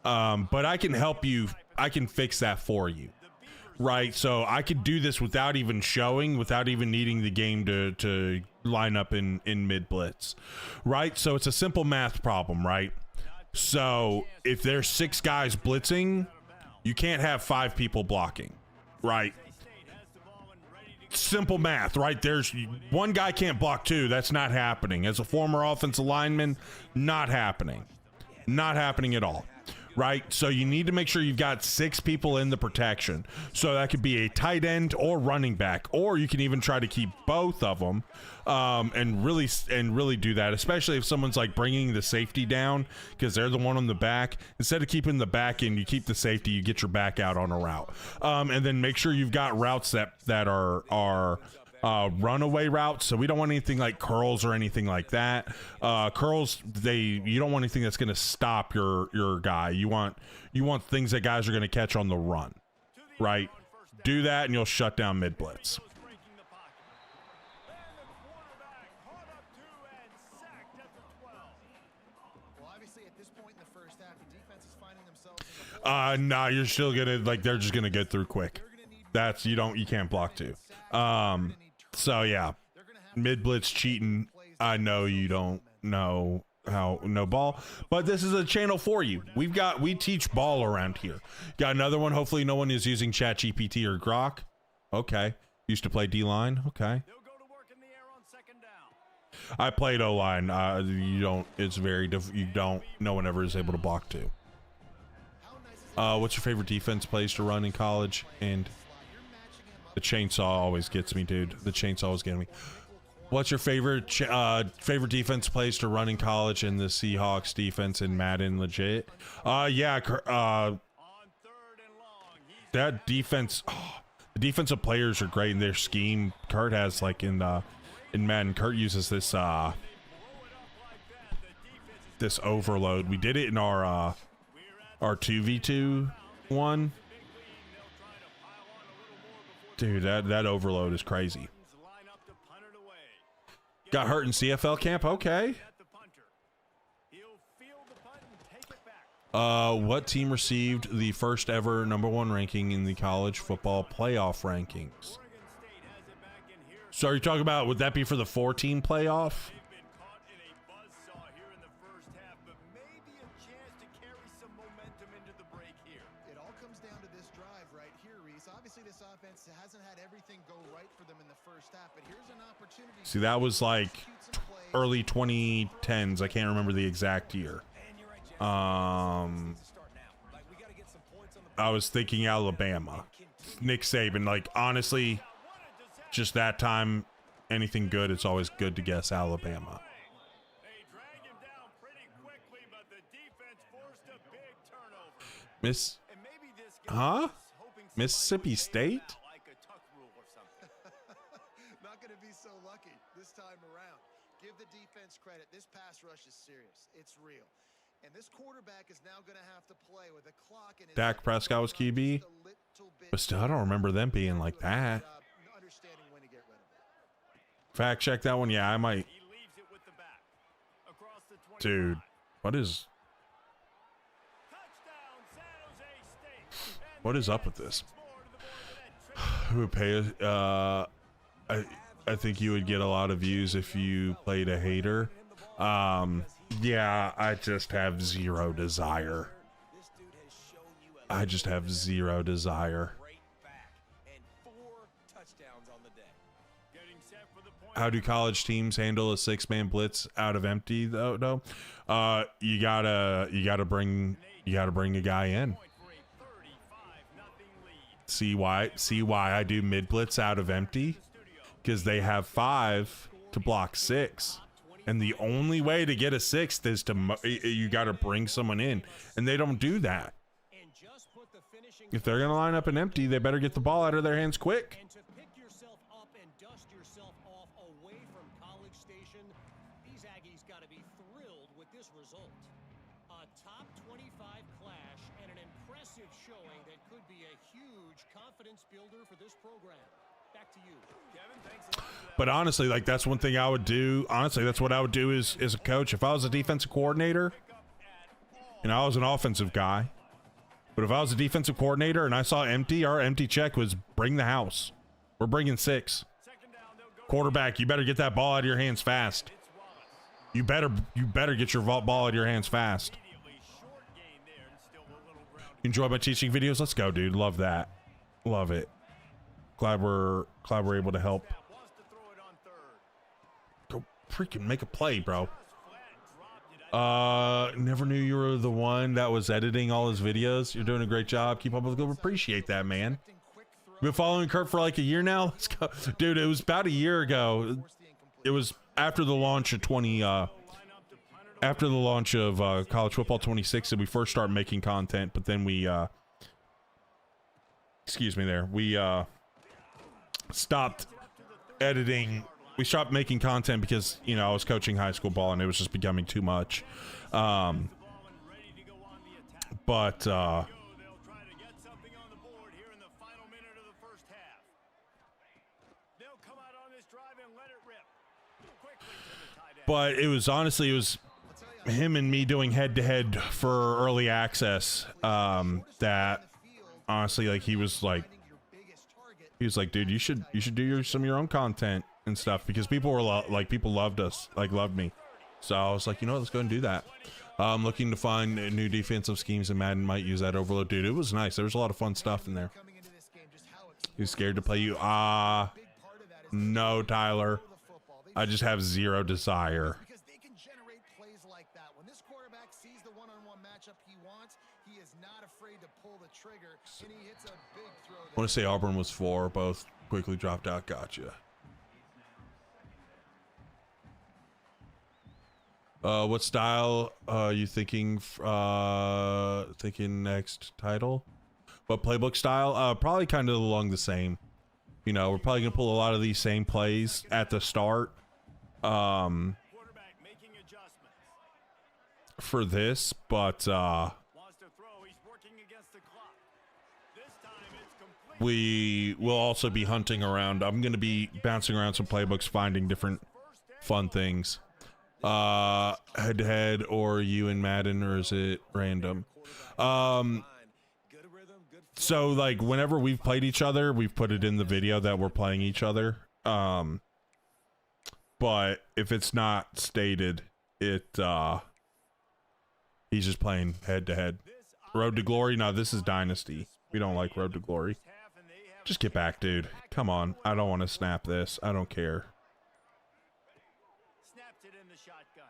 But I can help you. I can fix that for you. Right. So I could do this without even showing, without even needing the game to line up in mid blitz. Right. So it's a simple math problem, right? So if there's 6 guys blitzing, you can't have 5 people blocking. Right. Simple math, right? There's 1 guy can't block 2. That's not happening. As a former offensive lineman, not happening. Not happening at all. Right? So you need to make sure you've got 6 people in the protection. So that could be a tight end or running back, or you can even try to keep both of them, and really do that, especially if someone's like bringing the safety down because they're the one on the back. Instead of keeping the back in, you keep the safety, you get your back out on a route. And then make sure you've got routes that are runaway routes, so we don't want anything like curls or anything like that. Curls, you don't want anything that's going to stop your guy. You want things that guys are going to catch on the run, right? Do that and you'll shut down mid blitz. Nah, you're still gonna, like, they're just gonna get through quick. That's, you can't block 2. So yeah, mid blitz cheating. I know you don't know how no ball, but this is a channel for you. We teach ball around here. Got another one. Hopefully no one is using ChatGPT or Grok. Okay. Used to play D-line. Okay. I played O-line. It's very difficult. No one ever is able to block 2. What's your favorite defense plays to run in college? And the chainsaw always gets me, dude. The chainsaw always gets me. What's your favorite favorite defense plays to run in college and the Seahawks defense in Madden legit? That defense, the defensive players are great in their scheme. Kurt has like in Madden, Kurt uses this this overload. We did it in our 2v2 one. Dude, that overload is crazy. Got hurt in CFL camp. Okay. What team received the first ever #1 ranking in the college football playoff rankings? So are you talking about, would that be for the 4-team playoff? It all comes down to this drive right here, Reese. Obviously, this offense hasn't had everything go right for them in the first half, but here's an opportunity. See, that was like early 2010s. I can't remember the exact year. I was thinking Alabama. Nick Saban. Like, honestly, just that time, anything good, it's always good to guess Alabama. Mississippi State? Not going to be so lucky this time around. Give the defense credit. This pass rush is serious. It's real. And this quarterback is now going to have to play with a clock in his Dak Prescott was QB, but still, I don't remember them being like that. Fact check that one. Yeah, I might. Dude, what is up with this? Who would pay? I think you would get a lot of views if you played a hater. Yeah, I just have zero desire. I just have zero desire. How do college teams handle a 6-man blitz out of empty though? No, you gotta bring a guy in. See why I do mid blitz out of empty? Because they have 5 to block 6. And the only way to get a 6th is you got to bring someone in, and they don't do that. If they're gonna line up an empty, they better get the ball out of their hands quick. And to pick yourself up and dust yourself off away from College Station, these Aggies got to be thrilled with this result. A top 25 clash and an impressive showing that could be a huge confidence builder for this program. Back to you, Kevin. Thanks a lot. But honestly, like, that's one thing I would do. Honestly, that's what I would do as a coach. If I was a defensive coordinator and I was an offensive guy, but if I was a defensive coordinator and I saw empty, our empty check was bring the house. We're bringing 6. Quarterback, you better get that ball out of your hands fast. You better get your ball out of your hands fast. Enjoy my teaching videos? Let's go, dude. Love that. Love it. Glad we're able to help. Go freaking make a play, bro. Never knew you were the one that was editing all his videos. You're doing a great job. Keep up with the good. Appreciate that, man. Been following Kurt for like a year now. Let's go, dude. It was about a year ago. It was after the launch of College Football 26 that we first started making content. But then we, we stopped editing. We stopped making content because, you know, I was coaching high school ball and it was just becoming too much. But it was honestly, it was him and me doing head to head for early access. That honestly, like, he was like, dude, you should do some of your own content and stuff, because people were people loved us, loved me. So I was like, you know what, let's go and do that. I'm looking to find new defensive schemes, and Madden might use that overload. Dude, it was nice. There was a lot of fun stuff in there. He's scared to play you. No, Tyler. I just have zero desire. Because they can generate plays like that. When this quarterback sees the one-on-one matchup he wants, he is not afraid to pull And he hits a big throw I want to say Auburn was 4, both quickly dropped out. Gotcha. What style you thinking? Thinking next title? What playbook style? Probably kind of along the same. You know, we're probably gonna pull a lot of these same plays at the start. Quarterback making adjustments. For this, but Wants to throw. He's working against the clock. This time it's complete. we will also be hunting around. I'm gonna be bouncing around some playbooks, finding different fun things. Head to head, or you and Madden, or is it random? So like whenever we've played each other, we've put it in the video that we're playing each other. But if it's not stated, it he's just playing head to head. Road to Glory? No, this is Dynasty. We don't like Road to Glory. Just get back, dude. Come on. I don't want to snap this. I don't care. Snapped it in the shotgun.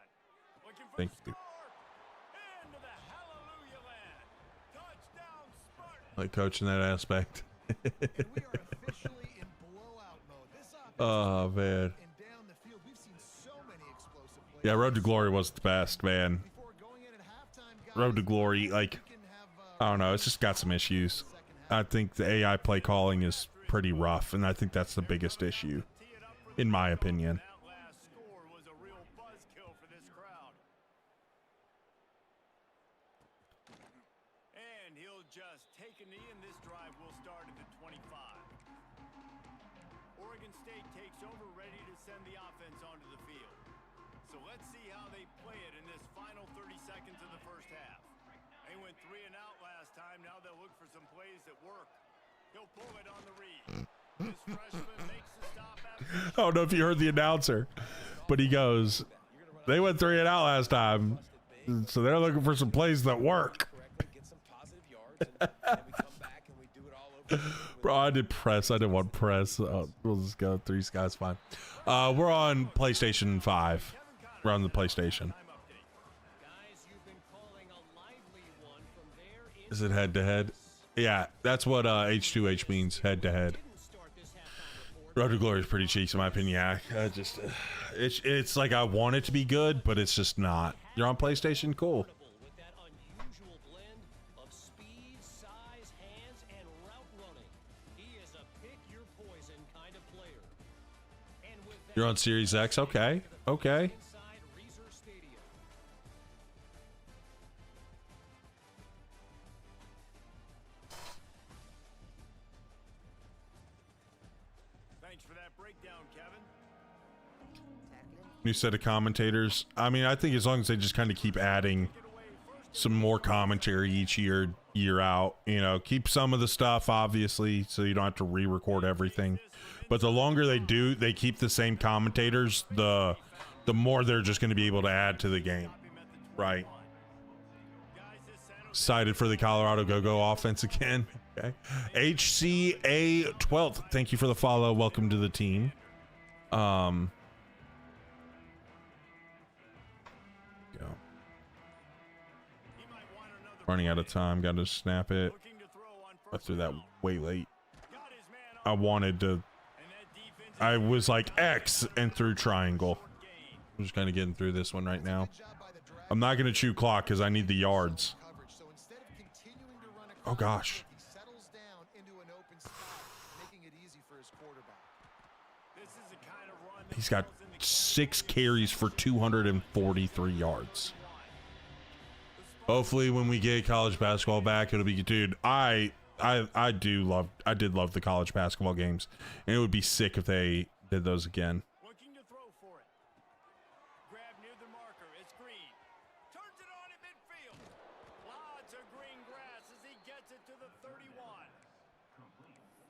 Looking for Thank the you. score. Into the hallelujah land. Touchdown Spartan. Like coaching that aspect. And we are officially in blowout mode. This offense Oh man. and down the field, we've seen so many explosive plays. Yeah, Road to Glory was the best, man. Before going in at halftime, guys, Road to Glory, like, we can have, I don't know, it's just got some issues. I think the AI play calling is pretty rough, and I think that's the biggest issue, in my opinion. That last score was a real buzzkill for this crowd. And he'll just take a knee, and this drive will start at the 25. Oregon State takes over, ready to send the offense onto the field. So let's see how they play it in this final 30 seconds of the first half. They went 3 and out last time. Now they'll look for some plays that work. He'll pull it on the read. This freshman makes the stop after I don't know if you heard the announcer, but he goes, they went 3 and out last time, so they're looking for some plays that work. Get some positive yards, and we come back and we do it all over again with Bro, I did press. I didn't want press. We'll just go 3 skies, fine. We're on PlayStation 5. We're on the PlayStation. Guys, you've been calling a lively one from there in Is it head to head? Yeah, that's what H2H means, head to head. didn't start this halftime report. Road to Glory is pretty cheeks in my opinion. Yeah, it's like I want it to be good, but it's just not. You're on PlayStation, cool. With that unusual blend of speed, size, hands, and route running. He is a pick your poison kind of player. And with that, You're on Series X, okay, okay. inside Reser Stadium. Thanks for that breakdown, Kevin. New set of commentators. I mean, I think as long as they just kind of keep adding some more commentary each year out, you know, keep some of the stuff obviously so you don't have to re-record everything. But the longer they do, they keep the same commentators, the more they're just going to be able to add to the game. Right. Excited for the Colorado Go-Go offense again. Okay. HCA 12th. Thank you for the follow. Welcome to the team. Go. Running out of time. Got to snap it. I threw that way late. I wanted to. I was like X and threw triangle. I'm just kind of getting through this one right now. I'm not going to chew clock because I need the yards. Oh gosh. He's got 6 carries for 243 yards. Hopefully when we get college basketball back, it'll be, dude, I did love the college basketball games, and it would be sick if they did those again. Looking to throw for it. Grab near the marker. It's Green. Turns it on at midfield. Lots of green grass as he gets it to the 31.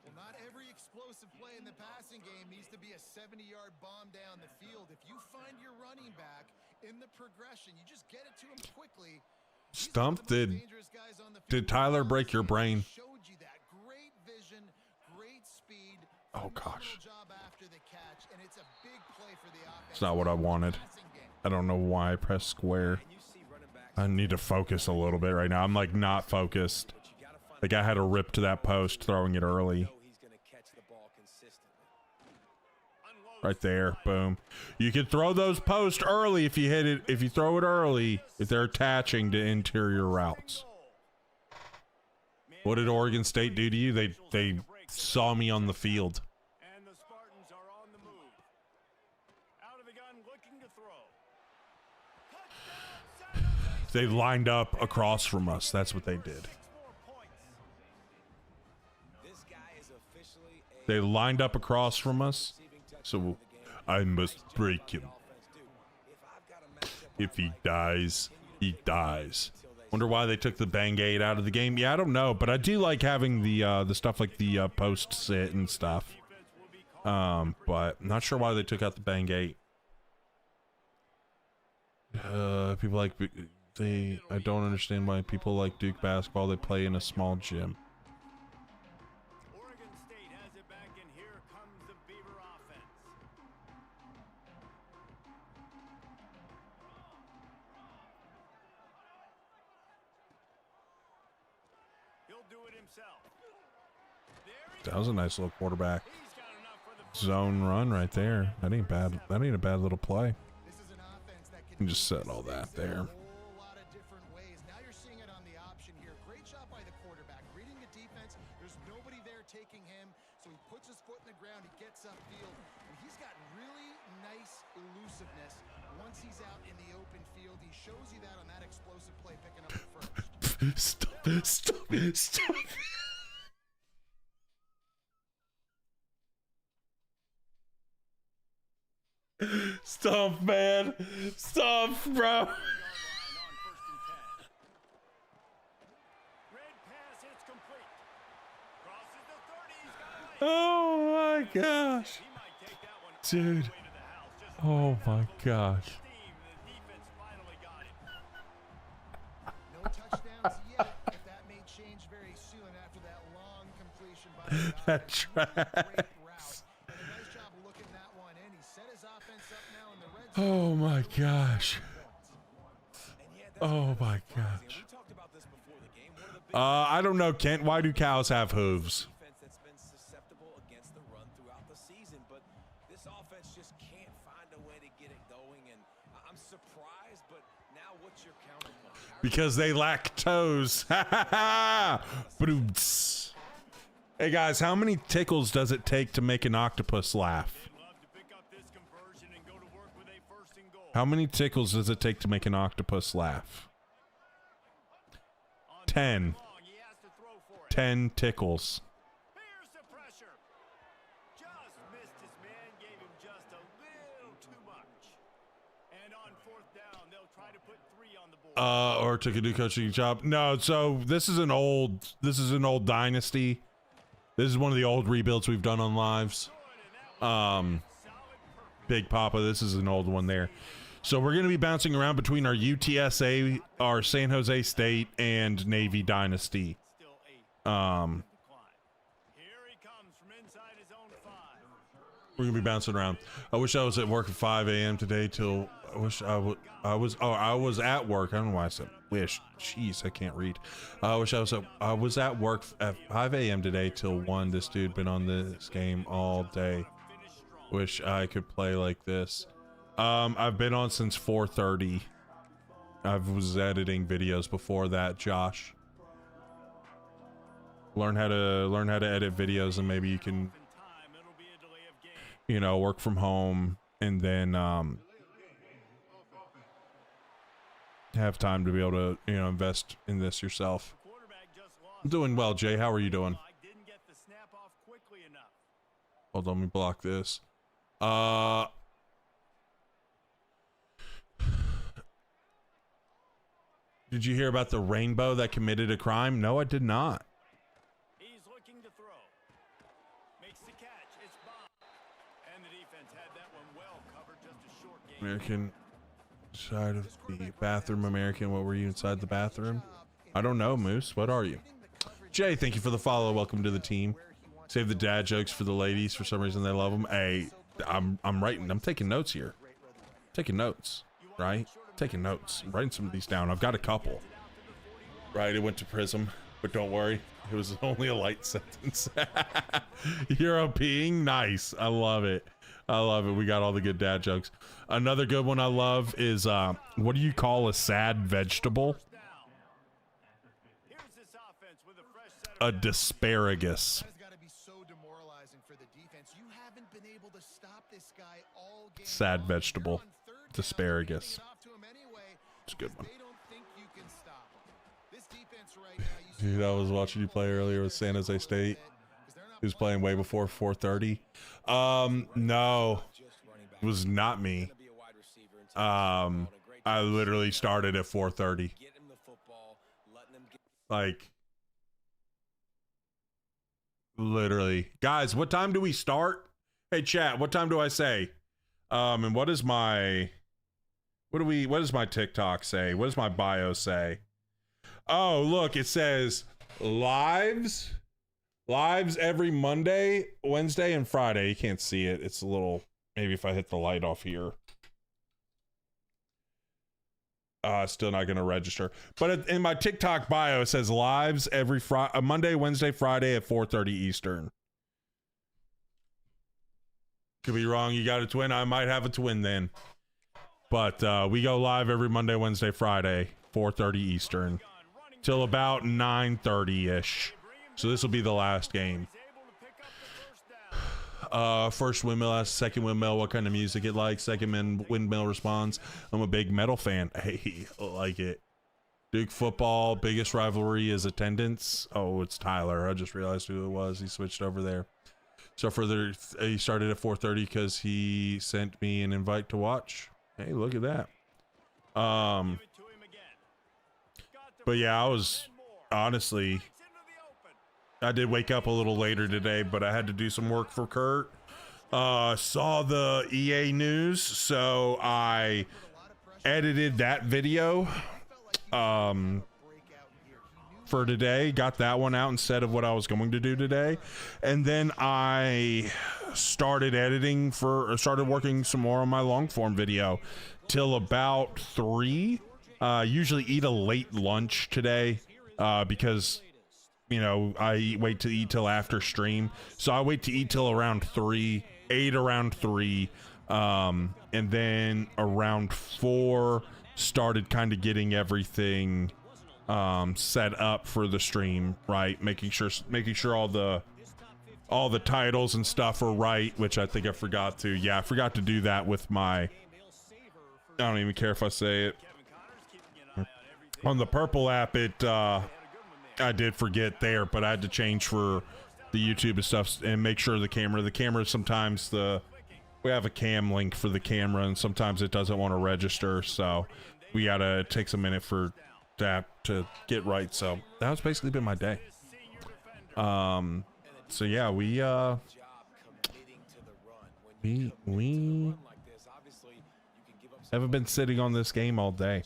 Well, not every explosive play in the passing game needs to be a 70-yard bomb down the field. If you find your running back in the progression, you just get it to him quickly. Stump, did Tyler break your brain? Showed you that great vision, great speed. Oh gosh. Job after the catch, and it's a big play for the offense. It's not what I wanted. I don't know why I pressed square. I need to focus a little bit right now. I'm like not focused. The guy had a rip to that post, throwing it early. Right there, boom. You can throw those posts early if you hit it. If you throw it early, if they're attaching to interior routes. What did Oregon State do to you? They saw me on the field. And the Spartans are on the move. Out of the gun, looking to throw. Touchdown, They lined up across from us. That's what they did. 6 more points. This guy is officially a They lined up across from us. So I must break him. If he dies, he dies. Wonder why they took the Bang-Aid out of the game. Yeah, I don't know, but I do like having the stuff like the post sit and stuff. But not sure why they took out the Bang-Aid. People like I don't understand why people like Duke basketball. They play in a small gym. Oregon State has it back, and here comes the Beaver offense. He'll do it himself. There he That was a nice little quarterback He's got enough for the zone run right there. That ain't bad. That ain't a bad little play. This is an offense that You can just set all that there. a whole lot of different ways. Now you're seeing it on the option here. Great job by the quarterback. Reading the defense. There's nobody there taking him, so he puts his foot in the ground. He gets upfield, and he's got really nice elusiveness. Once he's out in the open field, he shows you that on that explosive play, picking up the first. Stop. Stop, man. Stop, bro. line on 1st and 10. Red pass hits complete. Crosses the 30. He's got a lane. Oh my gosh. He might take that one all Dude. the way to the house. Just Oh my gosh. steam. The defense finally got it. No touchdowns yet, but that may change very soon after that long completion by the That offense. tracks. Great route. And a nice job of looking that one in. He set his offense up now in the red zone. Oh my gosh. And yeah, that's Oh my surprising. gosh. We talked about this before the game. One of the big I don't know, Kent. Why do cows have hooves? defense that's been susceptible against the run throughout the season, but this offense just can't find a way to get it going. And I'm surprised, but now what's your counterpoint? Because they lack toes. Brooms. Hey guys, how many tickles does it take to make an octopus laugh? Love to pick up this conversion and go to work with a 1st and goal. How many tickles does it take to make an octopus laugh? On 10. long, he has to throw for it. 10 tickles. Here's the pressure. Just missed his man, gave him just a little too much. And on 4th down, they'll try to put 3 on the board. Or took a new coaching job. No, so this is an old Dynasty. This is one of the old rebuilds we've done on lives. Big Papa, this is an old one there. So we're going to be bouncing around between our UTSA, our San Jose State, and Navy Dynasty. Still 8. Um, Decline. Here he comes from inside his own 5. we're going to be bouncing around. I wish I was at work at 5 a.m. today till I wish I was at work. I don't know why I said wish. Jeez, I can't read. I wish I was at work at 5 a.m. today till 1. This dude been on this game all day. Wish I could play like this. I've been on since 4:30. I was editing videos before that, Josh. Learn how to edit videos, and maybe you can, you know, work from home and then have time to be able to, you know, invest in this yourself. I'm doing well, Jay. How are you doing? Didn't get the snap off quickly enough. Hold on, let me block this. Did you hear about the rainbow that committed a crime? No, I did not. He's looking to throw. Makes the catch. It's Bob. And the defense had that one well covered. Just a short game. American side of the bathroom. American, what were you inside the bathroom? I don't know, Moose. What are you? Jay, thank you for the follow. Welcome to the team. Save the dad jokes for the ladies. For some reason, they love them. Hey, I'm writing. I'm taking notes here. Taking notes, right? Taking notes. I'm writing some of these down. I've got a couple. Right, it went to Prism. But don't worry, it was only a light sentence. Hero peeing, nice. I love it. I love it. We got all the good dad jokes. Another good one I love is what do you call a sad vegetable? A disparagus. That has got to be so demoralizing for the defense. You haven't been able to stop this guy all game Sad long. vegetable. You're on third down, Disparagus. handing it off to him anyway, It's a good one. they don't think you can stop him. This defense right now, you Dude, I was watching you play earlier with San Jose State. He was playing way before 4:30. No, it was not me. I literally started at 4:30. Like, literally. Guys, what time do we start? Hey, chat, what time do I say? And what does my TikTok say? What does my bio say? Oh, look, it says lives every Monday, Wednesday, and Friday. You can't see it. It's a little, maybe if I hit the light off here. Still not going to register. But in my TikTok bio, it says lives every Monday, Wednesday, Friday at 4:30 Eastern. Could be wrong. You got a twin. I might have a twin then. But we go live every Monday, Wednesday, Friday, 4:30 Eastern, till about 9:30-ish. So this will be the last game. First windmill asks second windmill what kind of music it likes. Second windmill responds, I'm a big metal fan. Hey, I like it. Duke football, biggest rivalry is attendance. Oh, it's Tyler. I just realized who it was. He switched over there. So further, he started at 4:30 because he sent me an invite to watch. Hey, look at that. But yeah, I was honestly, I did wake up a little later today, but I had to do some work for Kurt. Saw the EA news, so I edited that video for today. Got that one out instead of what I was going to do today. And then I started working some more on my long form video till about 3. Usually eat a late lunch today because, you know, I wait to eat till after stream. So I wait to eat till around 3, ate around 3. And then around 4 started kind of getting everything set up for the stream, right? Making sure all the titles and stuff are right, which I think I forgot to. Yeah, I forgot to do that with my, I don't even care if I say it. On the Purple app, I did forget there, but I had to change for the YouTube and stuff and make sure the camera sometimes we have a cam link for the camera and sometimes it doesn't want to register, so we gotta take a minute for that to get right. So that was basically been my day. So yeah, we haven't been sitting on this game all day.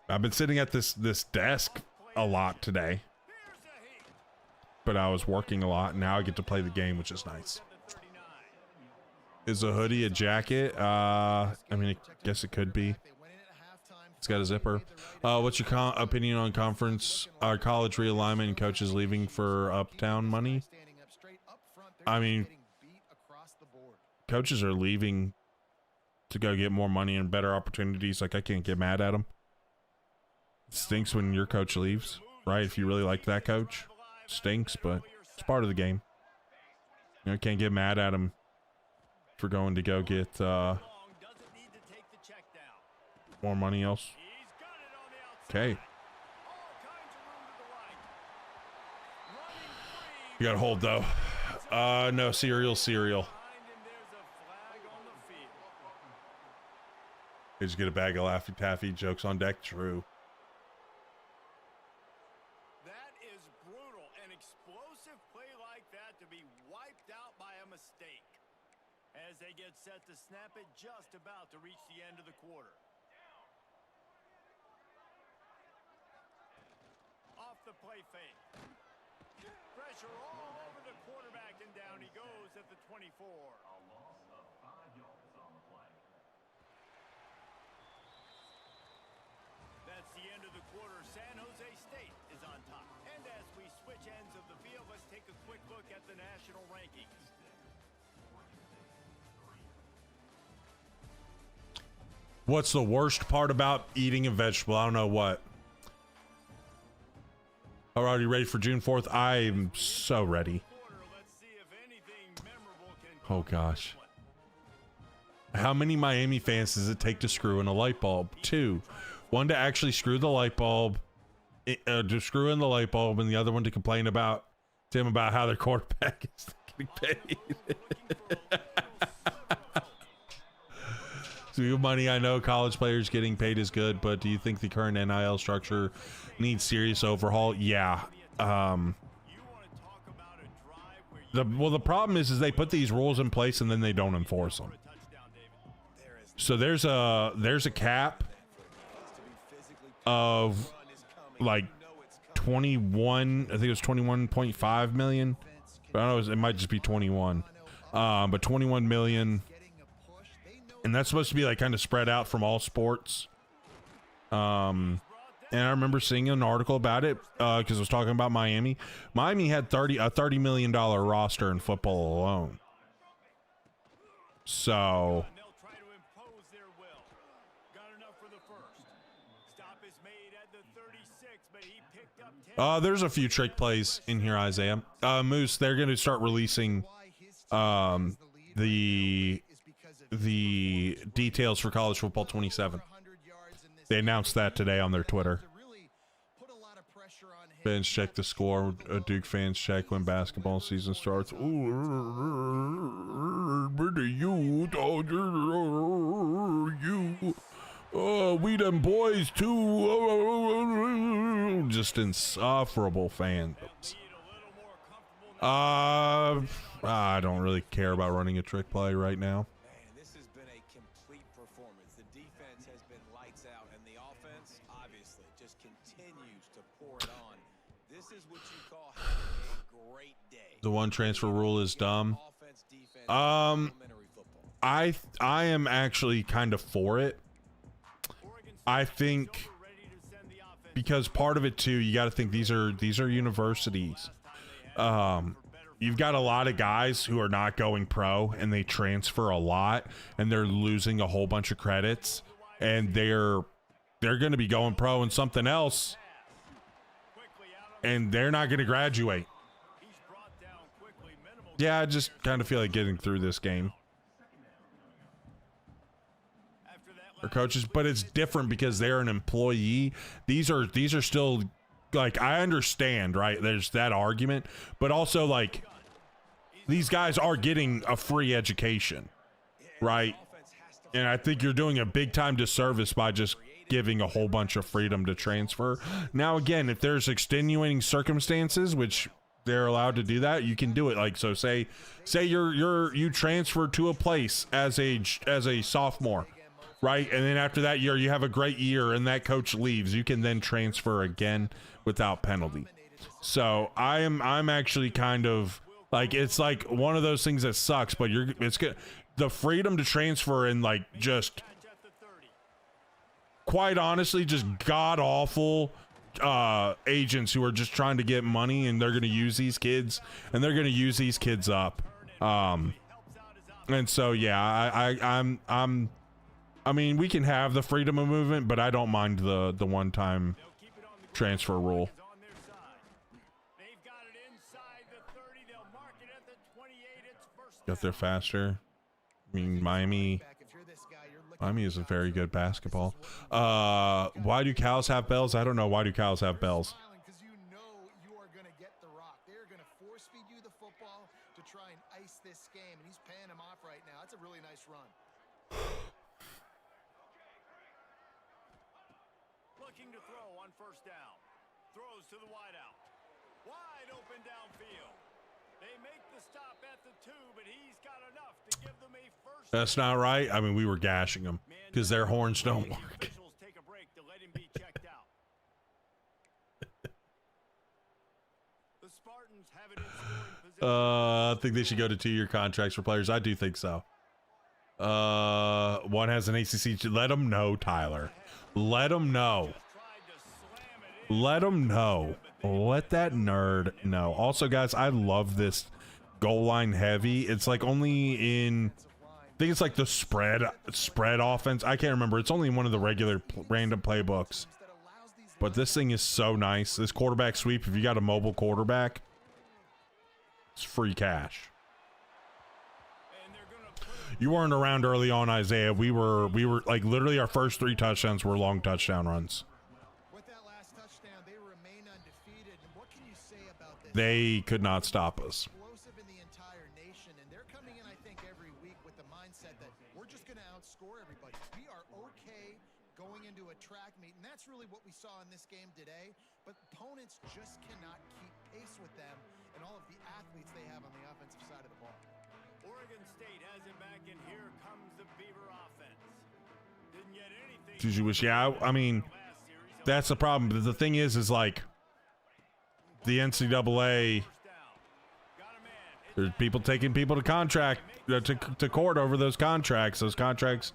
I've been sitting at this desk a lot today, but I was working a lot. Now I get to play the game, which is nice. Is a hoodie a jacket? I mean, I guess it could be. It's got a zipper. What's your opinion on college realignment and coaches leaving for uptown money? I mean, coaches are leaving to go get more money and better opportunities. Like, I can't get mad at them. It stinks when your coach leaves, right? If you really like that coach, stinks, but it's part of the game. You know, can't get mad at him for going to go get more money else. Okay. You got to hold though. No, cereal. They just get a bag of Laffy Taffy. Jokes on deck. True. That is brutal. An explosive play like that to be wiped out by a mistake. As they get set to snap it just about to reach the end of the quarter. Off the play fake. Pressure all over the quarterback, and down he goes at the 24. A loss of 5 yards on the play. That's the end of the quarter. San Jose State is on top. let's take a quick look at the national rankings. What's the worst part about eating a vegetable? I don't know what. Are you ready for June 4th? I'm so ready. Let's see if anything memorable can Oh gosh. How many Miami fans does it take to screw in a light bulb? 2. One to actually screw the light bulb, to screw in the light bulb, and the other one to complain about Tim about how their quarterback is getting paid. So money, I know college players getting paid is good, but do you think the current NIL structure needs serious overhaul? Yeah. The problem is they put these rules in place and then they don't enforce them. So there's a cap of like 21, I think it was 21.5 million. But I don't know, it might just be 21. But 21 million. And that's supposed to be like kind of spread out from all sports. And I remember seeing an article about it because I was talking about Miami. Miami had a $30 million roster in football alone. So there's a few trick plays in here, Isaiah. Moose, they're going to start releasing the details for college football 27. They announced that today on their Twitter. Fans check the score. Duke fans check when basketball season starts. Ooh, you, we them boys too. Just insufferable fans. I don't really care about running a trick play right now. Man, this has been a complete performance. The defense has been lights out, and the offense, obviously, just continues to pour it on. This is what you call having a great day. The one transfer rule is dumb. Offense, defense, complementary football. I am actually kind of for it. I think because part of it too, you got to think these are universities. You've got a lot of guys who are not going pro and they transfer a lot and they're losing a whole bunch of credits and they're going to be going pro in something else and they're not going to graduate. Yeah, I just kind of feel like getting through this game. Or coaches, but it's different because they're an employee. These are still, like, I understand, right? There's that argument, but also like these guys are getting a free education, right? And I think you're doing a big time disservice by just giving a whole bunch of freedom to transfer. Now, again, if there's extenuating circumstances, which they're allowed to do that, you can do it. Like, so say you transfer to a place as a sophomore, right? And then after that year, you have a great year and that coach leaves. You can then transfer again without penalty. So I'm actually kind of like, it's like one of those things that sucks, but it's good. The freedom to transfer and like just quite honestly, just god awful agents who are just trying to get money and they're going to use these kids and they're going to use these kids up. And so, yeah, I mean, we can have the freedom of movement, but I don't mind the one-time transfer rule. Got there faster. I mean, Miami is a very good basketball. Why do cows have bells? I don't know. Why do cows have bells? Because you know you are going to get the rock. They're going to force feed you the football to try and ice this game, and he's paying him off right now. That's a really nice run. Looking to throw on first down. Throws to the wideout. Wide open downfield. They make the stop at the 2, but he's got enough to give them a first. That's not right. I mean, we were gashing them because their horns don't work. Take a break to let him be checked out. The Spartans have it in scoring position. I think they should go to 2-year contracts for players. I do think so. One has an ACC. Let them know, Tyler. Let them know. Let them know. Let that nerd know. Also, guys, I love this goal line heavy. It's like only in, I think it's like the spread offense. I can't remember. It's only in one of the regular random playbooks. But this thing is so nice. This quarterback sweep, if you got a mobile quarterback, it's free cash. You weren't around early on, Isaiah. We were like literally our first 3 touchdowns were long touchdown runs. With that last touchdown, they remain undefeated. And what can you say about this? They could not stop us. Explosive in the entire nation, and they're coming in, I think, every week with the mindset that we're just going to outscore everybody. We are okay going into a track meet, and that's really what we saw in this game today. But opponents just cannot keep pace with them and all of the athletes they have on the offensive side of the ball. Oregon State has it back, and here comes the Beaver offense. Didn't get anything. Did you wish? Yeah, I mean, that's the problem. But the thing is like the NCAA. There's people taking people to contract to court over those contracts. Those contracts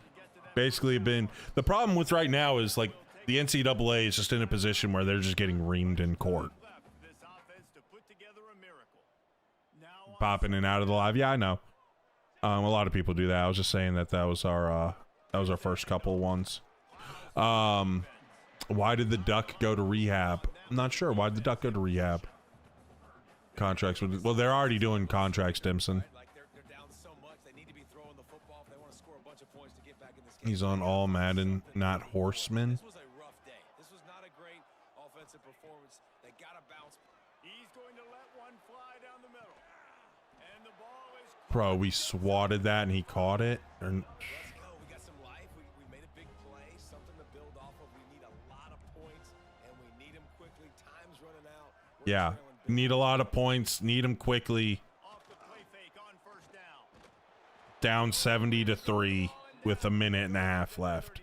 basically have been. The problem with right now is like the NCAA is just in a position where they're just getting reamed in court. Popping in and out of the live. Yeah, I know. A lot of people do that. I was just saying that was our first couple ones. Why did the Duck go to rehab? I'm not sure. Why did the Duck go to rehab? Contracts with, well, they're already doing contracts, Dimson. He's on all Madden, not Horseman. This was a rough day. This was not a great offensive performance. They got to bounce. He's going to let one fly down the middle. And the ball is Bro, we swatted that and he caught it. Let's go. We got some life. We made a big play, something to build off of. We need a lot of points, and we need them quickly. Time's running out. Yeah, need a lot of points. Need them quickly. off the play fake on first down. Down 70-3 with a minute and a half left.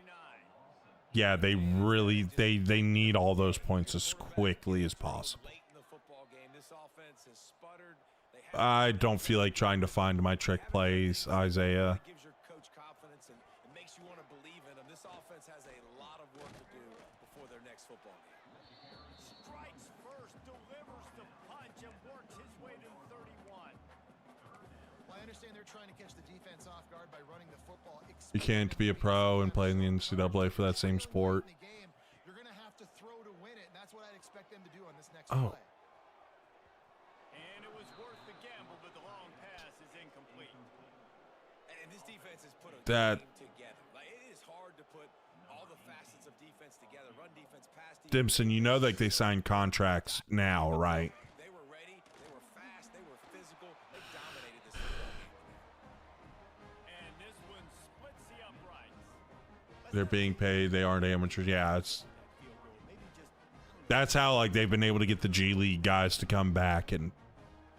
Yeah, they really they need all those points as quickly as possible. Late in the football game, this offense has sputtered. They have I don't feel like trying to find my trick plays, Isaiah. It gives your coach confidence and it makes you want to believe in them. This offense has a lot of work to do before their next football game. Strikes first, delivers the punch, and works his way to 31. Well, I understand they're trying to catch the defense off guard by running the football. You can't be a pro and play in the NCAA for that same sport. You're going to have to throw to win it, and that's what I'd expect them to do on this next Oh. play. And it was worth the gamble, but the long pass is incomplete. And this defense has put a That- game together. Like, it is hard to put all the facets of defense together. Run defense, pass defense. Dimson, you know like they signed contracts now, right? They were ready. They were fast. They were physical. They dominated this football game. And this one splits the uprights. They're being paid. They aren't amateurs. Yeah, that's how like they've been able to get the G League guys to come back and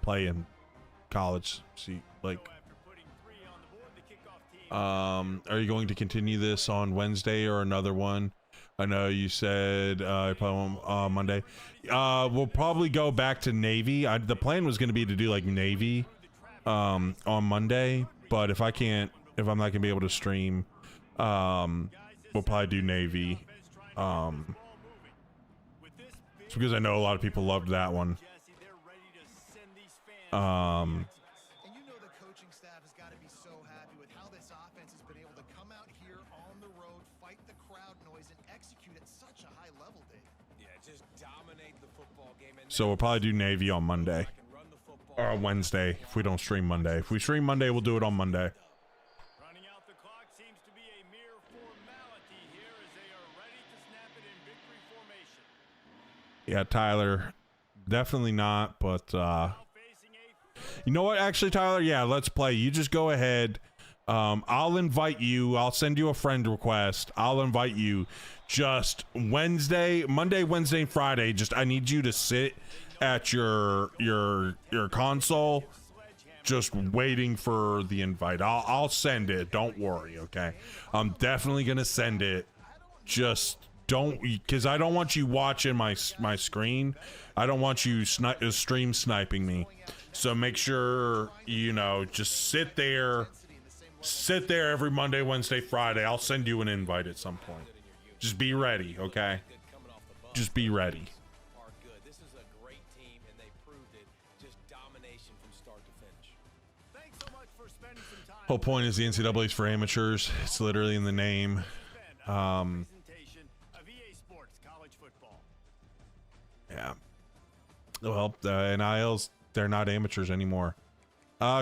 play in college. See, like, After putting 3 on the board, the kickoff team are you going to continue this on Wednesday or another one? I know you said probably on Monday. We'll probably go back to Navy. The plan was going to be to do like Navy on Monday, but if I'm not going to be able to stream, we'll probably do Navy. It's because I know a lot of people loved that one. Jesse, they're ready to send these fans. And you know the coaching staff has got to be so happy with how this offense has been able to come out here on the road, fight the crowd noise, and execute at such a high level, Dave. Yeah, just dominate the football game. And So we'll probably do Navy on Monday can run the football. or Wednesday if we don't stream Monday. If we stream Monday, we'll do it on Monday. Running out the clock seems to be a mere formality here as they are ready to snap it in victory formation. Yeah, Tyler, definitely not. But Now facing a you know what? Actually, Tyler, yeah, let's play. You just go ahead. I'll invite you. I'll send you a friend request. I'll invite you. Just Monday, Wednesday, and Friday. Just I need you to sit at your console, just waiting for the invite. I'll send it. Don't worry, okay? I'm definitely gonna send it. Just don't, because I don't want you watching my screen. I don't want you stream sniping me. So make sure just sit there every Monday, Wednesday, Friday. I'll send you an invite at some point. Just be ready, okay? Just be ready. Are good. This is a great spending some time. Whole point is the NCAA is for amateurs. It's literally in the name. Presentation of EA Sports College Football. Yeah. Well, NILs, they're not amateurs anymore.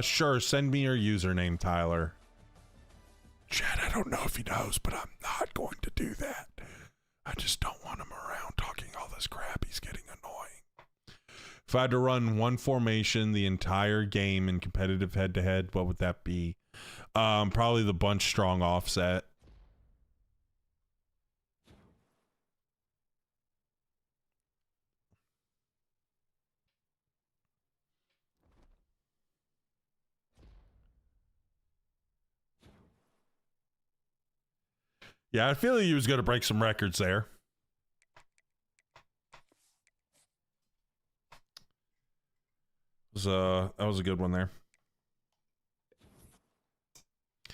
Sure, send me your username, Tyler. Chad, I don't know if he knows, but I'm not going to do that. I just don't want him around talking all this crap. He's getting annoying. If I had to run one formation the entire game in competitive head-to-head, what would that be? Probably the bunch strong offset. Yeah, I feel like he was going to break some records there. That was a good one there. It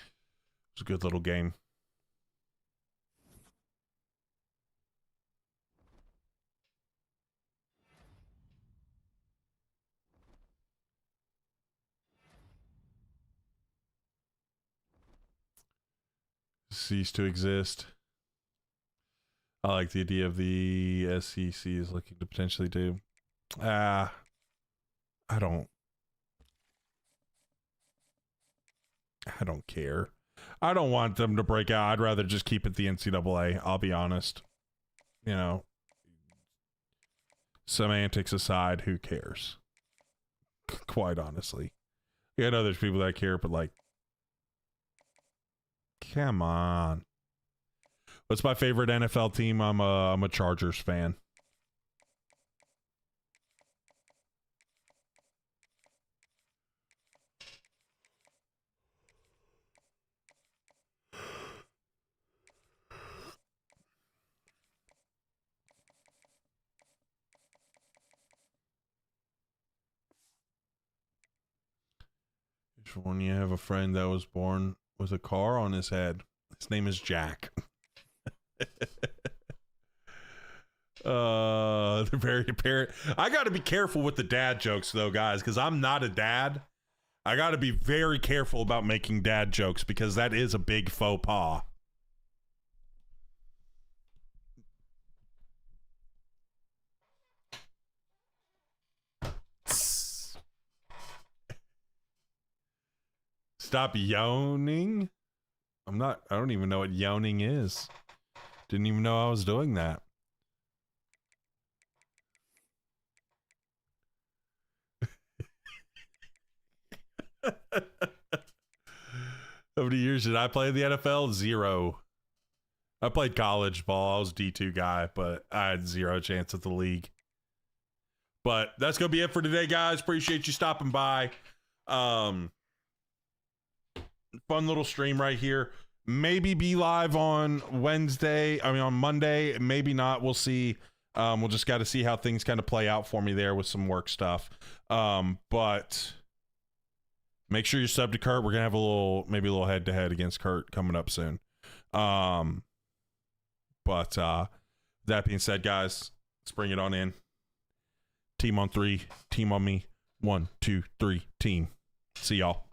was a good little game. Cease to exist. I like the idea of the SEC is looking to potentially do. I don't care. I don't want them to break out. I'd rather just keep it the NCAA. I'll be honest. You know, semantics aside, who cares? Quite honestly. Yeah, I know there's people that care, but like, come on. What's my favorite NFL team? I'm a Chargers fan. When you have a friend that was born with a car on his head, his name is Jack. They're very apparent. I got to be careful with the dad jokes though, guys, because I'm not a dad. I got to be very careful about making dad jokes because that is a big faux pas. Stop yawning. I don't even know what yawning is. Didn't even know I was doing that. How many years did I play in the NFL? 0. I played college ball. I was D2 guy, but I had 0 chance at the league. But that's going to be it for today, guys. Appreciate you stopping by. Fun little stream right here. Maybe be live on on Monday. Maybe not. We'll see. We'll just got to see how things kind of play out for me there with some work stuff. But make sure you're subbed to Kurt. We're going to have maybe a little head-to-head against Kurt coming up soon. But that being said, guys, let's bring it on in. Team on 3, team on me. 1, 2, 3, team. See y'all.